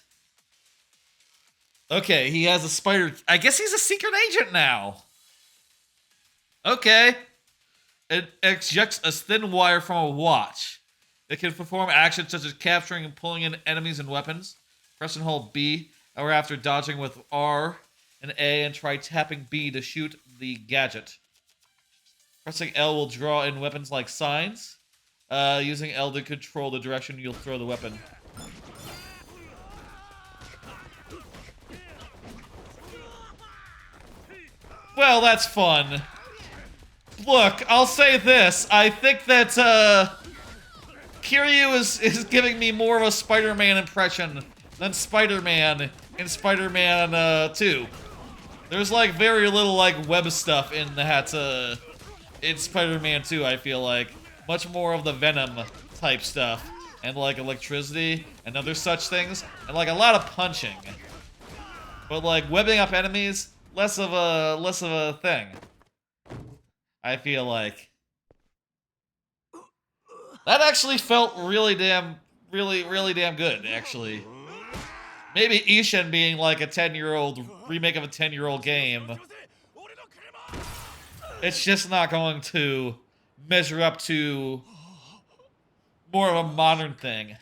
Okay, he has a spider. I guess he's a secret agent now. Okay. It ejects a thin wire from a watch. It can perform actions such as capturing and pulling in enemies and weapons. Press and hold B, or after dodging with R and A, and try tapping B to shoot the gadget. Pressing L will draw in weapons like signs. Using L to control the direction you'll throw the weapon. Well, that's fun. Look, I'll say this. I think that, Kiryu is giving me more of a Spider-Man impression than Spider-Man in Spider-Man, 2. There's, like, very little, like, web stuff in that, in Spider-Man 2, I feel like. Much more of the Venom type stuff. And, like, electricity and other such things. And, like, a lot of punching. But, like, webbing up enemies, less of a thing. I feel like. That actually felt really damn good, actually. Maybe Ishin being like a 10-year-old remake of a 10-year-old game. It's just not going to measure up to more of a modern thing.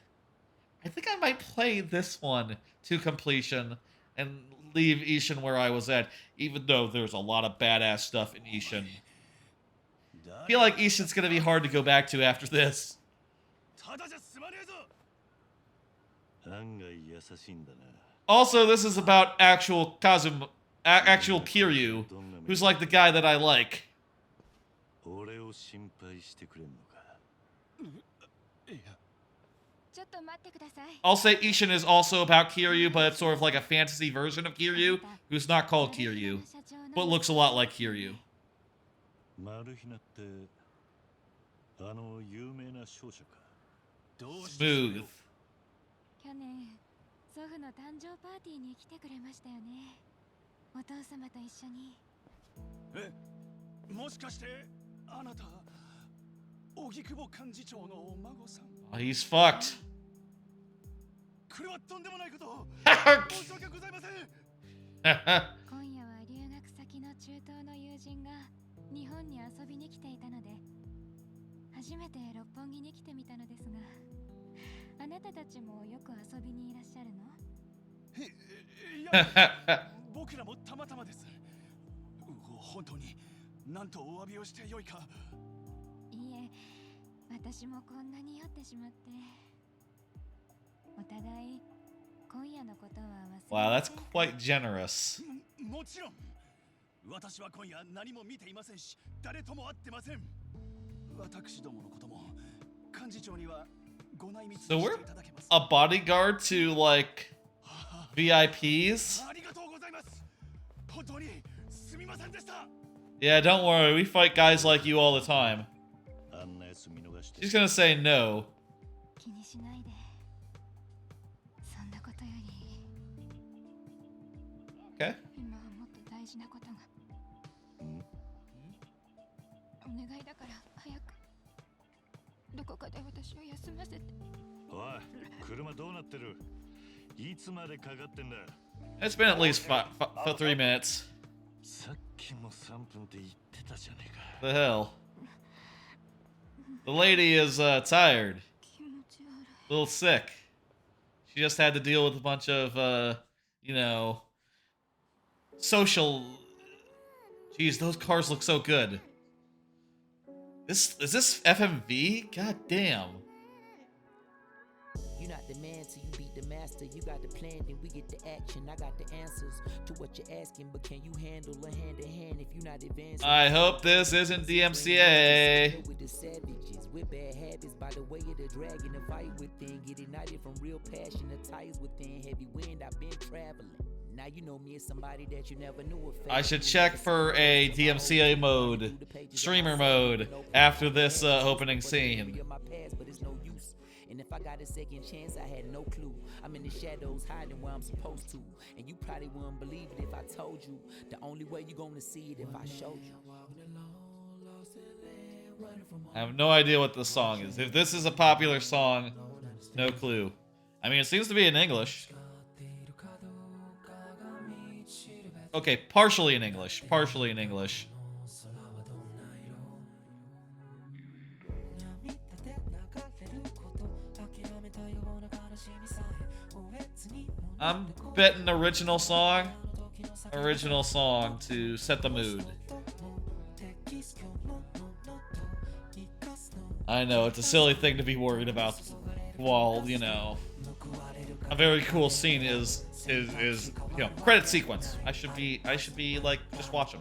I think I might play this one to completion and leave Ishin where I was at, even though there's a lot of badass stuff in Ishin. I feel like Ishin's gonna be hard to go back to after this. Also, this is about actual Kiryu, who's like the guy that I like. I'll say Ishin is also about Kiryu, but it's sort of like a fantasy version of Kiryu, who's not called Kiryu, but looks a lot like Kiryu. Smooth. Oh, he's fucked. Wow, that's quite generous. So we're a bodyguard to, like, VIPs? Yeah, don't worry, we fight guys like you all the time. She's gonna say no. Okay. It's been at least 3 minutes. The hell? The lady is tired. A little sick. She just had to deal with a bunch of, you know, social... Jeez, those cars look so good. Is this FMV? God damn. You're not the man till you beat the master. You got the plan, then we get the action. I got the answers to what you're asking, but can you handle a hand-to-hand if you're not advanced? I hope this isn't DMCA. With the savages, with bad habits, by the way of the dragon, the fight within, get ignited from real passion, the tires within, heavy wind, I've been traveling. Now you know me as somebody that you never knew. I should check for a DMCA mode, streamer mode, after this opening scene. And if I got a second chance, I had no clue. I'm in the shadows hiding where I'm supposed to. And you probably wouldn't believe it if I told you. The only way you're gonna see it if I showed you. I have no idea what this song is. If this is a popular song, no clue. I mean, it seems to be in English. Okay, partially in English. Partially in English. I'm betting original song. Original song to set the mood. I know, it's a silly thing to be worried about while, you know, a very cool scene is you know, credit sequence. I should be like just watching,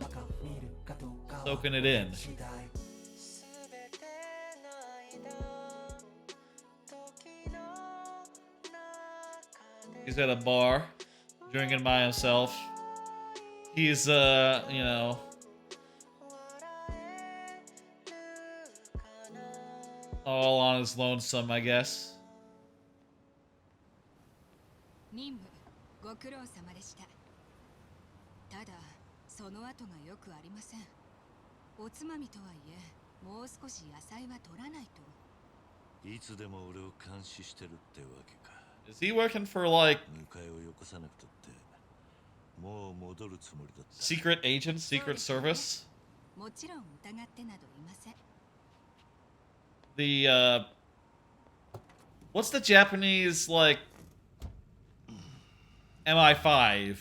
soaking it in. He's at a bar, drinking by himself. He's you know, all on his lonesome, I guess. 任務ご苦労様でした。ただその後がよくありません。おつまみとはいえ、もう少し野菜は取らないと。いつでも俺を監視してるってわけか。Is he working for like 迎えをよこさなくたってもう戻るつもりだった。 secret agent, secret service? もちろん疑ってなどいません。 The what's the Japanese like MI5?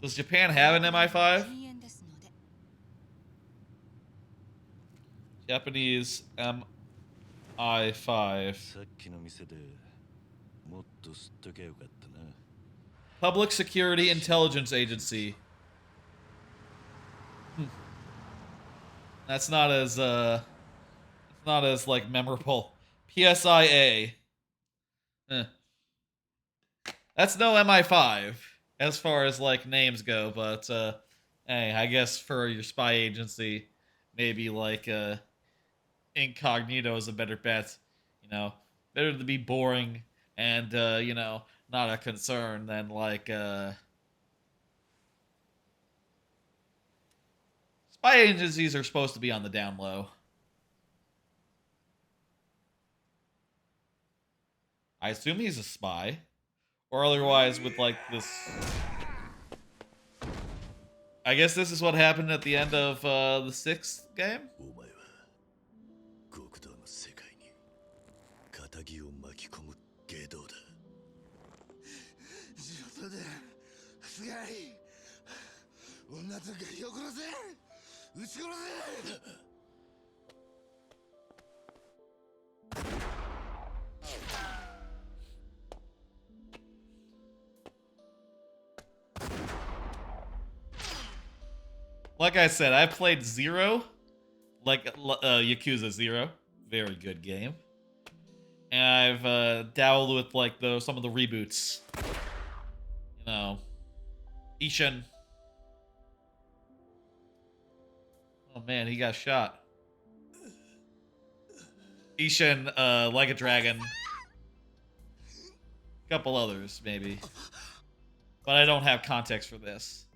Does Japan have an MI5? Japanese MI5. Public Security Intelligence Agency. That's not as like memorable. PSIA. That's no MI5 as far as like names go, but hey, I guess for your spy agency, maybe like incognito is a better bet. You know, better to be boring and you know, not a concern than like spy agencies are supposed to be on the down low. I assume he's a spy. Or otherwise with like this... I guess this is what happened at the end of the 6th game? Like I said, I played 0, like Yakuza 0, very good game. And I've dabbled with like some of the reboots. You know, Ishin. Oh man, he got shot. Ishin, Like a Dragon. Couple others, maybe. But I don't have context for this.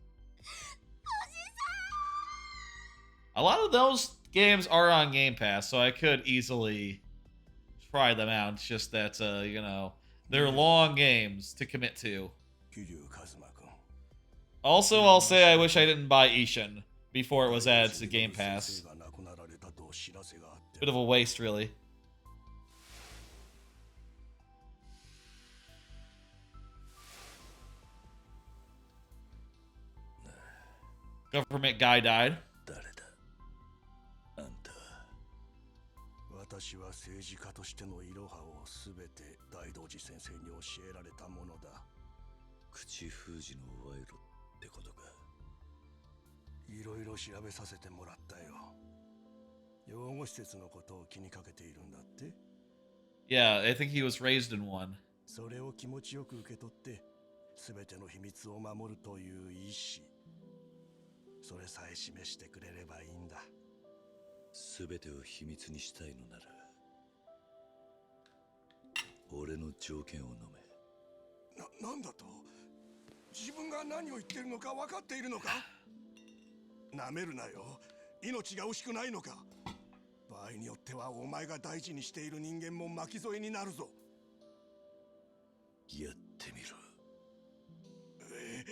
A lot of those games are on Game Pass, so I could easily try them out. It's just that, you know, they're long games to commit to. Also, I'll say I wish I didn't buy Ishin before it was added to Game Pass. Bit of a waste, really. Government guy died. 私は政治家としてのイロハをすべて大道寺先生に教えられたものだ。口封じの賄賂ってことか。いろいろ調べさせてもらったよ。養護施設のことを気にかけているんだって？ Yeah, I think he was raised in one. それを気持ちよく受け取ってすべての秘密を守るという意志。それさえ示してくれればいいんだ。 すべてを秘密にしたいのなら俺の条件を飲め。なんだと？自分が何を言ってるのか分かっているのか？なめるなよ。命が惜しくないのか。場合によってはお前が大事にしている人間も巻き添えになるぞ。やってみろ。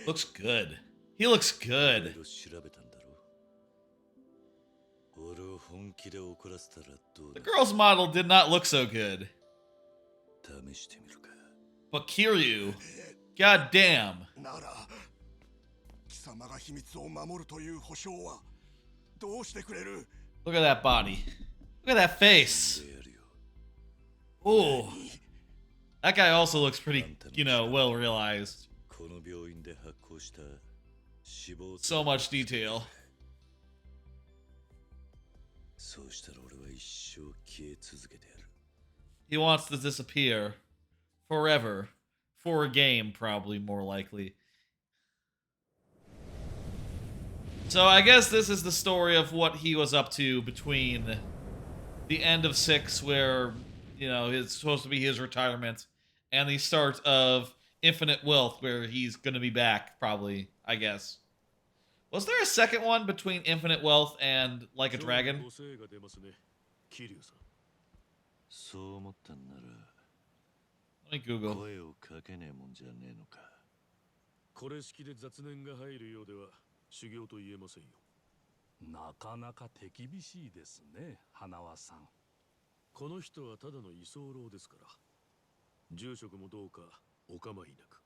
Looks good. He looks good. 調べたんだろ。俺を本気で怒らせたらどうだ。 The girl's model did not look so good. 試してみるか。 But Kiryu, god damn. なら貴様が秘密を守るという保証はどうしてくれる。 Look at that body. Look at that face. Oh. That guy also looks pretty, you know, well realized. この病院で発行した死亡 So much detail. そうしたら俺は一生消え続けてやる。 He wants to disappear forever. For a game, probably more likely. So I guess this is the story of what he was up to between the end of 6, where, you know, it's supposed to be his retirement, and the start of Infinite Wealth, where he's going to be back, probably, I guess. Was there a second one between Infinite Wealth and Like a Dragon? そう思ったんなら Let me Google. 声をかけねえもんじゃねえのか。これ式で雑念が入るようでは修行と言えませんよ。なかなか手厳しいですね、花輪さん。この人はただの居候ですから。住職もどうかお構いなく。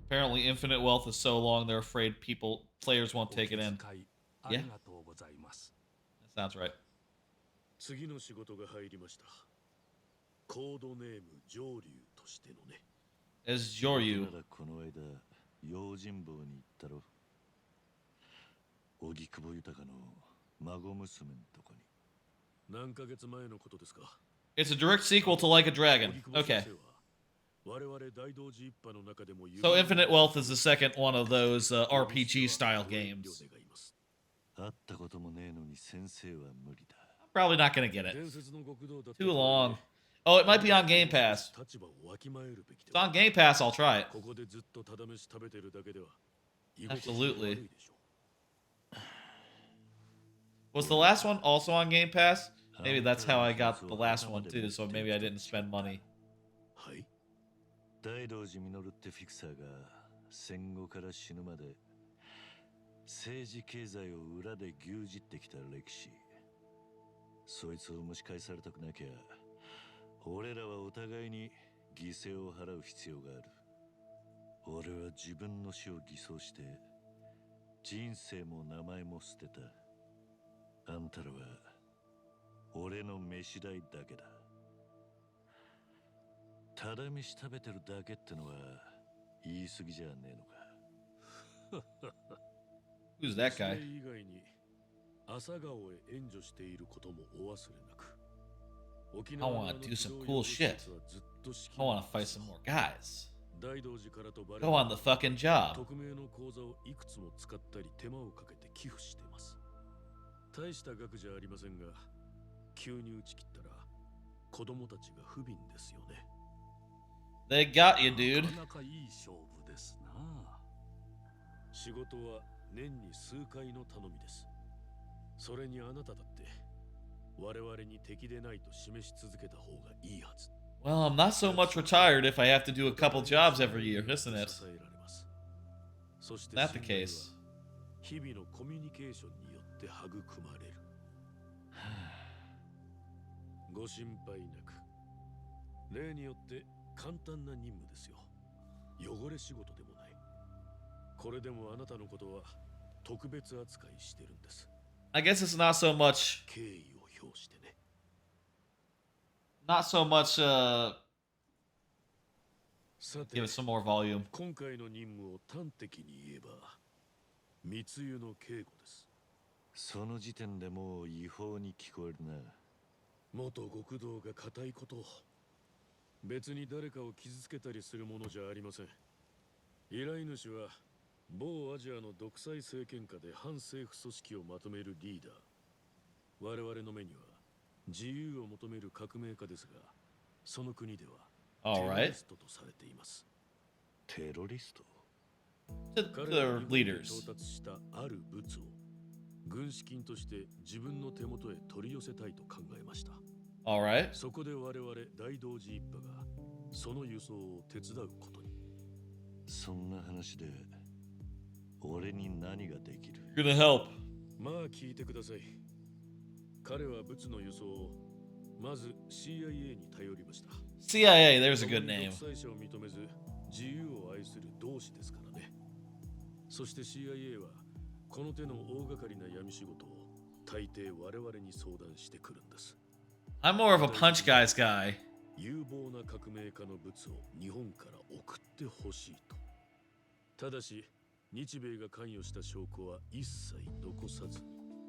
Apparently, Infinite Wealth is so long they're afraid players won't take it in. Yeah, that sounds right. 次の仕事が入りました。コードネーム上流としてのね。As Joryu. この間用心棒に行ったろ。荻窪豊の孫娘のとこに。何ヶ月前のことですか。 It's a direct sequel to Like a Dragon. Okay. So Infinite Wealth is the second one of those RPG style games. Probably not gonna get it. Too long. Oh, it might be on Game Pass. If it's on Game Pass, I'll try it. Absolutely. Was the last one also on Game Pass? Maybe that's how I got the last one too, so maybe I didn't spend money. 大道寺実ってフィクサーが戦後から死ぬまで政治経済を裏で牛耳ってきた歴史。そいつを蒸し返されたくなきゃ俺らはお互いに犠牲を払う必要がある。俺は自分の死を偽装して人生も名前も捨てた。あんたらは俺の飯代だけだ。ただ飯食べてるだけってのは言い過ぎじゃねえのか。Who's that guy? 以外に朝顔へ援助していることもお忘れなく。 I want to do some cool shit. I want to fight some more guys. Go on the fucking job. 匿名の口座をいくつも使ったり手間をかけて寄付してます。大した額じゃありませんが、急に打ち切ったら子供たちが不憫ですよね。 They got you, dude. なかなかいい勝負ですな。仕事は年に数回の頼みです。それにあなただって我々に敵でないと示し続けた方がいいはず。 Well, I'm not so much retired if I have to do a couple jobs every year, isn't it? That's the case. 日々のコミュニケーションによって育まれる。ご心配なく。例によって簡単な任務ですよ。汚れ仕事でもない。これでもあなたのことは特別扱いしてるんです。 I guess it's not so much. 敬意を表してね。 Not so much, give it some more volume. 今回の任務を端的に言えば密輸の警護です。その時点でもう違法に聞こえるな。元極道が固いこと。別に誰かを傷つけたりするものじゃありません。依頼主は某アジアの独裁政権下で反政府組織をまとめるリーダー。我々の目には自由を求める革命家ですが、その国ではテロリストとされています。テロリスト？ to their leaders. 到達したある物を軍資金として自分の手元へ取り寄せたいと考えました。All right. そこで我々大同時一派がその輸送を手伝うことに。そんな話で俺に何ができる？ You're gonna help. まあ聞いてください。彼は物の輸送をまず CIA に頼りました。CIA, there's a good name. 独裁者を認めず自由を愛する同志ですからね。そして CIA はこの手の大掛かりな闇仕事を大抵我々に相談してくるんです。I'm more of a punch guys guy. 有望な革命家の物を日本から送ってほしいと。ただし日米が関与した証拠は一切残さず。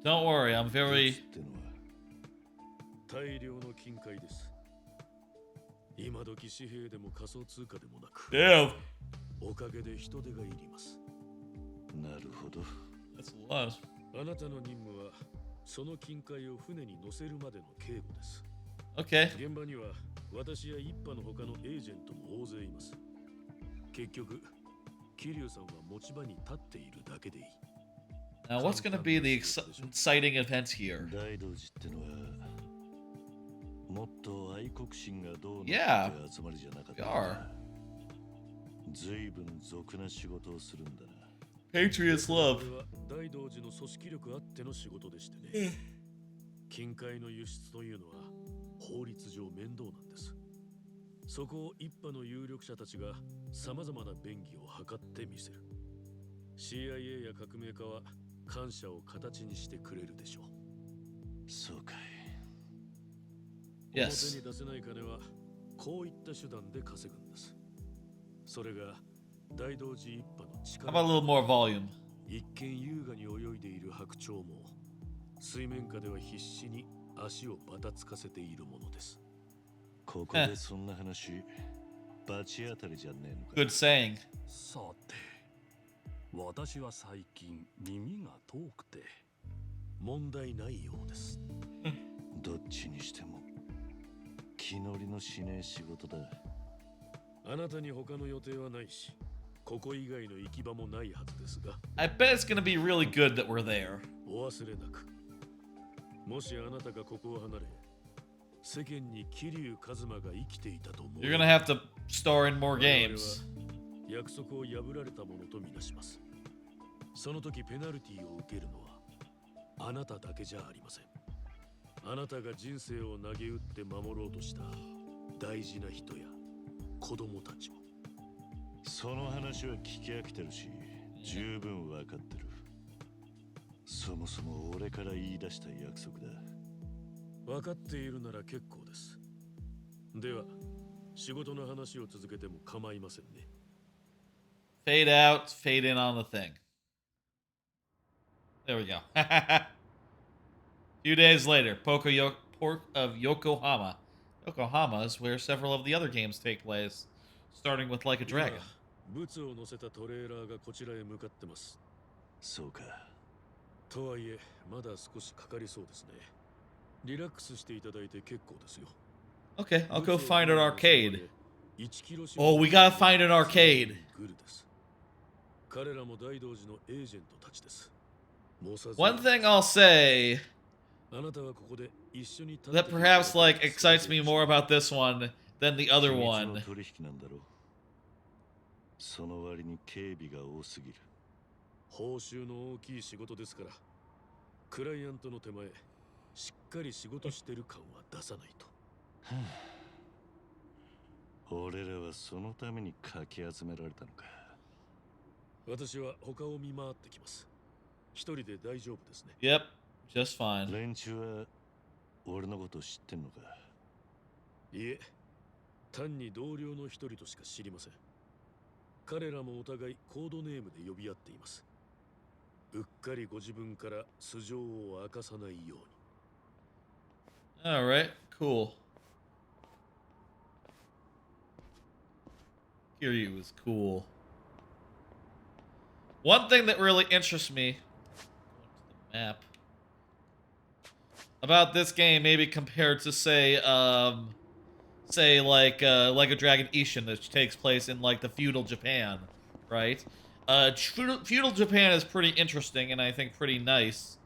Don't worry, I'm very... 大量の金塊です。今時紙幣でも仮想通貨でもなく。Damn. おかげで人手がいります。なるほど。That's a lot. あなたの任務はその金塊を船に乗せるまでの警護です。Okay. 現場には私や一派の他のエージェントも大勢います。結局、桐生さんは持ち場に立っているだけでいい。Now, what's going to be the exciting event here? 大同時ってのはもっと愛国心がどうなって集まりじゃなかったか。ずいぶん俗な仕事をするんだな。Patriots love. 大同時の組織力あっての仕事でしてね。金塊の輸出というのは法律上面倒なんです。そこを一派の有力者たちが様々な便宜を図ってみせる。CIA や革命家は感謝を形にしてくれるでしょう。そうかい。表に出せない金はこういった手段で稼ぐんです。それが大同時一派の力。How about a little more volume? 一見優雅に泳いでいる白鳥も水面下では必死に足をばたつかせているものです。ここでそんな話、バチ当たりじゃねえのか。Good saying. さて、私は最近耳が遠くて問題ないようです。どっちにしても気乗りのしねえ仕事だ。あなたに他の予定はないし、ここ以外の行き場もないはずですが。I bet it's gonna be really good that we're there. お忘れなく。もしあなたがここを離れ、世間に桐生一馬が生きていたと思う。You're gonna have to star in more games. 約束を破られたものとみなします。その時ペナルティを受けるのはあなただけじゃありません。あなたが人生を投げ打って守ろうとした大事な人や子供たちを。その話は聞き飽きてるし、十分わかってる。そもそも俺から言い出した約束だ。分かっているなら結構です。では、仕事の話を続けても構いませんね。Fade out, fade in on the thing. There we go. Few days later, port of Yokohama. Yokohama is where several of the other games take place, starting with Like a Dragon. 物を乗せたトレーラーがこちらへ向かってます。そうか。とはいえ、まだ少しかかりそうですね。リラックスしていただいて結構ですよ。Okay, I'll go find an arcade. Oh, we gotta find an arcade. 彼らも大同時のエージェントたちです。One thing I'll say that perhaps like excites me more about this one than the other one. その割に警備が多すぎる。報酬の大きい仕事ですから、クライアントの手前、しっかり仕事してる感は出さないと。俺らはそのためにかき集められたのか。私は他を見回ってきます。一人で大丈夫ですね。Yep, just fine. 連中は俺のこと知ってんのか。いえ、単に同僚の一人としか知りません。彼らもお互いコードネームで呼び合っています。うっかりご自分から素性を明かさないように。Alright, cool. Kiryu is cool. One thing that really interests me, going to the map, about this game, maybe compared to say like a Dragon Ishin that takes place in like the feudal Japan, right? Feudal Japan is pretty interesting and I think pretty nice,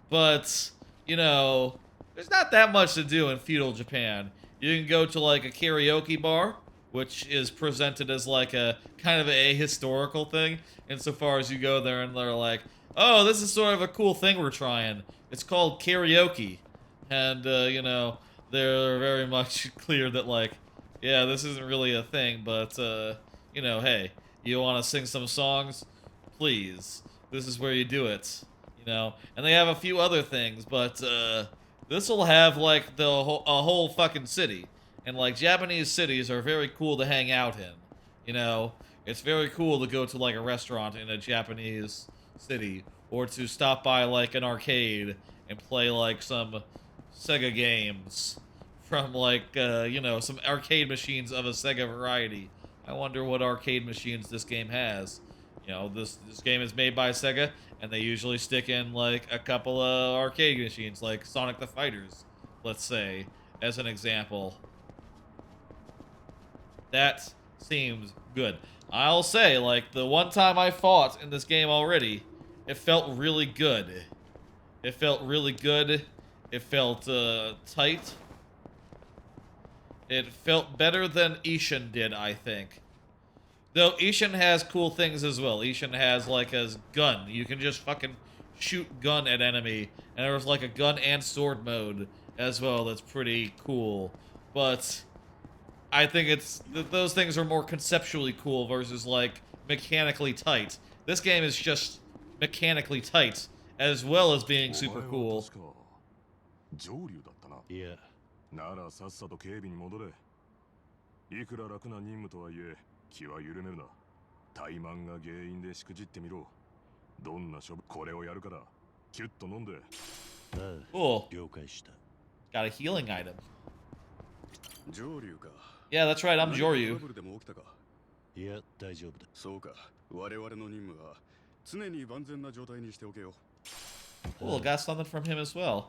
but you know, there's not that much to do in feudal Japan. You can go to like a karaoke bar, which is presented as like a kind of a historical thing, insofar as you go there and they're like, oh, this is sort of a cool thing we're trying. It's called karaoke, and you know, they're very much clear that like, yeah, this isn't really a thing, but you know, hey, you want to sing some songs? Please. This is where you do it. You know? And they have a few other things, but this will have like a whole fucking city. And like Japanese cities are very cool to hang out in. You know? It's very cool to go to like a restaurant in a Japanese city, or to stop by like an arcade and play like some Sega games from like you know, some arcade machines of a Sega variety. I wonder what arcade machines this game has. You know, this game is made by Sega, and they usually stick in like a couple of arcade machines, like Sonic the Fighters, let's say, as an example. That seems good. I'll say, like, the one time I fought in this game already, it felt really good. It felt really good. It felt tight. It felt better than Ishin did, I think. Though Ishin has cool things as well. Ishin has like a gun. You can just fucking shoot gun at enemy. And there was like a gun and sword mode as well that's pretty cool. But I think it's those things are more conceptually cool versus like mechanically tight. This game is just mechanically tight as well as being super cool. いや、ならさっさと警備に戻れ。いくら楽な任務とはいえ、気は緩めるな。怠慢が原因でしくじってみろ。どんな処分、これをやるから、キュッと飲んで。Cool. 了解した Got a healing item. 上流か。Yeah, that's right, I'm トラ Joryu. ブルでも起きたか。いや、大丈夫だ。そうか。我々の任務は常に万全な状態にしておけよ。Cool, got something from him as well.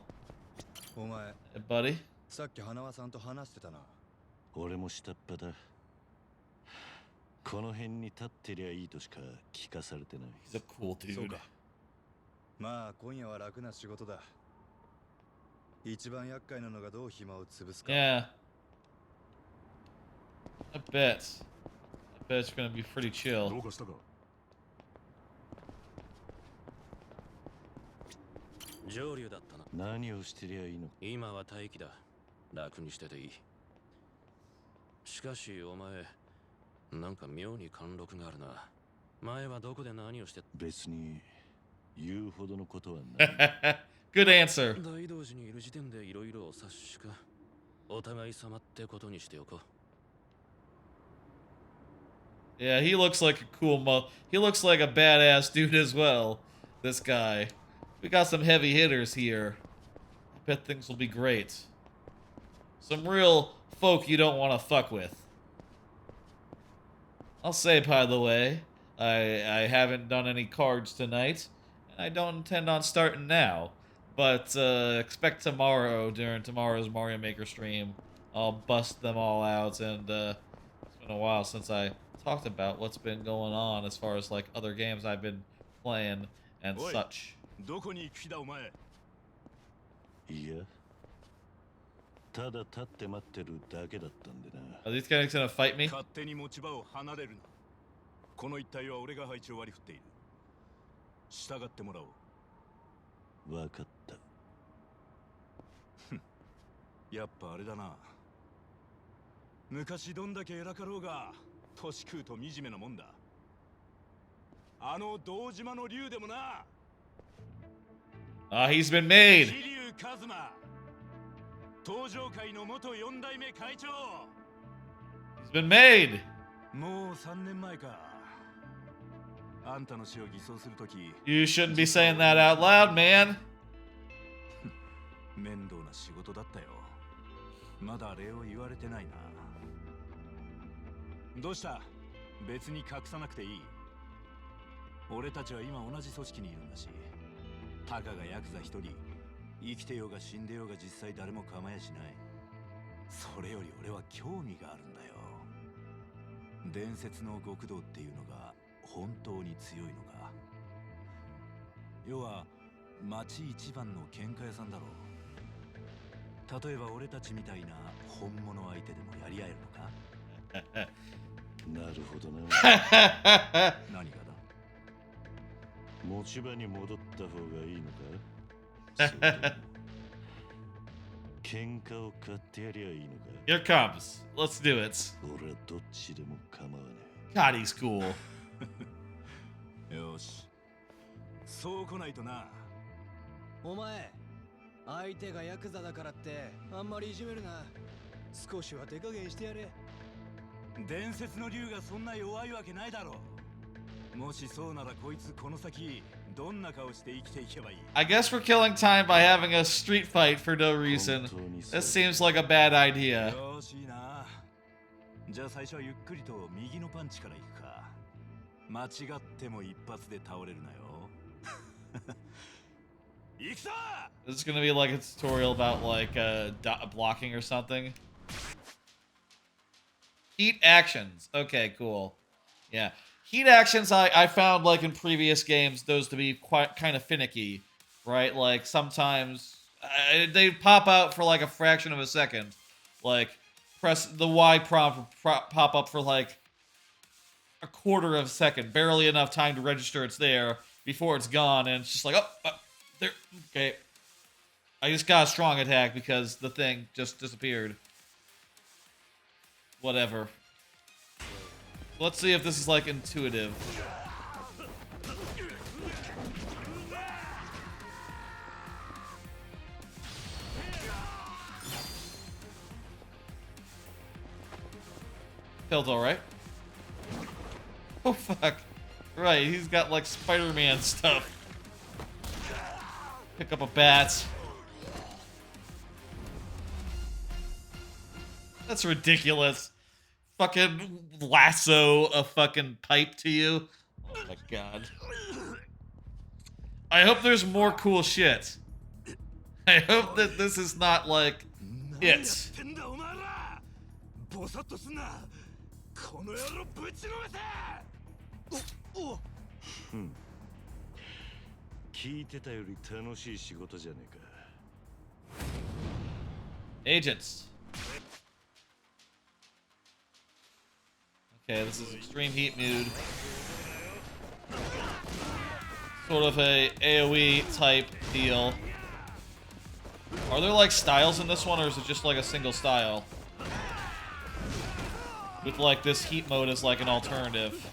お前、 Hey, buddy. さっき花輪さんと話してたな。俺も下っ端だ。この辺に立ってりゃいいとしか聞かされてない。He's a cool そう dude. か。まあ今夜は楽な仕事だ。一番厄介なのがどう暇を潰すか。Yeah. I bet it's gonna be pretty chill. どうかしたか。上流だったな。何をしてりゃいいの。今は待機だ。楽にしてていい。しかしお前、なんか妙に貫禄があるな。前はどこで何をして。別に言うほどのことはない。Good answer. 大同時にいる時点でいろいろお察しか。お互い様ってことにしておこう。Yeah, he looks like a cool he looks like a badass dude as well. This guy. We got some heavy hitters here. I bet things will be great. Some real folk you don't want to fuck with. I'll say, by the way, I haven't done any cards tonight, and I don't intend on starting now. But expect tomorrow, during tomorrow's Mario Maker stream, I'll bust them all out, and it's been a while since I talked about what's been going on as far as like other games I've been playing and such. どこに行く気だお前。いや、ただ立って待ってるだけだったんでな。Are these guys gonna fight me? 勝手に持ち場を離れるな。この一帯は俺が配置を割り振っている。従ってもらおう。わかった。やっぱあれだな。昔どんだけ偉かろうが、年食うと惨めなもんだ。あの堂島の竜でもな。He's been made. 桐生一馬。東上会の元4代目会長。He's been made. もう3年前か。あんたの死を偽装するとき。You shouldn't be saying that out loud, man. 面倒な仕事だったよ。まだ礼を言われてないな。どうした？別に隠さなくていい。俺たちは今同じ組織にいるんだし、たかがヤクザ一人、生きてようが死んでようが実際誰も構えやしない。それより俺は興味があるんだよ。伝説の極道っていうのが本当に強いのか。要は町一番の喧嘩屋さんだろう。例えば俺たちみたいな本物相手でもやり合えるのか。なるほどな。何がだ。持ち場に戻った方がいいのか。喧嘩を買ってやりゃいいのか。 Here comes. Let's do it. 俺はどっちでも構わねえ。God, he's cool. よし。そう来ないとな。お前、相手がヤクザだからってあんまりいじめるな。少しは手加減してやれ。伝説の竜がそんな弱いわけないだろう。もしそうならこいつこの先どんな顔して生きていけばいい。 I guess we're killing time by having a street fight for no reason. This seems like a bad idea. よしいいな。じゃあ最初はゆっくりと右のパンチからいくか。間違っても一発で倒れるなよ。行くぞ。 This is gonna be like a tutorial about like blocking or something. Heat actions. Okay, cool. Yeah. Heat actions, I found, like, in previous games, those to be quite kind of finicky, right? Like, sometimes they pop out for, like, a fraction of a second. Like, press the Y prompt pop up for, like, a quarter of a second. Barely enough time to register it's there before it's gone, and it's just like, oh, there, okay. I just got a strong attack because the thing just disappeared. Whatever. Let's see if this is like intuitive. Feels alright. Oh fuck. Right, he's got like Spider-Man stuff. Pick up a bat. That's ridiculous. Fucking lasso a fucking pipe to you. Oh my god. I hope there's more cool shit. I hope that this is not like it. 聞いてたより楽しい仕事じゃねえか。 Agents. Okay, this is extreme heat mood. Sort of a AoE type deal. Are there like styles in this one, or is it just like a single style? With like this heat mode as like an alternative.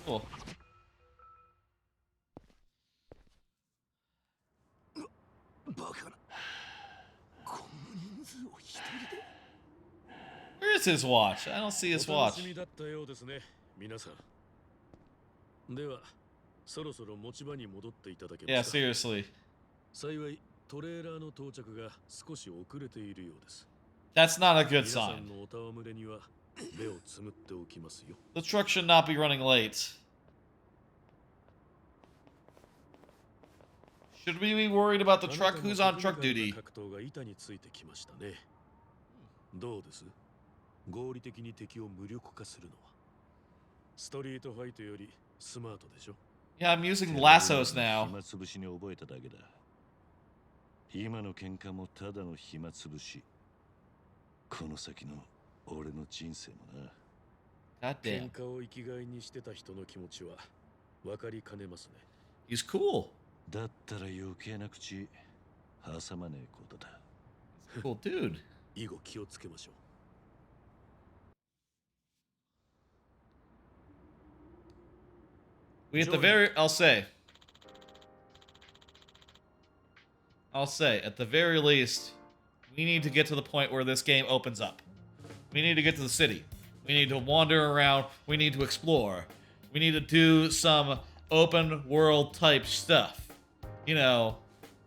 Cool. Where is his watch? I don't see his watch. 皆さん。では、そろそろ持ち場に戻っていただけ Yeah, ますか。 seriously. 幸い、トレーラーの到着が少し遅れているようです。 That's not a good 皆さ sign. んのお戯れには目をつむっておきますよ。 The truck should not be running late. Should we be worried about the truck? Who's on truck duty? 格闘が板についてきましたね。どうです？合理的に敵を無力化するのは。ストリートファイトよりスマートでしょ。 Yeah, I'm using lassos now. 暇つぶしに覚えただけだ。今の喧嘩もただの暇つぶし。この先の俺の人生もな。 God damn. 喧嘩を生きがいにしてた人の気持ちは分かりかねますね。 He's cool. だったら余計な口挟まねえことだ。 Cool dude. 以後気をつけましょう。 We at the very, I'll say, at the very least, we need to get to the point where this game opens up. We need to get to the city. We need to wander around. We need to explore. We need to do some open world type stuff. You know,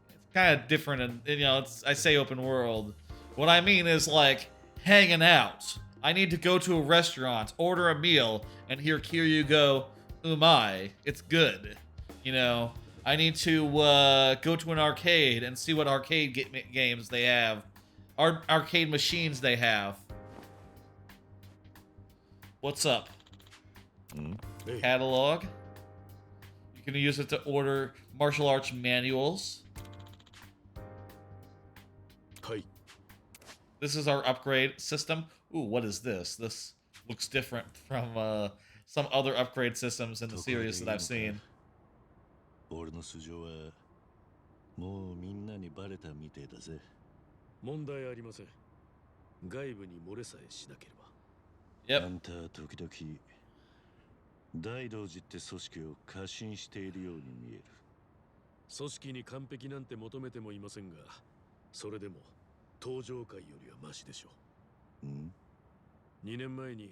it's kind of different, and you know, I say open world. What I mean is like hanging out. I need to go to a restaurant, order a meal, and hear Kiryu go, "Umai, it's good." You know, I need to go to an arcade and see what arcade games they have, arcade machines they have. What's up? Catalog. You can use it to order martial arts manuals. This is our upgrade system. Ooh, what is this? This looks different from some other upgrade systems in the series that I've seen. 俺の素性はもうみんなにバレたみてえだぜ。問題ありません。外部に漏れさえしなければ。あんたは時々大道寺って組織を過信しているように見える。組織に完璧なんて求めてもいませんが、それでも登場界よりはマシでしょう。2年前に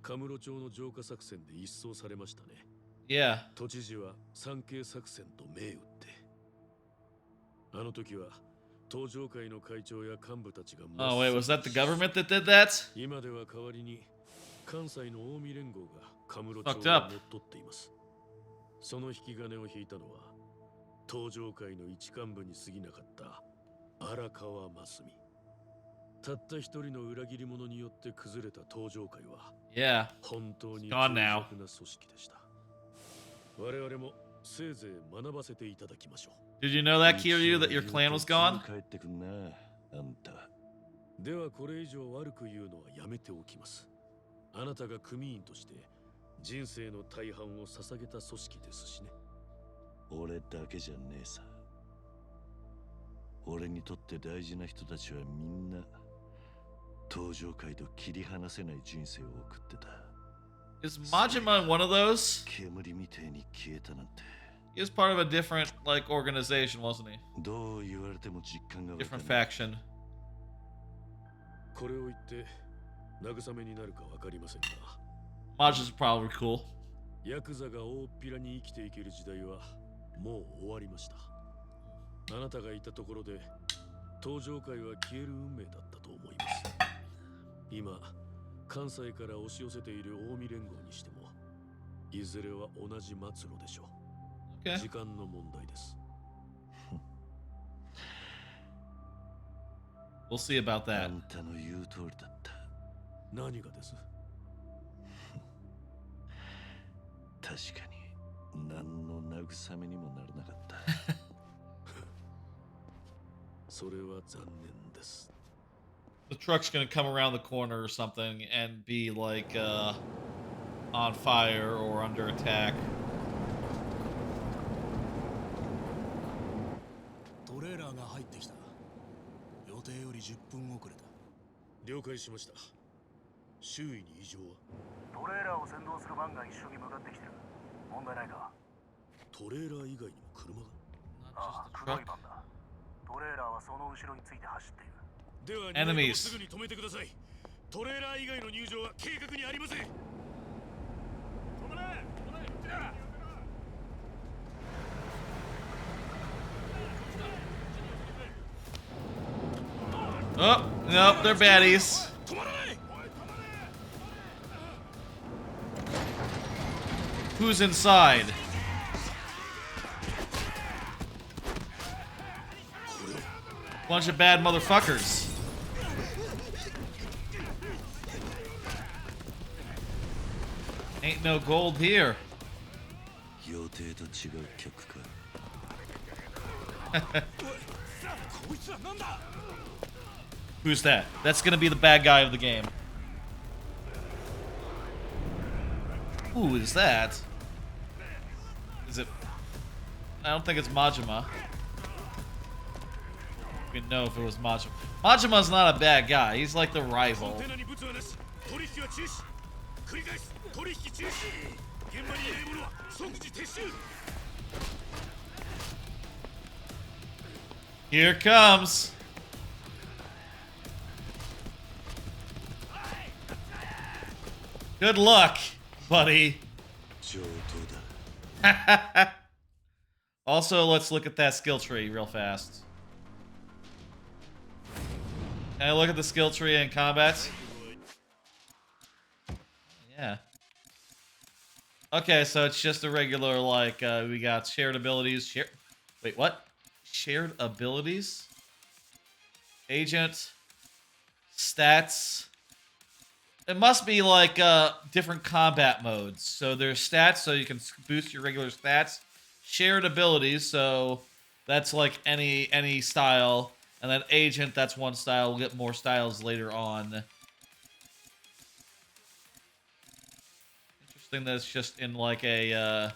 カムロ町の浄化作戦で一掃されましたね。Yeah. 都知事は産経作戦と銘打って、あの時は登場会の会長や幹部たちが Oh wait, was that the government that did that? 今では代わりに関西の近江連合がカムロ町を Fucked 乗っ up. 取っています。その引き金を引いたのは登場会の一幹部に過ぎなかった荒川真澄。たった一人の裏切り者によって崩れた登場会は Yeah. 本当に Gone now. 強力な組織でした。我々もせいぜい学ばせていただきましょう。 Did you know that, Kiryu, that your clan was gone? 帰ってくんな、あんた。ではこれ以上悪く言うのはやめておきます。あなたが組員として人生の大半を捧げた組織ですしね。俺だけじゃねえさ。俺にとって大事な人たちはみんな登場界と切り離せない人生を送ってた。Is Majima one of those? 煙みてえに消えたなんて。He was part of a different, like, organization, wasn't he? どう言われても実感が湧かない。 Different faction. これを言って慰めになるかわかりませんが、 Majima's probably cool. ヤクザが大っぴらに生きていける時代はもう終わりました。あなたがいたところで登場界は消える運命だったと思います。今関西から押し寄せている近江連合にしてもいずれは同じ末路でしょう。時間の問題です。We'll see about that. あんたの言う通りだった。何がです？確かに何の慰めにもならなかった。それは残念です。 The truck's gonna come around the corner or something and be like on fire or under attack. トレーラーが入ってきた。予定より10分遅れた。了解しました。周囲に異常は？トレーラーを先導するバンが一緒に向かってきてる。問題ないか？トレーラー以外にも車が？ああ、黒いバンだ。トレーラーはその後ろについて走っている。では、Enemies. すぐに止めてください。トレーラー以外の入場は計画にありません。止まれ！こっちだ！ Oh, nope, they're baddies. Who's inside? Bunch of bad motherfuckers. Ain't no gold here. 予定と違う曲か。Who's that? That's gonna be the bad guy of the game. Who is that? Is it... I don't think it's Majima. We know if it was Majima. Majima's not a bad guy. He's like the rival. Here it comes. Good luck, buddy. Also, let's look at that skill tree real fast. Can I look at the skill tree in combat? Yeah. Okay, so it's just a regular, like, we got shared abilities. Wait, what? Shared abilities? Agent. Stats. It must be, like, different combat modes. So there's stats, so you can boost your regular stats. Shared abilities, so that's, like, any style. And then agent, that's one style. We'll get more styles later on. Interesting that it's just in like a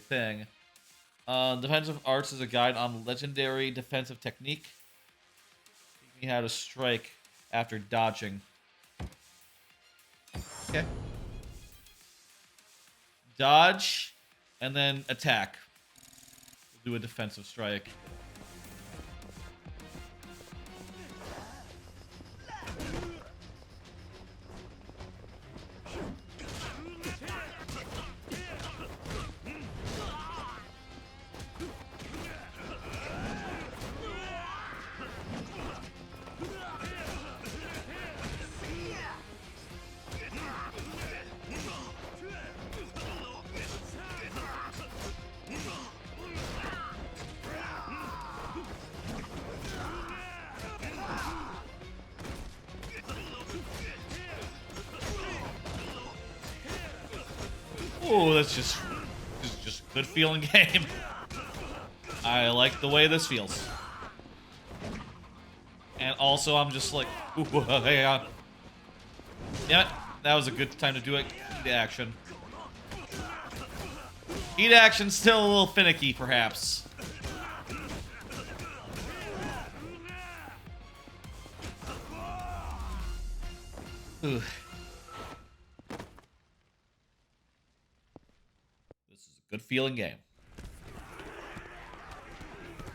thing. Defensive arts is a guide on legendary defensive technique. Teach me how to strike after dodging. Okay. Dodge, and then attack. We'll do a defensive strike. Oh, this is just a good feeling game. I like the way this feels. And also, I'm just like, ooh, hang on. Damn it, that was a good time to do it. Heat action. Heat action's still a little finicky, perhaps. Ooh. Good feeling game.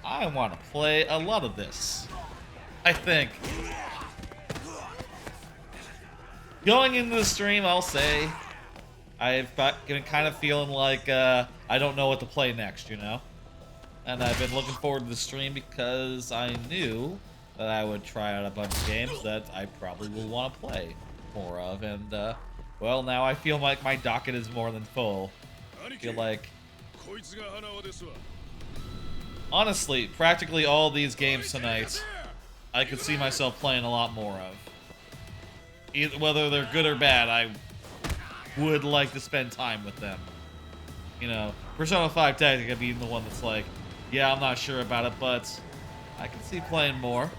I want to play a lot of this. I think. Going into the stream, I'll say I've been kind of feeling like I don't know what to play next, you know? And I've been looking forward to the stream because I knew that I would try out a bunch of games that I probably will want to play more of. And, well, now I feel like my docket is more than full. I feel like, honestly, practically all these games tonight, I could see myself playing a lot more of. Either, whether they're good or bad, I would like to spend time with them. You know, Persona 5 Tactica being the one that's like, yeah, I'm not sure about it, but I can see playing more.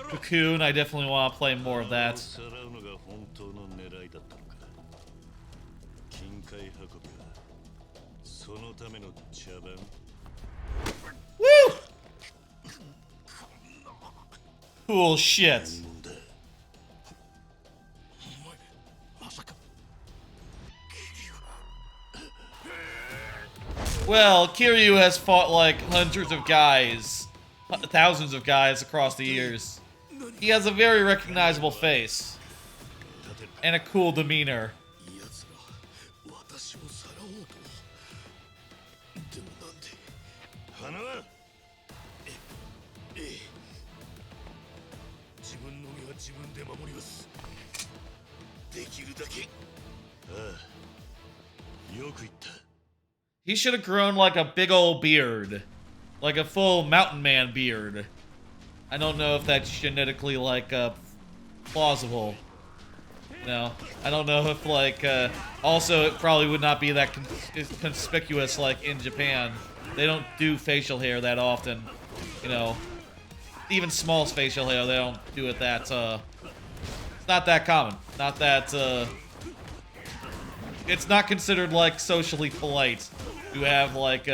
Cocoon, I definitely want to play more of that. Woo! Cool shit. Well, Kiryu has fought like hundreds of guys, thousands of guys across the years. He has a very recognizable face and a cool demeanor. He should have grown like a big old beard. Like a full mountain man beard. I don't know if that's genetically, like, plausible. You know, I don't know if, like, also it probably would not be that conspicuous, like, in Japan. They don't do facial hair that often. You know, even small facial hair, they don't do it that, it's not that common. Not that, it's not considered, like, socially polite to have, like,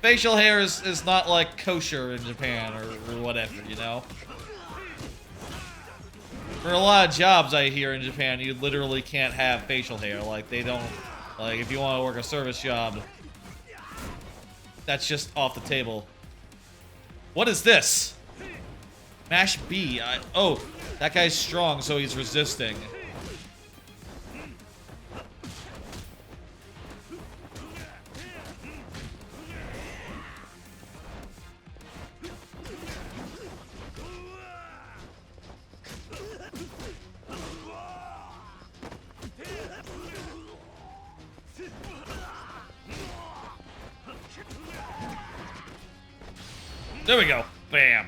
facial hair is not, like, kosher in Japan or whatever, you know? For a lot of jobs I hear in Japan, you literally can't have facial hair. Like, they don't, like, if you want to work a service job, that's just off the table. What is this? Mash B. Oh, that guy's strong, so he's resisting. There we go. Bam.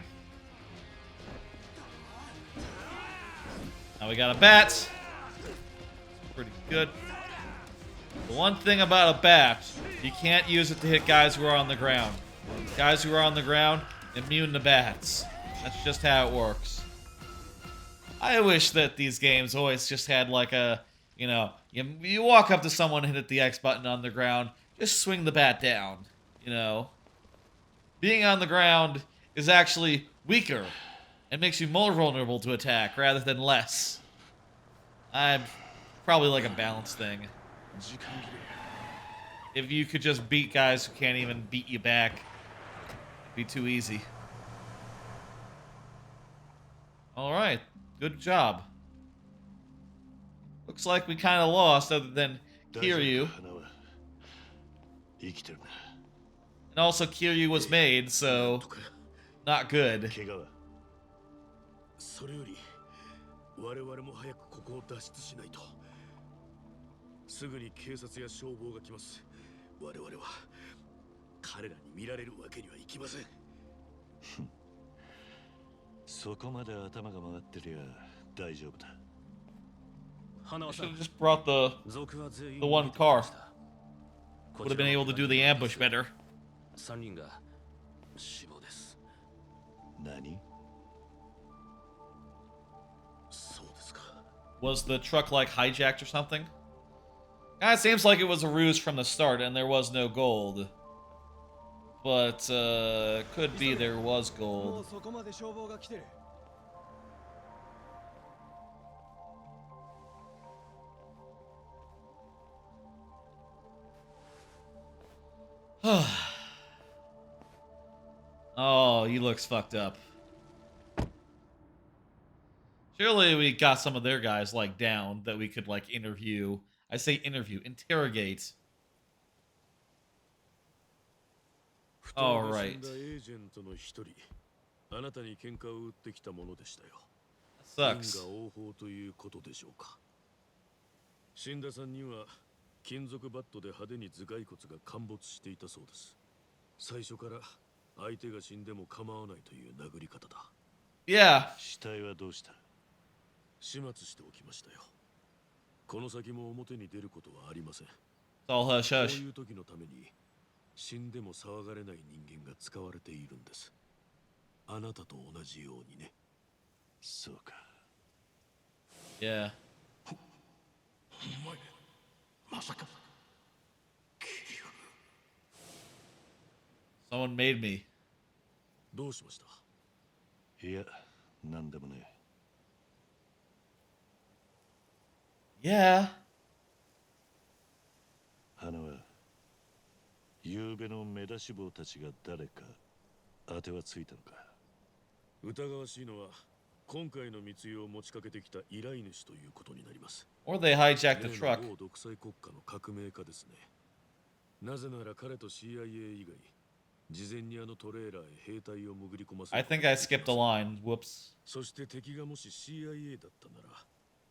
Now we got a bat. Pretty good. The one thing about a bat, you can't use it to hit guys who are on the ground. Guys who are on the ground, immune to bats. That's just how it works. I wish that these games always just had like a, you know, you walk up to someone and hit the X button on the ground, just swing the bat down, you know. Being on the ground is actually weaker. It makes you more vulnerable to attack rather than less. I'm probably like a balance thing. If you could just beat guys who can't even beat you back, it'd be too easy. Alright, good job. Looks like we kind of lost other than Kiryu. And also Kiryu was made, so not good. それより我々も早くここを脱出しないと。すぐに警察や消防が来ます。我々は彼らに見られるわけにはいきません。そこまで頭が回ってりゃ大丈夫だ。 Should have just brought the one car. Would have been able to do the ambush better. 3人が死亡です。何? Was the truck like hijacked or something? It seems like it was a ruse from the start and there was no gold. But, could be there was gold. Oh, he looks fucked up. Surely we got some of their guys, like, down that we could, like, interview. I say interview, interrogate. Alright. Sucks. 死んだ3人は金属バットで派手に頭蓋骨が陥没していたそうです。最初から相手が死んでも構わないという殴り方だ。Yeah. 死体はどうした？始末しておきましたよ。この先も表に出ることはありません。All hush hush. こういう時のために死んでも騒がれない人間が使われているんです。あなたと同じようにね。そうか。Yeah. お前、まさか。Someone made me. どうしました？いや、なんでもね。Yeah. 花は、夕べの目出し坊たちが誰か当てはついたのか。疑わしいのは今回の密輸を持ちかけてきた依頼主ということになります。Or they hijacked the truck. 某独裁国家の革命家ですね。なぜなら彼と CIA 以外、事前にあのトレーラーへ兵隊を潜り込ませ。I think I skipped a line. Whoops. そして敵がもし CIA だったなら、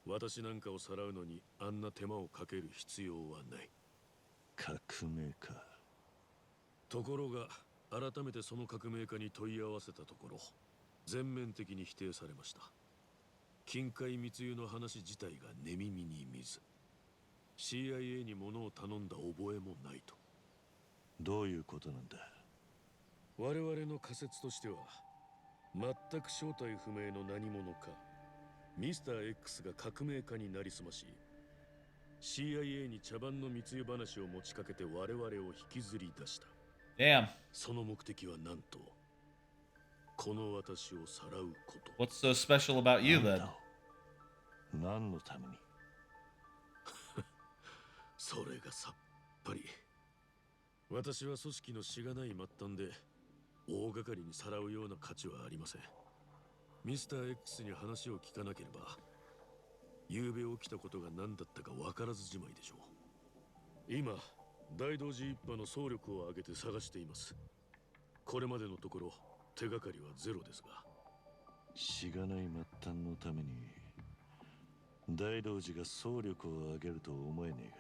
私なんかをさらうのにあんな手間をかける必要はない。革命家。ところが改めてその革命家に問い合わせたところ、全面的に否定されました。金塊密輸の話自体が寝耳に見ず、CIA に物を頼んだ覚えもないと。どういうことなんだ？我々の仮説としては、全く正体不明の何者か、ミスター X が革命家になりすまし、CIA に茶番の密輸話を持ちかけて我々を引きずり出した。Damn. その目的はなんと、この私をさらうこと。What's so special about you then? 何のために？それがさっぱり。私は組織のしがない末端で大掛かりにさらうような価値はありません。ミスター X に話を聞かなければ、昨べ起きたことが何だったか分からずじまいでしょう。今、大同寺一派の総力を挙げて探しています。これまでのところ、手がかりはゼロですが。しがない末端のために、大同寺が総力を挙げると思えね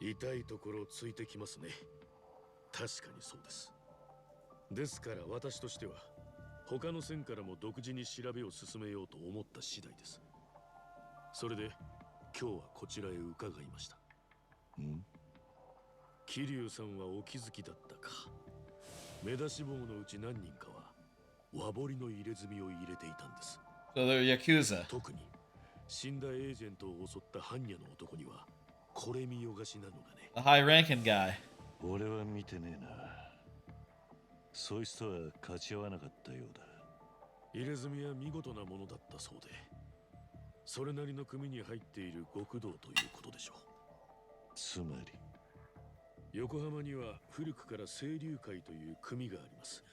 えが。痛いところをついてきますね。確かにそうです。ですから私としては、他の線からも独自に調べを進めようと思った次第です。それで今日はこちらへ伺いました。桐生さんはお気づきだったか。目出し帽のうち何人かは和彫りの入れ墨を入れていたんです。So they're Yakuza. 特に死んだエージェントを襲った般若の男にはこれ見よがしなのがね。The high-ranking guy. 俺は見てねえな。そいつとは勝ち合わなかったようだ。入れ墨は見事なものだったそうで、それなりの組に入っている極道ということでしょう。つまり横浜には古くから清流会という組があります。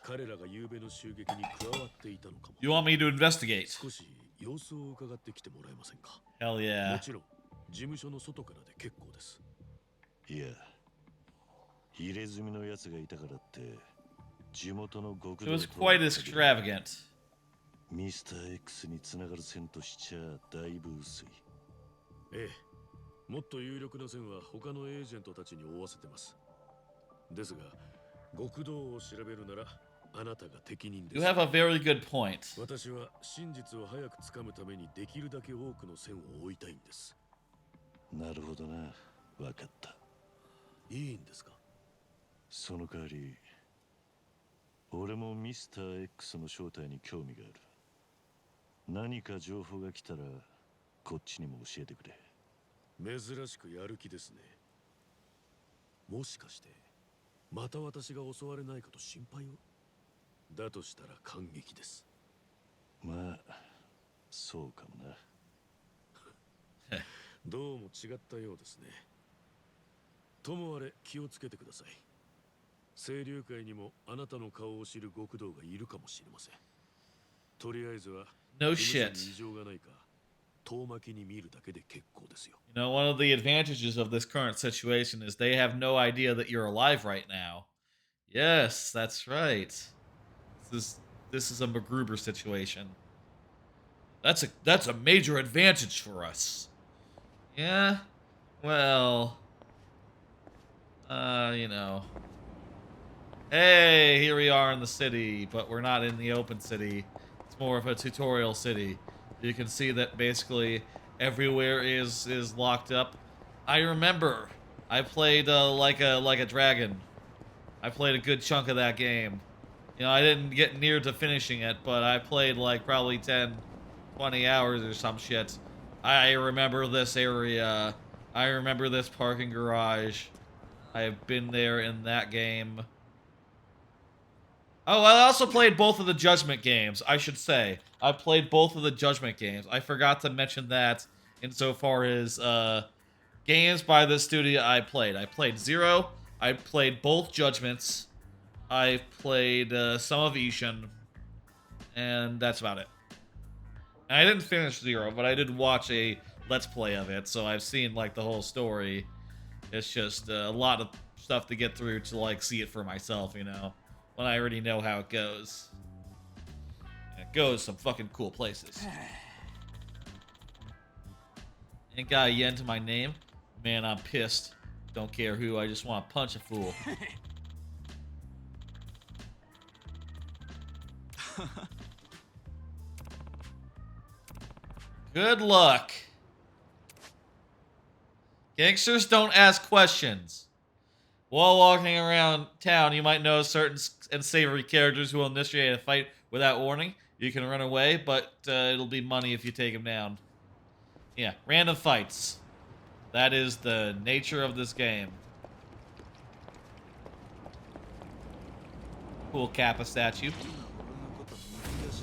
彼らが夕べの襲撃に加わっていたのかも。You want me to investigate? 少し様子を伺ってきてもらえませんか。 Hell yeah. もちろん事務所の外からで結構です。いや、入れ墨のやつがいたからって地元の極道 It was quite extravagant. ミスター X につながる線としちゃだいぶ薄い。ええ、もっと有力な線は他のエージェントたちに追わせてます。ですが極道を調べるならあなたが適任です。 You have a very good point. 私は真実を早くつかむためにできるだけ多くの線を追いたいんです。なるほどな、わかった。いいんですか。その代わり俺もミスター X の正体に興味がある。何か情報が来たらこっちにも教えてくれ。珍しくやる気ですね。もしかしてまた私が襲われないかと心配を。だとしたら感激です。まあそうかもな。どうも違ったようですね。ともあれ気をつけてください。清流会にもあなたの顔を知る極道がいるかもしれません。とりあえずは No shit. 異常がないか遠巻きに見るだけで結構ですよ。You know, one of the advantages of this current situation is they have no idea that you're alive right now. Yes, that's right. This is a MacGruber situation. That's a major advantage for us. Yeah. Well, you know. Hey, here we are in the city, but we're not in the open city. It's more of a tutorial city. You can see that basically everywhere is locked up. I remember I played like a dragon. I played a good chunk of that game. You know, I didn't get near to finishing it, but I played like probably 10, 20 hours or some shit. I remember this area. I remember this parking garage. I have been there in that game. Oh, I also played both of the Judgment games, I should say. I played both of the Judgment games. I forgot to mention that insofar as games by the studio I played. I played Zero. I played both Judgments. I played some of Ishin. And that's about it. And I didn't finish Zero, but I did watch a Let's Play of it, so I've seen, like, the whole story. It's just a lot of stuff to get through to, like, see it for myself, you know? When I already know how it goes. And it goes some fucking cool places. Ain't got a yen to my name. Man, I'm pissed. Don't care who, I just want to punch a fool. Good luck. Gangsters don't ask questions. While walking around town, you might know certain unsavory characters who will initiate a fight without warning. You can run away, but it'll be money if you take them down. Yeah, random fights. That is the nature of this game. Cool Kappa statue. This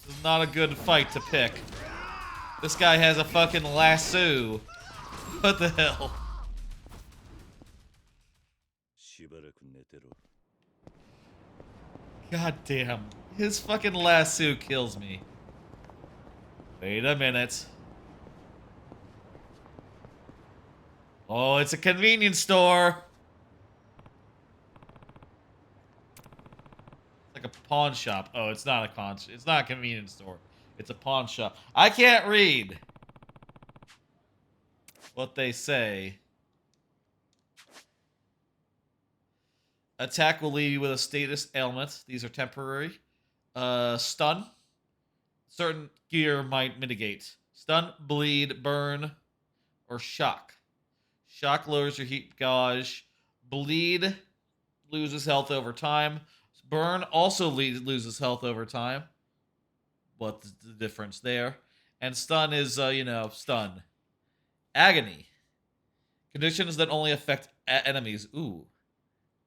is not a good fight to pick. This guy has a fucking lasso. What the hell? しばらく寝てろ。 God damn. His fucking lasso kills me. Wait a minute. Oh, it's a convenience store. It's like a pawn shop. Oh, it's not it's not a convenience store. It's a pawn shop. I can't read what they say. Attack will leave you with a status ailment. These are temporary. Stun. Certain gear might mitigate. Stun, bleed, burn, or shock. Shock lowers your heat gauge. Bleed loses health over time. Burn also loses health over time. What's the difference there? And stun is, stun. Agony. Conditions that only affect enemies. Ooh.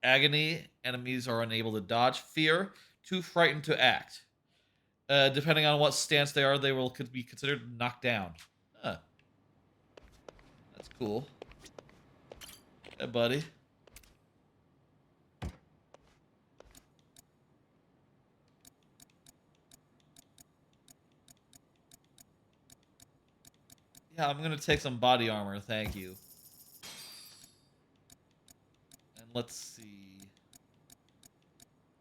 Agony. Enemies are unable to dodge. Fear. Too frightened to act. Depending on what stance they are, they could be considered knocked down. Huh. That's cool. Hey, buddy. Yeah, I'm gonna take some body armor, thank you. And let's see.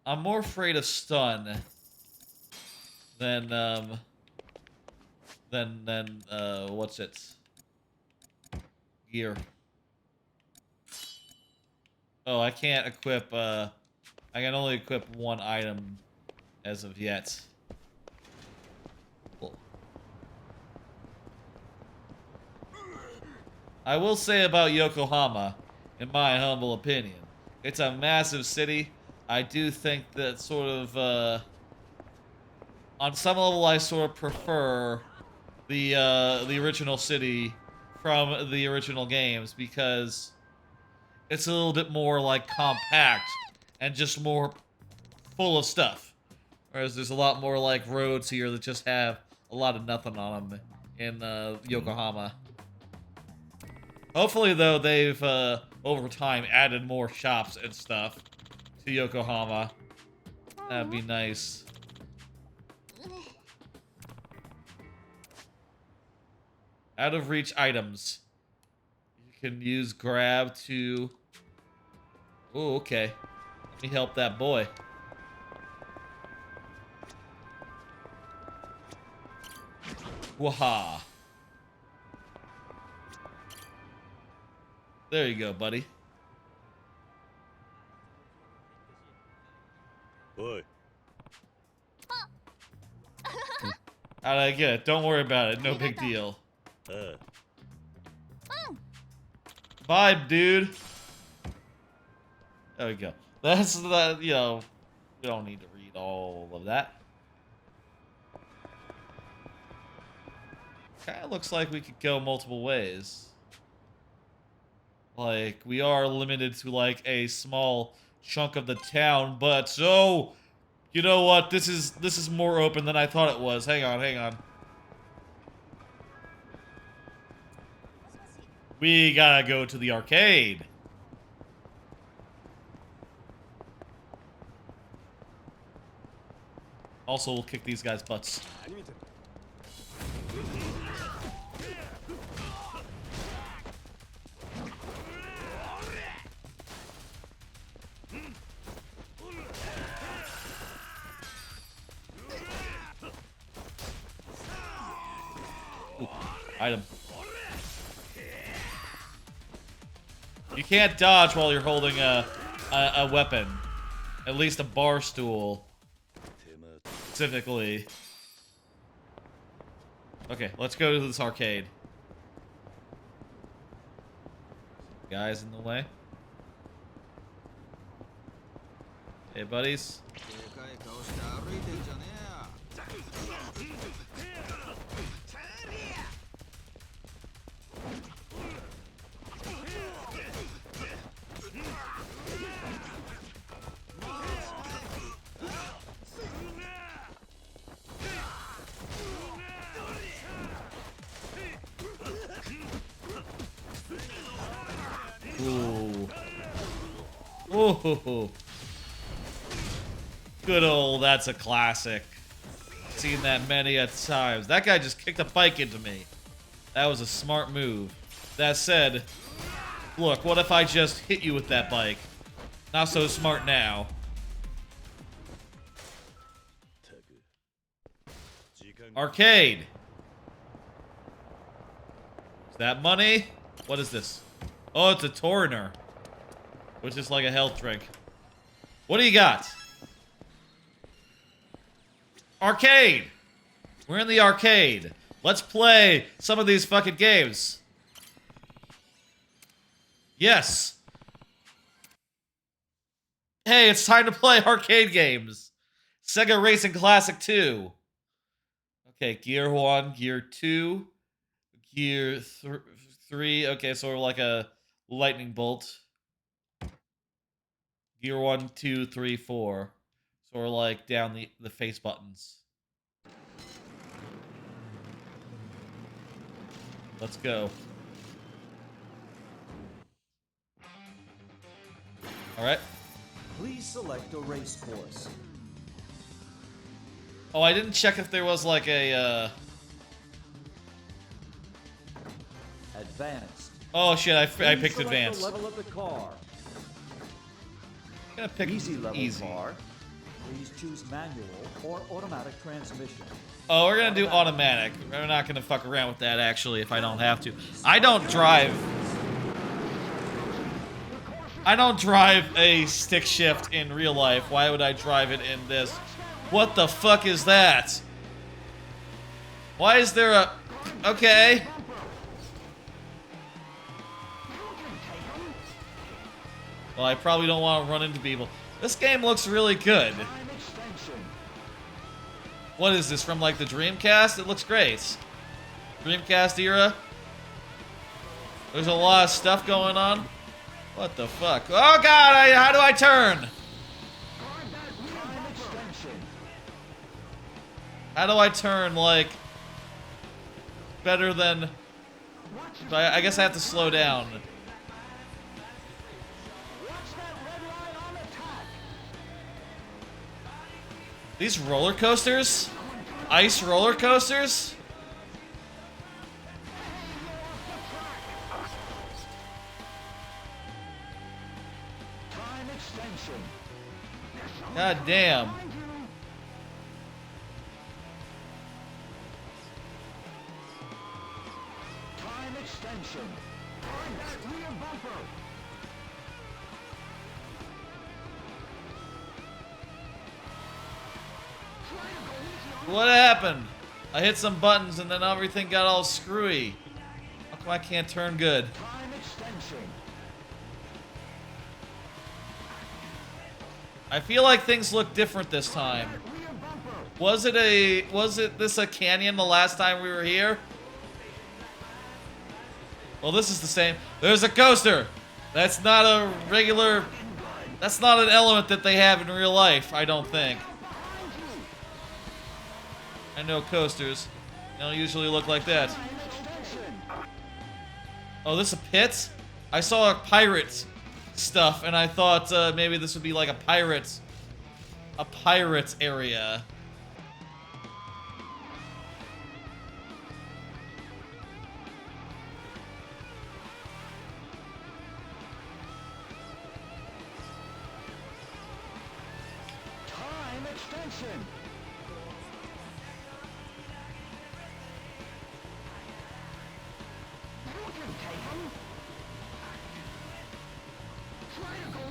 I'm more afraid of stun than what's it? Gear. Oh, I can't equip, I can only equip one item as of yet. Cool. I will say about Yokohama, in my humble opinion, it's a massive city. I do think that sort of, on some level, I sort of prefer the original city from the original games because it's a little bit more like compact and just more full of stuff. Whereas there's a lot more like roads here that just have a lot of nothing on them in Yokohama. Hopefully, though, they've over time added more shops and stuff to Yokohama. That'd be nice. Out of reach items. You can use grab to... Oh, okay. Let me help that boy. Waha. There you go, buddy. Oi. How'd I get it? Don't worry about it. No big deal. Vibe, dude. There we go. That's the, we don't need to read all of that. Kinda looks like we could go multiple ways. Like, we are limited to, like, a small chunk of the town, but so... You know what? This is more open than I thought it was. Hang on. We gotta go to the arcade. Also, we'll kick these guys' butts. Ooh, item. You can't dodge while you're holding a weapon. At least a bar stool. Specifically. Okay, let's go to this arcade. Guys in the way. Hey, buddies. Ooh. Ooh. Good old, that's a classic. Seen that many a times. That guy just kicked a bike into me. That was a smart move. That said, look, what if I just hit you with that bike? Not so smart now. Arcade. Is that money? What is this? Oh, it's a Torrenter. Which is like a health drink. What do you got? Arcade! We're in the arcade. Let's play some of these fucking games. Yes. Hey, it's time to play arcade games. Sega Racing Classic 2. Okay, Gear 1, Gear 2, Gear 3. Okay, so we're like a lightning bolt. Gear 1, 2, 3, 4. So we're like down the face buttons. Let's go. Alright. Please select a race course. Oh, I didn't check if there was like a, Advanced. Oh shit, I Please picked select advanced. the level of the car. I'm gonna pick easy level easy. car. Please choose manual or automatic transmission. Oh, we're gonna do automatic. We're not gonna fuck around with that actually if I don't have to. I don't drive a stick shift in real life. Why would I drive it in this? What the fuck is that? Why is there a... Okay. Well, I probably don't want to run into people. This game looks really good. What is this, from like the Dreamcast? It looks great. Dreamcast era. There's a lot of stuff going on. What the fuck? Oh god, how do I turn? How do I turn, like, better than... I guess I have to slow down. These roller coasters? Ice roller coasters? God damn. Time extension. Find that rear bumper. What happened? I hit some buttons and then everything got all screwy. How come I can't turn good? Time extension. I feel like things look different this time. Was it this a canyon the last time we were here? Well, this is the same. There's a coaster. That's not a regular... That's not an element that they have in real life, I don't think. I know coasters. They don't usually look like that. Oh, this is a pit? I saw a pirate stuff, and I thought maybe this would be like a pirate's area. Time extension.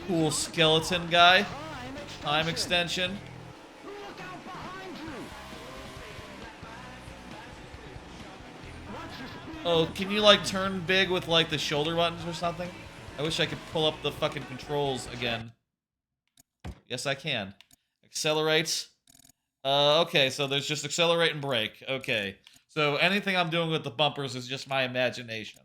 Cool skeleton guy. Time extension. Oh, can you like turn big with like the shoulder buttons or something? I wish I could pull up the fucking controls again. Yes, I can. Accelerate. Okay, so there's just accelerate and brake. Okay. So anything I'm doing with the bumpers is just my imagination.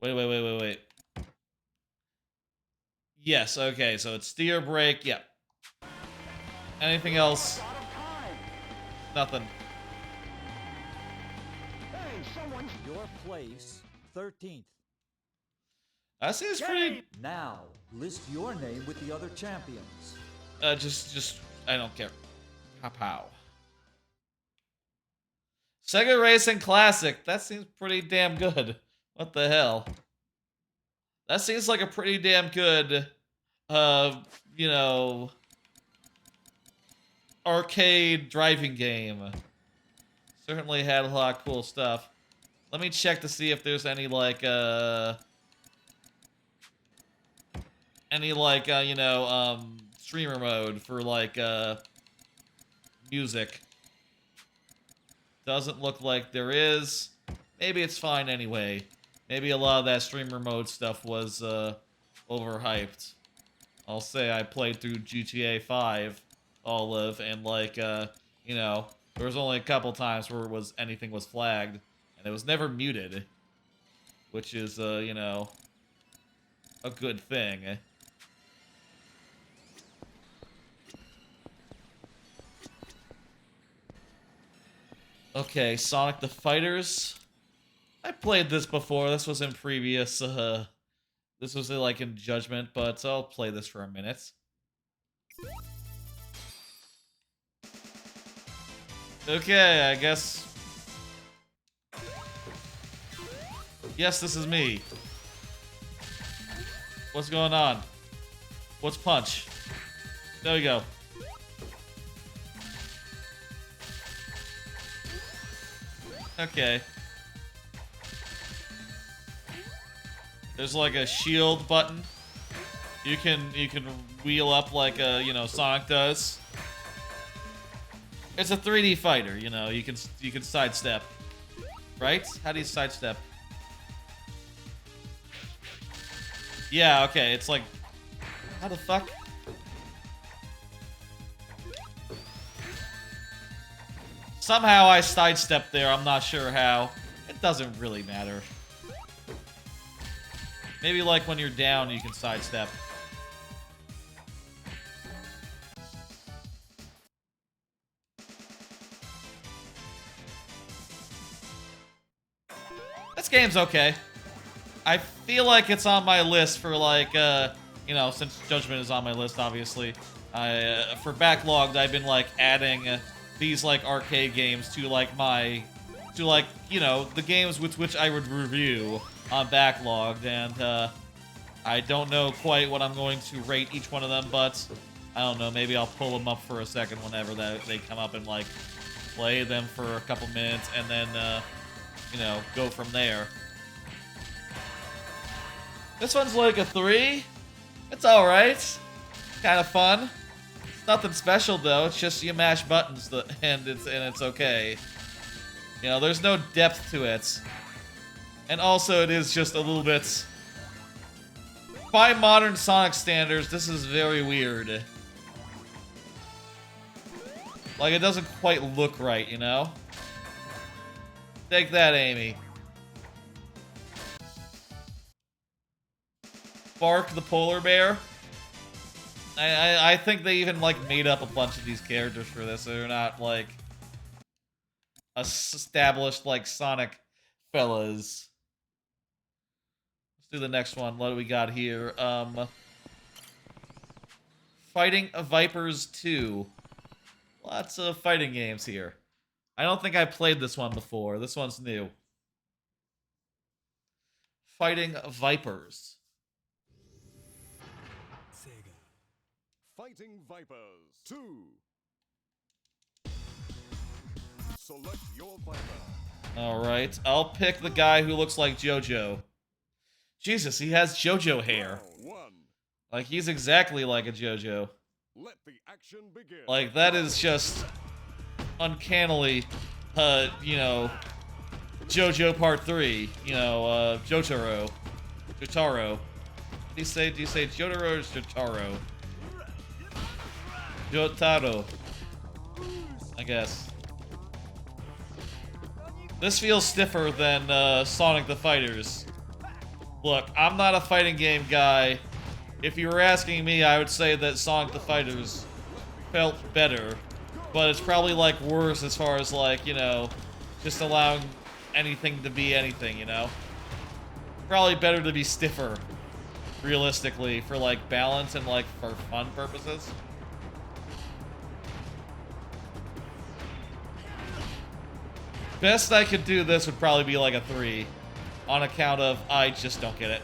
Wait. Yes, okay, so it's steer, brake, yep. Anything else? Nothing. Hey, someone. Your place, 13th. That seems pretty. Now, list your name with the other champions. Just, I don't care. Pow. Sega Racing Classic. That seems pretty damn good. What the hell? That seems like a pretty damn good, you know, arcade driving game. Certainly had a lot of cool stuff. Let me check to see if there's any, like, you know, streamer mode for, like, music. Doesn't look like there is. Maybe it's fine anyway. Maybe a lot of that streamer mode stuff was, overhyped. I'll say I played through GTA 5, Olive, and, like, you know, there was only a couple times where anything was flagged, and it was never muted, which is, you know, a good thing. Okay, Sonic the Fighters. I played this before. This was in previous, this was like in Judgment, but I'll play this for a minute. Okay, I guess. Yes, this is me. What's going on? What's punch? There we go. Okay. There's like a shield button. You can wheel up like you know, Sonic does. It's a 3D fighter, you know. You can sidestep, right? How do you sidestep? Yeah, okay. It's like, how the fuck? Somehow I sidestepped there. I'm not sure how. It doesn't really matter. Maybe like when you're down, you can sidestep. This game's okay. I feel like it's on my list for like, you know, since Judgment is on my list, obviously. For Backlogged, I've been like adding these like arcade games to like you know, the games with which I would review on Backlogged, and I don't know quite what I'm going to rate each one of them, but I don't know, maybe I'll pull them up for a second whenever they come up and like play them for a couple minutes and then you know, go from there. This one's like a 3. It's alright. Kind of fun. It's nothing special though, it's just you mash buttons and it's okay. You know, there's no depth to it. And also it is just a little bit... By modern Sonic standards, this is very weird. Like, it doesn't quite look right, you know? Take that, Amy. Bark the polar bear. I think they even, like, made up a bunch of these characters for this. They're not, like, established, like, Sonic fellas. Let's do the next one. What do we got here? Fighting Vipers 2. Lots of fighting games here. I don't think I played this one before. This one's new. Fighting Vipers. Sega. Fighting Vipers 2. Select your Viper. Alright, I'll pick the guy who looks like JoJo. Jesus, he has JoJo hair. Like, he's exactly like a JoJo. Let the action begin. Like, that is just uncannily, you know, JoJo Part 3. You know, Jotaro. Jotaro. Do you say Jotaro or Jotaro? Jotaro. I guess. This feels stiffer than Sonic the Fighters. Look, I'm not a fighting game guy. If you were asking me, I would say that Sonic the Fighters felt better. But it's probably, like, worse as far as, like, you know, just allowing anything to be anything, you know? Probably better to be stiffer realistically, for like balance and like for fun purposes. Best I could do this would probably be like a 3 on account of I just don't get it.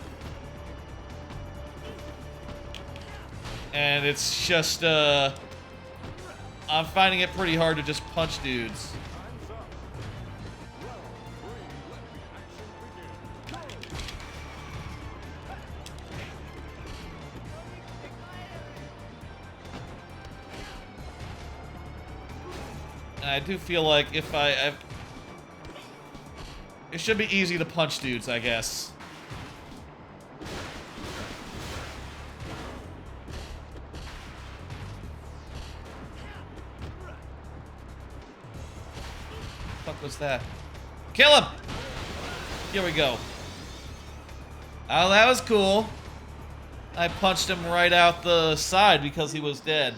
And it's just, I'm finding it pretty hard to just punch dudes. And I do feel like if it should be easy to punch dudes, I guess. What the fuck was that? Kill him! Here we go. Oh, that was cool. I punched him right out the side because he was dead.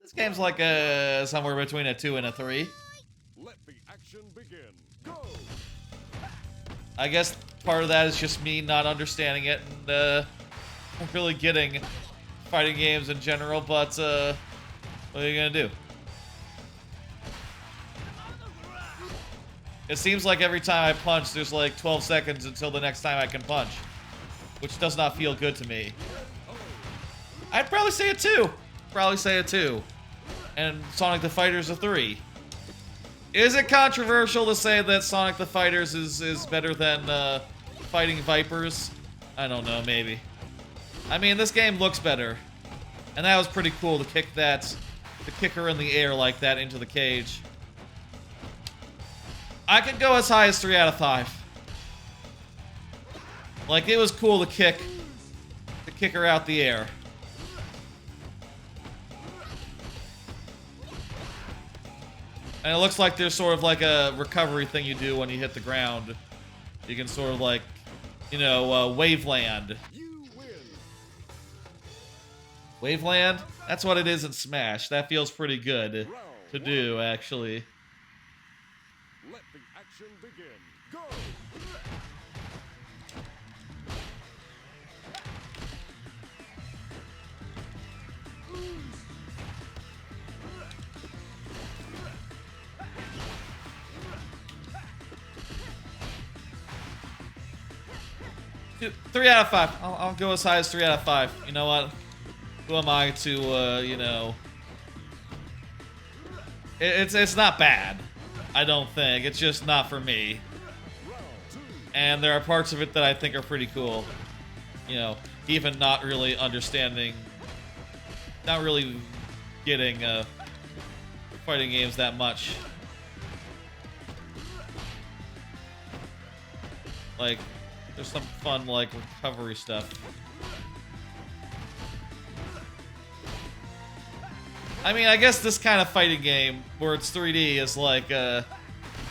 This game's like somewhere between a 2 and a 3. Let the action begin. Go! I guess part of that is just me not understanding it and really getting fighting games in general, but what are you gonna do? It seems like every time I punch, there's like 12 seconds until the next time I can punch, which does not feel good to me. I'd probably say a 2. Probably say a 2. And Sonic the Fighters a 3. Is it controversial to say that Sonic the Fighters is better than Fighting Vipers? I don't know, maybe. I mean, this game looks better. And that was pretty cool to kick her in the air like that into the cage. I could go as high as 3 out of 5. Like, it was cool to kick her out the air. And it looks like there's sort of like a recovery thing you do when you hit the ground. You can sort of like, you know, Waveland. Waveland? That's what it is in Smash. That feels pretty good to do, actually. Let the action begin. Go! Dude, 3 out of 5. I'll go as high as 3 out of 5. You know what? Who am I to, you know... It's not bad. I don't think. It's just not for me. And there are parts of it that I think are pretty cool. You know, even not really understanding... Not really getting, fighting games that much. Like... There's some fun, like, recovery stuff. I mean, I guess this kind of fighting game, where it's 3D, is, like,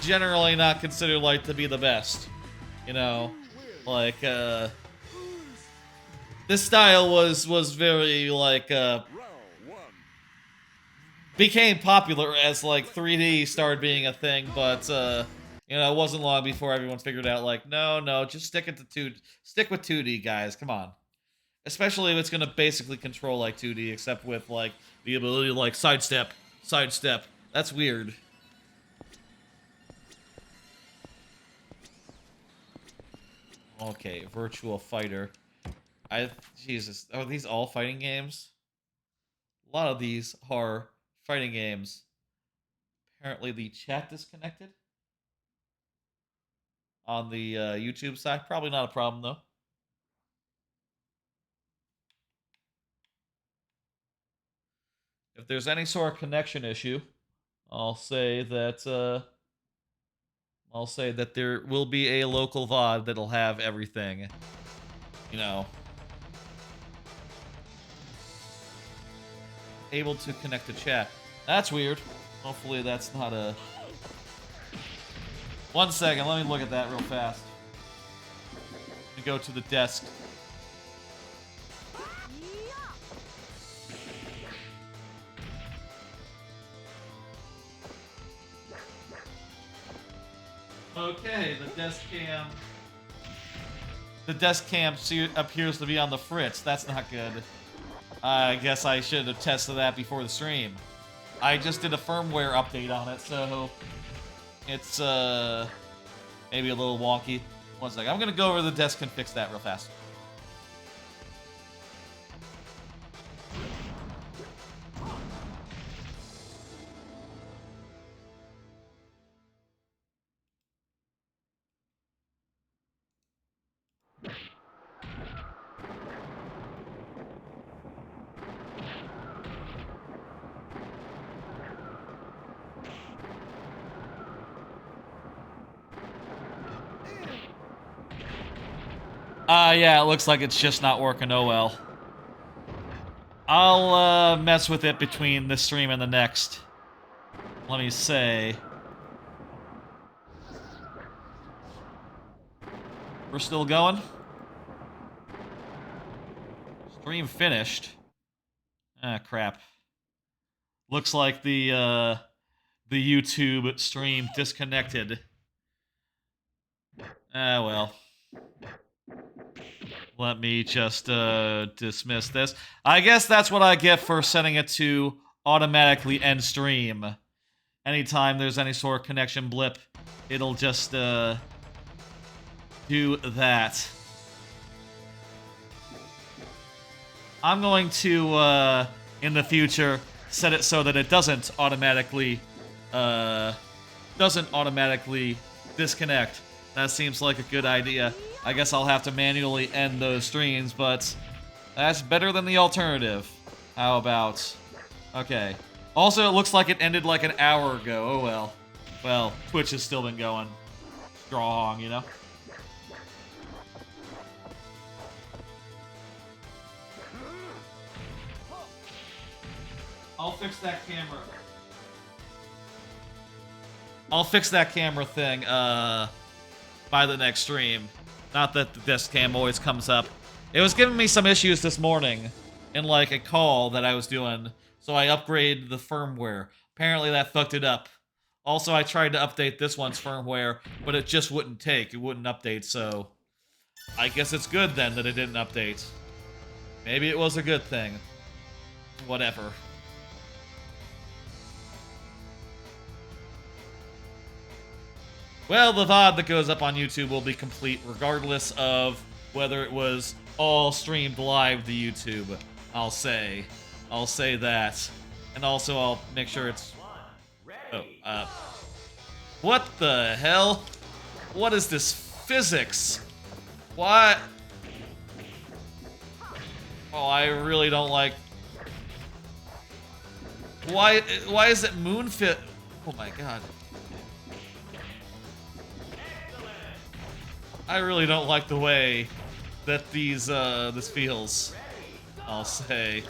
generally not considered, like, to be the best. You know? Like, this style was very, like, became popular as, like, 3D started being a thing, but, you know, it wasn't long before everyone figured out, like, no, just stick with 2D, guys, come on. Especially if it's gonna basically control like 2D, except with, like, the ability to, like, sidestep. That's weird. Okay, Virtual Fighter. Jesus, are these all fighting games? A lot of these are fighting games. Apparently the chat disconnected. On the YouTube side. Probably not a problem, though. If there's any sort of connection issue, I'll say that there will be a local VOD that'll have everything, you know, able to connect to chat. That's weird. Hopefully that's not a... 1 second, let me look at that real fast. Let me go to the desk. Okay, the desk cam. The desk cam appears to be on the fritz. That's not good. I guess I should have tested that before the stream. I just did a firmware update on it, so it's maybe a little wonky. One second. I'm gonna go over to the desk and fix that real fast. Yeah, it looks like it's just not working. Oh well. I'll mess with it between this stream and the next. Let me say. We're still going? Stream finished. Ah, crap. Looks like the YouTube stream disconnected. Ah, well. Let me just dismiss this. I guess that's what I get for setting it to automatically end stream. Anytime there's any sort of connection blip, it'll just do that. I'm going to in the future set it so that it doesn't automatically disconnect. That seems like a good idea. I guess I'll have to manually end those streams, but that's better than the alternative. How about... Okay. Also, it looks like it ended like an hour ago. Oh well. Well, Twitch has still been going strong, you know? I'll fix that camera. I'll fix that camera thing, by the next stream. Not that the desk cam always comes up. It was giving me some issues this morning in, like, a call that I was doing, so I upgraded the firmware. Apparently that fucked it up. Also, I tried to update this one's firmware, but it just wouldn't take. It wouldn't update, so... I guess it's good, then, that it didn't update. Maybe it was a good thing. Whatever. Well, the VOD that goes up on YouTube will be complete regardless of whether it was all streamed live to YouTube. I'll say that. And also I'll make sure it's... Oh, what the hell? What is this physics? What? Oh, I really don't like... Why is it moonfit? Oh my god. I really don't like the way that this feels, I'll say.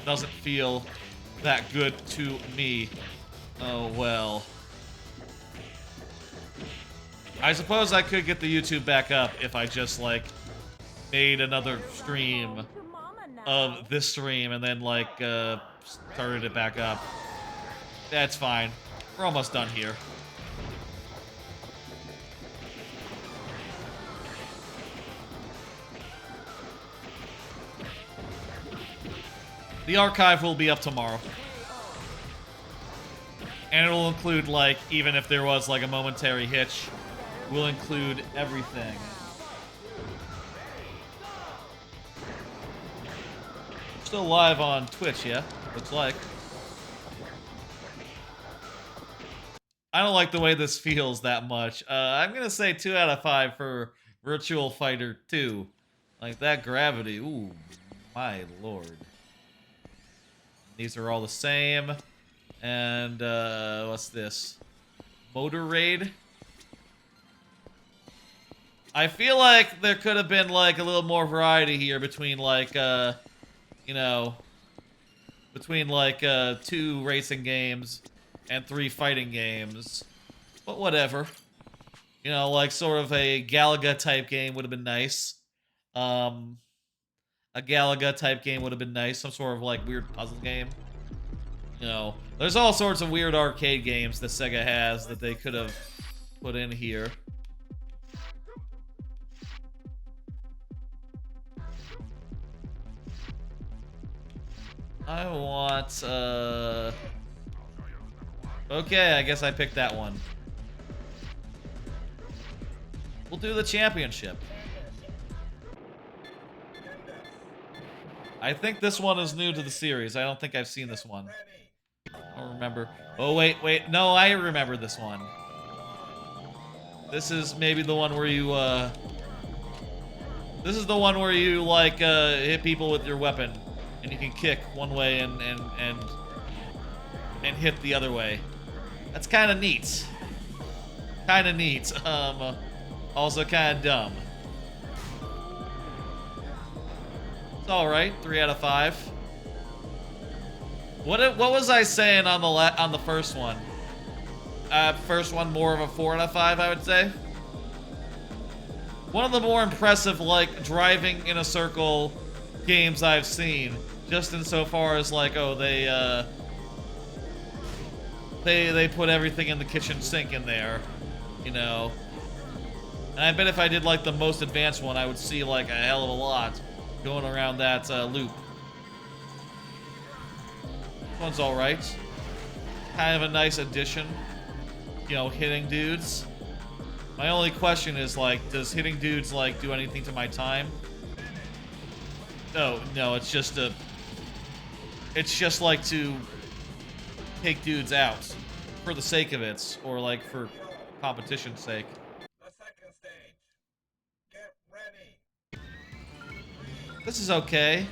Doesn't feel that good to me. Oh well. I suppose I could get the YouTube back up if I just, like, made another stream of this stream and then, like, started it back up. That's fine. We're almost done here. The archive will be up tomorrow. And it'll include, like, even if there was, like, a momentary hitch, we'll include everything. Still live on Twitch, yeah? Looks like. I don't like the way this feels that much. I'm gonna say 2 out of 5 for Virtual Fighter 2. Like, that gravity, ooh, my lord. These are all the same. And, what's this? Motor Raid? I feel like there could have been, like, a little more variety here between, like, you know, between, like, 2 racing games and 3 fighting games. But whatever. You know, like, sort of a Galaga type game would have been nice. A Galaga type game would have been nice. Some sort of, like, weird puzzle game. You know, there's all sorts of weird arcade games that Sega has that they could have put in here. I want, okay, I guess I picked that one. We'll do the championship. I think this one is new to the series. I don't think I've seen this one. I don't remember. Oh, wait. No, I remember this one. This is maybe the one where you, this is the one where you, like, hit people with your weapon. And you can kick one way and hit the other way. That's kind of neat. Kind of neat. Also kind of dumb. It's all right. 3 out of 5. What was I saying on the first one? First one more of a 4 out of 5, I would say. One of the more impressive, like, driving in a circle games I've seen. Just insofar as, like, oh, they put everything in the kitchen sink in there, you know. And I bet if I did, like, the most advanced one, I would see, like, a hell of a lot going around that loop. This one's alright. Kind of a nice addition. You know, hitting dudes. My only question is, like, does hitting dudes, like, do anything to my time? No, it's just a... It's just like to take dudes out for the sake of it, or like for competition's sake. The second stage. Get ready. This is okay,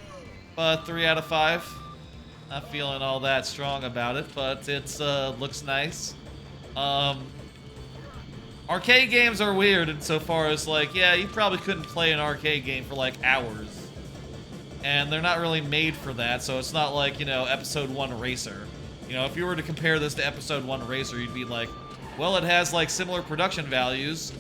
but 3 out of 5. Not feeling all that strong about it, but it's looks nice. Arcade games are weird insofar as, like, yeah, you probably couldn't play an arcade game for like hours. And they're not really made for that, so it's not like, you know, Episode 1 Racer. You know, if you were to compare this to Episode 1 Racer, you'd be like, well, it has, like, similar production values,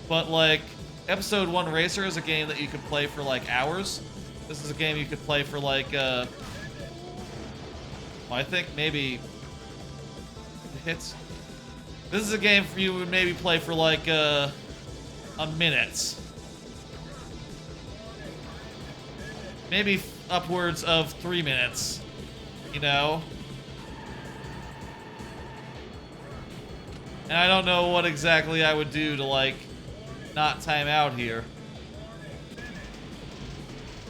but, like, Episode 1 Racer is a game that you could play for, like, hours. This is a game you could play for, like, well, I think maybe... Hits. This is a game you would maybe play for, like, a minute. Maybe upwards of 3 minutes, you know? And I don't know what exactly I would do to, like, not time out here.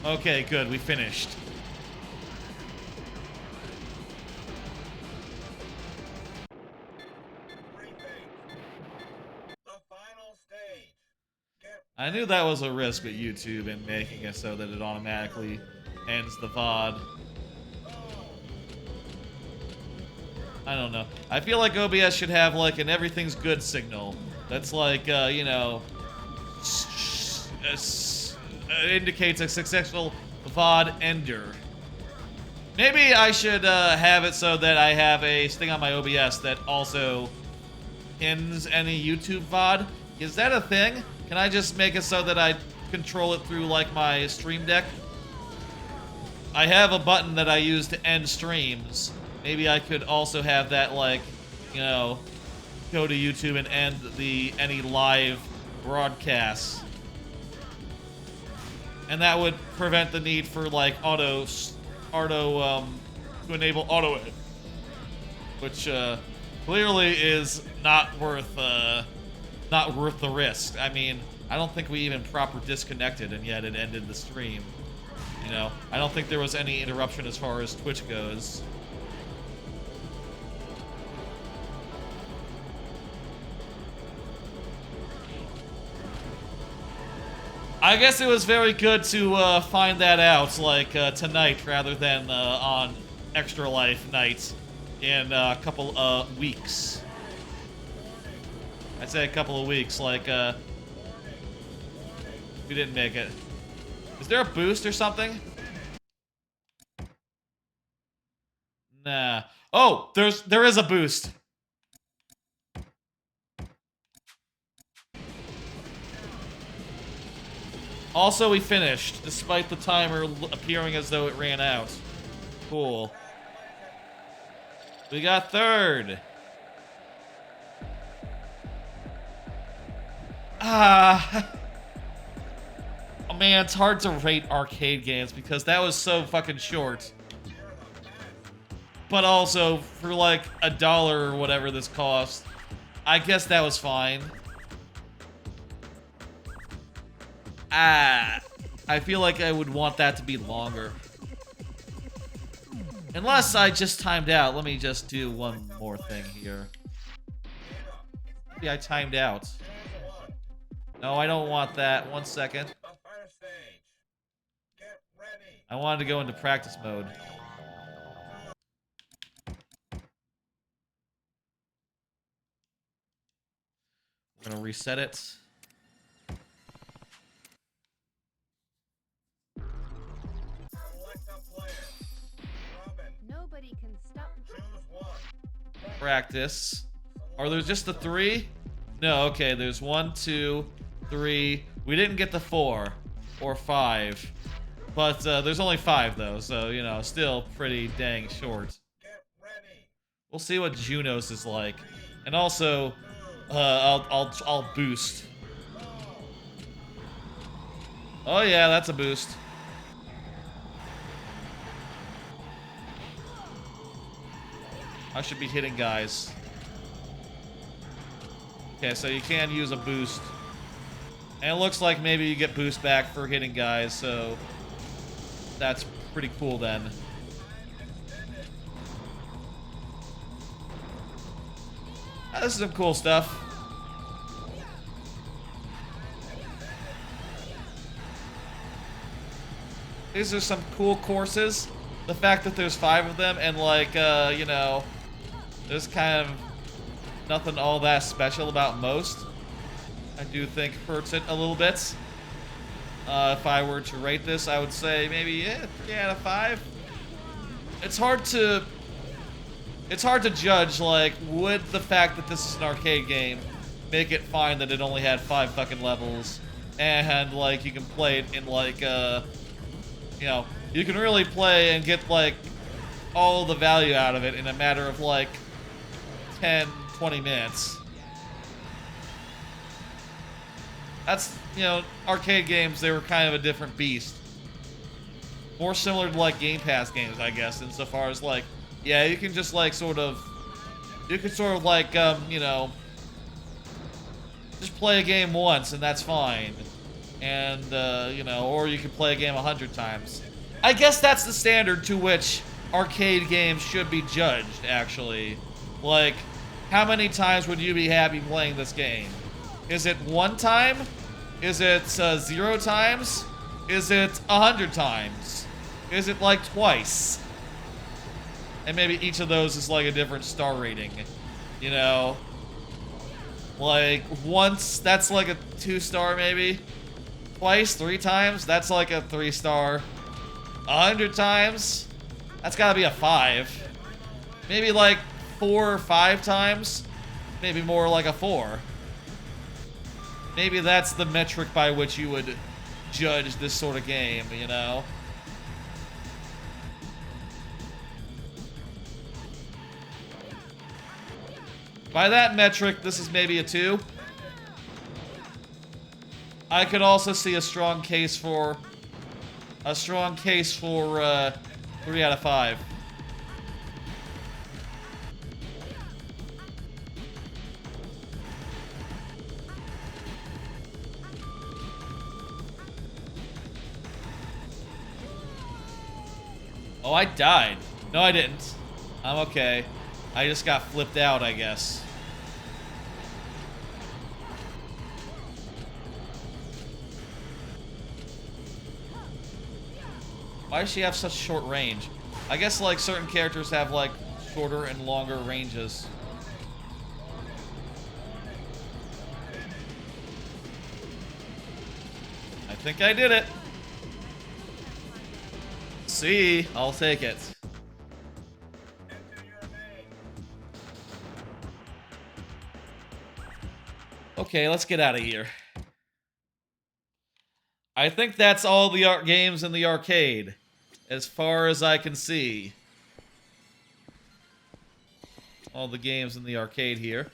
Okay, good, we finished. I knew that was a risk with YouTube and making it so that it automatically ends the VOD. I don't know. I feel like OBS should have, like, an everything's good signal. That's like, you know, indicates a successful VOD ender. Maybe I should have it so that I have a thing on my OBS that also ends any YouTube VOD. Is that a thing? Can I just make it so that I control it through, like, my Stream Deck? I have a button that I use to end streams. Maybe I could also have that, like, you know, go to YouTube and end any live broadcasts. And that would prevent the need for, like, to enable auto edit. Which, clearly is not worth the risk. I mean, I don't think we even proper disconnected, and yet it ended the stream. You know, I don't think there was any interruption as far as Twitch goes. I guess it was very good to find that out, like, tonight rather than on Extra Life night in a couple of weeks. I'd say a couple of weeks, like, we didn't make it. Is there a boost or something? Nah. Oh, there is a boost. Also, we finished, despite the timer appearing as though it ran out. Cool. We got third. Oh man, it's hard to rate arcade games because that was so fucking short. But also, for like $1 or whatever this cost, I guess that was fine. I feel like I would want that to be longer. Unless I just timed out. Let me just do one more thing here. Maybe I timed out. No, I don't want that. 1 second. I wanted to go into practice mode. I'm gonna reset it. Nobody can stop. Practice. Are there just the 3? No, okay, there's 1, 2, 3. We didn't get the 4 or 5. But there's only 5 though, so you know, still pretty dang short. We'll see what Junos is like. And also, I'll boost. Oh yeah, that's a boost. I should be hitting guys. Okay, so you can use a boost. And it looks like maybe you get boost back for hitting guys, so that's pretty cool then. This is some cool stuff. These are some cool courses. The fact that there's 5 of them and like, you know, there's kind of nothing all that special about most, I do think hurts it a little bit. If I were to rate this, I would say maybe 3 out of 5. It's hard to judge, like, would the fact that this is an arcade game make it fine that it only had 5 fucking levels and like you can play it in like you know, you can really play and get like all the value out of it in a matter of like 10-20 minutes. That's, you know, arcade games, they were kind of a different beast. More similar to like GamePass games, I guess, insofar as like, yeah, you can just like sort of, you can sort of like, you know, just play a game once and that's fine. And, you know, or you can play a game 100 times. I guess that's the standard to which arcade games should be judged, actually. Like, how many times would you be happy playing this game? Is it 1 time? Is it 0 times? Is it 100 times? Is it like twice? And maybe each of those is like a different star rating, you know? Like, once, that's like a 2-star maybe? Twice, 3 times, that's like a 3-star. 100 times, that's gotta be a 5. Maybe like 4 or 5 times, maybe more like a 4. Maybe that's the metric by which you would judge this sort of game, you know? By that metric, this is maybe a 2. I could also see a strong case for 3 out of 5. Oh, I died. No, I didn't. I'm okay. I just got flipped out, I guess. Why does she have such short range? I guess like certain characters have like shorter and longer ranges. I think I did it. See, I'll take it. Okay, let's get out of here. I think that's all the games in the arcade, as far as I can see. all the games in the arcade here.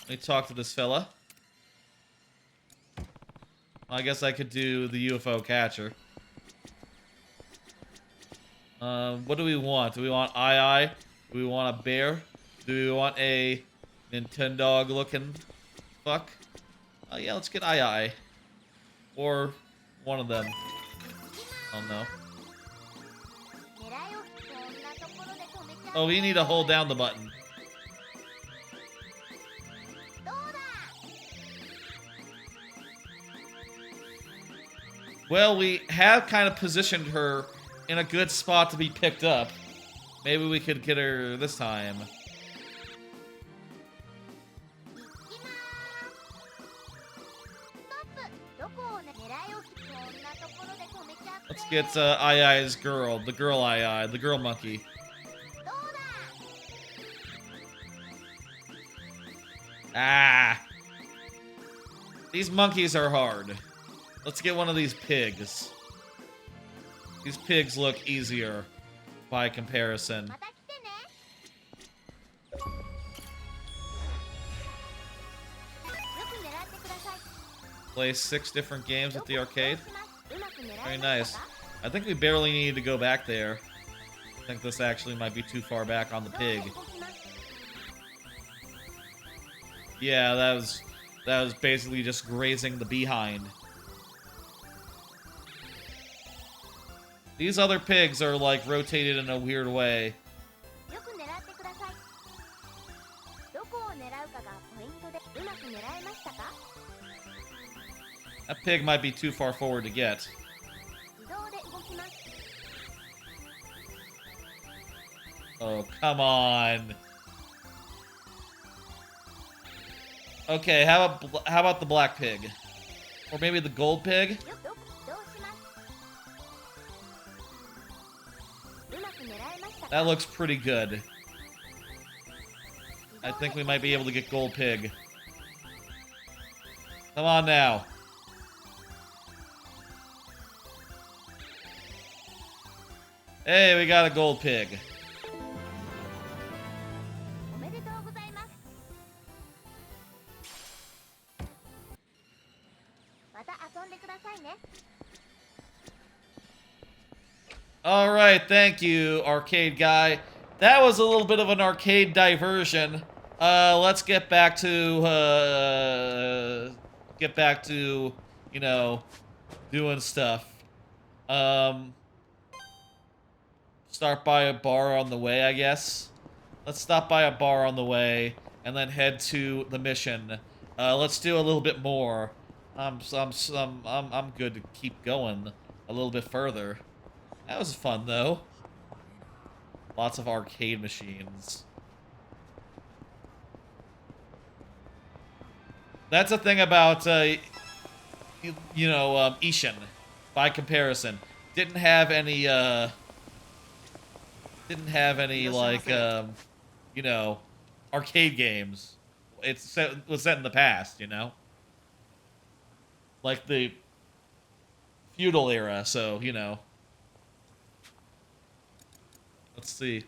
Let me talk to this fella. I guess I could do the UFO catcher. What do we want? Do we want II? Do we want a bear? Do we want a Nintendo looking fuck? Oh yeah, let's get II. Or one of them. Oh no. Oh, we need to hold down the button. Well, we have kind of positioned her in a good spot to be picked up. Maybe we could get her this time. Let's get II's girl, the girl II, the girl monkey. Ah! These monkeys are hard. Let's get one of these pigs. These pigs look easier by comparison. Play 6 different games at the arcade. Very nice. I think we barely need to go back there. I think this actually might be too far back on the pig. Yeah, that was basically just grazing the behind. These other pigs are like rotated in a weird way. That pig might be too far forward to get. Oh, come on. Okay, how about the black pig? Or maybe the gold pig? That looks pretty good. I think we might be able to get gold pig. Come on now. Hey, we got a gold pig. Alright, thank you, arcade guy. That was a little bit of an arcade diversion. Let's get back to, you know, doing stuff. Start by a bar on the way, I guess. Let's stop by a bar on the way, and then head to the mission. Let's do a little bit more. I'm good to keep going a little bit further. That was fun, though. Lots of arcade machines. That's the thing about, you know, Ishin, by comparison. Didn't have any, like, you know, arcade games. Was set in the past, you know? Like the feudal era, so, you know. Let's see.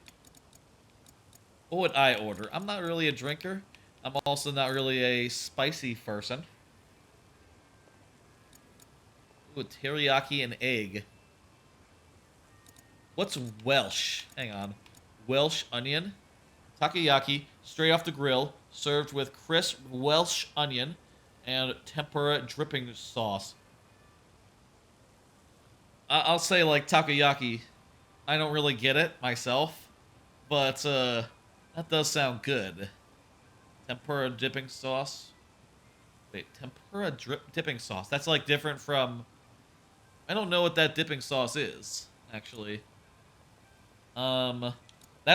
What would I order? I'm not really a drinker. I'm also not really a spicy person. Ooh, teriyaki and egg. What's Welsh? Hang on. Welsh onion. Takoyaki, straight off the grill, served with crisp Welsh onion and tempura dripping sauce. I'll say, like, takoyaki. I don't really get it myself, but that does sound good. Tempura dipping sauce. Wait, tempura dipping sauce. That's like different from... I don't know what that dipping sauce is, actually. That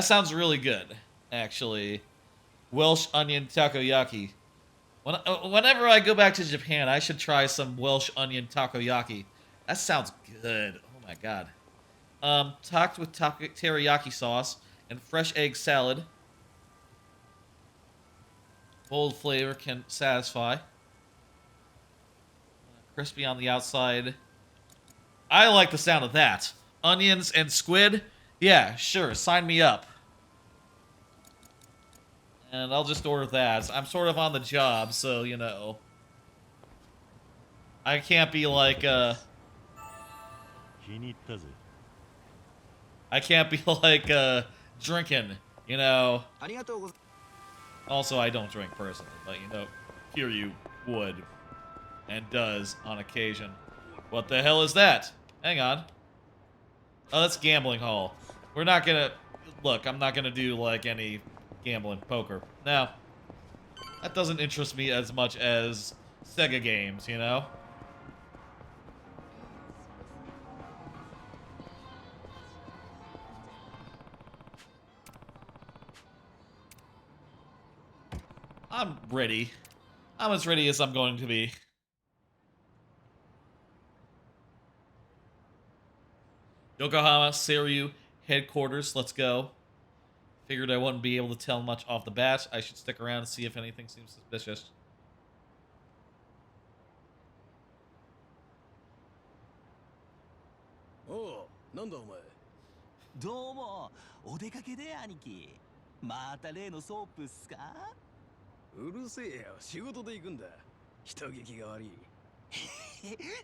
sounds really good, actually. Welsh onion takoyaki. Whenever I go back to Japan, I should try some Welsh onion takoyaki. That sounds good. Oh my god. Topped with teriyaki sauce and fresh egg salad. Bold flavor can satisfy. Crispy on the outside. I like the sound of that. Onions and squid? Yeah, sure, sign me up. And I'll just order that. I'm sort of on the job, so, you know. I can't be like, I can't be like, drinking, you know. Also, I don't drink personally, but, you know, here you would. And does on occasion. What the hell is that? Hang on. Oh, that's gambling hall. We're not gonna... Look, I'm not gonna do, like, any gambling poker. No. That doesn't interest me as much as Sega games, you know? I'm ready. I'm as ready as I'm going to be. Yokohama, Seiryu, headquarters, let's go. Figured I wouldn't be able to tell much off the bat. I should stick around and see if anything seems suspicious. Oh, なんだお前。どうも、お出かけで兄貴。また例のソープっすか？うるせえよ、仕事で行くんだ。人聞きが悪い。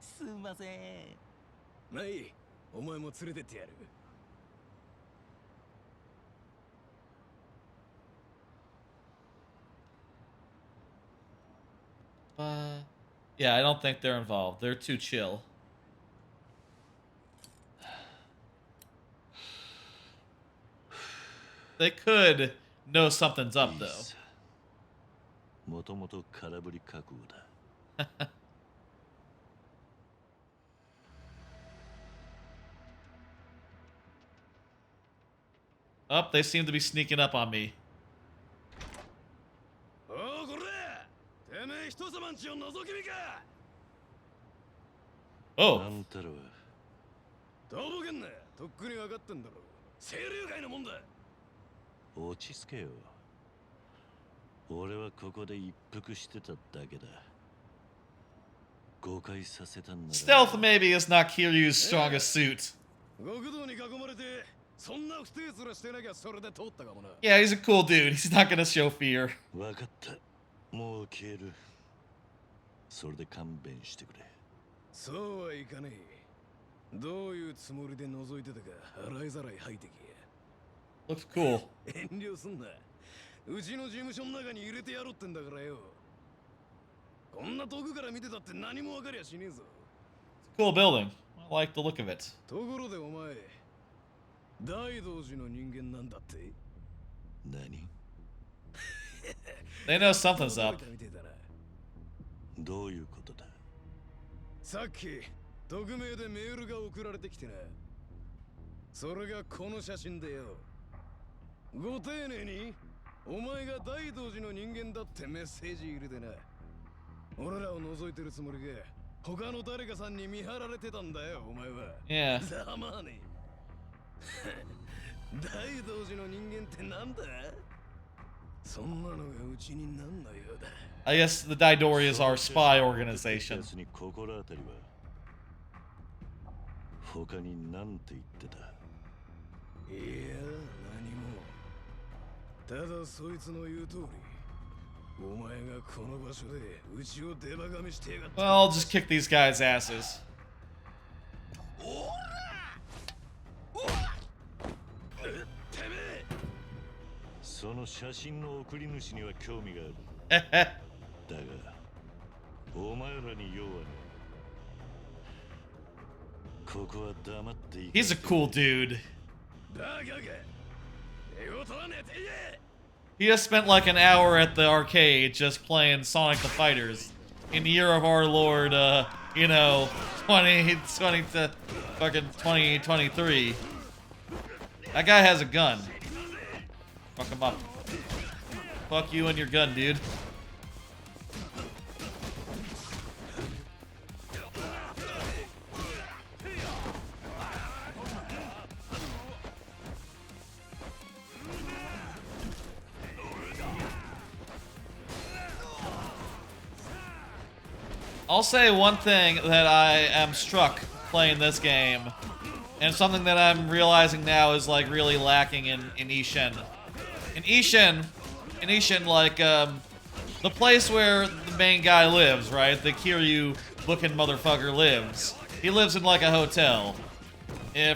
すんません。まあいい、お前も連れてってやる。Yeah, I don't think they're involved. They're too chill. They could know something's up, though. Oh, they seem to be sneaking up on me. Oh. とぼけんな、とっくに分かってんだろ。清流会のもんだ。落ち着けよ。俺はここで一服してただけだ。誤解させたんなら。Stealth maybe is not Kiryu's strongest suit. 極道に囲まれて、そんな不定面してなきゃそれで通ったかもな。Yeah, he's a cool dude. He's not gonna show fear. 分かった。もう消える。それで勘弁してくれ。そうはいかねえ。どういうつもりで覗いてたか洗いざらい吐いてけ。Looks cool. 遠慮すんな。うちの事務所の中に入れてやろうってんだからよ。こんな遠くから見てたって何も分かりゃしねえぞ。Cool building. I like the look of it. ところでお前、大道寺の人間なんだって？何？ They know something's up. どういうことだ？さっき匿名でメールが送られてきてな。それがこの写真でよ。ご丁寧にお前が大道寺の人間だってメッセージ入れてな。俺らを覗いてるつもりが他の誰かさんに見張られてたんだよ、お前は。Yeah. ざまあねえ。大道寺の人間ってなんだ？そんなのがうちになんのようだ。I guess the Daidori is our spy organization. 他に何て言ってた？いや、何も。ただそいつの言う通り、お前がこの場所でうちをデバガミしてやがった。Well, I'll just kick these guys' asses. その写真の送り主には興味がある。だが、お前らに用はね。ここは黙っていけ。 He's a cool dude. He just spent like an hour at the arcade just playing Sonic the Fighters in the year of our Lord, you know, 2020 to fucking 2023. That guy has a gun. Fuck him up. Fuck you and your gun, dude. I'll say one thing that I am struck playing this game, and something that I'm realizing now is like really lacking in Ishin. In Ishin, Inishin, like, the place where the main guy lives, right? The Kiryu-looking motherfucker lives. He lives in, like, a hotel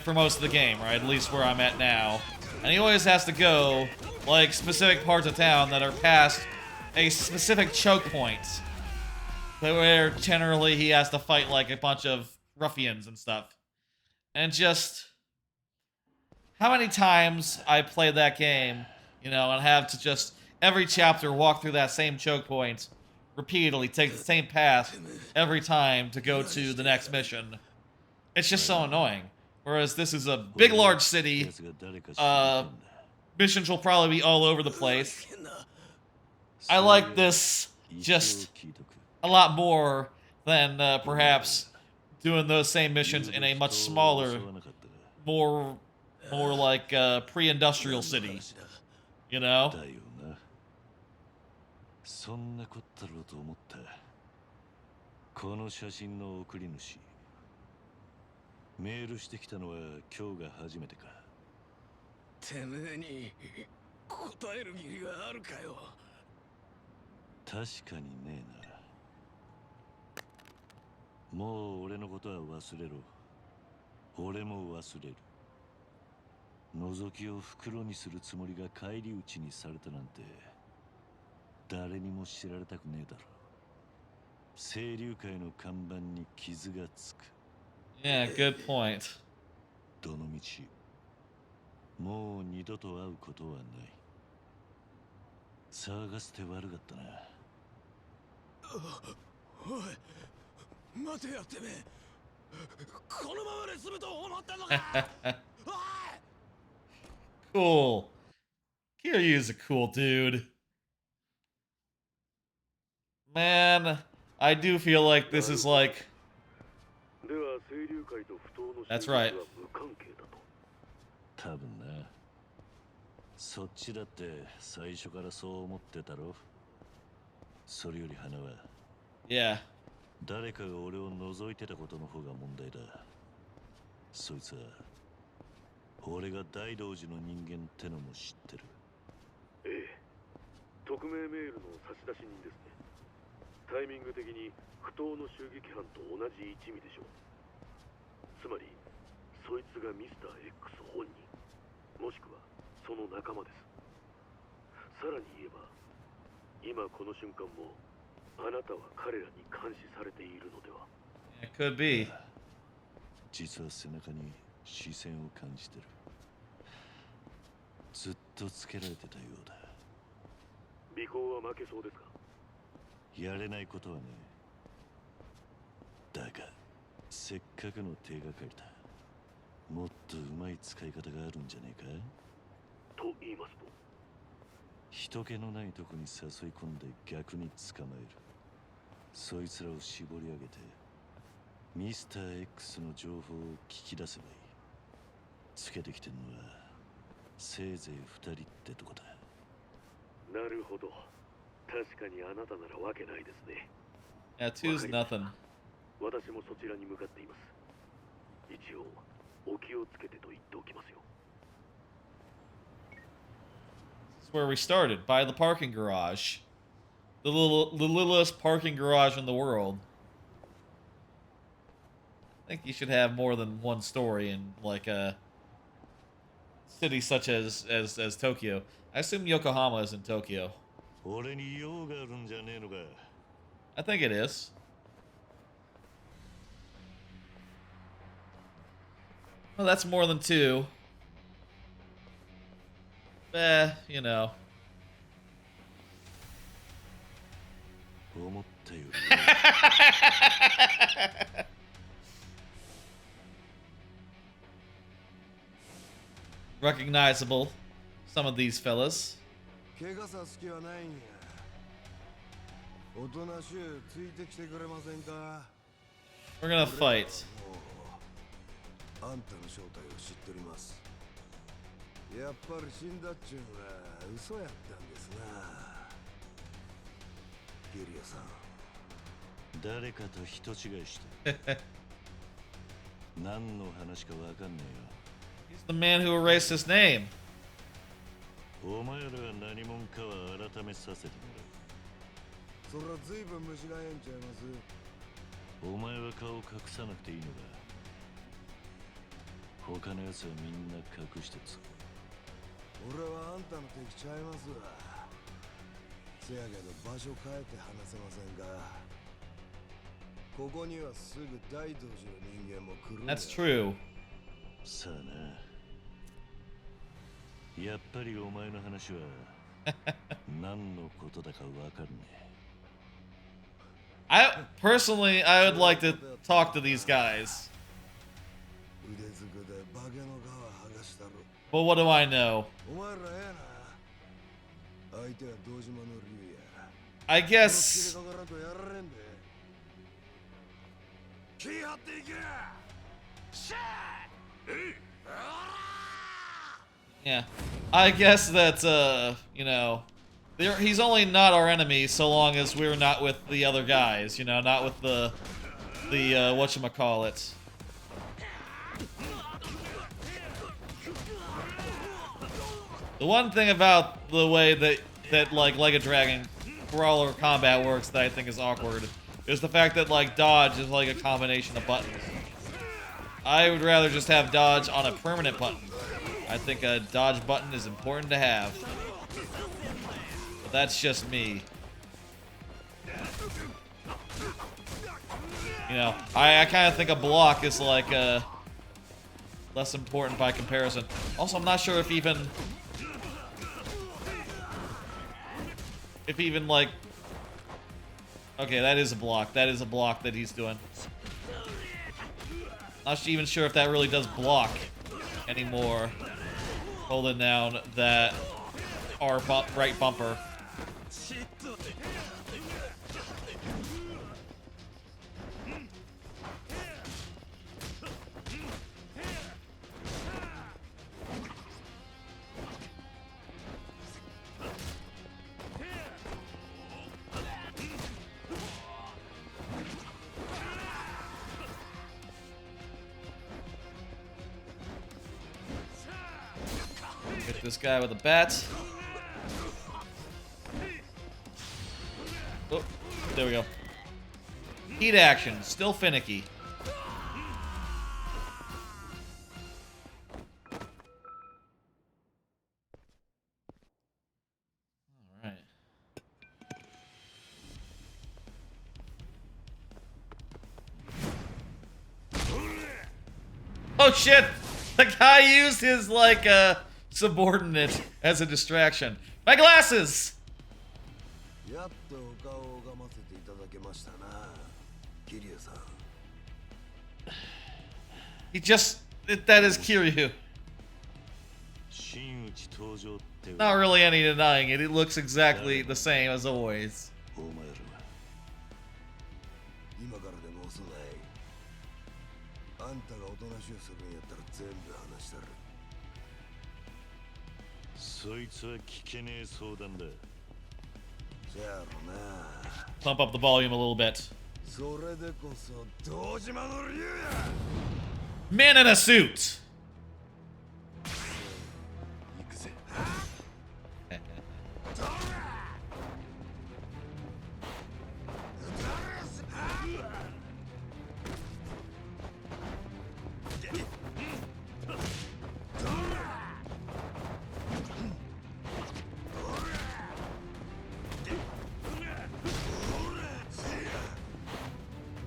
for most of the game, right? At least where I'm at now. And he always has to go, like, specific parts of town that are past a specific choke point. Where generally he has to fight, like, a bunch of ruffians and stuff. And just... how many times I played that game, you know, and have to just... every chapter walk through that same choke point repeatedly, take the same path every time to go to the next mission. It's just so annoying. Whereas this is a big, large city. Missions will probably be all over the place. I like this just a lot more than perhaps doing those same missions in a much smaller, more like pre-industrial city. You know? そんなこったろうと思った。この写真の送り主。メールしてきたのは今日が初めてか。てめえに答える義理があるかよ。確かにねえな。もう俺のことは忘れろ。俺も忘れる。覗きを袋にするつもりが返り討ちにされたなんて。誰にも知られたくねえだろ。清流会の看板に傷がつく。Yeah, good point. どの道、もう二度と会うことはない。騒がせて悪かったな。おい、待てやてめえ。このままで済むと思ったのか。Cool. Kiryu's a cool dude. Man, I do feel like this is like... That's right. 多分な。そっちだって最初からそう思ってたろ。それより花は。Yeah. 誰かが俺を覗いてたことの方が問題だ。そいつは俺が大道寺の人間ってのも知ってる。ええ。匿名メールの差出人ですね。タイミング的に不当の襲撃犯と同じ一味でしょう。つまりそいつがミスター X 本人、もしくはその仲間です。さらに言えば今この瞬間もあなたは彼らに監視されているのでは。 It could be. 実は背中に視線を感じてる。ずっとつけられてたようだ。尾行は負けそうですか。やれないことはね。だがせっかくの手がかりだ。もっとうまい使い方があるんじゃねえか。と言いますと。人気のないとこに誘い込んで逆に捕まえる。そいつらを絞り上げてミスター X の情報を聞き出せばいい。つけてきてんのはせいぜい2人ってとこだ。なるほど。確かにあなたならわけないですね。Yeah, two's nothing. 私もそちらに向かっています。一応お気をつけてと言っておきますよ。This is where we started, by the parking garage. The littlest parking garage in the world. I think you should have more than one story in like a city such as Tokyo. I assume Yokohama is in Tokyo. I think it is. Well, that's more than two. You know. Recognizable, some of these fellas. We're gonna fight. やっぱり死んだっちゅうのは嘘やったんですな。ゲリアさん。誰かと人違いして。何の話かわかんねえよ。He's the man who erased his name. お前らが何者かは改めさせてもらう。そらずいぶん虫がえんちゃいます。お前は顔を隠さなくていいのか。他のやつはみんな隠してるぞ。俺はあんたの敵ちゃいますわ。せやけど場所変えて話せませんか。ここにはすぐ大道寺の人間も来るんだ。 That's true. さあな。やっぱりお前の話は何のことだかわかんねえ。I personally, I would like to talk to these guys. But what do I know? I guess. Yeah, I guess that, you know, he's only not our enemy so long as we're not with the other guys, you know, not with the whatchamacallit. The one thing about the way that like a Dragon brawler combat works that I think is awkward is the fact that, like, dodge is like a combination of buttons. I would rather just have dodge on a permanent button. I think a dodge button is important to have. But that's just me. You know, I kind of think a block is like less important by comparison. Also, I'm not sure if even like, okay, that is a block. That is a block that he's doing. Not even sure if that really does block anymore. Holding down that R right bumper. Hit this guy with a bat. Oh, there we go. Heat action, still finicky. Alright. Oh shit! The guy used his, like, subordinate as a distraction. My glasses! He just... that is Kiryu. Not really any denying it. It looks exactly the same as always. Pump up the volume a little bit. Man in a suit!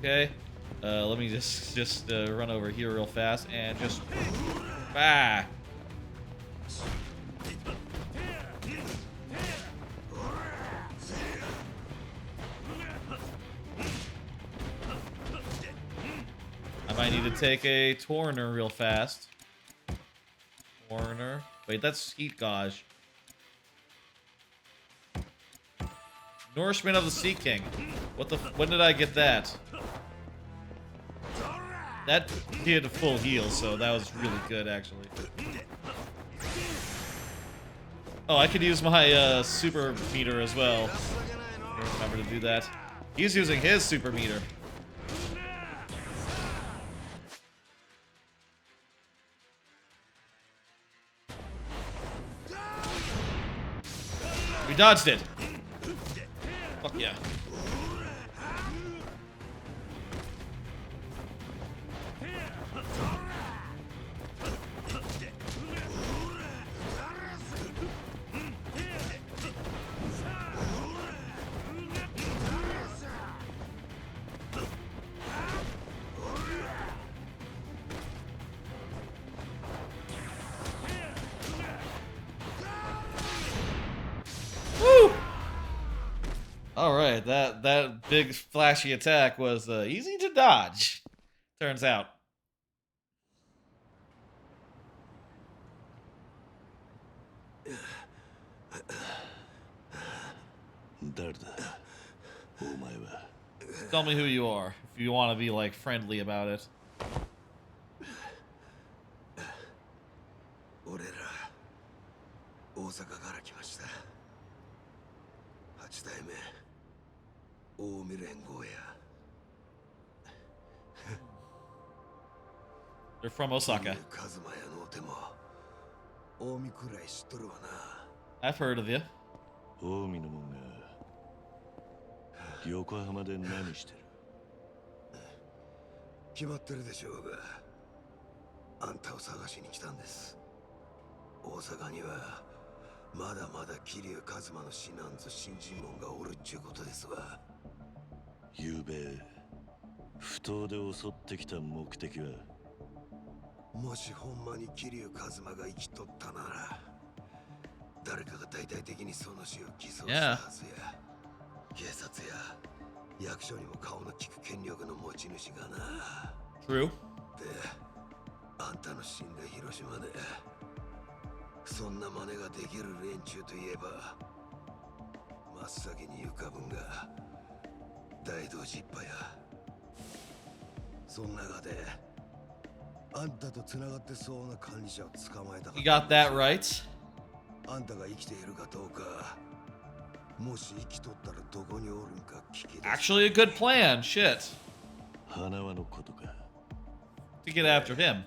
Okay, let me just run over here real fast and just I might need to take a Torner real fast. Torner. Wait, that's Heat Gauge. Nourishment of the Sea King. When did I get that? That did a full heal, so that was really good, actually. Oh, I could use my super meter as well. Remember to do that. He's using his super meter. We dodged it. Fuck yeah. All right, that big flashy attack was easy to dodge. Turns out. Tell me who you are if you want to be like friendly about it. 俺ら大阪から来ました。8代目近江連合や。They're from Osaka. カズマやのうても近江くらい知っとるわな。 I've heard of you. 近江のもんが横浜で何してる？決まってるでしょうが、あんたを探しに来たんです。大阪にはまだまだ桐生一馬の死なんぞ新人門がおるっちゅうことですわ。ゆうべ不当で襲ってきた目的は？もしほんまに桐生一馬が生きとったなら、誰かが大々的にその死を偽装したはずや。警察や役所にも顔の利く権力の持ち主がな。 True. で、あんたの死んだ広島でそんな真似ができる連中といえば、真っ先に浮かぶんが大道寺一派や。そん中であんたと繋がってそうな管理者を捕まえたかった。 You got that right. あんたが生きているかどうか、もし生きとったらどこにおるんか聞き出す。 Actually, a good plan. Shit. 花輪のことか。 To get after him.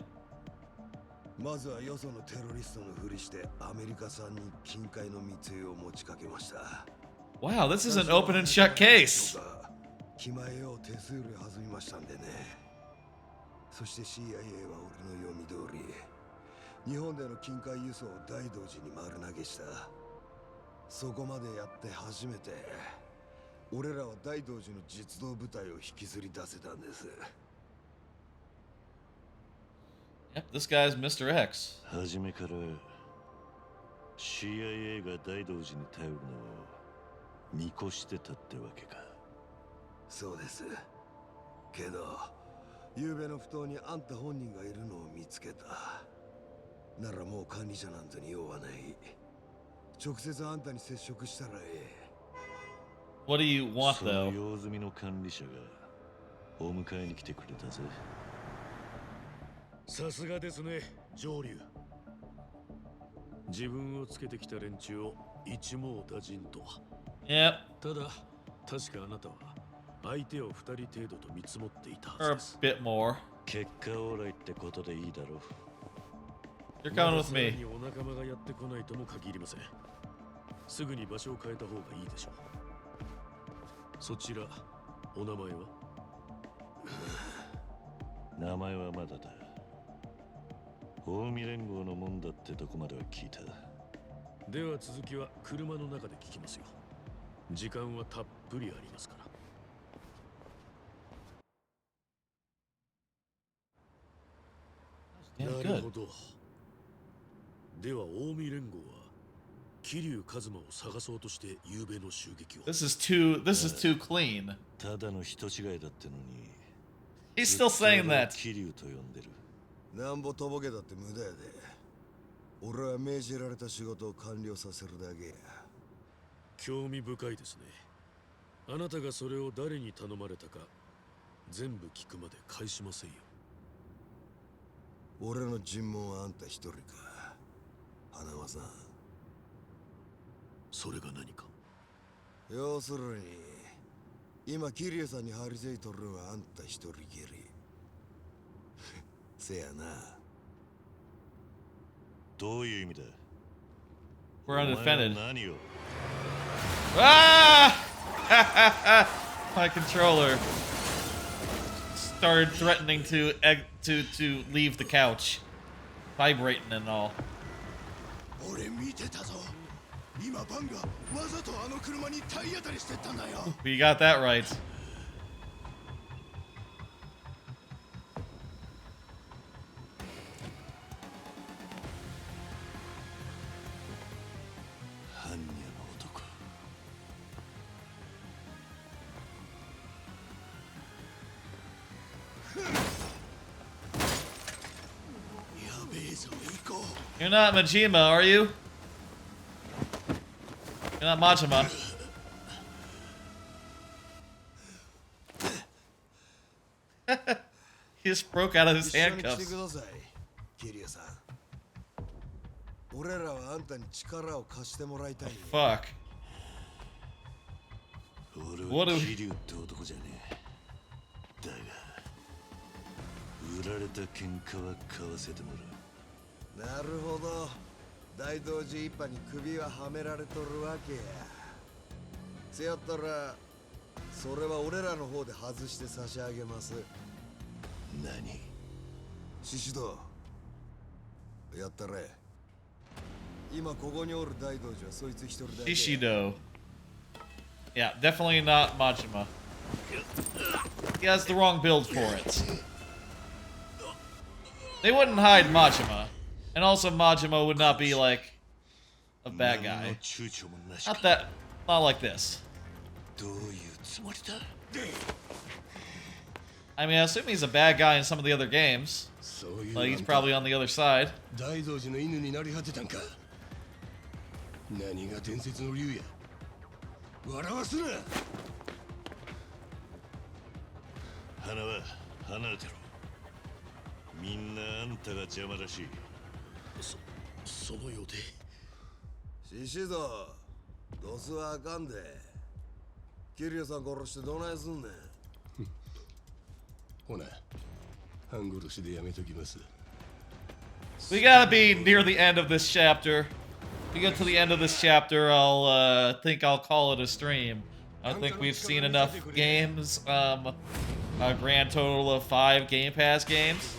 まずはよそのテロリストのふりしてアメリカ産に金塊の密輸を持ちかけました。 Wow, this is an open and shut case. 気前を手数料弾みましたんでね。そして CIA は俺の読み通り、日本での金塊輸送を大道寺に丸投げした。そこまでやって初めて俺らは大道寺の実動部隊を引きずり出せたんです。 Yep, this guy's Mr. X. 初めから CIA が大道寺に頼るのを見越してたってわけか。そうです。けど昨べの不当にあんた本人がいるのを見つけた。ならもう管理者なんぞに用はない。直接あんたに接触したらええ。 What do you want, その though? 用済みの管理者がお迎えに来てくれたぜ。さすがですね、上流。自分をつけてきた連中を一網打尽とは。Yep. ただ、確かあなたは相手を2人程度と見積もっていたは Or ず a です。 bit more. 結果オーライってことでいいだろう。 You're coming with さら me. にお仲間がやってこないとも限りません。すぐに場所を変えた方がいいでしょう。そちら、お名前は？名前はまだだ。近江連合のもんだってとこまでは聞いた。では続きは車の中で聞きますよ。時間はたっぷりありますから。 Damn なる good. ほど。では近江連合は桐生一馬を探そうとして夕べの襲撃を。This is too clean. ただの人違いだってのに。 He's still saying that. 桐生と呼んでる。なんぼとぼけだって無駄やで。俺は命じられた仕事を完了させるだけや。興味深いですね。あなたがそれを誰に頼まれたか全部聞くまで返しませんよ。俺の尋問はあんた一人か、花輪さん。それが何か？要するに今桐生さんに張り付いとるのはあんた一人きり。せやな。どういう意味だ？ We're undefended. 何を？ Ah! My controller started threatening to leave the couch, vibrating and all. You got that right. You're not Majima, are you? You're not Majima. He just broke out of his handcuffs. Fuck. What do we... なるほど。大道寺一派に首ははめられとるわけや。せやったら、それは俺らの方で外して差し上げます。何？獅子堂。やったれ。今ここにおる大道寺はそいつ一人だけ。Shishido. Yeah, definitely not Majima. He has the wrong build for it. They wouldn't hide Majima. And also Majima would not be like a bad guy. Not like this. I mean, I assume he's a bad guy in some of the other games. Like he's probably on the other side. その予定。獅子堂、ドスはあかんで。キリオさん殺してどないすんねん。ほな、半殺しでやめときます。 We gotta be near the end of this chapter. If we get to the end of this chapter, think I'll call it a stream. I think we've seen enough games. A grand total of 5 Game Pass games.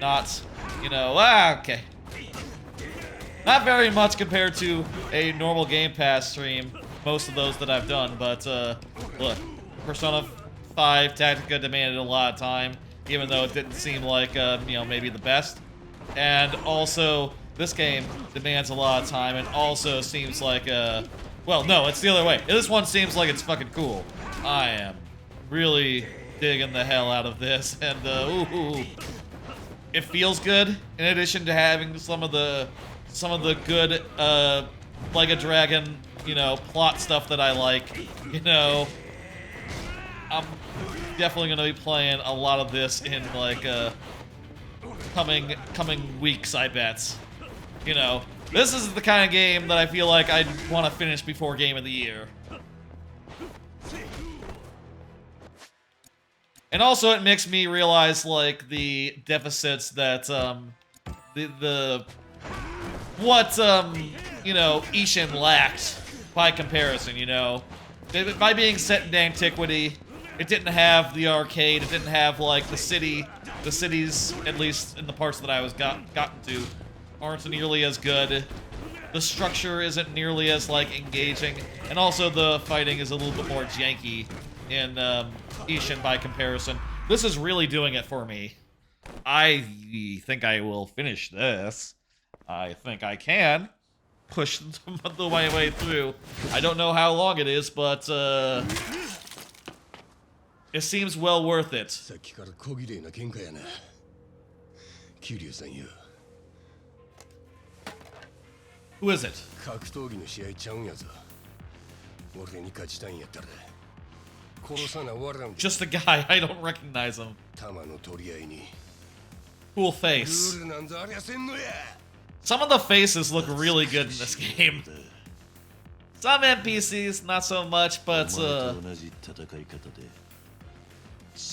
Not, you know, okay. Not very much compared to a normal Game Pass stream, most of those that I've done, but look, Persona 5 Tactica demanded a lot of time, even though it didn't seem like, you know, maybe the best. And also, this game demands a lot of time and also seems like, well, no, it's the other way. This one seems like it's fucking cool. I am really digging the hell out of this, and, ooh. It feels good, in addition to having some of the good, like a dragon, you know, plot stuff that I like. You know, I'm definitely gonna be playing a lot of this in like coming weeks, I bet. You know, this is the kind of game that I feel like I'd want to finish before Game of the Year. And also, it makes me realize like the deficits that what you know, Ishin lacked by comparison. You know, by being set in antiquity, it didn't have the arcade. It didn't have like the city. The cities, at least in the parts that I was gotten to, aren't nearly as good. The structure isn't nearly as like engaging, and also the fighting is a little bit more janky in Ishin by comparison. This is really doing it for me. I think I will finish this. I think I can push the way through. I don't know how long it is, but it seems well worth it. Who is it? Just a guy, I don't recognize him. Cool face. Some of the faces look really good in this game. Some NPCs, not so much, but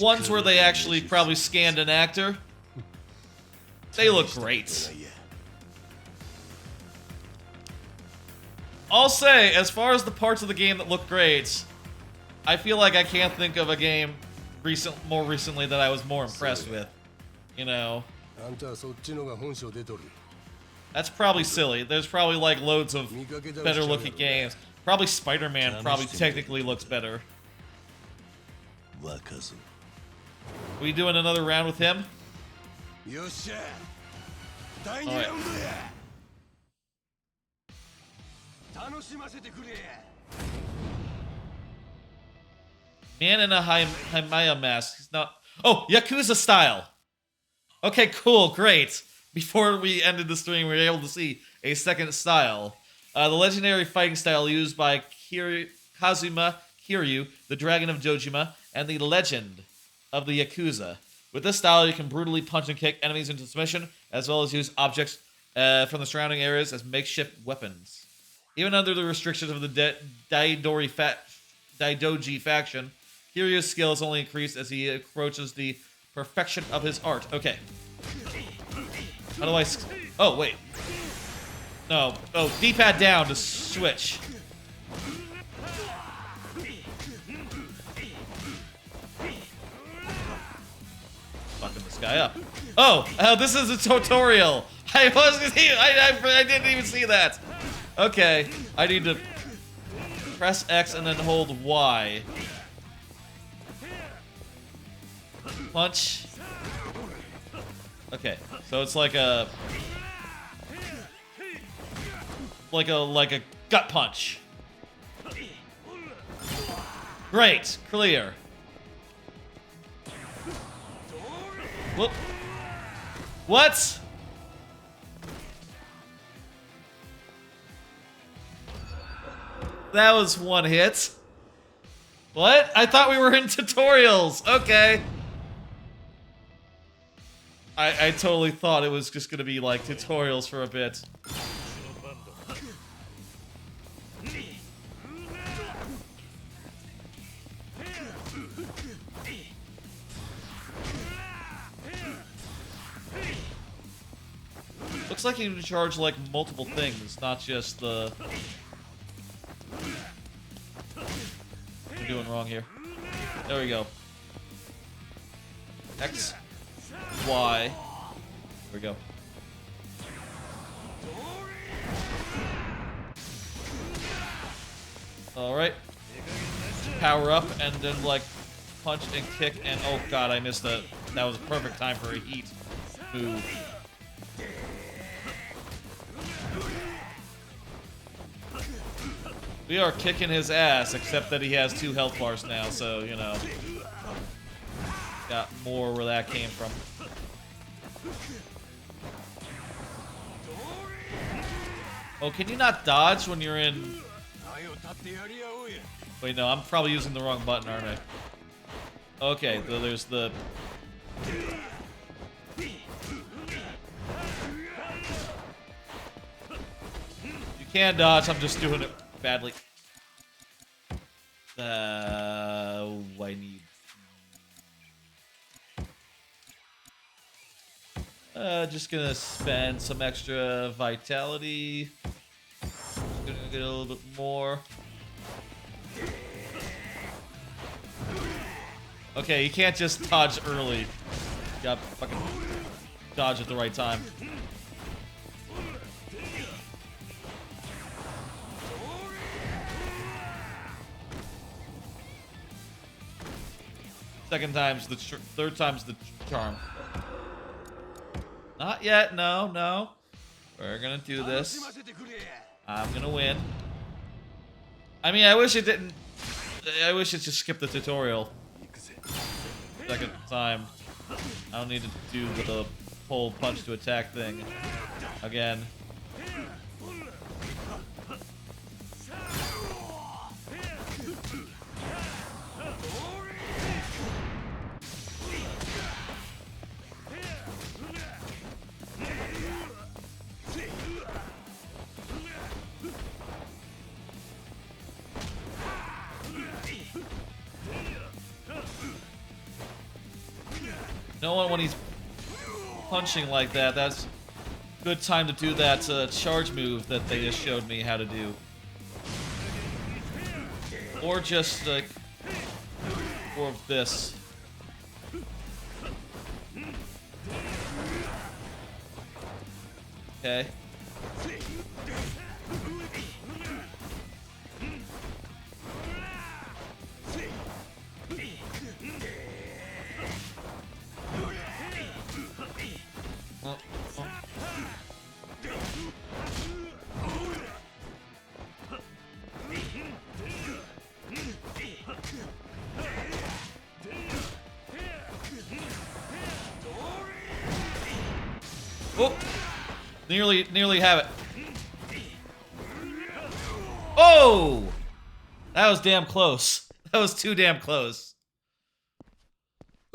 ones where they actually probably scanned an actor, they look great. I'll say, as far as the parts of the game that look great, I feel like I can't think of a game more recently that I was more impressed with. You know, that's probably silly. There's probably like loads of better looking games. Probably Spider-Man probably technically looks better. We doing another round with him? Alright. Man in a Himaya mask. He's not. Oh, Yakuza style. Okay, cool, great. Before we ended the stream, we were able to see a second style. The legendary fighting style used by Kazuma Kiryu, the Dragon of Dojima, and the Legend of the Yakuza. With this style, you can brutally punch and kick enemies into submission, as well as use objects from the surrounding areas as makeshift weapons. Even under the restrictions of the Daidoji faction, Kiryu's skill is only increased as he approaches the perfection of his art. Okay. How do I... Oh, wait. No. Oh, D-pad down to switch. Fucking this guy up. Oh, this is a tutorial. I didn't even see that. Okay, I need to press X and then hold Y. Punch. Okay, so it's like a gut punch. Great, clear. Whoop. What? That was one hit. What? I thought we were in tutorials. Okay. I totally thought it was just gonna be like tutorials for a bit. Looks like you can charge like multiple things, not just the... What am I doing wrong here? There we go. X, Y. Here we go. Alright. Power up and then like punch and kick and oh god, I missed that. That was a perfect time for a heat move. We are kicking his ass, except that he has 2 health bars now, so, you know. Got more where that came from. Oh, can you not dodge when you're in... Wait, no, I'm probably using the wrong button, aren't I? Okay, so there's the... You can dodge, I'm just doing it badly. I need... just gonna spend some extra vitality. Gonna get a little bit more. Okay, you can't just dodge early. You gotta fucking dodge at the right time. Second time's the third time's the charm. Not yet, no, no. We're gonna do this. I'm gonna win. I mean, I wish it didn't... I wish it just skipped the tutorial. Second time. I don't need to do the whole punch to attack thing again. No one, when he's punching like that, that's a good time to do that charge move that they just showed me how to do. Or just like more of this. Okay. Oh, nearly have it. Oh, that was damn close. That was too damn close.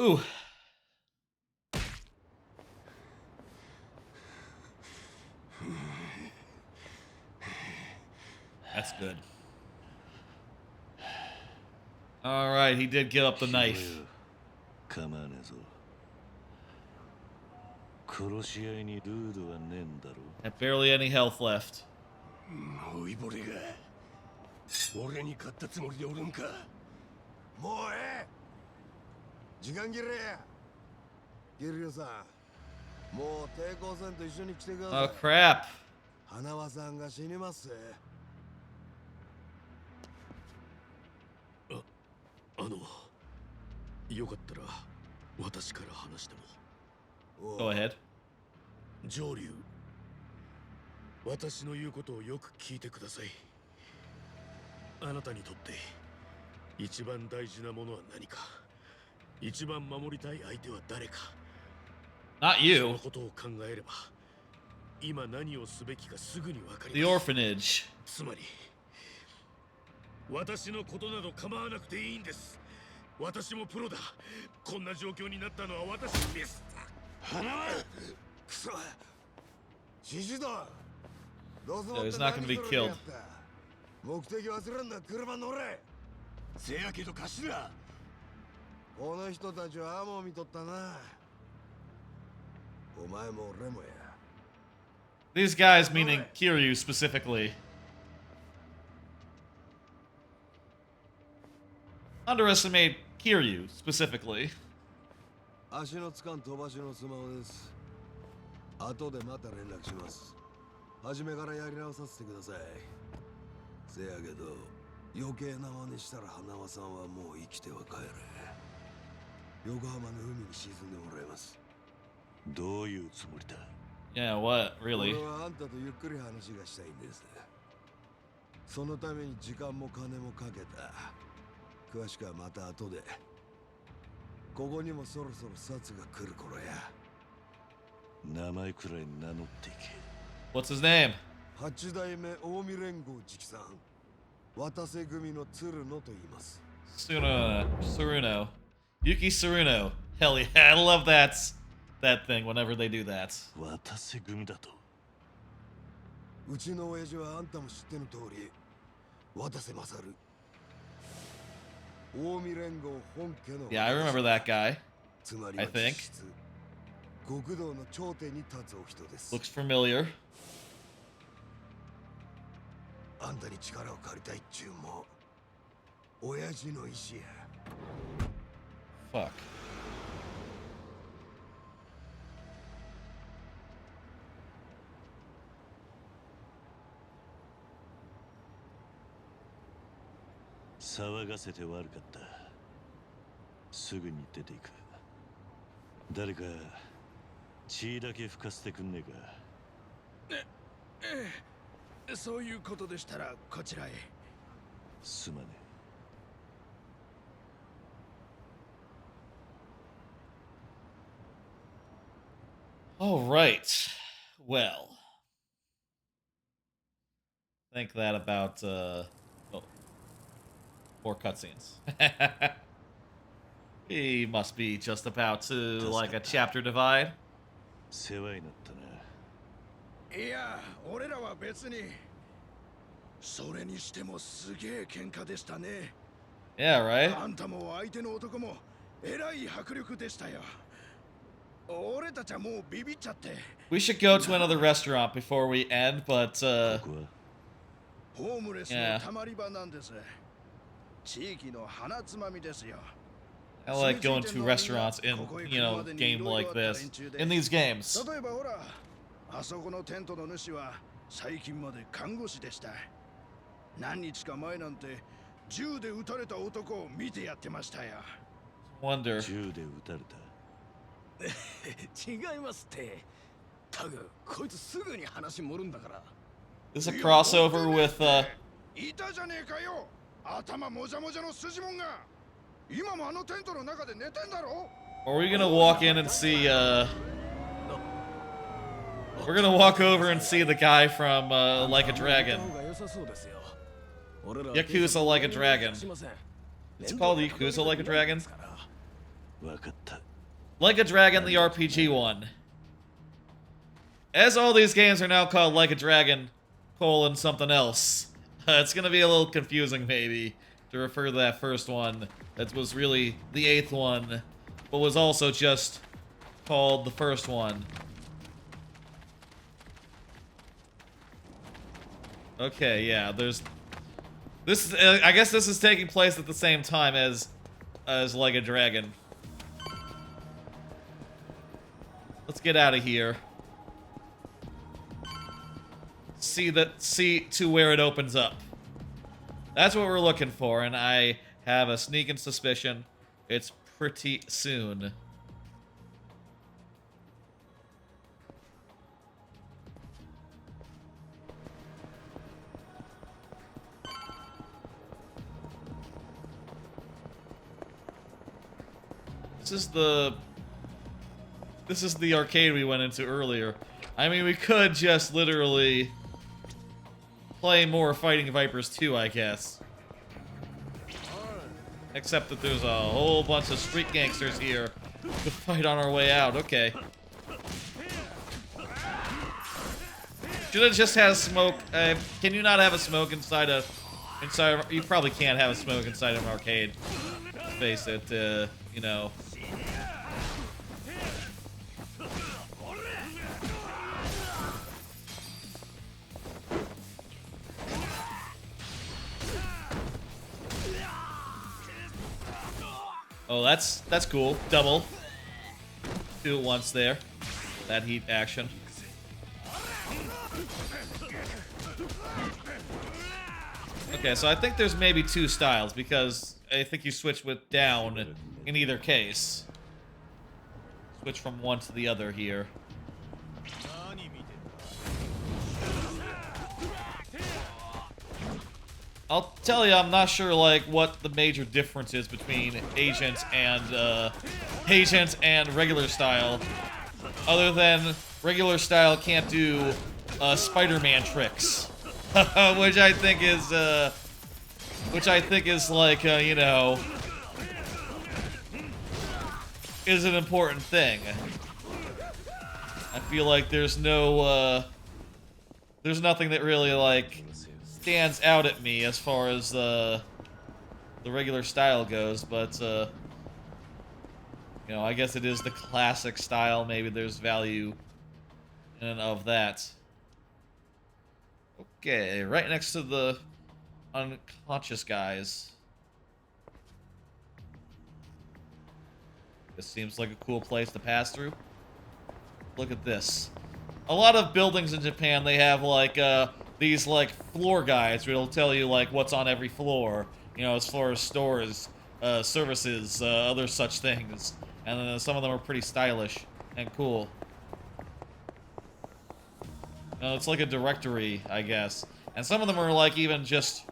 Ooh. That's good. All right, he did give up the knife. Had barely any health left. 老いぼれが俺に勝ったつもりでおるんか。もうええ。時間切れや。ギリオさん、もう抵抗戦と一緒に来てください。 Oh crap. 花輪さんが死にますぜ。よかったら私から話しても。 Go ahead. 上流、私の言うことをよく聞いてください。あなたにとって一番大事なものは何か、一番守りたい相手は誰か。 Not you. そのことを考えれば今何をすべきかすぐにわかり The ます。 orphanage. つまり私のことなど構わなくていいんです。私もプロだ。こんな状況になったのは私のミスだ。花輪、くそ、指示だ。どうせ So he's not gonna be killed. 目的忘れんな、車乗れ。せやけど頭、この人たちはアモを見とったな。お前も俺もや。 These guys meaning Kiryu specifically. Underestimate Kiryu specifically. 足のつかん飛ばしのスマホです。後でまた連絡します。初めからやり直させてください。せやけど余計な真似したら花輪さんはもう生きては帰れ。横浜の海に沈んでもらいます。どういうつもりだ。 Yeah, what? Really? 俺はあんたとゆっくり話がしたいんです。そのために時間も金もかけた。詳しくはまた後で。ここにもそろそろ札が来る頃や。名前くらい名乗っていけ。 What's his name? 八代目近江連合直参渡瀬組の鶴野と言います。 Saruno. Yuki Saruno. Hell yeah, I love that thing whenever they do that. 渡瀬組だと。うちの親父はあんたも知っての通り渡瀬勝。近江連合本家の。 Yeah, I remember that guy. つまり I think. 極道の頂点に立つお人です。 Looks familiar. あんたに力を借りたいっちゅうも親父の意志や。 Fuck. 騒がせて悪かった。すぐに出ていく。誰か血だけ吹かせてくんねえか。そういうことでしたらこちらへ。すまねえ。All right. Well, think that about more cutscenes. He must be just about to like a chapter divide. 世話になったな。いや、俺らは別に。それにしてもすげえ喧嘩でしたね。Yeah, right? あんたも相手の男もえらい迫力でしたよ。俺たちはもうビビっちゃって。We should go to another restaurant before we end, but ホームレスのたまり場なんです。I like going to restaurants in, you know, game like this, in these games. 例えばほら、あそこのテントの主は最近まで看護師でした。何日か前なんて銃で撃たれた男を見てやってましたよ。Wonder. 銃で撃たれた。違いますって。タグ、こいつすぐに話盛るんだから。Is a crossover with いたじゃねえかよ。頭もじゃもじゃの筋もんが。今もあのテントの中で寝てんだろ。 Are we gonna walk in and see we're gonna walk over and see the guy from Like a Dragon. Yakuza Like a Dragon. It's called Yakuza Like a Dragon? Like a Dragon, the RPG one. As all these games are now called Like a Dragon, something else. It's gonna be a little confusing, maybe, to refer to that first one. That was really the 8th one, but was also just called the first one. Okay, yeah, there's... This is, I guess this is taking place at the same time as Like a Dragon. Let's get out of here. See to where it opens up. That's what we're looking for, and I have a sneaking suspicion it's pretty soon. This is the arcade we went into earlier. I mean, we could just literally play more Fighting Vipers 2, I guess. Except that there's a whole bunch of street gangsters here to fight on our way out. Okay. Should have just had a smoke. Can you not have a smoke inside a... You probably can't have a smoke inside an arcade. Let's face it, you know... Oh, that's cool. Double. Do it once there. That heat action. Okay, so I think there's maybe 2 styles, because I think you switch with down in either case. Switch from one to the other here. I'll tell you, I'm not sure, like, what the major difference is between agent and regular style. Other than regular style can't do Spider-Man tricks. which I think is like, you know, is an important thing. I feel like there's no, there's nothing that really, like, stands out at me as far as the regular style goes, but you know, I guess it is the classic style. Maybe there's value in and of that. Okay, right next to the unconscious guys. This seems like a cool place to pass through. Look at this. A lot of buildings in Japan, they have like these like floor guides where it'll tell you like what's on every floor, you know, as far as stores, services, other such things. And some of them are pretty stylish and cool. It's like a directory, I guess. And some of them are like even just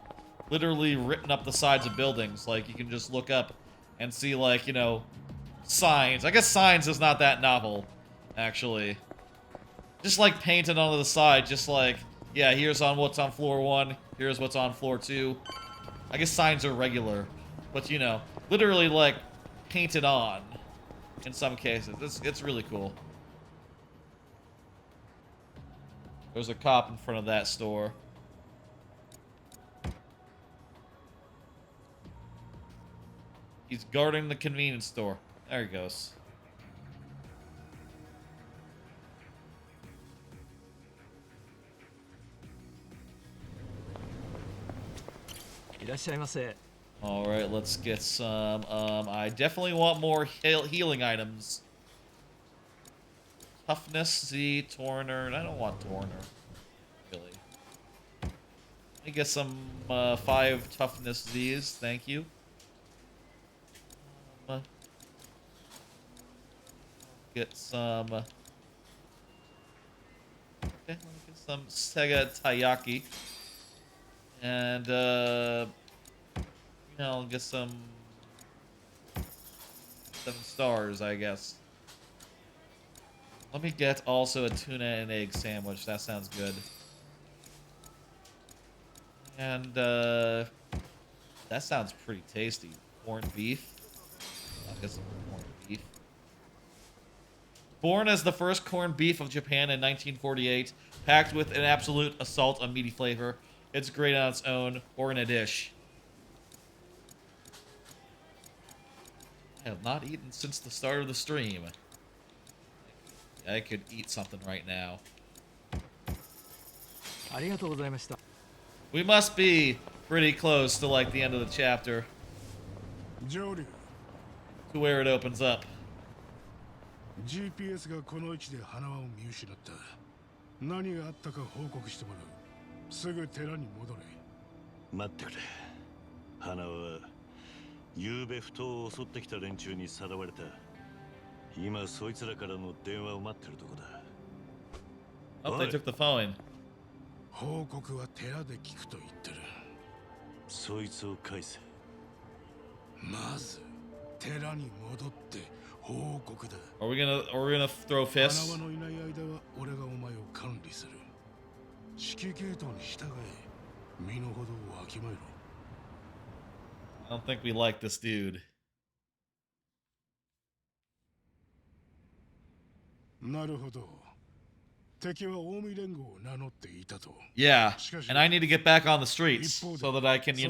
literally written up the sides of buildings. Like you can just look up and see like, you know, signs. I guess signs is not that novel, actually. Just like painted onto the side, just like, yeah, here's on what's on floor 1, here's what's on floor 2. I guess signs are regular, but you know, literally like painted on in some cases. It's really cool. There's a cop in front of that store. He's guarding the convenience store. There he goes. All right, let's get some. I definitely want more healing items. Toughness Z, Torner. I don't want Torner, really. Let me get some 5 toughness Z's. Thank you. Get some. Okay, let me get some Sega Taiyaki. And I'll get some 7 stars, I guess. Let me get also a tuna and egg sandwich. That sounds good. And that sounds pretty tasty. Corned beef. I'll get some corned beef. Born as the first corned beef of Japan in 1948, packed with an absolute assault on meaty flavor, it's great on its own or in a dish. I have not eaten since the start of the stream. I could eat something right now. We must be pretty close to like the end of the chapter. To where it opens up. GPS がこの位置で花輪を見失った。何があったか報告してもらう。すぐ寺に戻れ。待ってくれ。花輪は夕べふと襲ってきた連中にさらわれた。今そいつらからの電話を待ってるとこだ。Oh, they took the phone. 報告は寺で聞くと言ってる。そいつを返せ。まず寺に戻って報告だ。Are we gonna throw fists? 花輪のいない間は俺がお前を管理する。指揮系統に従え。身の程をわきまえろ。I don't think we like this dude. なるほど。敵は近江連合を名乗っていたと。Yeah, and I need to get back on the streets so that I can, do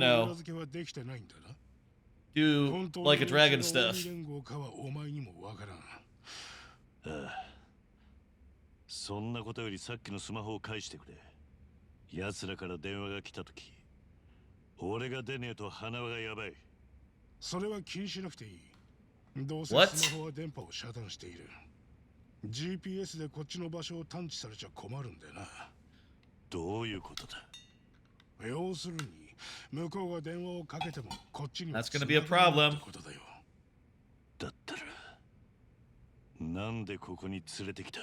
like a dragon stuff. ああ。そんなことよりさっきのスマホを返してくれ。奴らから電話が来たとき、俺が出ねえと花輪がやばい。それは気にしなくていい。どうせスマホは電波を遮断している。GPS でこっちの場所を探知されちゃ困るんだよな。どういうことだ。要するに向こうが電話をかけてもこっちには That's gonna be a problem. だったらなんでここに連れてきた。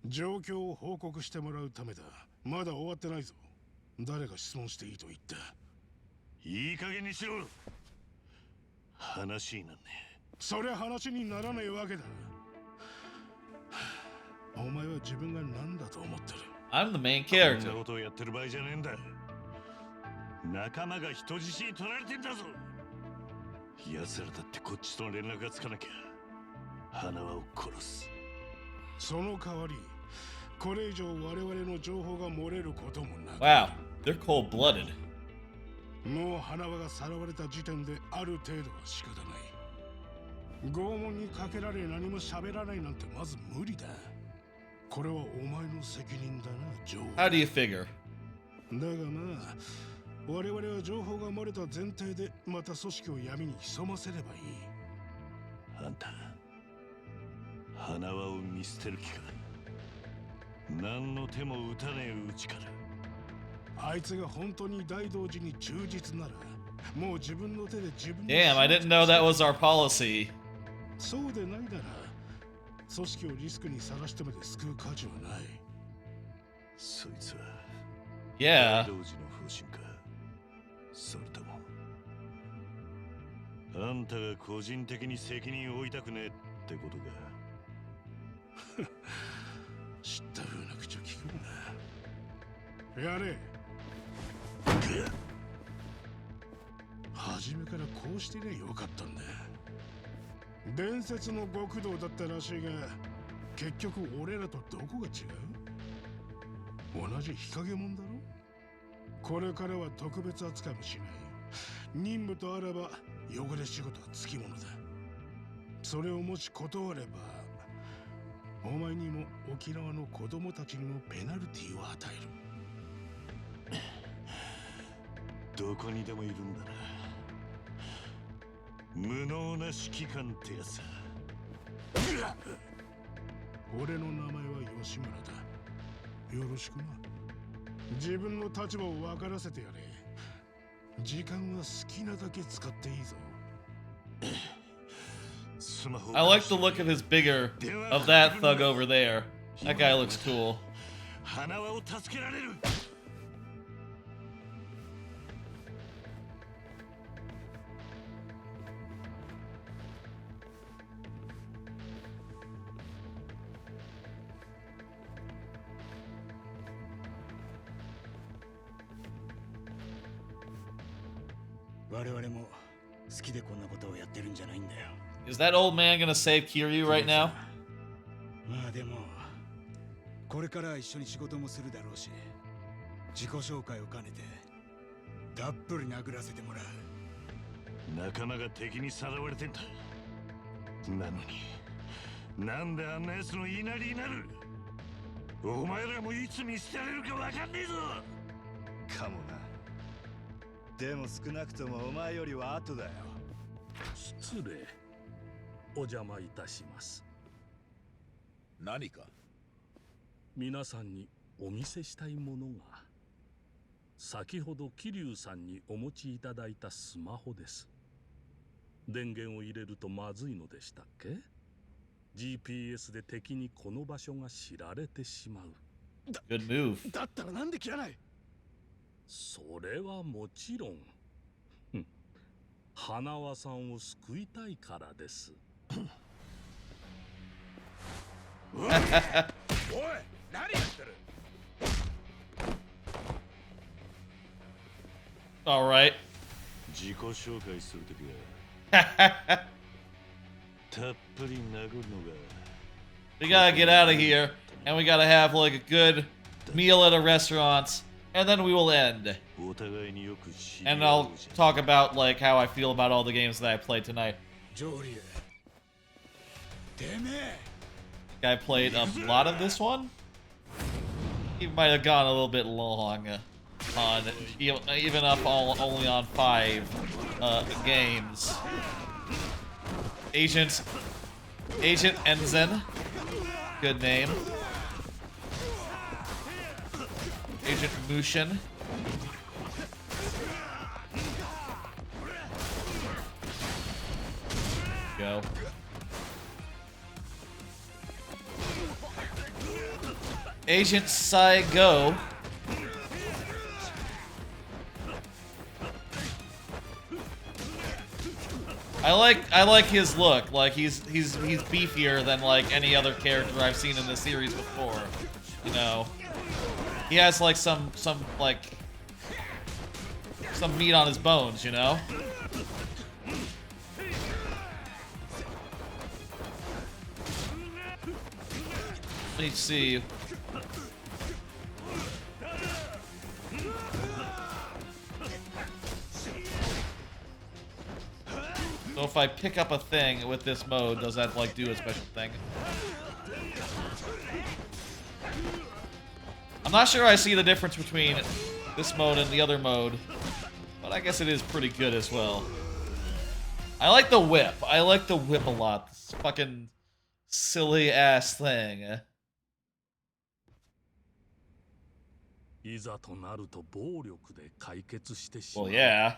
状況を報告してもらうためだ。まだ終わってないぞ。誰が質問していいと言った。いい加減にしろ。話になんねえ。そりゃ話にならないわけだ。お前は自分が何だと思ってる。I'm the main character. こんなことをやってる場合じゃねえんだ。仲間が人質に取られてんだぞ。奴らだってこっちと連絡がつかなきゃ花輪を殺す。その代わりこれ以上我々の情報が漏れることもなく。Wow, they're cold-blooded. もう花輪がさらわれた時点である程度は仕方ない。拷問にかけられ何も喋らないなんてまず無理だ。これはお前の責任だな、ジョー。How do you figure? だがまあ、我々は情報が漏れた前提でまた組織を闇に潜ませればいい。あんた、花輪を見捨てる気か。何の手も打たねえうちから。あいつが本当に大道寺に忠実なら、もう自分の手で自分の。Damn, I didn't know that was our policy. そうでないなら、組織をリスクにさらしてまで救う価値はない。そいつは Yeah. 大道寺の方針か。それともあんたが個人的に責任を負いたくねえってことか。知った風な口を聞くな。やれ。初めからこうしてりゃよかったんだ。伝説の極道だったらしいが、結局俺らとどこが違う？同じ日陰者だろ？これからは特別扱いもしない。任務とあれば汚れ仕事はつきものだ。それをもし断れば、お前にも沖縄の子供たちにもペナルティを与える。どこにでもいるんだな。無能な指揮官ってやつ。俺の名前は吉村だ。よろしくな。自分の立場を分からせてやれ。時間は好きなだけ使っていいぞ。I like the look of his bigger, of that thug over there. That guy looks cool. 花輪を助けられる。我々も好きでこんなことをやってるんじゃないんだよ。Is that old man gonna save Kiryu right now? まあでもこれから一緒に仕事もするだろうし、自己紹介を兼ねてたっぷり殴らせてもらう。仲間が敵にさらわれてんだ。なのになんであんな奴の言いなりになる。お前らもいつ見捨てられるかわかんねえぞ。かもな。でも少なくともお前よりは後だよ。失礼。お邪魔いたします。何か皆さんにお見せしたいものが。先ほど桐生さんにお持ちいただいたスマホです。電源を入れるとまずいのでしたっけ？ GPS で敵にこの場所が知られてしまう。Good move. だったらなんで切らない？それはもちろん花輪さんを救いたいからです。おい、何やってる。 All right. 自己紹介するときはたっぷり殴るのが。 We gotta get out of here, and we gotta have like a good meal at a restaurant, and then we will end. And I'll talk about like how I feel about all the games that I played tonight. I played a lot of this one. He might have gone a little bit long on even up only on 5 games. Agent Enzen, good name. Agent Mushin. Go. Agent Saigo. I like his look. Like he's beefier than like any other character I've seen in the series before. You know, he has like some meat on his bones. You know. Let's see. So if I pick up a thing with this mode, does that like do a special thing? I'm not sure I see the difference between this mode and the other mode, but I guess it is pretty good as well. I like the whip. I like the whip a lot. This fucking silly ass thing. Well, yeah.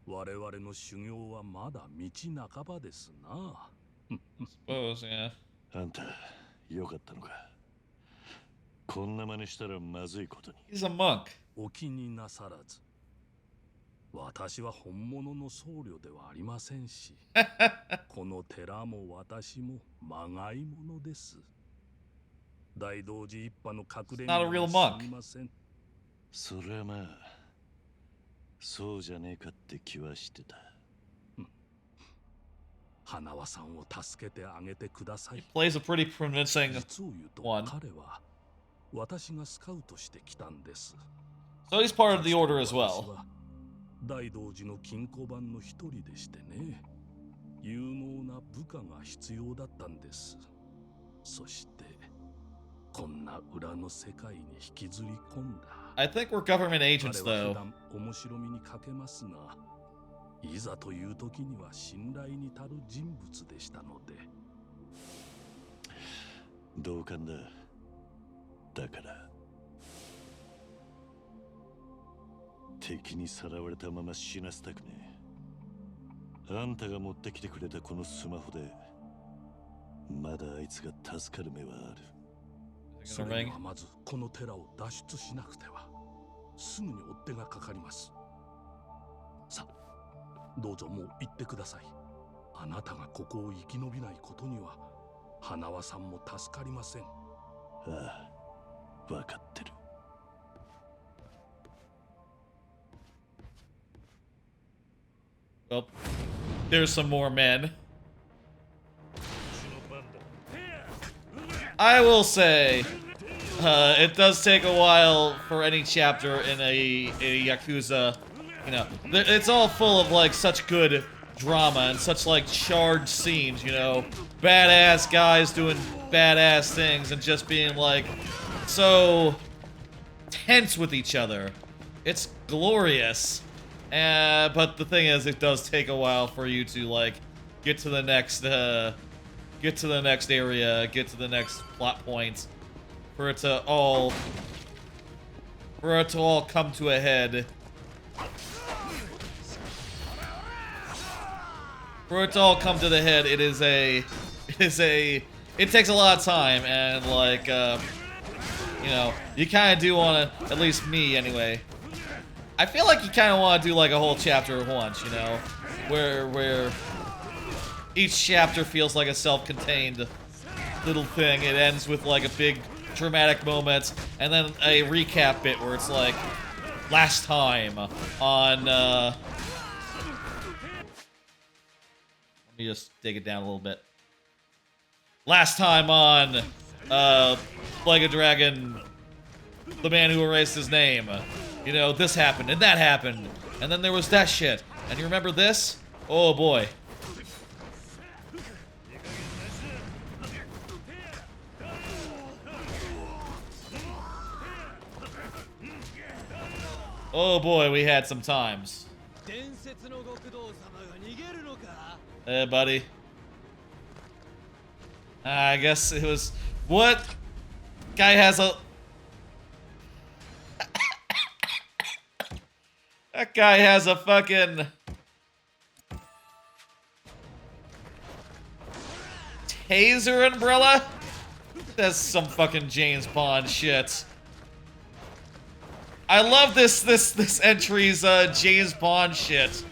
我々の修行はまだ道半ばですな。Suppose, yeah. あんた、よかったのか。こんな真似したらまずいことに。He's a monk. お気になさらず。私は本物の僧侶ではありませんし、この寺も私もまがいものです。大道寺一派の隠れNot a real monk. すみません。それはまあ、そうじゃねえかって気はしてた。花輪さんを助けてあげてください。Plays a pretty convincing 実を言うと one. 彼は私がスカウトしてきたんです。 So he's part of the order as well. 大道寺の金庫番の一人でしてね。有能な部下が必要だったんです。そしてこんな裏の世界に引きずり込んだ。 I think we're government agents, though. 面白みに欠けますが、いざという時には信頼に足る人物でしたので。同感だ。だから敵にさらわれたまま死なせたくねえ。あんたが持ってきてくれたこのスマホでまだあいつが助かる目はある。それにはまずこの寺を脱出しなくてはすぐに追っ手がかかります。さあどうぞもう行ってください。あなたがここを生き延びないことには花輪さんも助かりません。ああ、分かってる。Well, there's some more men. I will say, it does take a while for any chapter in a Yakuza. You know, it's all full of like such good drama and such like charged scenes. You know, badass guys doing badass things and just being like so tense with each other. It's glorious. But the thing is, it does take a while for you to like get to the next area, get to the next plot point, for it to all come to a head. For it to all come to the head, it takes a lot of time, and like you know, you kind of do want to, at least me anyway. I feel like you kind of want to do like a whole chapter at once, you know, where each chapter feels like a self-contained little thing. It ends with like a big dramatic moment, and then a recap bit where it's like, last time on, let me just dig it down a little bit. Last time on, Like a Dragon, the man who erased his name. You know, this happened, and that happened, and then there was that shit. And you remember this? Oh boy. Oh boy, we had some times. Hey, buddy. I guess it was... What? Guy has a... That guy has a fucking... taser umbrella? That's some fucking James Bond shit. I love this entry's James Bond shit.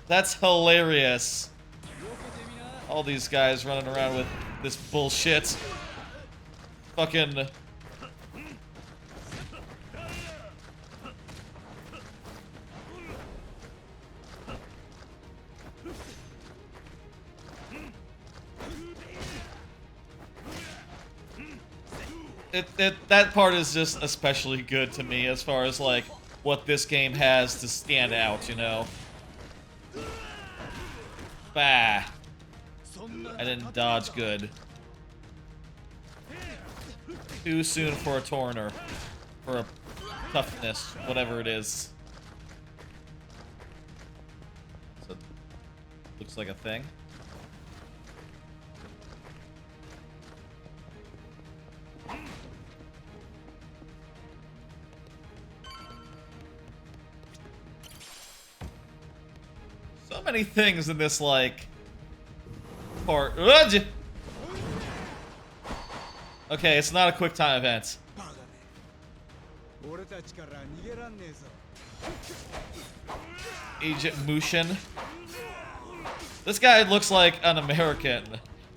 That's hilarious. All these guys running around with this bullshit. Fucking... that part is just especially good to me as far as like what this game has to stand out, you know. Bah. I didn't dodge good. Too soon for a Torner. For a toughness, whatever it is. So, looks like a thing. So many things in this, like, part. Okay, it's not a quick time event. Agent Mushin. This guy looks like an American.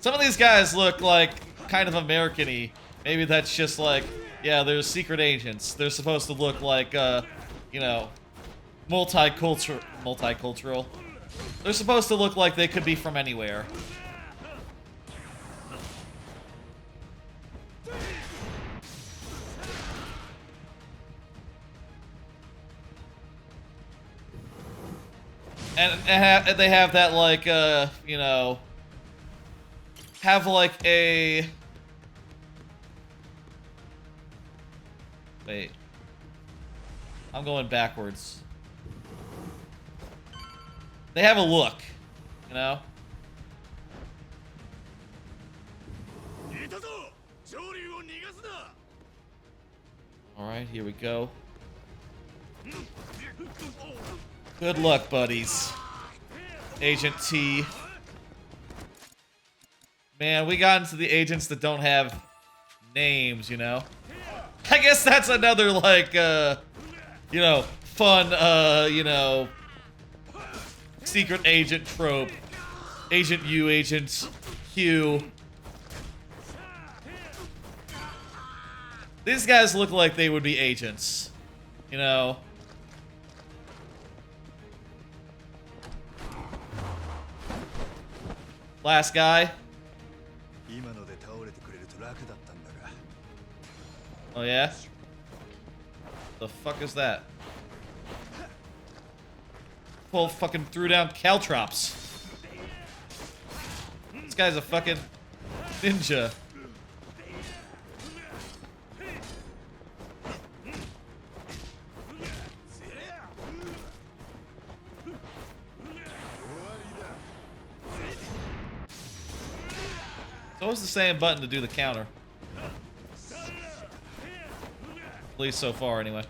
Some of these guys look like kind of American-y. Maybe that's just like, yeah, they're secret agents. They're supposed to look like, you know, multicultural. They're supposed to look like they could be from anywhere. And they have that, like, you know, have like a... Wait. I'm going backwards. They have a look, you know? Alright, here we go. Good luck, buddies. Agent T. Man, we got into the agents that don't have names, you know? I guess that's another, like, you know, fun, you know, secret agent trope. Agent U, Agent Q. These guys look like they would be agents, you know? Last guy. Oh yeah? The fuck is that? Well, fucking threw down caltrops. This guy's a fucking ninja. It's always the same button to do the counter. At least so far, anyway.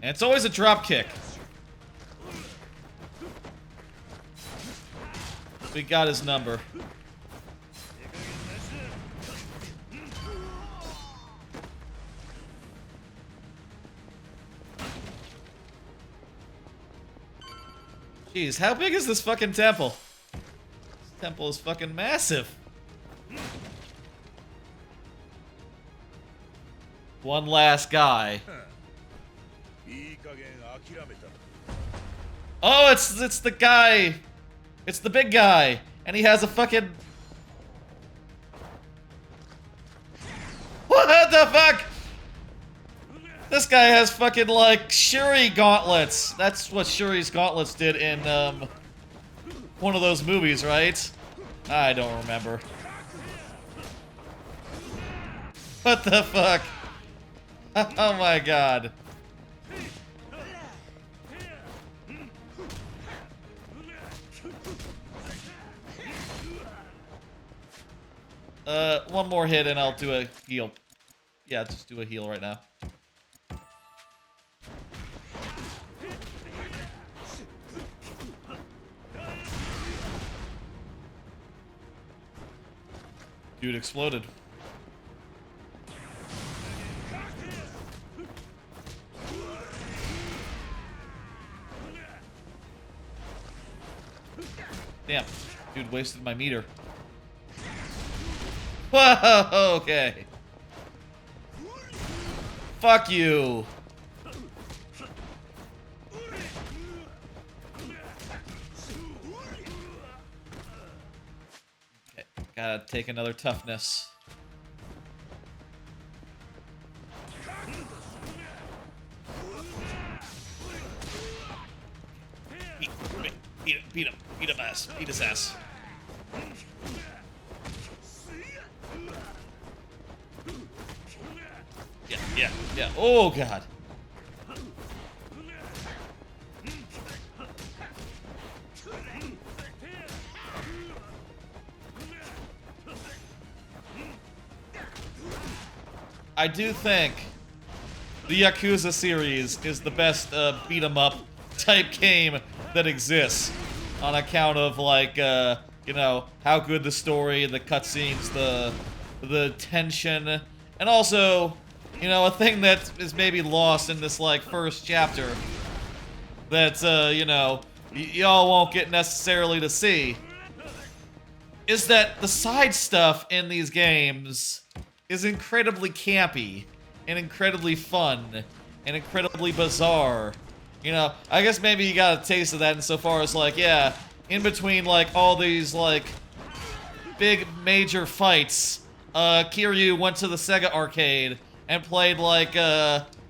And it's always a drop kick. We got his number. Jeez, how big is this fucking temple? This temple is fucking massive. One last guy. Oh, it's the guy. It's the big guy, and he has a fucking. What the fuck? This guy has fucking like Shuri gauntlets. That's what Shuri's gauntlets did in one of those movies, right? I don't remember. What the fuck? Oh my god. One more hit and I'll do a heal. Yeah, just do a heal right now. Dude exploded. Damn. Dude wasted my meter. Whoa, okay. Fuck you. Okay, gotta take another toughness. Beat him ass. Beat his ass. Yeah. Oh, God. I do think the Yakuza series is the best beat-em-up type game that exists on account of, like, you know, how good the story, the cutscenes, the tension, and also, you know, a thing that is maybe lost in this, like, first chapter that, you know, y'all won't get necessarily to see, is that the side stuff in these games is incredibly campy and incredibly fun and incredibly bizarre. You know, I guess maybe you got a taste of that insofar as, like, yeah, in between, like, all these, like, big major fights, Kiryu went to the Sega arcade and played, like,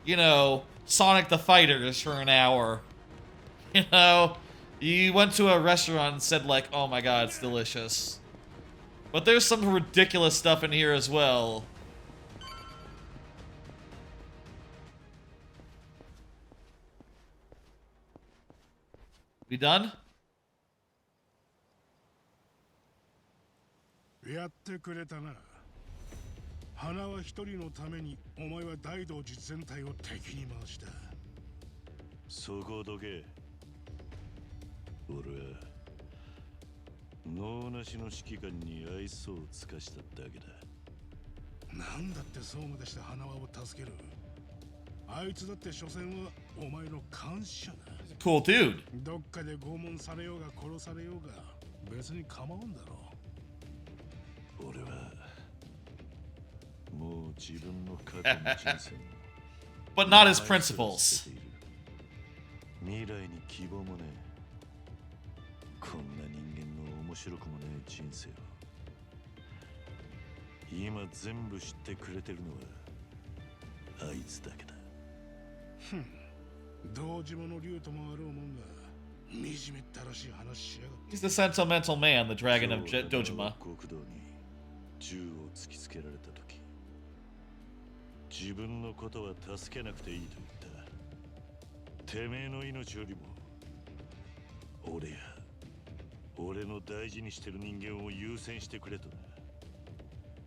you know, Sonic the Fighters for an hour. You know, you went to a restaurant and said like, oh my god, it's delicious. But there's some ridiculous stuff in here as well. We done? やってくれたな。花は一人のためにお前は大道寺全体を敵に回した。そこどけ。俺は脳なしの指揮官に愛想を尽かしただけだ。なんだってそうまでして花輪を助ける。あいつだって所詮はお前の監視者だ。Cool dude. どっかで拷問されようが殺されようが別に構わんだろう。俺はもう自分の過去の人生も But not his principles. 未来に希望もねえ。こんな人間の面白くもねえ人生を今全部知ってくれてるのはあいつだけだ。ふん、どうじもの竜ともあろうもんが惨めったらしい話しやがって。 He's the sentimental man, the dragon of Dojima. 国道に銃を突きつけられた時、自分のことは助けなくていいと言った。てめえの命よりも俺や俺の大事にしてる人間を優先してくれとな。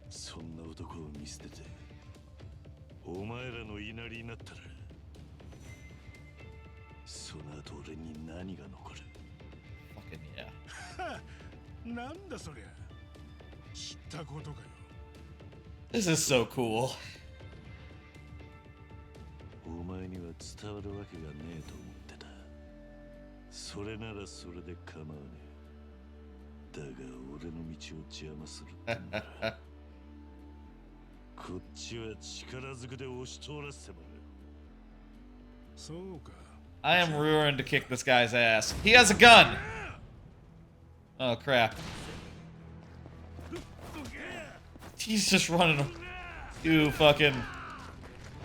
そんな男を見捨ててお前らの言いなりになったらその後俺に何が残る。 Fucking yeah. なんだそりゃ。知ったことかよ。 This is so cool. お前には伝わるわけがねえと思ってた。それならそれで構わねえ。だが俺の道を邪魔するってんだらこっちは力ずくで押し通らせてもらう。そうか。 I am ruined to kick this guy's ass. He has a gun! Oh crap. He's just running. You fucking...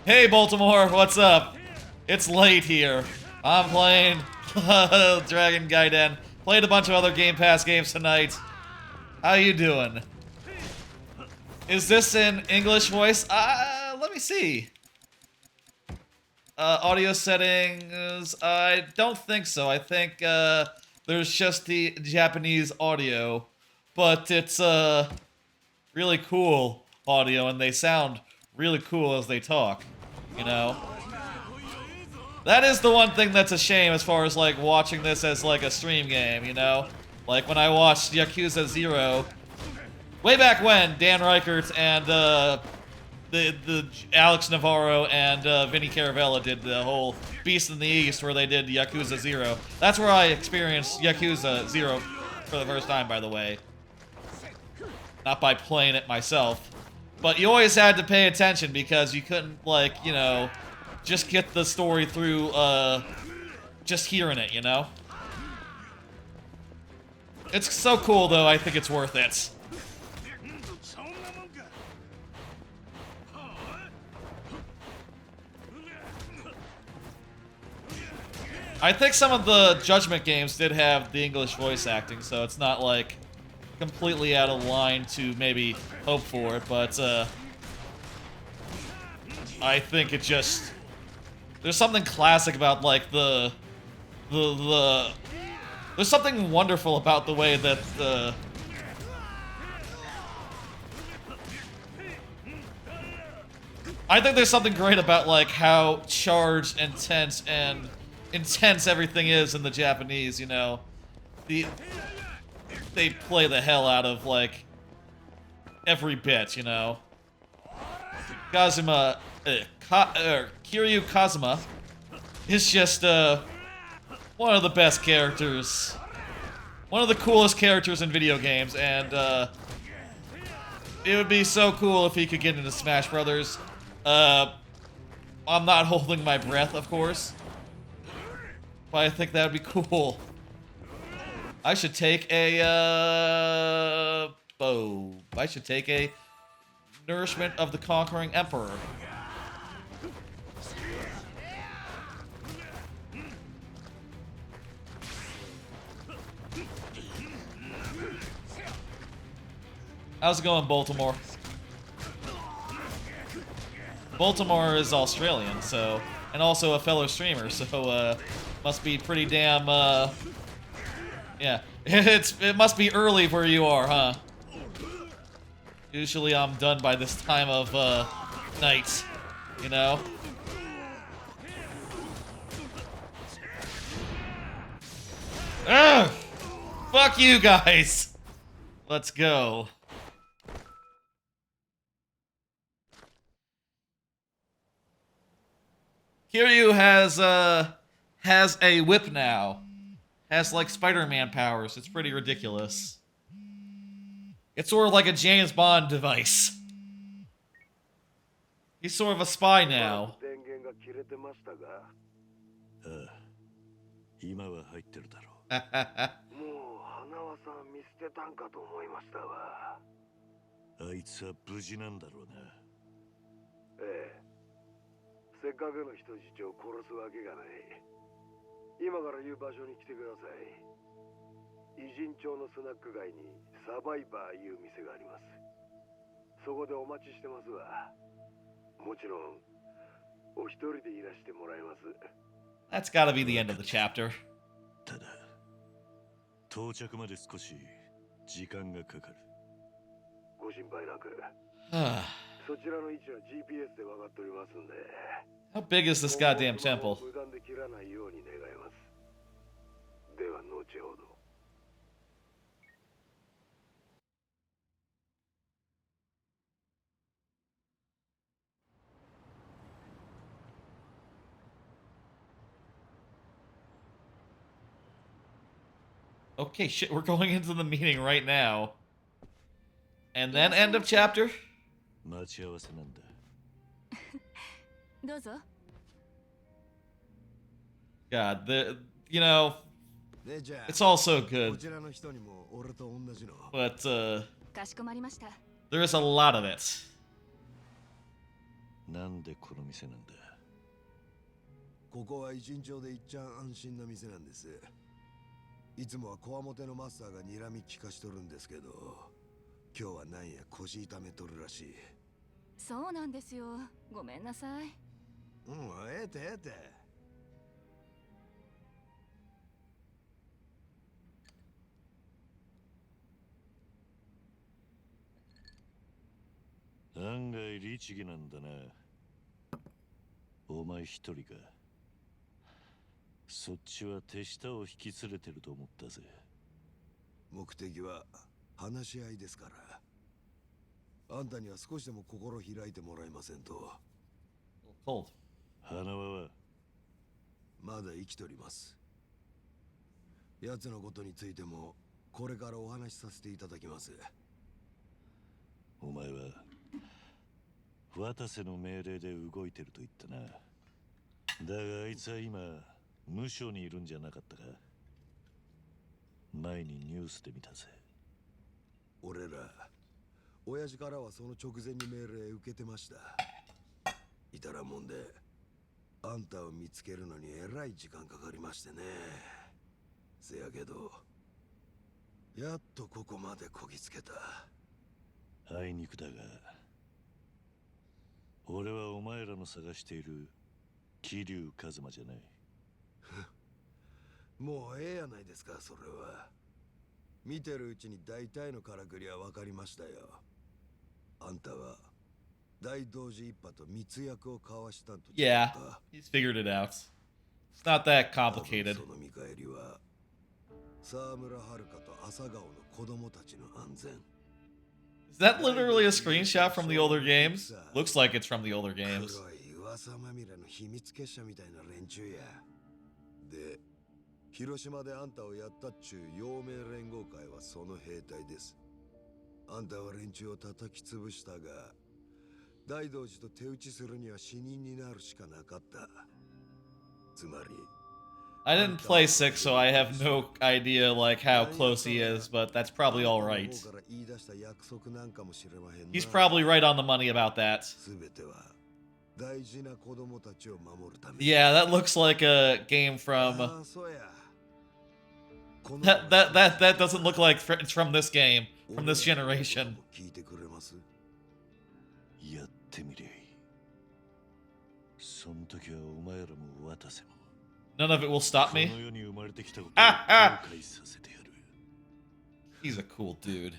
Hey Baltimore, what's up? It's late here. I'm playing Dragon Gaiden. Played a bunch of other Game Pass games tonight. How you doing? Is this in English voice? Let me see. Audio settings, I don't think so. I think there's just the Japanese audio, but it's really cool audio and they sound really cool as they talk, you know? That is the one thing that's a shame as far as like watching this as like a stream game, you know? Like when I watched Yakuza 0, way back when, Dan Reichert and the Alex Navarro and Vinny Caravella did the whole Beast in the East where they did Yakuza 0. That's where I experienced Yakuza 0 for the first time, by the way. Not by playing it myself. But you always had to pay attention because you couldn't, like, you know, just get the story through, just hearing it, you know? It's so cool, though, I think it's worth it. I think some of the Judgment games did have the English voice acting, so it's not, like, completely out of line to maybe hope for it, but, I think it just... There's something classic about, like, there's something wonderful about the way that the... I think there's something great about, like, how charged, intense, and intense everything is in the Japanese, you know? They play the hell out of, like, every bit, you know? Kiryu Kazuma is just, one of the best characters. One of the coolest characters in video games, and, it would be so cool if he could get into Smash Brothers. I'm not holding my breath, of course. But I think that would be cool. I should take a, bow. I should take a Nourishment of the Conquering Emperor. How's it going, Baltimore? Baltimore is Australian, so, and also a fellow streamer, so must be pretty damn yeah. It must be early where you are, huh? Usually I'm done by this time of night, you know? Ugh! Fuck you guys! Let's go. Kiryu has a whip now. Has like Spider-Man powers. It's pretty ridiculous. It's sort of like a James Bond device. He's sort of a spy now. 今は入ってるだろう。もう花輪さん見捨てたんかと思いましたわ。あいつは無事なんだろうな。ええ。せっかくの人質を殺すわけがない。今から言う場所に来てください。偉人町のスナック街にサバイバーいう店があります。そこでお待ちしてますわ。もちろんお一人でいらしてもらいます。That's gotta be the end of the chapter. ただ到着まで少し時間がかかる。ご心配なく。そちらの位置は GPS で分かっておりますんで。How big is this goddamn temple? 無断で切らないように願います。では後ほど。Okay, shit, we're going into the meeting right now. And then end of chapter? 待ち合わせなんだ。どうぞ。God, it's all so good. But, かしこまりました。there's a lot of it. なんでこの店なんだ。ここは偉人町でいっちゃん安心な店なんです。いつもはこわもてのマスターが睨み聞かしとるんですけど、今日はなんや腰痛めとるらしい。そうなんですよ。ごめんなさい。ええてええて。案外律儀なんだな。お前一人か。そっちは手下を引き連れてると思ったぜ。目的は話し合いですから。あんたには少しでも心開いてもらえませんと。花輪はまだ生きております。奴のことについてもこれからお話しさせていただきます。お前は渡瀬の命令で動いてると言ったな。だがあいつは今無所にいるんじゃなかったか。前にニュースで見たぜ。俺ら親父からはその直前に命令受けてました。いたらもんであんたを見つけるのにえらい時間かかりましてね。せやけどやっとここまでこぎつけた。あいにくだが俺はお前らの探している桐生一馬じゃない。もうええやないですか。それは見てるうちに大体のからくりは分かりましたよ。あんたは大同時一派と密約を交わしたんと。Yeah, he's figured it out. It's not that complicated. その見返りは沢村遥と朝顔の子供たちの安全。Is that literally a screenshot from the older games? Looks like it's from the older games. 黒い噂まみれの秘密結社みたいな連中や。で、広島であんたをやったっちゅう陽明連合会はその兵隊です。あんたは連中を叩き潰したが、大道寺と手打ちするには死人になるしかなかった。つまり、I didn't play 6, so I have no idea like how close he is, but that's probably all right. He's probably right on the money about that. Yeah, that looks like a game from That doesn't look like it's from this game, from this generation. 聞いてくれます？やってみりゃいい。その時はお前らも渡せも。None of it will stop me. この世に生まれてきたことを後悔させてやる。He's a cool dude.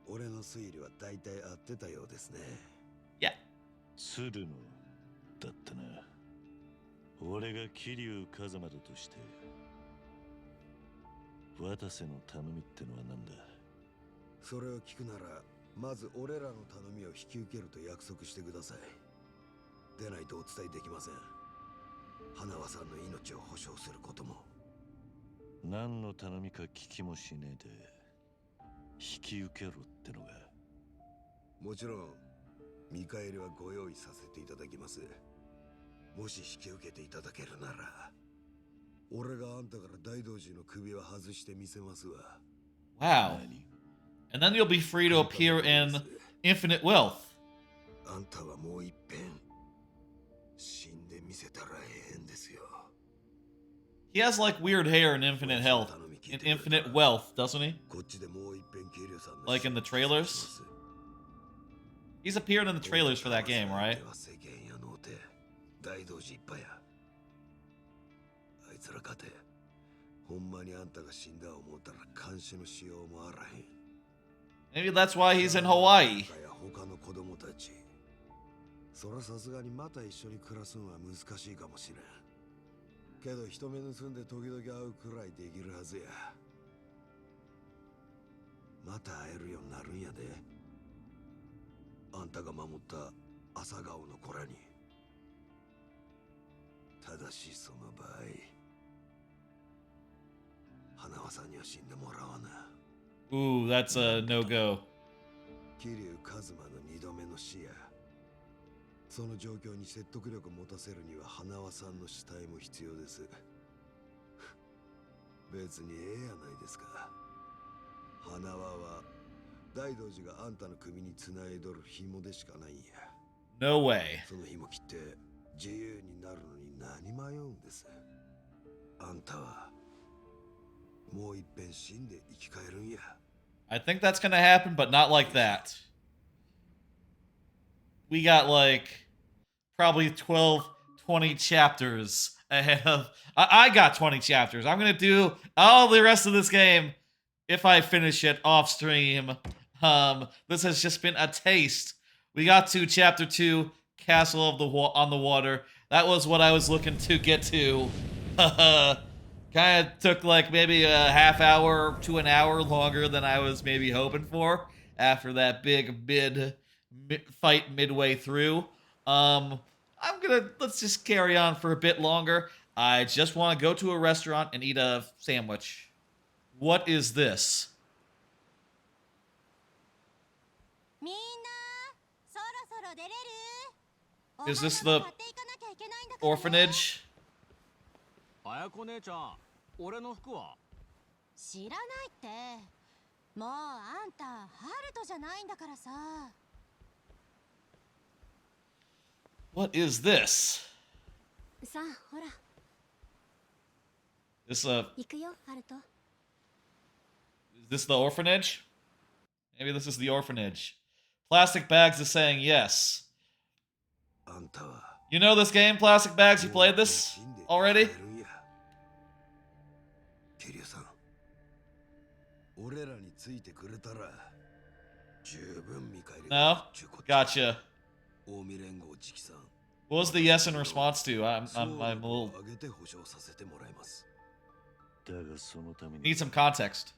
俺の推理は大体合ってたようですね。Yeah. 鶴野だったな。俺が桐生一馬だとして。渡せの頼みってのは何だ？それを聞くなら、まず俺らの頼みを引き受けると約束してください。でないとお伝えできません。花輪さんの命を保証することも。何の頼みか聞きもしねえで引き受けろってのが。もちろん見返りはご用意させていただきます。もし引き受けていただけるなら、俺があんたから大道寺の首は外してみせますわ。 Wow. And then you'll be free to appear in Infinite Wealth. あんたはもう一遍死んでみせたらええんですよ。 He has like weird hair in Infinite Health, in Infinite Wealth, doesn't he? こっちでもう一遍桐生さんの Like in the trailers? He's appeared in the trailers for that game, right? 世間やのうて大道寺いっぱいや。あいつらかてほんまにあんたが死んだ思ったら監視のしようもあらへん。 Maybe that's why he's in Hawaii. 他の子供たち、そらさすがにまた一緒に暮らすのは難しいかもしれん。けど人目盗んで時々会うくらいできるはずや。また会えるようになるんやで。あんたが守った朝顔の子らに。ただしその場合、花輪さんには死んでもらわな。 Ooh, that's a no-go. 桐生一馬の二度目の死や。その状況に説得力を持たせるには花輪さんの死体も必要です。別にええやないですか。花輪は大道寺があんたの首につないどる紐でしかないんや。 No way. その紐切って自由になるのに何迷うんです。あんたはもう一遍死んで生き返るんや。 I think that's gonna happen, but not like that. We got like probably 12, 20 chapters ahead of... I got 20 chapters. I'm gonna do all the rest of this game if I finish it off stream. This has just been a taste. We got to chapter 2, Castle of the on the Water. That was what I was looking to get to. Kind of took like maybe a half hour to an hour longer than I was maybe hoping for after that big fight midway through. Let's just carry on for a bit longer. I just want to go to a restaurant and eat a sandwich. What is this? Is this the orphanage? 綾子姉ちゃん、俺の服は？知らないって。もうあんたハルトじゃないんだからさ。 What is this? さあ、ほら。 This 行くよ、ハルト。 is this the orphanage? Maybe this is the orphanage. Plastic Bags is saying yes. You know this game, Plastic Bags? You played this already? No? Gotcha. What was the yes in response to? I'm a little... Need some context.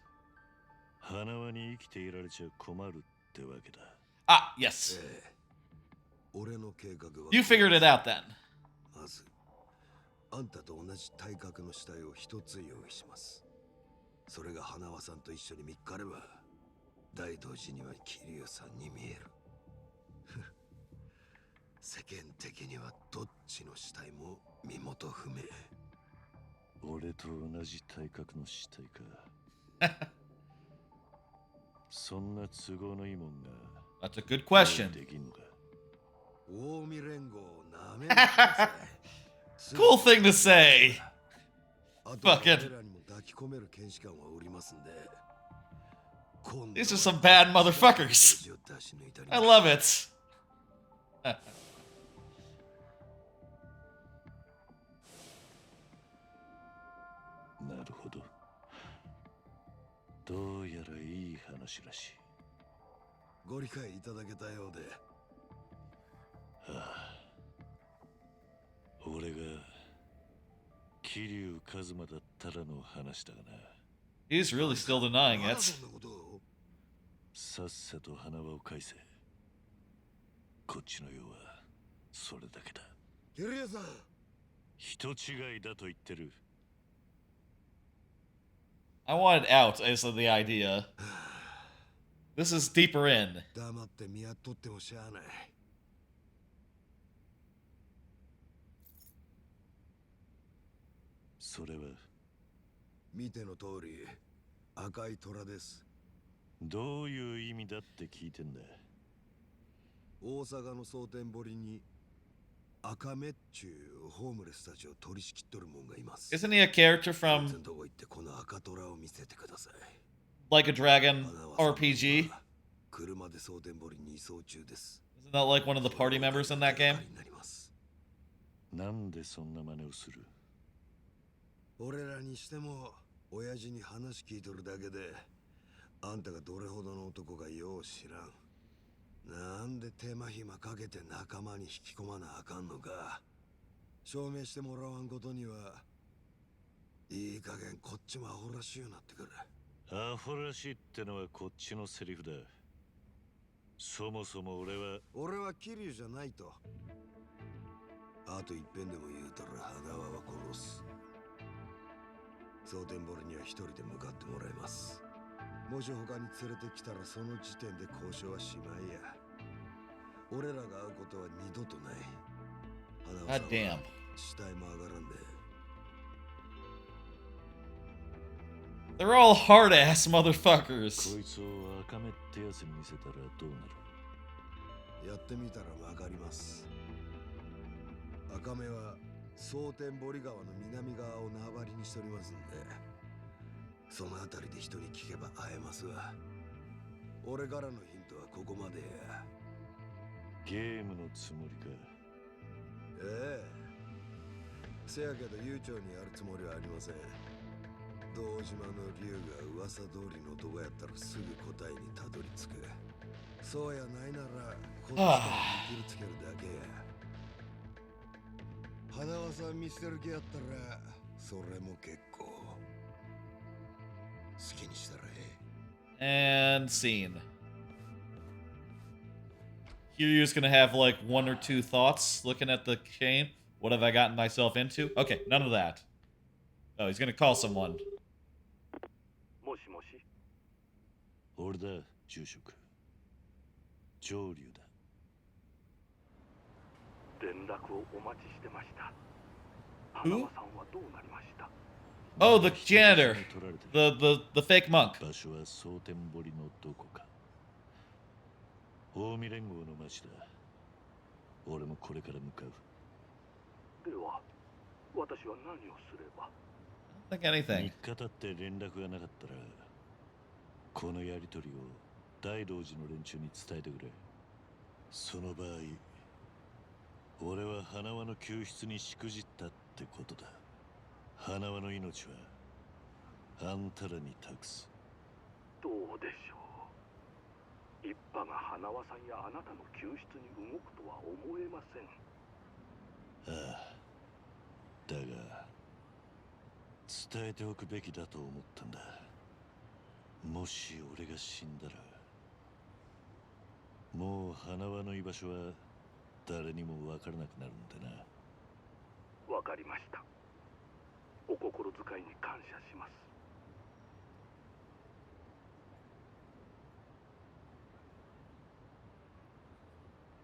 Ah, yes. You figured it out then. まず、あんたと同じ体格の死体を一つ用意します。それが花輪さんと一緒に見っかれば、大道寺には桐生さんに見える。世間的にはどっちの死体も身元不明。俺と同じ体格の死体か。そんな都合のいいもんが。That's a good question. Cool thing to say. Fucking き込める剣士官はおりますんで。These are some bad motherfuckers. I love it. なるほど。どうやらいい話らしい。ご理解いただけたようで。ああ。俺が桐生一馬だったらの話だがな。He's really still denying it. さっさと花輪を返せ。こっちの用はそれだけだ。キリヤさん。人違いだと言ってる。I wanted out is the idea. This is deeper in. 黙って見やっとってもしゃあない。それは見ての通り赤い虎です。どういう意味だって聞いてんだ。大阪の蒼天堀に赤目っちゅうホームレスたちを取り仕切っとるもんがいます。 Isn't he a character from どこ行ってこの赤虎を見せてください。 like a Dragon RPG? 車で蒼天堀に移送中です。 Isn't that like one of the party members in that game? なんでそんな真似をする。俺らにしても親父に話聞いとるだけであんたがどれほどの男かよう知らん。なんで手間暇かけて仲間に引き込まなあかんのか証明してもらわんことにはいい加減こっちもアホらしゅうなってくる。アホらしいってのはこっちのセリフだ。そもそも俺は桐生じゃないと。あと一遍でも言うたら花輪は殺す。蒼天堀には一人で向かってもらいます。もし他に連れてきたらその時点で交渉はしまいや。俺らが会うことは二度とない。花輪さんは死体も上がらんで。They're all hard ass motherfuckers. こいつを赤目ってやつに見せたらどうなる。やってみたらわかります。赤目は蒼天堀川の南側を縄張りにしておりますんで、その辺りで人に聞けば会えますわ。俺からのヒントはここまでや。ゲームのつもりか。ええ。せやけど悠長にやるつもりはありません。堂島の竜が噂通りの男やったらすぐ答えにたどり着く。そうやないならこっちから見切りつけるだけや。花輪さん見捨てる気やったらそれも結構。好きにしたらええ。And scene. Kiryu's gonna have like one or two thoughts looking at the chain. What have I gotten myself into? Okay, none of that. Oh, he's gonna call someone. もしもし。俺だ、住職。上流だ。連絡をお待ちしてました。花輪さんはどうなりました。 Oh, the janitor. The fake monk. 場所は蒼天堀のどこか。近江連合の町だ。俺もこれから向かう。では、私は何をすれば。Think anything. 3日経って連絡がなかったら、このやりとりを大道寺の連中に伝えてくれ。その場合、俺は花輪の救出にしくじったってことだ。花輪の命はあんたらに託す。どうでしょう。一派が花輪さんやあなたの救出に動くとは思えません。ああ。だが、伝えておくべきだと思ったんだ。もし俺が死んだら、もう花輪の居場所は誰にも分からなくなるんだな。わかりました。お心遣いに感謝します。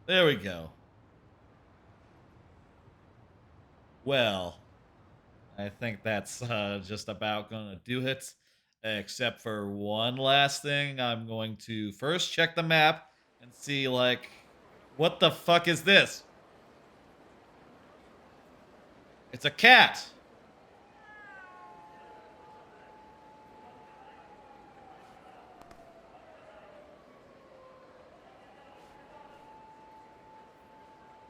There we go. Well, I think that's just about gonna do it. Except for one last thing, I'm going to first check the map and see, like, what the fuck is this? It's a cat.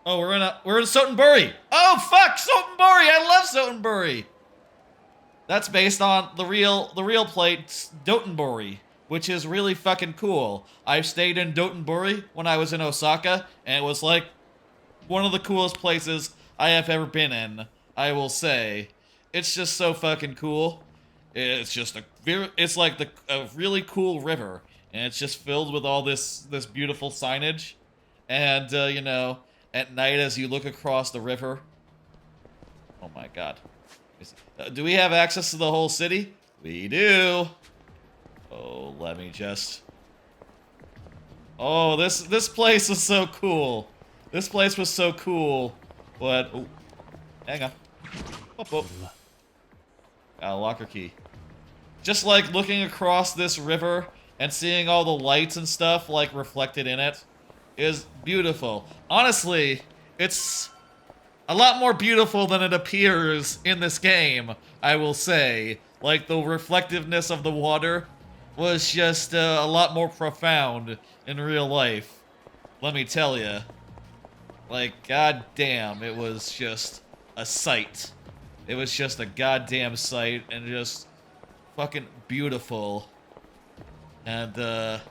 Oh, we're in Sotenbori. Oh fuck, Sotenbori! I love Sotenbori. That's based on the real place Dotonbori, which is really fucking cool. I stayed in Dotonbori when I was in Osaka, and it was like one of the coolest places I have ever been in. I will say, it's just so fucking cool. It's just it's like a really cool river, and it's just filled with all this beautiful signage, and you know, at night as you look across the river. Oh my god. Do we have access to the whole city? We do. Oh, let me just... Oh, this place was so cool. This place was so cool. But... Oh, hang on. Oh. Got a locker key. Just like looking across this river and seeing all the lights and stuff like reflected in it is beautiful. Honestly, it's a lot more beautiful than it appears in this game, I will say. Like, the reflectiveness of the water was just a lot more profound in real life. Let me tell ya. Like, goddamn, it was just a sight. It was just a goddamn sight, and just fucking beautiful. And,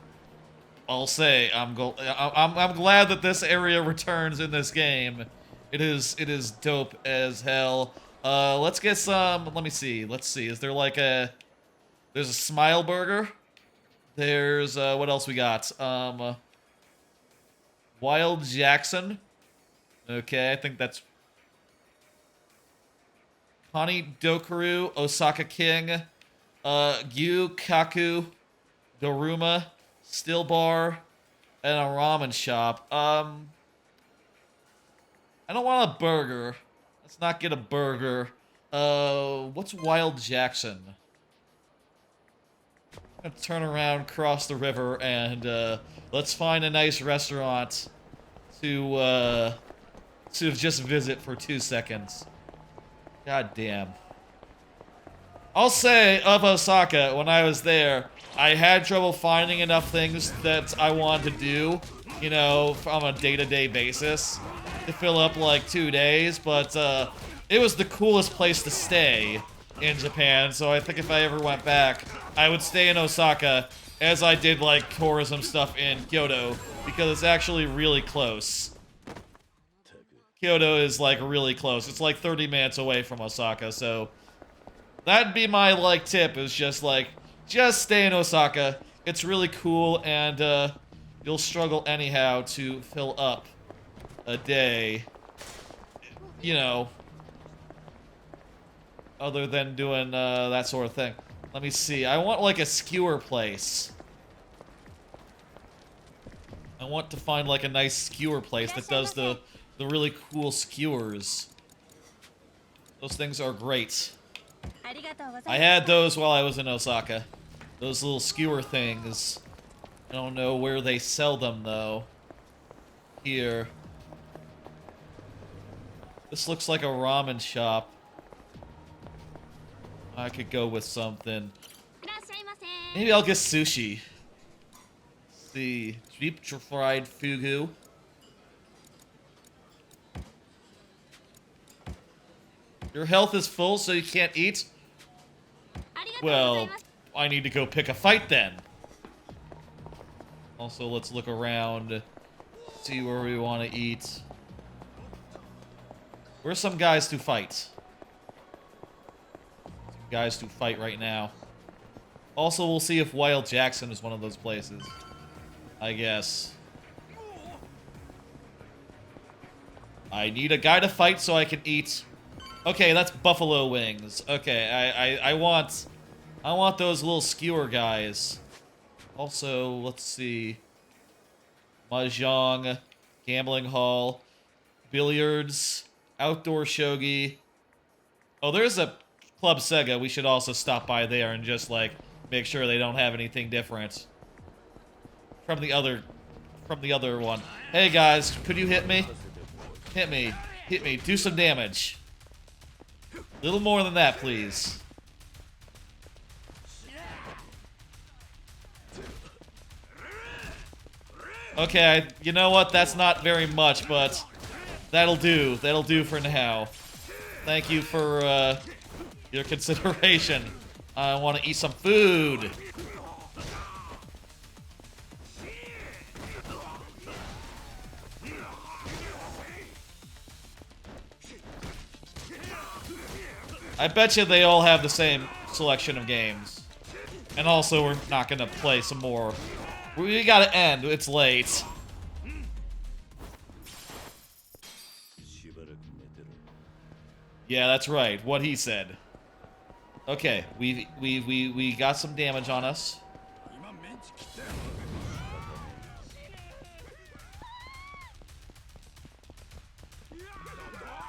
I'll say, I'm glad that this area returns in this game. It is dope as hell. Let's get some, let me see. Let's see. Is there like there's a Smile Burger. There's, what else we got? Wild Jackson. Okay, I think that's Connie Dokuru, Osaka King, Gyu Kaku, Doruma, Still Bar, and a ramen shop. I don't want a burger. Let's not get a burger. What's Wild Jackson? I'm gonna turn around, cross the river, and let's find a nice restaurant to just visit for 2 seconds. God damn. I'll say, of Osaka, when I was there, I had trouble finding enough things that I wanted to do, you know, on a day-to-day basis to fill up like 2 days, but it was the coolest place to stay in Japan, so I think if I ever went back, I would stay in Osaka as I did like tourism stuff in Kyoto, because it's actually really close. Kyoto is like really close. It's like 30 minutes away from Osaka, so that'd be my like tip, is just stay in Osaka. It's really cool, and you'll struggle anyhow to fill up a day, you know, other than doing that sort of thing. Let me see. I want like a skewer place. I want to find like a nice skewer place that does the really cool skewers. Those things are great. I had those while I was in Osaka. Those little skewer things. I don't know where they sell them though. Here. This looks like a ramen shop. I could go with something. Maybe I'll get sushi. Let's see. Deep fried fugu. Your health is full, so you can't eat? Well, I need to go pick a fight then. Also, let's look around. See where we want to eat. Where's some guys to fight? Some guys to fight right now. Also, we'll see if Wild Jackson is one of those places. I guess. I need a guy to fight so I can eat. Okay, that's buffalo wings. Okay, I want those little skewer guys. Also, let's see. Mahjong, gambling hall, billiards, outdoor shogi. Oh, there's a Club Sega. We should also stop by there and just like make sure they don't have anything different from the other one. Hey guys, could you hit me? Hit me. Hit me. Do some damage. A little more than that, please. Okay, you know what? That's not very much, but That'll do. That'll do for now. Thank you for your consideration. I want to eat some food. I bet you they all have the same selection of games. And also, we're not going to play some more. We gotta end. It's late. Yeah, that's right. What he said. Okay, we got some damage on us.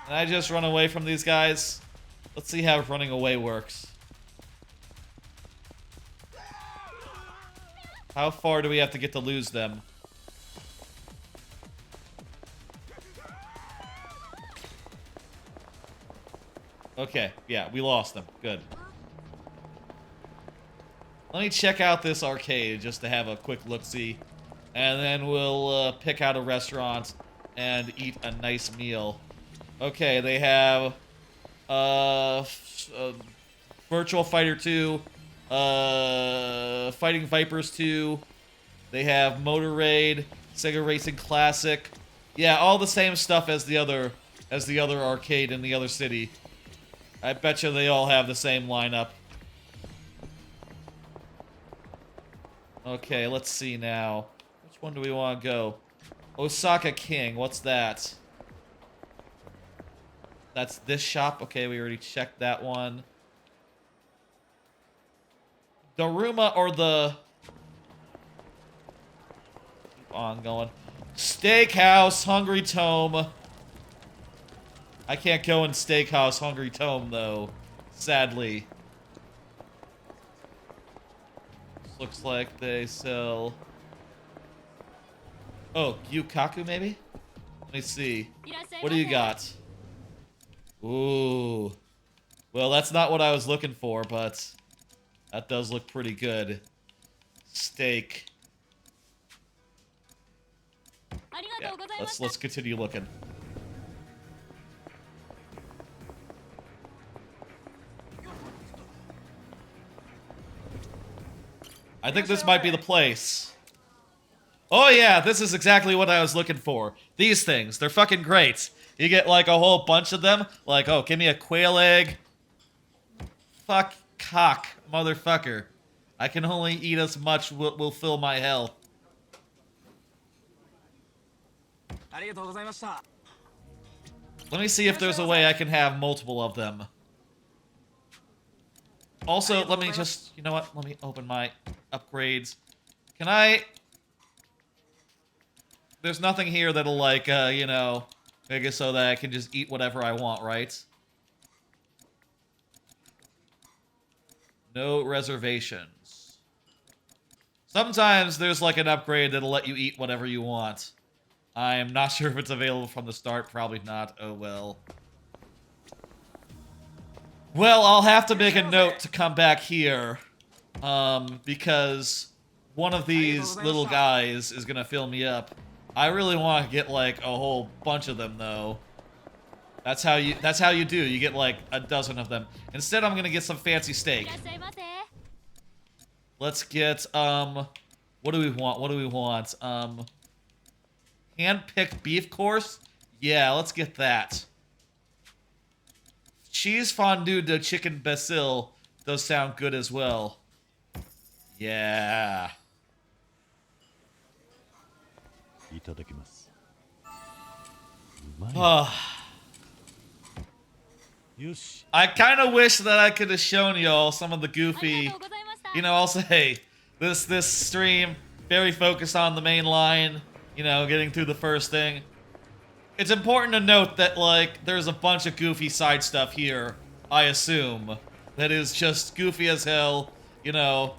Can I just run away from these guys? Let's see how running away works. How far do we have to get to lose them? Okay, yeah, we lost them. Good. Let me check out this arcade just to have a quick look-see. And then we'll pick out a restaurant and eat a nice meal. Okay, they have Virtual Fighter 2, Fighting Vipers 2. They have Motor Raid, Sega Racing Classic. Yeah, all the same stuff as the other arcade in the other city. I bet you they all have the same lineup. Okay, let's see now. Which one do we want to go? Osaka King, what's that? That's this shop. Okay, we already checked that one. Daruma or the... Keep on going. Steakhouse, Hungry Tome. I can't go in Steakhouse, Hungry Tome, though. Sadly. This looks like they sell... Oh, Yukaku, maybe? Let me see. What do you got? Ooh. Well, that's not what I was looking for, but that does look pretty good. Steak. Yeah, let's continue looking. I think this might be the place. Oh yeah, this is exactly what I was looking for. These things, they're fucking great. You get like a whole bunch of them. Like, oh, give me a quail egg. Fuck cock, motherfucker. I can only eat as much will fill my health. Let me see if there's a way I can have multiple of them. Also, let me just, you know what? Let me open my upgrades. Can I... There's nothing here that'll like, you know, make it so that I can just eat whatever I want, right? No reservations. Sometimes there's like an upgrade that'll let you eat whatever you want. I'm not sure if it's available from the start. Probably not. Oh well. Well, I'll have to make a note to come back here. Because one of these little guys is gonna fill me up. I really want to get like a whole bunch of them though. That's how you do. You get like a dozen of them. Instead, I'm gonna get some fancy steak. Let's get what do we want? What do we want? Hand-picked beef course? Yeah, let's get that. Cheese fondue de chicken basil does sound good as well. Yeah. I kind of wish that I could have shown y'all some of the goofy, you know, I'll say, this stream, very focused on the main line, you know, getting through the first thing. It's important to note that, like, there's a bunch of goofy side stuff here, I assume, that is just goofy as hell, you know.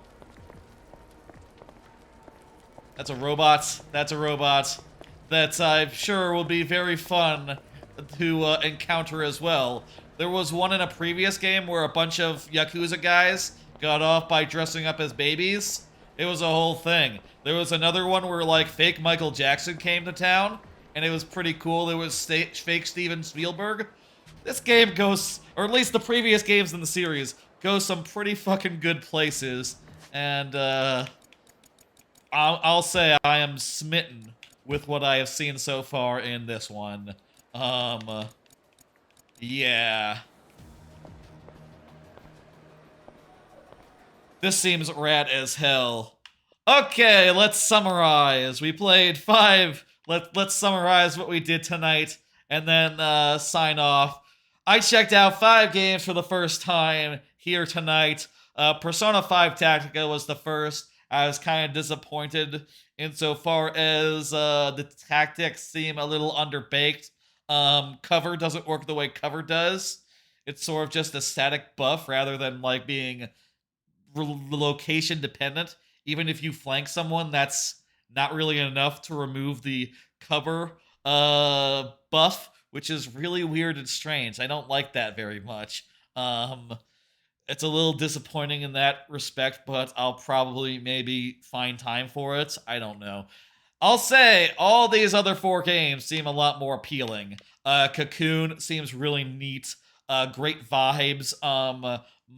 That's a robot. That's a robot. That I'm sure will be very fun to encounter as well. There was one in a previous game where a bunch of Yakuza guys got off by dressing up as babies. It was a whole thing. There was another one where, like, fake Michael Jackson came to town, and it was pretty cool. There was fake Steven Spielberg. This game goes, or at least the previous games in the series, go some pretty fucking good places, and I'll say I am smitten with what I have seen so far in this one. Yeah. This seems rad as hell. Okay, let's summarize. We played 5. Let's summarize what we did tonight, and then sign off. I checked out 5 games for the first time here tonight. Persona 5 Tactica was the first. I was kind of disappointed insofar as the tactics seem a little underbaked. Cover doesn't work the way cover does. It's sort of just a static buff rather than like being location dependent. Even if you flank someone, that's not really enough to remove the cover buff, which is really weird and strange. I don't like that very much. It's a little disappointing in that respect, but I'll probably maybe find time for it. I don't know. I'll say all these other 4 games seem a lot more appealing. Cocoon seems really neat. Great vibes.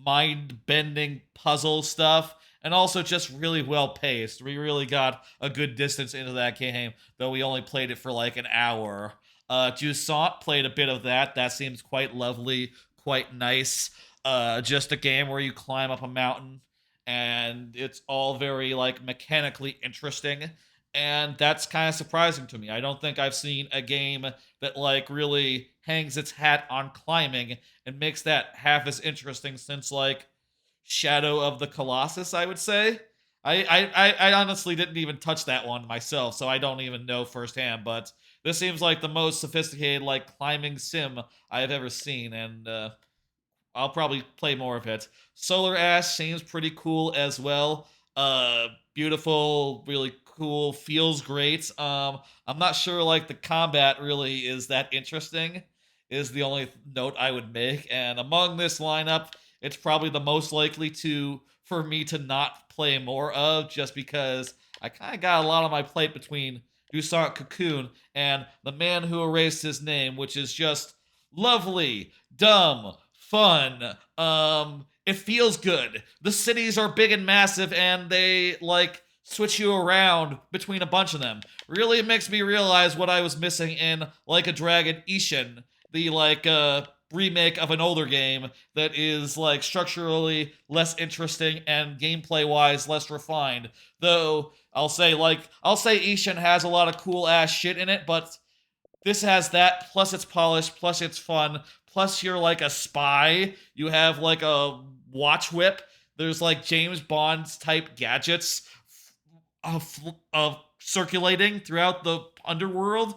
Mind-bending puzzle stuff. And also just really well paced. We really got a good distance into that game, though we only played it for like an hour. Jusant played a bit of that. That seems quite lovely, quite nice. Just a game where you climb up a mountain, and it's all very like mechanically interesting. And that's kind of surprising to me. I don't think I've seen a game that like really hangs its hat on climbing and makes that half as interesting since like Shadow of the Colossus, I would say. I honestly didn't even touch that one myself, so I don't even know firsthand, but this seems like the most sophisticated like climbing sim I've ever seen, and I'll probably play more of it. Solar Ash seems pretty cool as well. Beautiful, really cool, feels great. I'm not sure like the combat really is that interesting, is the only note I would make. And among this lineup, it's probably the most likely for me to not play more of, just because I kind of got a lot on my plate between Jusant Cocoon and The Man Who Erased His Name, which is just lovely, dumb, fun. It feels good. The cities are big and massive, and they like switch you around between a bunch of them. Really, it makes me realize what I was missing in Like a Dragon Ishin, the like remake of an older game that is like structurally less interesting and gameplay wise less refined. Though I'll say Ishin has a lot of cool ass shit in it, but this has that, plus it's polished, plus it's fun, plus you're like a spy. You have like a watch whip. There's like James Bond's type gadgets of circulating throughout the underworld.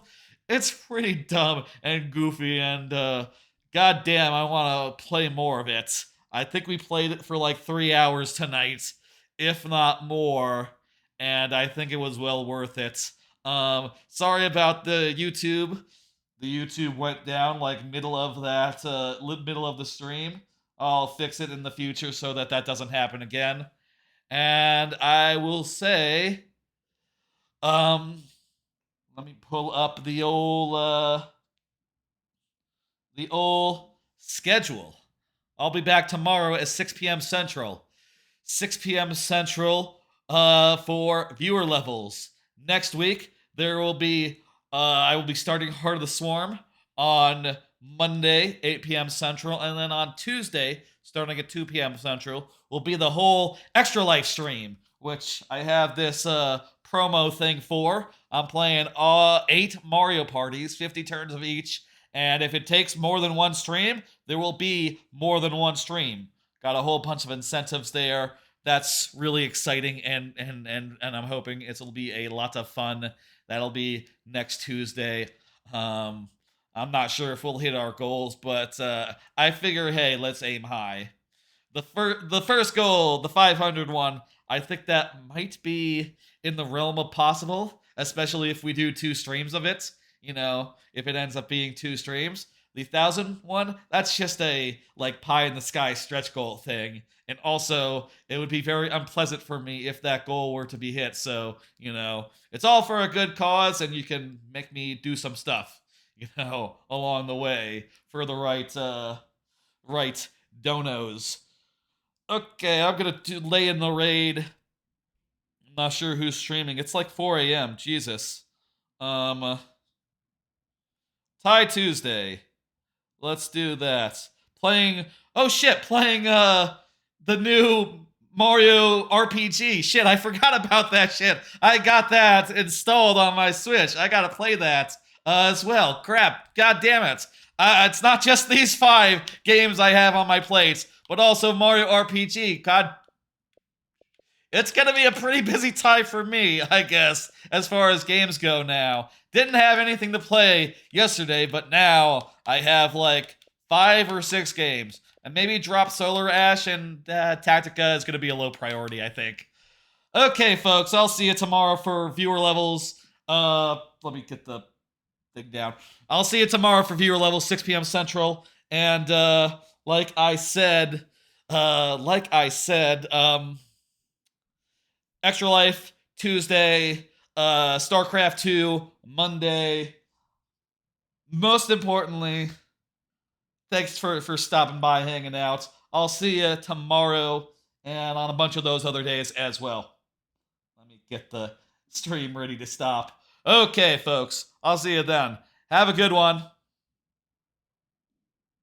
It's pretty dumb and goofy, and goddamn, I want to play more of it. I think we played it for like 3 hours tonight, if not more, and I think it was well worth it. Sorry about the YouTube. The YouTube went down like middle of the stream. I'll fix it in the future so that doesn't happen again. And I will say, let me pull up the old schedule. I'll be back tomorrow at 6 p.m. Central. 6 p.m. Central for viewer levels. Next week, there will be I will be starting Heart of the Swarm on Monday, 8 p.m. Central, and then on Tuesday, starting at 2 p.m. Central, will be the whole Extra Life stream, which I have this promo thing for. I'm playing 8 Mario parties, 50 turns of each, and if it takes more than one stream, there will be more than one stream. Got a whole bunch of incentives there. That's really exciting, and I'm hoping it'll be a lot of fun. That'll be next Tuesday. I'm not sure if we'll hit our goals, but I figure, hey, let's aim high. The first goal, the 500 one, I think that might be in the realm of possible, especially if we do 2 streams of it. You know, if it ends up being 2 streams, The 1,000 one, that's just a like pie in the sky stretch goal thing. And also, it would be very unpleasant for me if that goal were to be hit. So, you know, it's all for a good cause, and you can make me do some stuff, you know, along the way for the right donos. Okay, I'm gonna lay in the raid. I'm not sure who's streaming. It's like 4 a.m. Jesus. Tie Tuesday. Let's do that. Playing the new Mario RPG. Shit, I forgot about that shit. I got that installed on my Switch. I gotta play that as well. Crap. God damn it. It's not just these 5 games I have on my plate, but also Mario RPG. God. It's gonna be a pretty busy time for me, I guess, as far as games go now. Didn't have anything to play yesterday, but now I have like 5 or 6 games. And maybe drop Solar Ash and Tactica is going to be a low priority, I think. Okay, folks, I'll see you tomorrow for viewer levels. Let me get the thing down. I'll see you tomorrow for viewer levels, 6 p.m. Central. And like I said, Extra Life Tuesday, StarCraft 2 Monday. Most importantly, thanks for stopping by, hanging out. I'll see you tomorrow and on a bunch of those other days as well. Let me get the stream ready to stop. Okay, folks. I'll see you then. Have a good one.